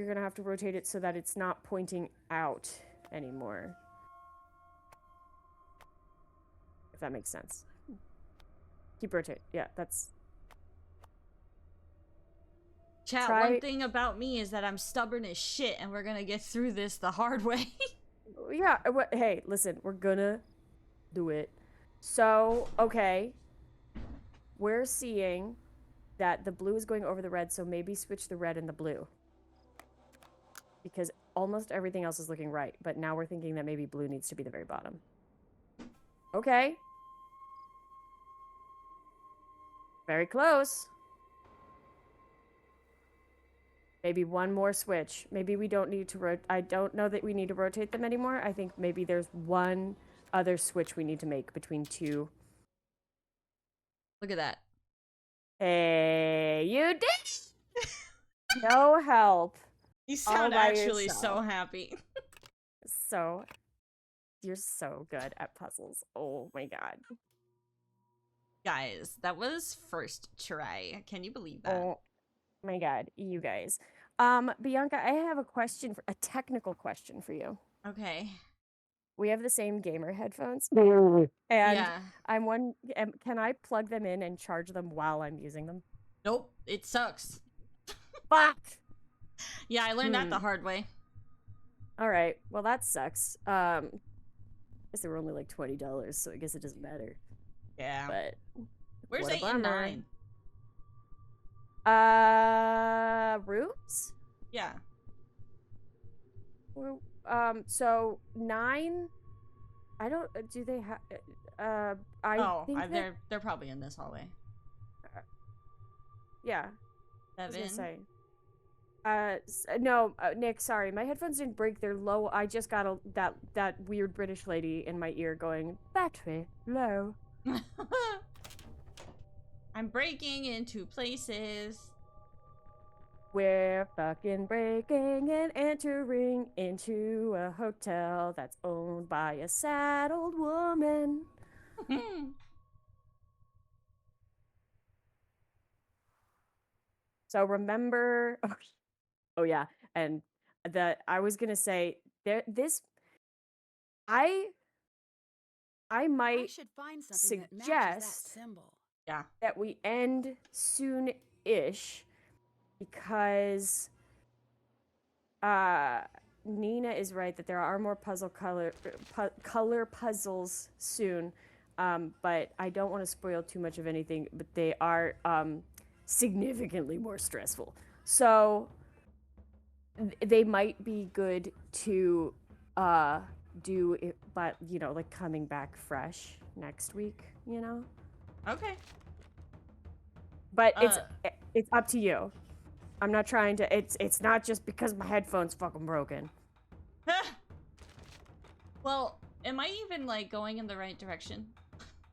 going to have to rotate it so that it's not pointing out anymore. If that makes sense. Keep rotate. Yeah, that's Chat, one thing about me is that I'm stubborn as shit, and we're gonna get through this the hard way. Yeah, hey, listen, we're gonna do it. So, okay. We're seeing that the blue is going over the red, so maybe switch the red and the blue. Because almost everything else is looking right, but now we're thinking that maybe blue needs to be the very bottom. Okay. Very close. Maybe one more switch. Maybe we don't need to I don't know that we need to rotate them anymore. I think maybe there's one other switch we need to make between two. Look at that. Hey, you did. No help. You sound actually so happy. So, you're so good at puzzles. Oh my god. Guys, that was first try. Can you believe that? Oh my god, you guys. Bianca, I have a technical question for you. Okay. We have the same gamer headphones. And yeah. Can I plug them in and charge them while I'm using them? Nope, it sucks. Fuck! Yeah, I learned that the hard way. Alright, well that sucks. I guess they were only like $20, so I guess it doesn't matter. Yeah. But where's 8 and 9? Rooms? Yeah. So 9, I don't, do they have, I think they're probably in this hallway. Yeah. 7? I was gonna say. No, Nick, sorry, my headphones didn't break, they're low. I just got that weird British lady in my ear going, battery low. I'm breaking into places. We're fucking breaking and entering into a hotel that's owned by a sad old woman. So remember, Oh yeah, and I was gonna say I I I might should find something that matches that suggest symbol. Yeah. that we end soon-ish because Nina is right that there are more color puzzles soon, but I don't want to spoil too much of anything. But they are significantly more stressful, so they might be good to do it, but like coming back fresh next week. Okay. But Uh, it's up to you. I'm not trying to. It's not just because my headphones fucking broken. well, am I even like going in the right direction?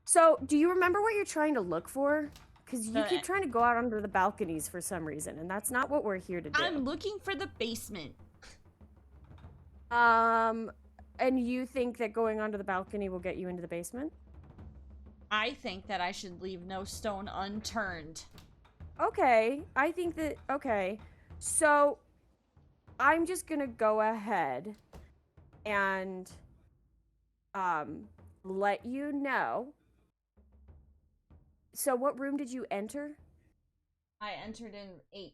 So, do you remember what you're trying to look for? Because you The- keep trying to go out under the balconies for some reason, and that's not what we're here to do. I'm looking for the basement. And you think that going onto the balcony will get you into the basement? I think that I should leave no stone unturned. Okay, I think that, okay. So, I'm just gonna go ahead and, let you know. So, what room did you enter? I entered in 8.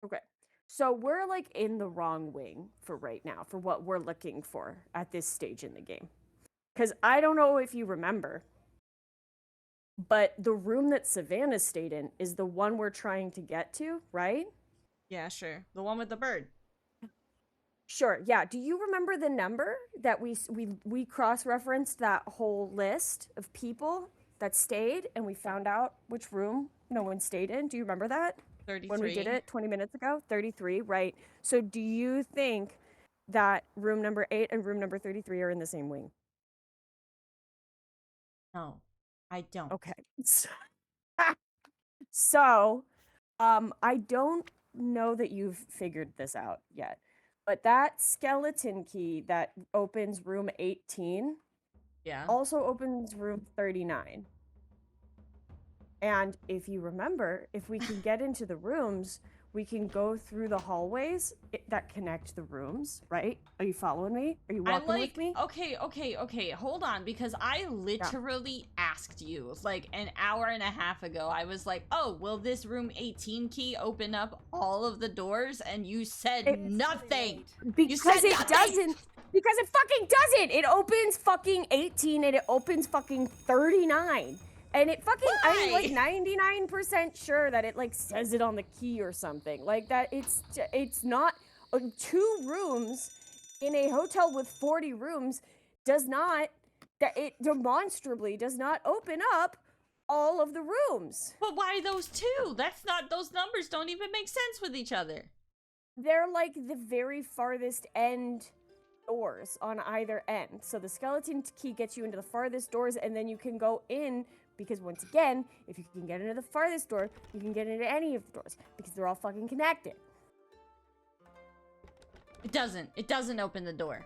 Okay. So we're like in the wrong wing for right now for what we're looking for at this stage in the game. Because I don't know if you remember, but the room that Savannah stayed in is the one we're trying to get to, right? Yeah, sure. The one with the bird. Sure. Yeah. Do you remember the number that we cross-referenced that whole list of people that stayed and we found out which room no one stayed in? Do you remember that? 33. When we did it 20 minutes ago? 33, right. So do you think that room number 8 and room number 33 are in the same wing? No, I don't. Okay. So, I don't know that you've figured this out yet, but that skeleton key that opens room 18 Yeah. also opens room 39. And if you remember, if we can get into the rooms, we can go through the hallways that connect the rooms, right? Are you following me? Are you walking with me? Okay. Hold on, because I literally asked you like an hour and a half ago. I was like, "Oh, will this room 18 key open up all of the doors?" And you said nothing. Because it doesn't. Because it fucking doesn't. It opens fucking 18 and it opens fucking 39. And it fucking, I'm like 99% sure that it like says it on the key or something. Like that it's not 2 rooms in a hotel with 40 rooms does not, that it demonstrably does not open up all of the rooms. But why those 2? That's not, those numbers don't even make sense with each other. They're like the very farthest end doors on either end. So the skeleton key gets you into the farthest doors and then you can go in. Because once again, if you can get into the farthest door, you can get into any of the doors because they're all fucking connected. It doesn't. It doesn't open the door.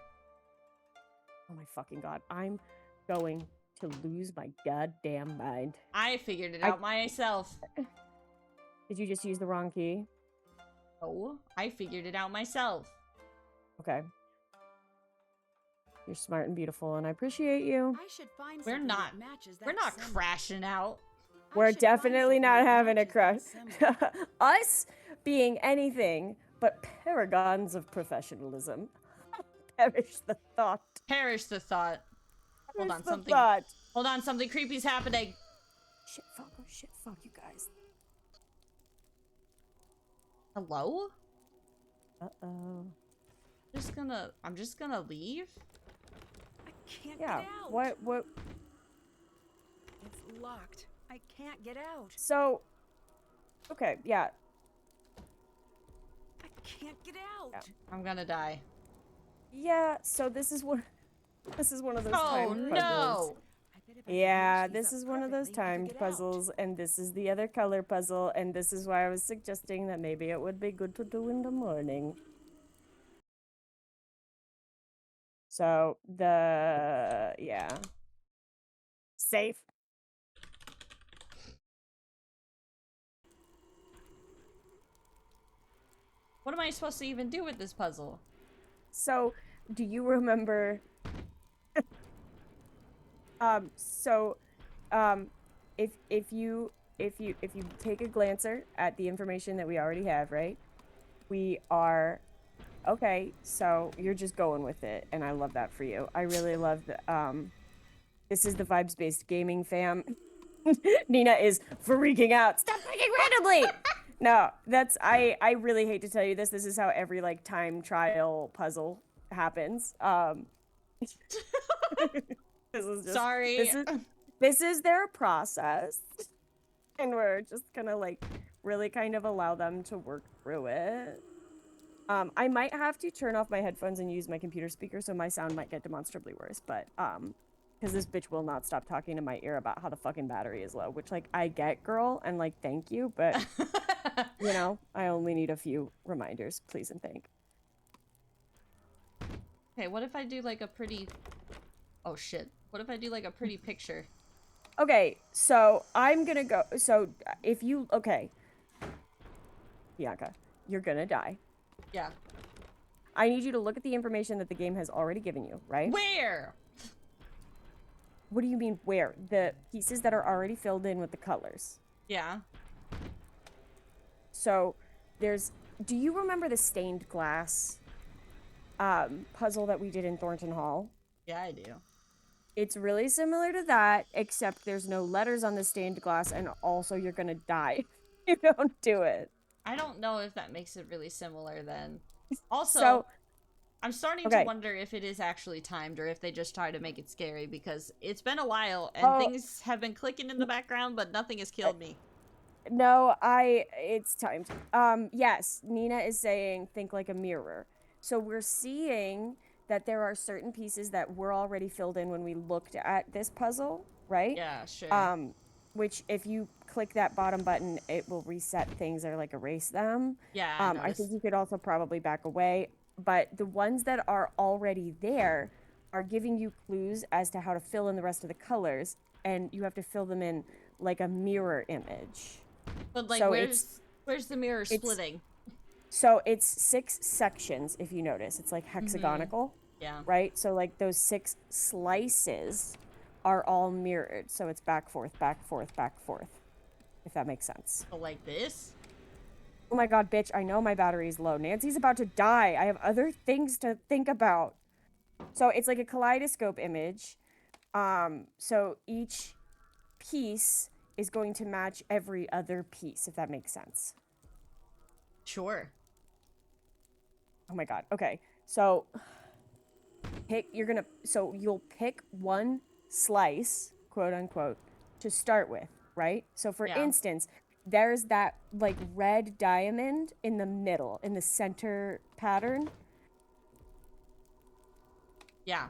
Oh my fucking god. I'm going to lose my goddamn mind. I figured it out myself. Did you just use the wrong key? Oh, I figured it out myself. Okay. You're smart and beautiful, and I appreciate you. I should find We're something not. that matches that We're not symbol. crashing out. We're definitely not having a crush. Us being anything but paragons of professionalism. Perish the thought. Perish the thought. Hold on, Perish the something. thought. Hold on, something creepy's happening. Shit, fuck, oh shit, fuck, you guys. Hello? Uh-oh. I'm just gonna leave? I can't Yeah, get out. what? It's locked. I can't get out. So, okay, yeah. I can't get out. Yeah. I'm gonna die. Yeah, so this is one of those timed puzzles. No! Yeah, this is one of those timed puzzles, and this is the other color puzzle, and this is why I was suggesting that maybe it would be good to do in the morning. So, yeah. Safe. What am I supposed to even do with this puzzle? So, do you remember? So, um, if you take a glancer at the information that we already have, right? We are okay. So you're just going with it, and I love that for you. I really love the This is the vibes-based gaming fam. Nina is freaking out. Stop clicking randomly. No, that's I really hate to tell you this. This is how every like time trial puzzle happens. This is just Sorry. this is their process. And we're just gonna like really kind of allow them to work through it. I might have to turn off my headphones and use my computer speaker, so my sound might get demonstrably worse, but because this bitch will not stop talking in my ear about how the fucking battery is low, which like I get, girl, and like thank you, but you know, I only need a few reminders, please and thank. Okay, what if I do like a pretty... Oh shit. What if I do like a pretty picture? Okay, so I'm gonna go. So if you okay, Bianca, you're gonna die. Yeah. I need you to look at the information that the game has already given you, right? Where? What do you mean where? The pieces that are already filled in with the colors. Yeah. So there's, do you remember the stained glass puzzle that we did in Thornton Hall? Yeah, I do. It's really similar to that, except there's no letters on the stained glass, and also you're gonna die if you don't do it. I don't know if that makes it really similar then. Also, So, I'm starting to wonder if it is actually timed or if they just try to make it scary, because it's been a while and things have been clicking in the background, but nothing has killed me. No, it's timed. Yes, Nina is saying think like a mirror. So we're seeing that there are certain pieces that were already filled in when we looked at this puzzle, right? Yeah, sure. Which if you click that bottom button, it will reset things or like erase them. Yeah, I think you could also probably back away, but the ones that are already there are giving you clues as to how to fill in the rest of the colors, and you have to fill them in like a mirror image. But like, so where's the mirror splitting? So it's 6 sections, if you notice. It's like hexagonal. Yeah. Right? So like those 6 slices are all mirrored. So it's back, forth, back, forth, back, forth. If that makes sense. Oh, like this? Oh my god, bitch, I know my battery's low. Nancy's about to die. I have other things to think about. So it's like a kaleidoscope image. So each piece is going to match every other piece, if that makes sense. Sure. Oh my god. Okay. So you'll pick one slice, quote unquote, to start with, right? So for instance, there's that like red diamond in the middle, in the center pattern. Yeah.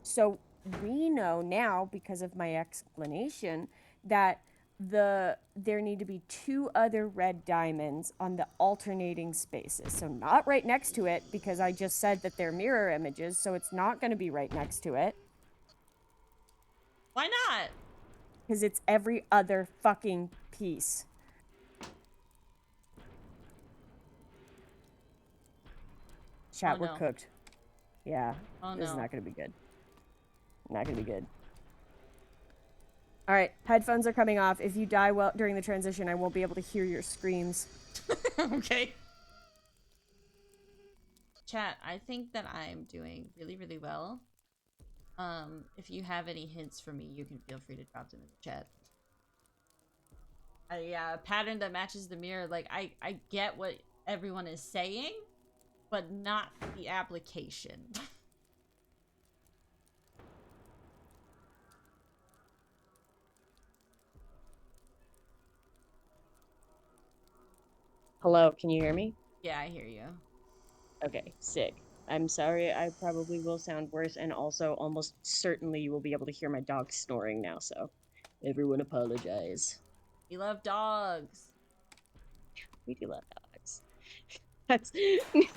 So we know now, because of my explanation, that there need to be 2 other red diamonds on the alternating spaces. So not right next to it, because I just said that they're mirror images, so it's not going to be right next to it. Why not? Because it's every other fucking piece. Chat, we're cooked. Yeah. Oh, this is no. not going to be good. Not going to be good. All right, headphones are coming off. If you die during the transition, I won't be able to hear your screams. Okay. Chat, I think that I'm doing really, really well. If you have any hints for me, you can feel free to drop them in the chat. Yeah, a pattern that matches the mirror. Like, I get what everyone is saying, but not the application. Hello, can you hear me? Yeah, I hear you. Okay, sick. I'm sorry, I probably will sound worse, and also almost certainly you will be able to hear my dog snoring now, so everyone apologize. We love dogs. We do love dogs. That's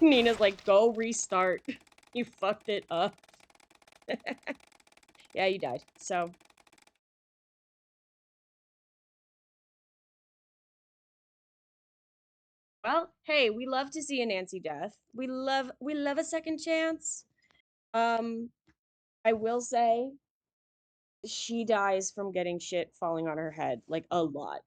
Nina's like, go restart. You fucked it up. Yeah, you died. So Well, hey, we love to see a Nancy death. We love a second chance. I will say she dies from getting shit falling on her head like a lot.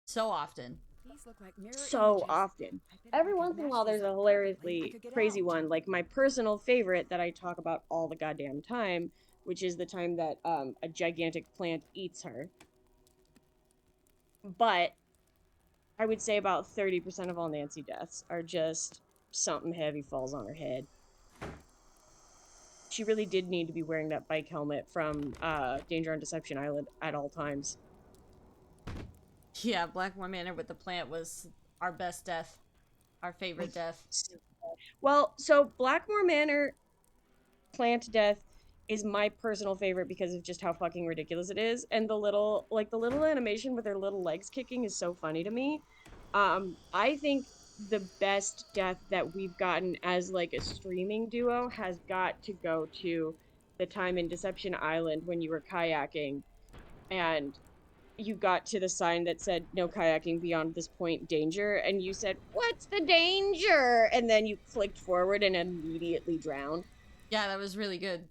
So often. These look like mirror So images. often. I bet if Every I could once in a match while this there's a up perfectly, I hilariously could get crazy out. one, like my personal favorite that I talk about all the goddamn time, which is the time that a gigantic plant eats her. But I would say about 30% of all Nancy deaths are just something heavy falls on her head. She really did need to be wearing that bike helmet from Danger on Deception Island at all times. Yeah, Blackmore Manor with the plant was our best death. Our favorite death. Well, so Blackmore Manor plant death is my personal favorite because of just how fucking ridiculous it is, and the little animation with their little legs kicking is so funny to me. I think the best death that we've gotten as like a streaming duo has got to go to the time in Deception Island when you were kayaking and you got to the sign that said no kayaking beyond this point, danger, and you said, "What's the danger?" And then you clicked forward and immediately drowned. Yeah, that was really good.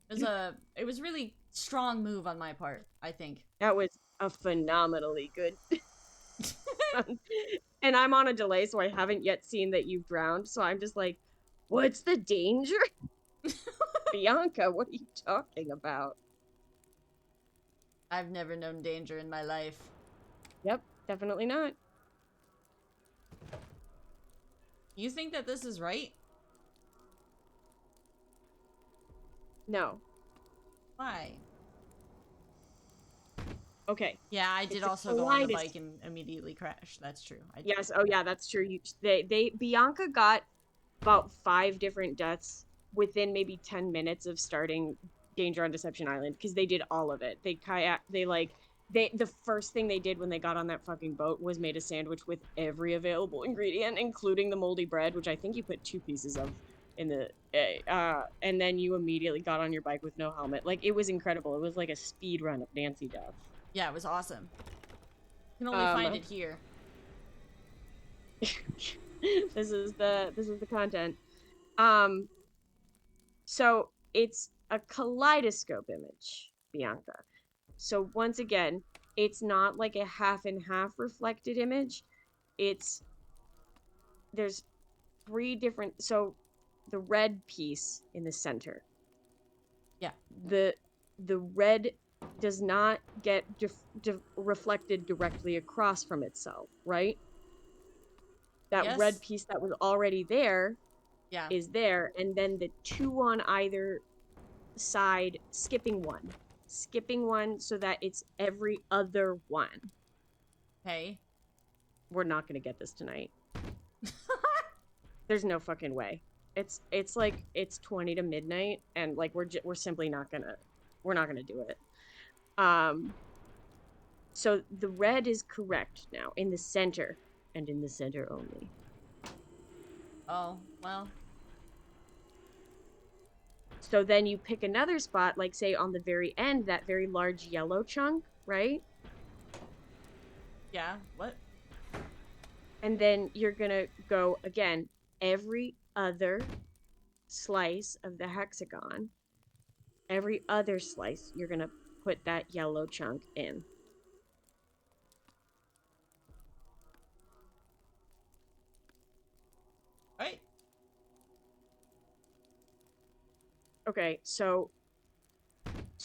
It was really strong move on my part, I think. That was a phenomenally good. And I'm on a delay, so I haven't yet seen that you've drowned, so I'm just like, "What's the danger?" Bianca, what are you talking about? I've never known danger in my life. Yep, definitely not. You think that this is right? No. Why? Okay. Yeah, I did also go on the bike and immediately crash. That's true. Yes, oh yeah, that's true. Bianca got about 5 different deaths within maybe 10 minutes of starting Danger on Deception Island because they did all of it. The first thing they did when they got on that fucking boat was made a sandwich with every available ingredient, including the moldy bread, which I think you put 2 pieces of in the and then you immediately got on your bike with no helmet. Like, it was incredible. It was like a speed run of Nancy death. Yeah, it was awesome. You can only find it here. This is the content. So it's a kaleidoscope image, Bianca. So once again, it's not like a half and half reflected image. There's 3 different, so the red piece in the center. Yeah. The red does not get reflected directly across from itself, right? That red piece that was already there is there, and then the 2 on either side skipping one so that it's every other one. Okay. We're not gonna get this tonight. There's no fucking way. It's like it's 20 to midnight and like we're simply not gonna do it. So the red is correct now in the center and in the center only. Oh, well. So then you pick another spot, like say on the very end, that very large yellow chunk, right? Yeah, what? And then you're gonna go again, every other slice of the hexagon, every other slice, you're gonna put that yellow chunk in. Right. Okay, so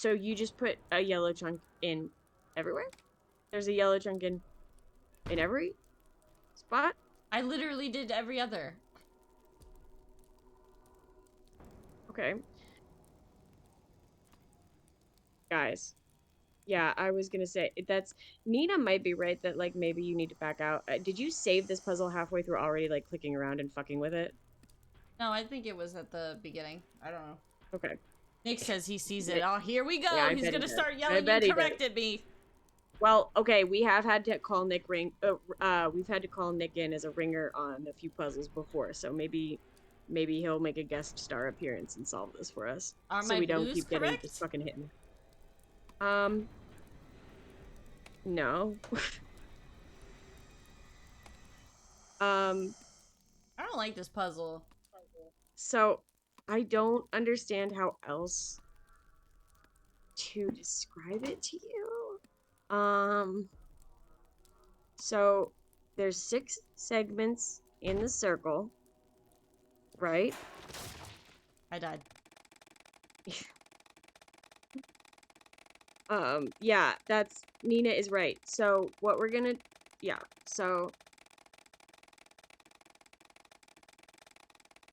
you just put a yellow chunk in everywhere? There's a yellow chunk in every spot? I literally did every other. Okay. Guys. Yeah, I was gonna say, Nina might be right that, like, maybe you need to back out. Did you save this puzzle halfway through already, like, clicking around and fucking with it? No, I think it was at the beginning. I don't know. Okay. Nick says he sees it. Oh, here we go. Yeah, He's gonna start yelling and corrected me. Well, okay, we have had to call Nick we've had to call Nick in as a ringer on a few puzzles before, so maybe he'll make a guest star appearance and solve this for us. So we don't keep getting just fucking hitting. No. I don't like this puzzle. So I don't understand how else to describe it to you. So there's 6 segments in the circle, right? I died. Yeah, that's Nina is right. So what we're gonna, yeah, so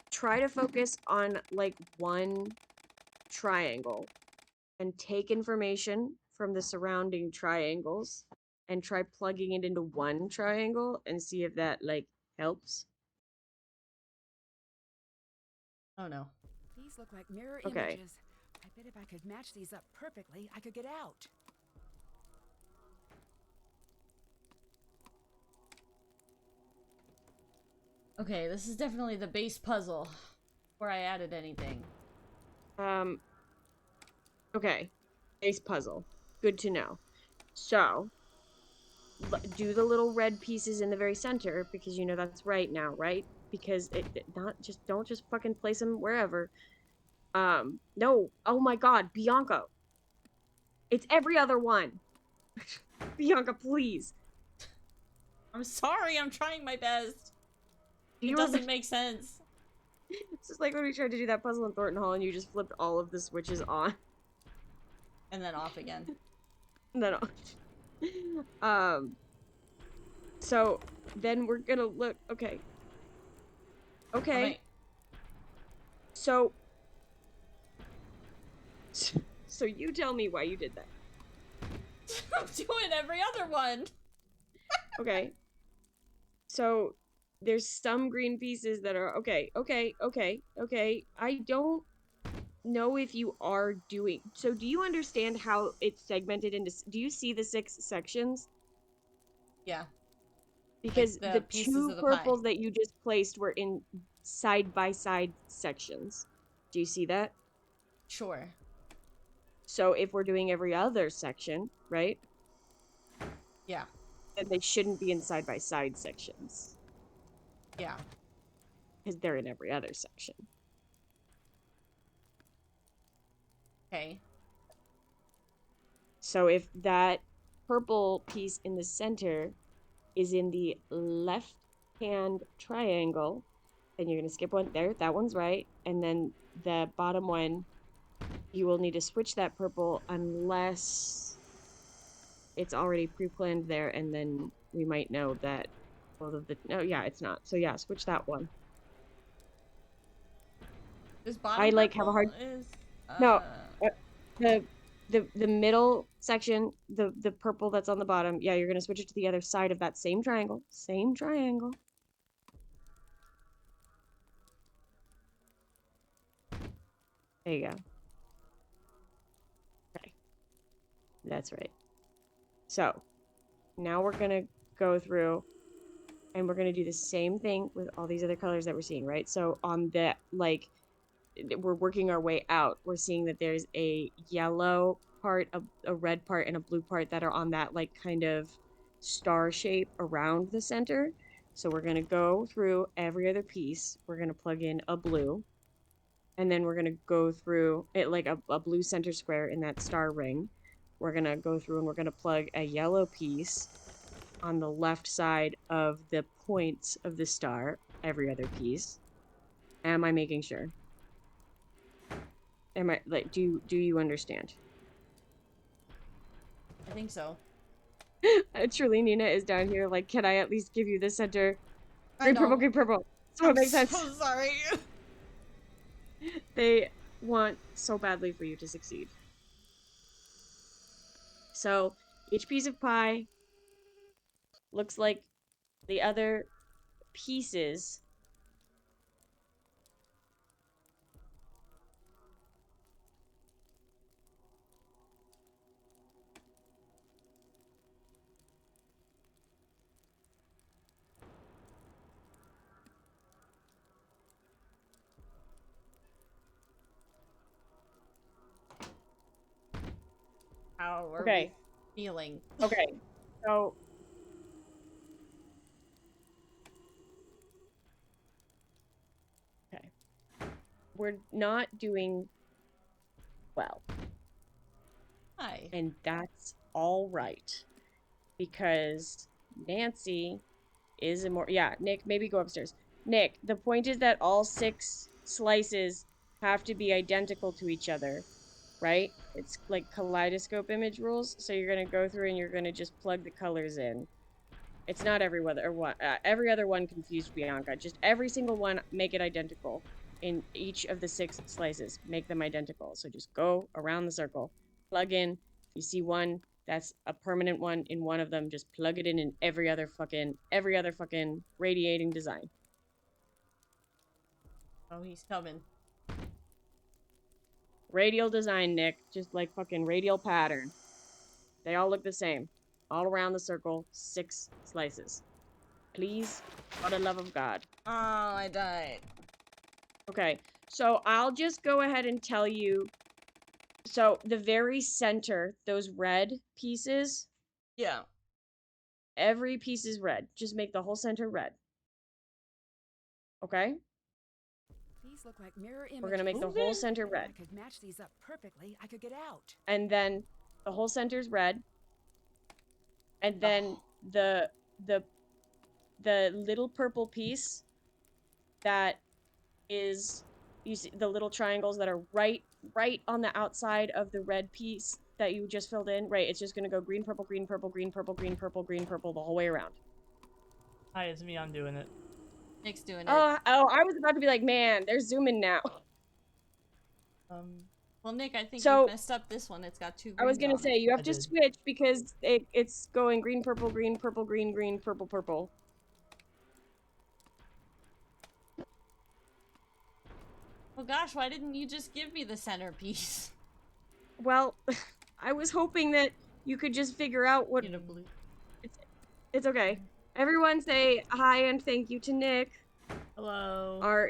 try to focus on like one triangle and take information from the surrounding triangles and try plugging it into one triangle and see if that like helps. Oh no. These look like mirror Okay. images. I bet if I could match these up perfectly, I could get out. Okay, this is definitely the base puzzle before I added anything. Okay. Base puzzle. Good to know. So, do the little red pieces in the very center because you know that's right now, right? Because don't just fucking place them wherever. No. Oh my god, Bianca. It's every other one. Bianca, please. I'm sorry, I'm trying my best. It doesn't make sense. It's just like when we tried to do that puzzle in Thornton Hall and you just flipped all of the switches on. And then off again. No. So then we're gonna look. Okay. Okay. Right. So you tell me why you did that. I'm doing every other one. Okay. So there's some green pieces that are okay. I don't know if you are doing. So do you understand how it's segmented into? Do you see the 6 sections? Yeah. Because like the pieces 2 of the purples pie. that you just placed were in side-by-side sections. Do you see that? Sure. So if we're doing every other section, right? Yeah. Then they shouldn't be in side-by-side sections. Yeah. Because they're in every other section. Okay. So if that purple piece in the center is in the left-hand triangle, then you're going to skip one there. That one's right. And then the bottom one, you will need to switch that purple unless it's already pre-planned there, and then we might know that both of the... No, yeah, it's not. So yeah, switch that one. This bottom I like have a hard... is No, the middle section, the purple that's on the bottom, yeah, you're gonna switch it to the other side of that same triangle. Same triangle. There you go. Okay. That's right. So, now we're gonna go through and we're gonna do the same thing with all these other colors that we're seeing, right? So on the, like, we're working our way out. We're seeing that there's a yellow part, a red part, and a blue part that are on that, like, kind of star shape around the center. So we're gonna go through every other piece. We're gonna plug in a blue. And then we're gonna go through it like a blue center square in that star ring. We're gonna go through and we're gonna plug a yellow piece on the left side of the points of the star, every other piece. Am I making sure? Am I, like, do you understand? I think so. Truly, Nina is down here like, can I at least give you the center? I know. Green, purple. So it makes sense. I'm so sorry. They want so badly for you to succeed. So each piece of pie looks like the other pieces. How are Okay. we feeling? Okay. So we're not doing well. Hi. And that's all right. Because Nancy is yeah, Nick, maybe go upstairs. Nick, the point is that all 6 slices have to be identical to each other, right? It's like kaleidoscope image rules. So you're going to go through and you're going to just plug the colors in. It's not every other one confused Bianca. Just every single one, make it identical in each of the 6 slices. Make them identical. So just go around the circle, plug in. You see one that's a permanent one in one of them. Just plug it in every other fucking radiating design. Oh, he's coming. Radial design, Nick. Just like fucking radial pattern. They all look the same. All around the circle, 6 slices. Please, for the love of God. Oh, I died. Okay, so I'll just go ahead and tell you. So the very center, those red pieces. Yeah. Every piece is red. Just make the whole center red. Okay? These look like mirror images. We're gonna make the whole center red. I could match these up perfectly. I could get out. And then the whole center's red. And then the little purple piece that is, you see the little triangles that are right on the outside of the red piece that you just filled in. Right, it's just gonna go green, purple, green, purple, green, purple, green, purple, green, purple the whole way around. Hi, it's me. I'm doing it. Nick's doing it. Oh, I was about to be like, man, they're zooming now. Well, Nick, I think So- you messed up this one. It's got 2 greens I was gonna on say, it. you have I to did. switch because it's going green, purple, green, purple, green, green, purple, purple. Oh gosh, why didn't you just give me the centerpiece? Well, I was hoping that you could just figure out what... You know, blue. It's okay. Everyone say hi and thank you to Nick. Hello.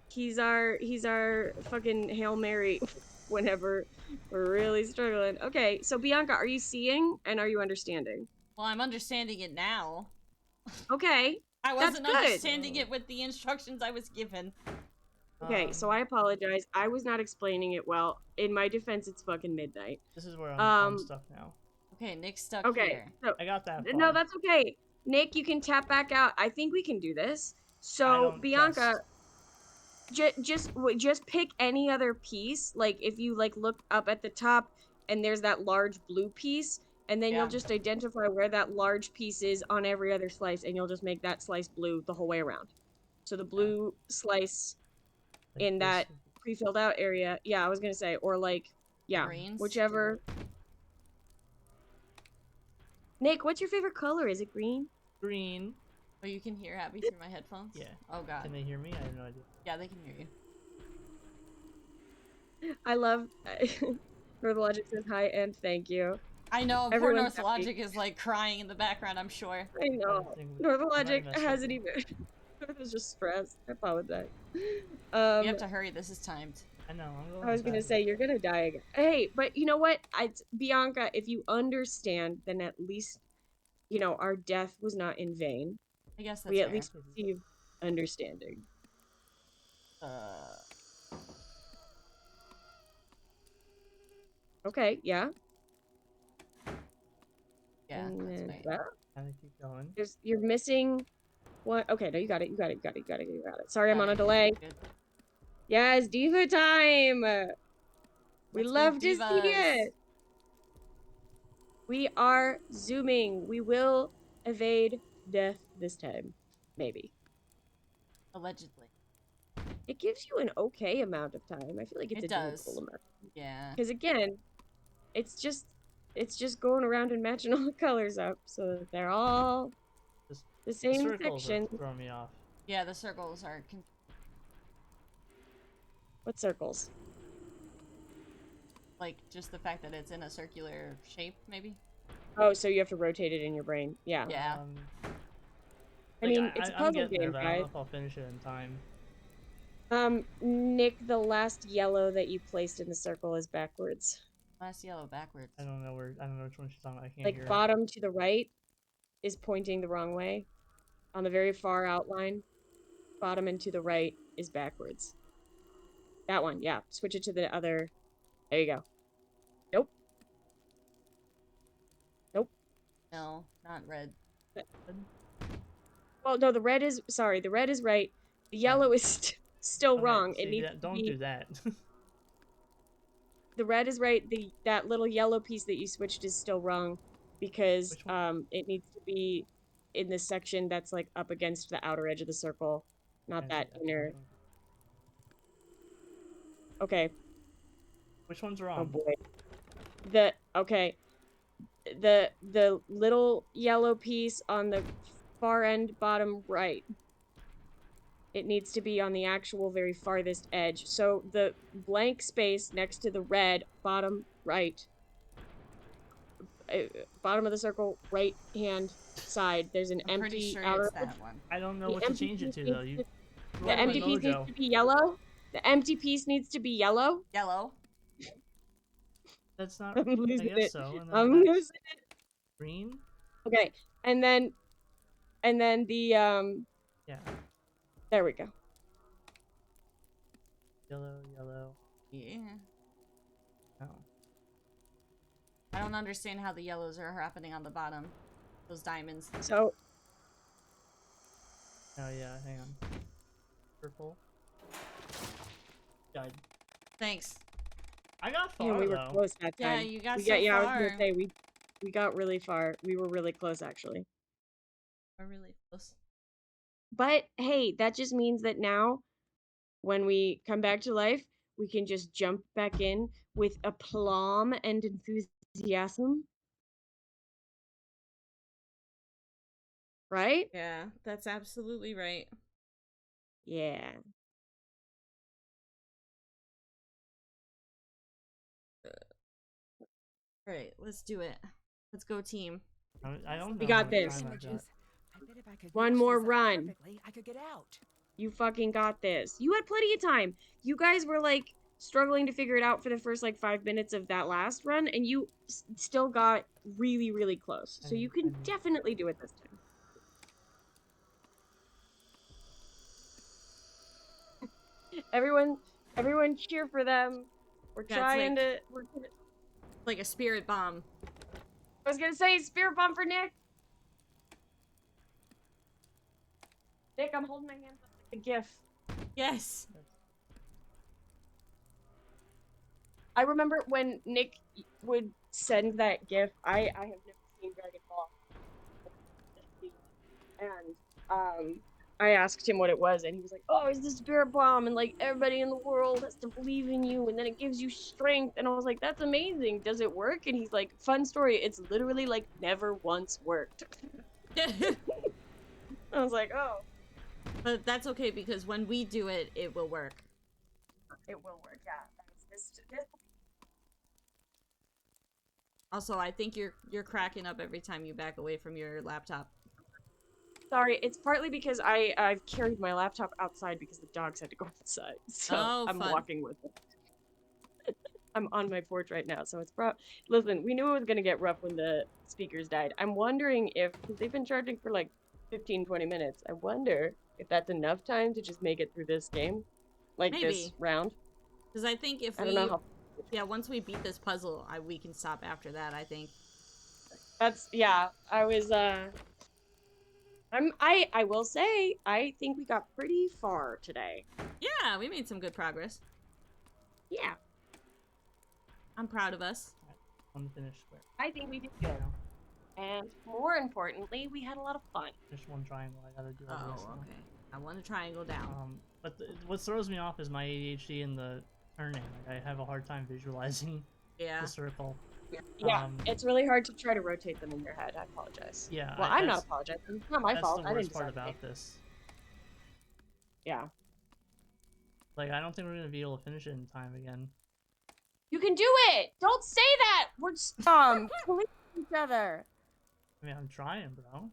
He's our fucking Hail Mary whenever we're really struggling. Okay, so Bianca, are you seeing and are you understanding? Well, I'm understanding it now. Okay. I wasn't good. understanding it with the instructions I was given. Okay, so I apologize. I was not explaining it well. In my defense, it's fucking midnight. This is where I'm stuck now. Okay, Nick's stuck Okay, here. so I got that. no, that's okay. Nick, you can tap back out. I think we can do this. I So don't Bianca, trust. just pick any other piece. Like if you like look up at the top and there's that large blue piece, and then Yeah. you'll just identify where that large piece is on every other slice, and you'll just make that slice blue the whole way around. So the blue slice Like in this. that pre-filled out area. Yeah, I was gonna say, or like, yeah, Greens? whichever. Nick, what's your favorite color? Is it green? Green. Oh, you can hear Abby through my headphones? Yeah. Oh god. Can they hear me? I have no idea. Yeah, they can hear you. I love. Northologic says hi and thank you. I know, Everyone's poor happy. Northologic is like crying in the background, I'm sure. I know. Everything- Northologic messed up. hasn't even. North is just stressed. I apologize. You have to hurry, this is timed. I know. I'm going I was gonna fast. say you're gonna die again. Hey, but you know what? Bianca, if you understand, then at least, you know, our death was not in vain. I guess that's We at fair. least received understanding. Okay, yeah. Yeah, And that's then right. that. Kind of keep going. You're missing one. Okay, no, you got it. You got it. Sorry, I'm on a Alright, delay. good. Yes, diva time. We Let's go, love to see divas. it. We are zooming. We will evade death this time. Maybe. Allegedly. It gives you an okay amount of time. I feel like it's It a does. doable amount. Yeah. Because again, it's just going around and matching all the colors up so that they're all Just the The same circles section. are throwing me off. Yeah, the circles are... What circles? like, just the fact that it's in a circular shape, maybe? Oh, so you have to rotate it in your brain. Yeah. Yeah. I mean, it's a I'm puzzle getting there, game, but I don't guys. know if I'll finish it in time. Nick, the last yellow that you placed in the circle is backwards. Last yellow backwards. I don't know which one she's talking about. I can't Like hear it. bottom to the right is pointing the wrong way. On the very far outline, bottom and to the right is backwards. That one, yeah. Switch it to the other. There you go. Nope. Nope. No, not red. Well, no, the red is, sorry, the red is right. The yellow is still Okay, wrong. see, It needs to don't be, do that. the red is right. That little yellow piece that you switched is still wrong because Which one? it needs to be in this section that's like up against the outer edge of the circle, not I that see, inner. okay. Okay. Which one's Oh wrong? boy. Okay. The little yellow piece on the far end bottom right. It needs to be on the actual very farthest edge. So the blank space next to the red bottom right, bottom of the circle, right hand side, there's an I'm pretty empty sure outer it's edge. that one. I don't know The what to empty change it piece to, needs though. You the ruined my empty piece needs mojo. to be yellow. The empty piece needs to be yellow. Yellow. That's not. I'm I losing guess it. so. And then I'm that's losing it. green. Okay, and then the Yeah. there we go. Yellow, yellow. Yeah. Oh. I don't understand how the yellows are happening on the bottom. Those diamonds. So Oh yeah. Hang on. Purple. Died. Thanks. I got yeah, far we were though. close that Yeah, time. you got we so got, yeah, I was far. gonna say we got really far. We were really close actually. We're really close. But hey, that just means that now when we come back to life, we can just jump back in with aplomb and enthusiasm. Right? Yeah, that's absolutely right. Yeah. Alright, let's do it. Let's go, team. I don't know. We got how much this. time I've got. I bet if I could One match more this up run. perfectly, I could get out. You fucking got this. You had plenty of time. You guys were like struggling to figure it out for the first like 5 minutes of that last run, and you still got really, really close. So you can definitely do it this time. Everyone cheer for them. We're Yeah, trying it's to. like a spirit bomb. I was gonna say spirit bomb for Nick. Nick, I'm holding my hands up like a GIF. Yes. I remember when Nick would send that GIF. I have never seen Dragon Ball, and I asked him what it was, and he was like, "Oh, it's the spirit bomb, and like everybody in the world has to believe in you, and then it gives you strength." And I was like, "That's amazing. Does it work?" And he's like, "Fun story. It's literally like never once worked." I was like, "Oh." But that's okay because when we do it, it will work. It will work, yeah. This Also, I think you're cracking up every time you back away from your laptop. Sorry, it's partly because I've carried my laptop outside because the dogs had to go outside, so I'm fun. walking with it. I'm on my porch right now, so it's listen, we knew it was gonna get rough when the speakers died. I'm wondering if, because they've been charging for like 15-20 minutes, I wonder if that's enough time to just make it through this game, like this round. Because I think if I don't know how. Yeah, once we beat this puzzle, we can stop after that, I think. That's, yeah, I was, I will say, I think we got pretty far today. Yeah, we made some good progress. Yeah. I'm proud of us. Unfinished square. I think we did good. And more importantly, we had a lot of fun. Just one triangle. I gotta do all this. Oh, okay. I want a triangle down. But what throws me off is my ADHD in the turning. Like, I have a hard time visualizing the circle. Yeah, it's really hard to try to rotate them in your head. I apologize. Yeah. Well, I'm not apologizing. It's not my fault. That's the worst I part didn't about this. Yeah. Like, I don't think we're gonna be able to finish it in time again. You can do it! Don't say that! We're killing each other. I mean, I'm trying, bro.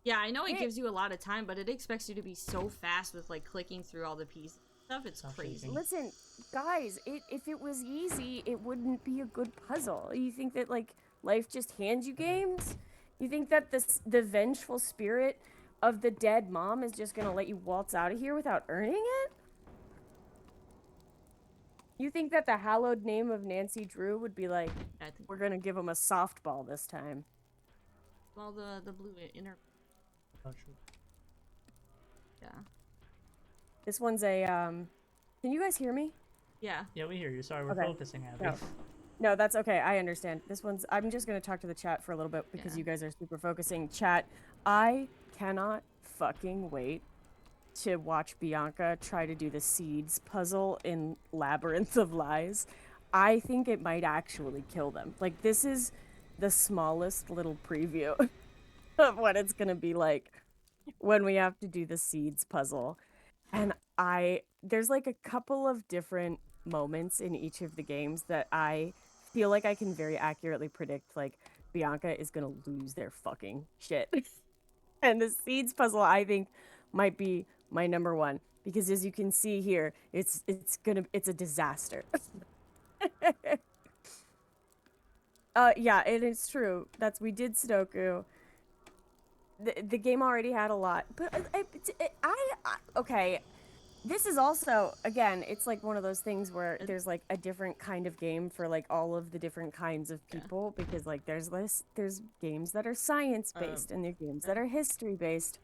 Yeah, I know it gives you a lot of time, but it expects you to be so fast with like clicking through all the pieces and stuff. It's crazy. Listen, guys, if it was easy, it wouldn't be a good puzzle. You think that like life just hands you games? You think that the vengeful spirit of the dead mom is just gonna let you waltz out of here without earning it? You think that the hallowed name of Nancy Drew would be like, I think we're gonna give him a softball this time? well, the blue inner. Oh, true. Yeah. This one's a Can you guys hear me? Yeah. Yeah, we hear you. Sorry, we're Okay. focusing, Abby. No. No, that's okay. I understand. This one's. I'm just gonna talk to the chat for a little bit because Yeah. you guys are super focusing. Chat, I cannot fucking wait to watch Bianca try to do the seeds puzzle in Labyrinth of Lies. I think it might actually kill them. Like, this is the smallest little preview of what it's gonna be like when we have to do the seeds puzzle. And there's like a couple of different moments in each of the games that I feel like I can very accurately predict, like, Bianca is gonna lose their fucking shit. And the seeds puzzle, I think, might be my number one, because as you can see here, it's a disaster. Yeah, it is true. We did Sudoku. The game already had a lot, but okay. This is also, again, it's like one of those things where there's like a different kind of game for like all of the different kinds of people, because like there's games that are science based and there are games that are history based.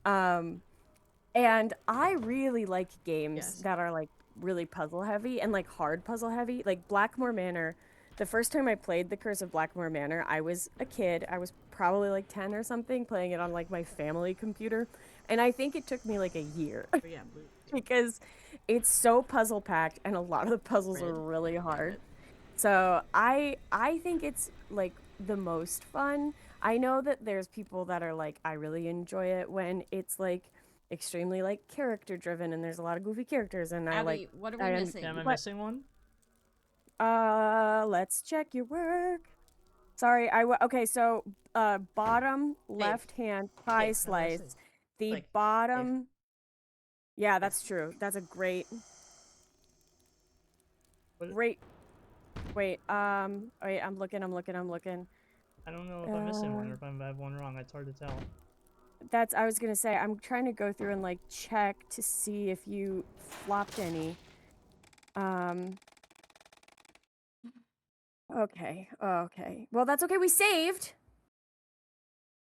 And I really like games that are like really puzzle heavy and like hard puzzle heavy. Like Blackmore Manor, the first time I played The Curse of Blackmore Manor, I was a kid. I was probably like 10 or something, playing it on like my family computer. And I think it took me like a year because it's so puzzle packed and a lot of the puzzles are really hard. So I think it's like the most fun. I know that there's people that are like, I really enjoy it when it's like extremely like character driven and there's a lot of goofy characters, and Abby, what are we missing? Am I missing one? Let's check your work. Sorry, okay, so bottom left hand pie slice. The like, bottom. Yeah, that's true. That's a great. Wait, wait, I'm looking. I don't know if I'm missing one or if I have one wrong. It's hard to tell. I was gonna say, I'm trying to go through and like check to see if you flopped any. Okay. Well, that's okay. We saved.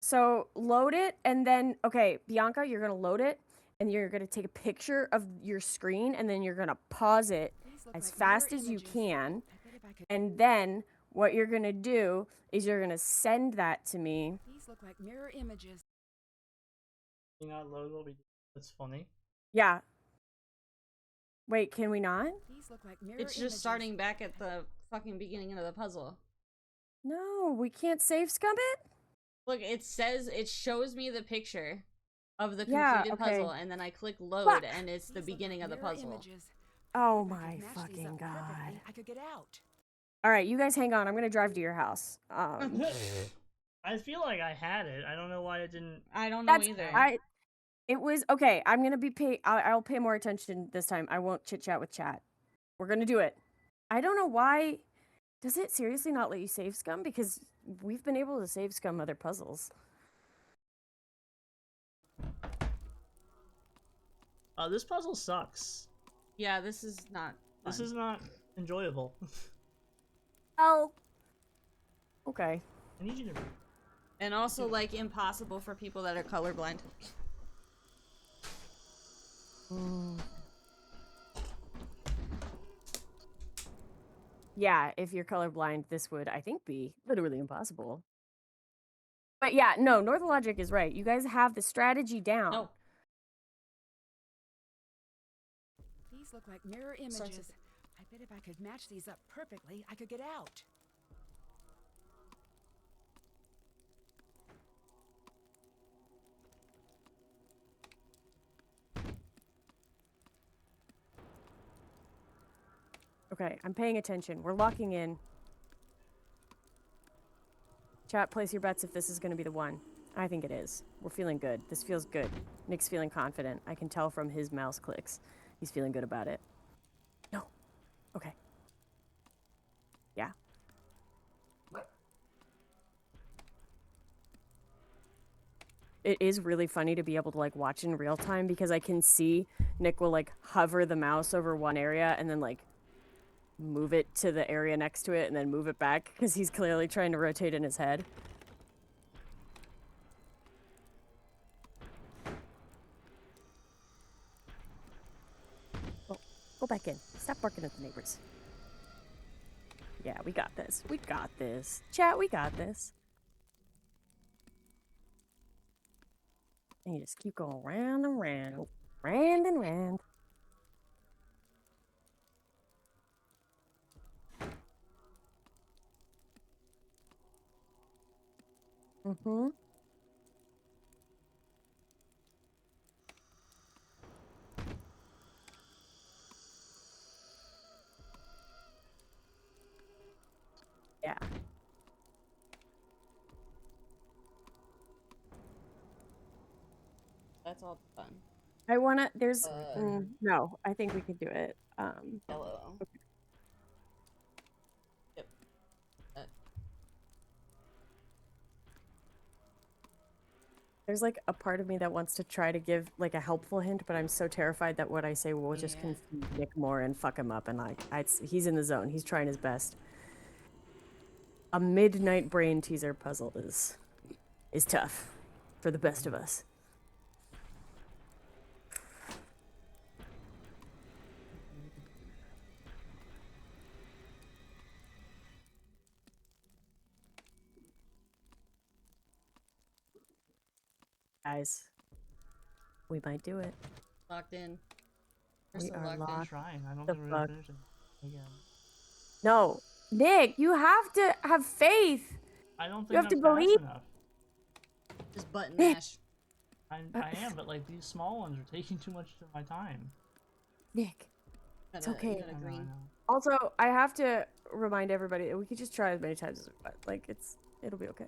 So load it, and then, okay, Bianca, you're gonna load it, and you're gonna take a picture of your screen, and then you're gonna pause it as fast as you can, and then what you're gonna do is you're gonna send that to me. These look like mirror images. Can you not load what we do? That's funny. Yeah. Wait, can we not? These look like mirror it's just images. Starting back at the fucking beginning of the puzzle. No, we can't save scum it? Look, it shows me the picture of the completed puzzle, and then I click load, and it's the beginning of the puzzle. Images. Oh my fucking god. I could get out. All right, you guys hang on. I'm gonna drive to your house. I feel like I had it. I don't know why it didn't. I don't know either. It was okay. I'm gonna be I'll pay more attention this time. I won't chit chat with chat. We're gonna do it. I don't know why. Does it seriously not let you save scum? Because we've been able to save scum other puzzles. This puzzle sucks. Yeah, this is not fun. This is not enjoyable. Oh. Okay. I need you to. And also, like, impossible for people that are colorblind. Yeah, if you're colorblind, this would, I think, be literally impossible. But yeah, no, Northologic is right. You guys have the strategy down. No. These look like mirror images. I bet if I could match these up perfectly, I could get out. Okay, I'm paying attention. We're locking in. Chat, place your bets if this is going to be the one. I think it is. We're feeling good. This feels good. Nick's feeling confident. I can tell from his mouse clicks. He's feeling good about it. No. Okay. Yeah. It is really funny to be able to like watch in real time, because I can see Nick will like hover the mouse over one area and then like move it to the area next to it and then move it back because he's clearly trying to rotate in his head. Oh, go back in. Stop barking at the neighbors. Yeah, we got this. We got this. Chat, we got this. And you just keep going round and round. Round and round. Mm-hmm. Yeah. That's all fun. I wanna. There's no. I think we could do it. Yellow. Okay. Yep. There's like a part of me that wants to try to give like a helpful hint, but I'm so terrified that what I say will just confuse Nick more and fuck him up. And like, he's in the zone. He's trying his best. A midnight brain teaser puzzle is tough for the best of us. Guys, we might do it. Locked in. We are locked. I'm trying. I don't the think we're fuck. finishing. Again. No, Nick, you have to have faith. I don't think you have to that's fast believe. enough. Just button mash. I am, but like these small ones are taking too much of my time. Nick, it's okay. I know. Also, I have to remind everybody that we could just try as many times as we want. Like it'll be okay.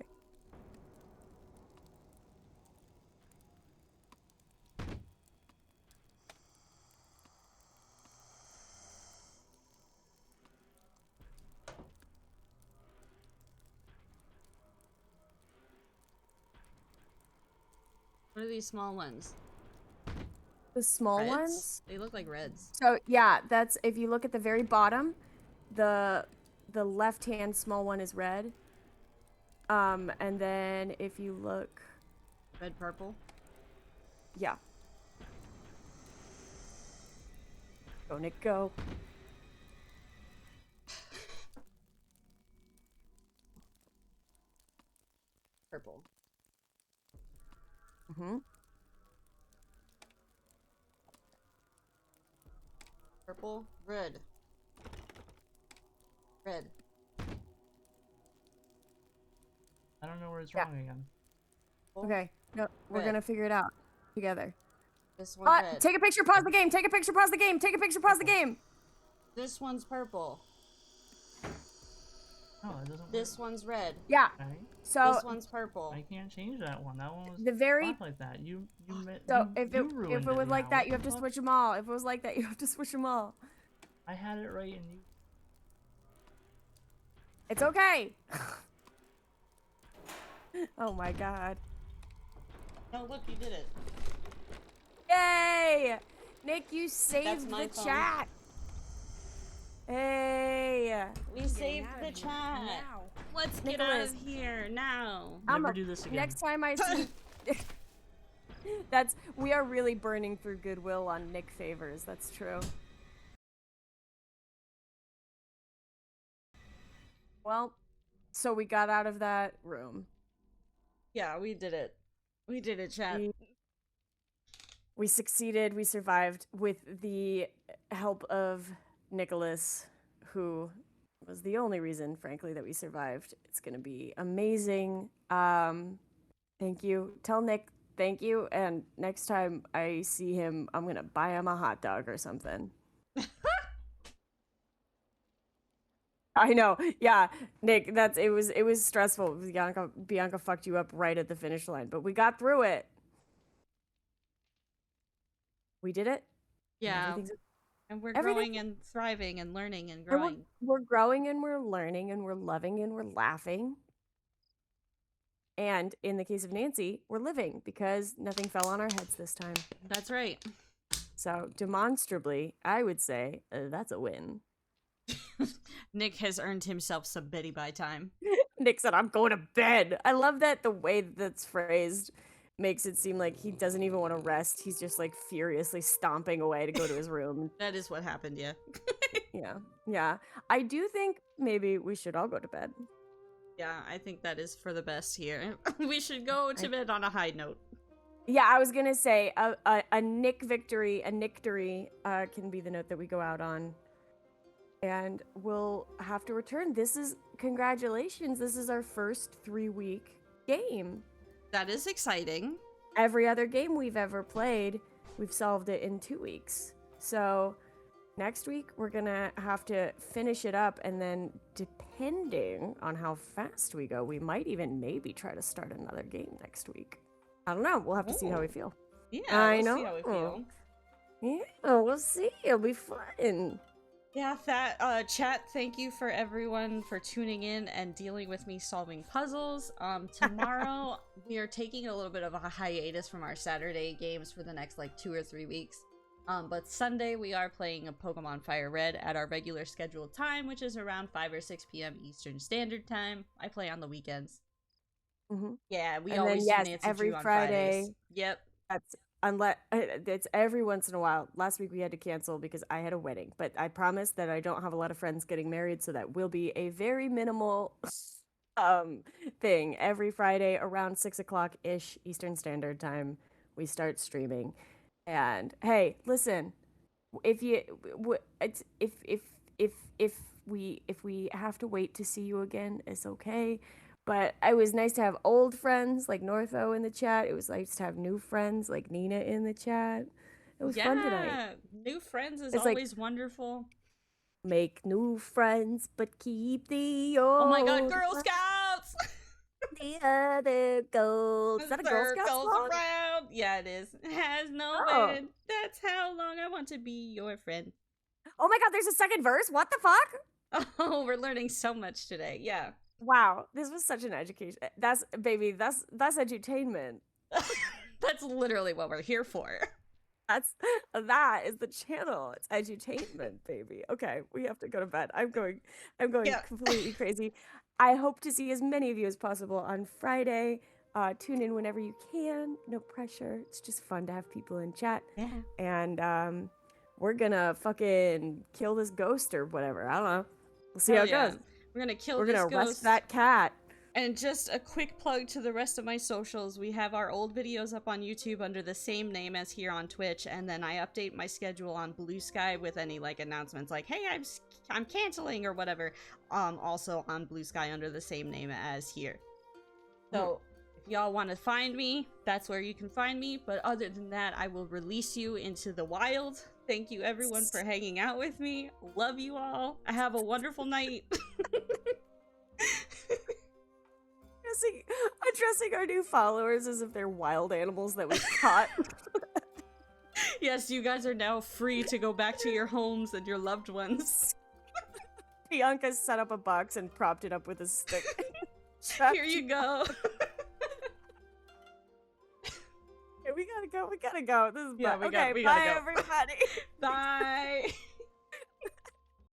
What are these small ones? The small Reds? ones? They look like reds. So yeah, that's if you look at the very bottom, the left-hand small one is red. And then if you look, red, purple. Yeah. Go Nick, go. Purple. Mm-hmm. Purple, red. Red. I don't know where it's wrong again. Okay, no, we're Red. gonna figure it out together. This one's red. Take a picture, pause the game. Take a picture, pause the game. Take a picture, pause the game. This one's purple. No, it doesn't. This one's red. Yeah. Okay. So this one's purple. I can't change that one. That one was the very black like that. So if you it ruined was like now. that, What you have the to fuck? switch them all. If it was like that, you have to switch them all. I had it right and you. It's okay. Oh my god. No, look, you did it. Yay! Nick, you saved my the phone. chat. Hey. We saved the chat. Let's get out of here now. Never do this again. Next time I see we are really burning through goodwill on Nick favors. That's true. Well, so we got out of that room. Yeah, we did it. We did it, chat. We succeeded. We survived with the help of Nicholas, who was the only reason, frankly, that we survived. It's going to be amazing. Thank you. Tell Nick thank you, and next time I see him, I'm going to buy him a hot dog or something. I know. Yeah, Nick, it was stressful. Bianca fucked you up right at the finish line, but we got through it. We did it. Yeah. And we're growing and thriving and learning and growing. We're growing and we're learning and we're loving and we're laughing. And in the case of Nancy, we're living because nothing fell on our heads this time. That's right. So demonstrably, I would say that's a win. Nick has earned himself some Betty by time. Nick said, I'm going to bed. I love that the way that's phrased makes it seem like he doesn't even want to rest. He's just like furiously stomping away to go to his room. That is what happened, yeah. Yeah. I do think maybe we should all go to bed. Yeah, I think that is for the best here. We should go to bed on a high note. Yeah, I was gonna say a Nick victory, a Nicktory can be the note that we go out on. And we'll have to return. Congratulations, this is our first 3-week game. That is exciting. Every other game we've ever played, we've solved it in 2 weeks. So next week, we're gonna have to finish it up, and then depending on how fast we go, we might even maybe try to start another game next week. I don't know. We'll have to see how we feel. Yeah, I know. See how we feel. Yeah, we'll see. It'll be fun. Yeah, that chat, thank you for everyone for tuning in and dealing with me solving puzzles. Tomorrow we are taking a little bit of a hiatus from our Saturday games for the next like 2 or 3 weeks. But Sunday we are playing a Pokemon Fire Red at our regular scheduled time, which is around 5 or 6 p.m. Eastern Standard Time. I play on the weekends. Mm-hmm. Yeah, we and always then, do yes, Nancy every Drew on Friday. Fridays. Yep. It's every once in a while. Last week we had to cancel because I had a wedding, but I promise that I don't have a lot of friends getting married, so that will be a very minimal thing. Every Friday around 6 o'clock ish Eastern Standard Time, we start streaming. And hey, listen, if we have to wait to see you again, it's okay. But it was nice to have old friends like Northo in the chat. It was nice to have new friends like Nina in the chat. It was fun tonight. New friends is It's always wonderful. Make new friends, but keep the old. Oh my god, Girl Scouts! The other gold. Is that a Girl Scout song? Around. Yeah, it is. Has no end. That's how long I want to be your friend. Oh my god, there's a second verse? What the fuck? Oh, we're learning so much today. Yeah. Wow, this was such an education. That's edutainment. That's literally what we're here for. That is the channel. It's edutainment, baby. Okay, we have to go to bed. I'm going completely crazy. I hope to see as many of you as possible on Friday. Tune in whenever you can. No pressure. It's just fun to have people in chat. Yeah. And we're gonna fucking kill this ghost or whatever. I don't know. We'll see how it goes. We're gonna kill We're this gonna ghost. arrest that cat. And just a quick plug to the rest of my socials. We have our old videos up on YouTube under the same name as here on Twitch, and then I update my schedule on Blue Sky with any like announcements like, hey, I'm canceling or whatever. Also on Blue Sky under the same name as here. So if y'all want to find me, that's where you can find me. But other than that, I will release you into the wild. Thank you everyone for hanging out with me. Love you all. Have a wonderful night. Addressing our new followers as if they're wild animals that we caught. Yes, you guys are now free to go back to your homes and your loved ones. Bianca set up a box and propped it up with a stick. Here you go. Okay, we gotta go. This is yeah, bye, everybody. Bye.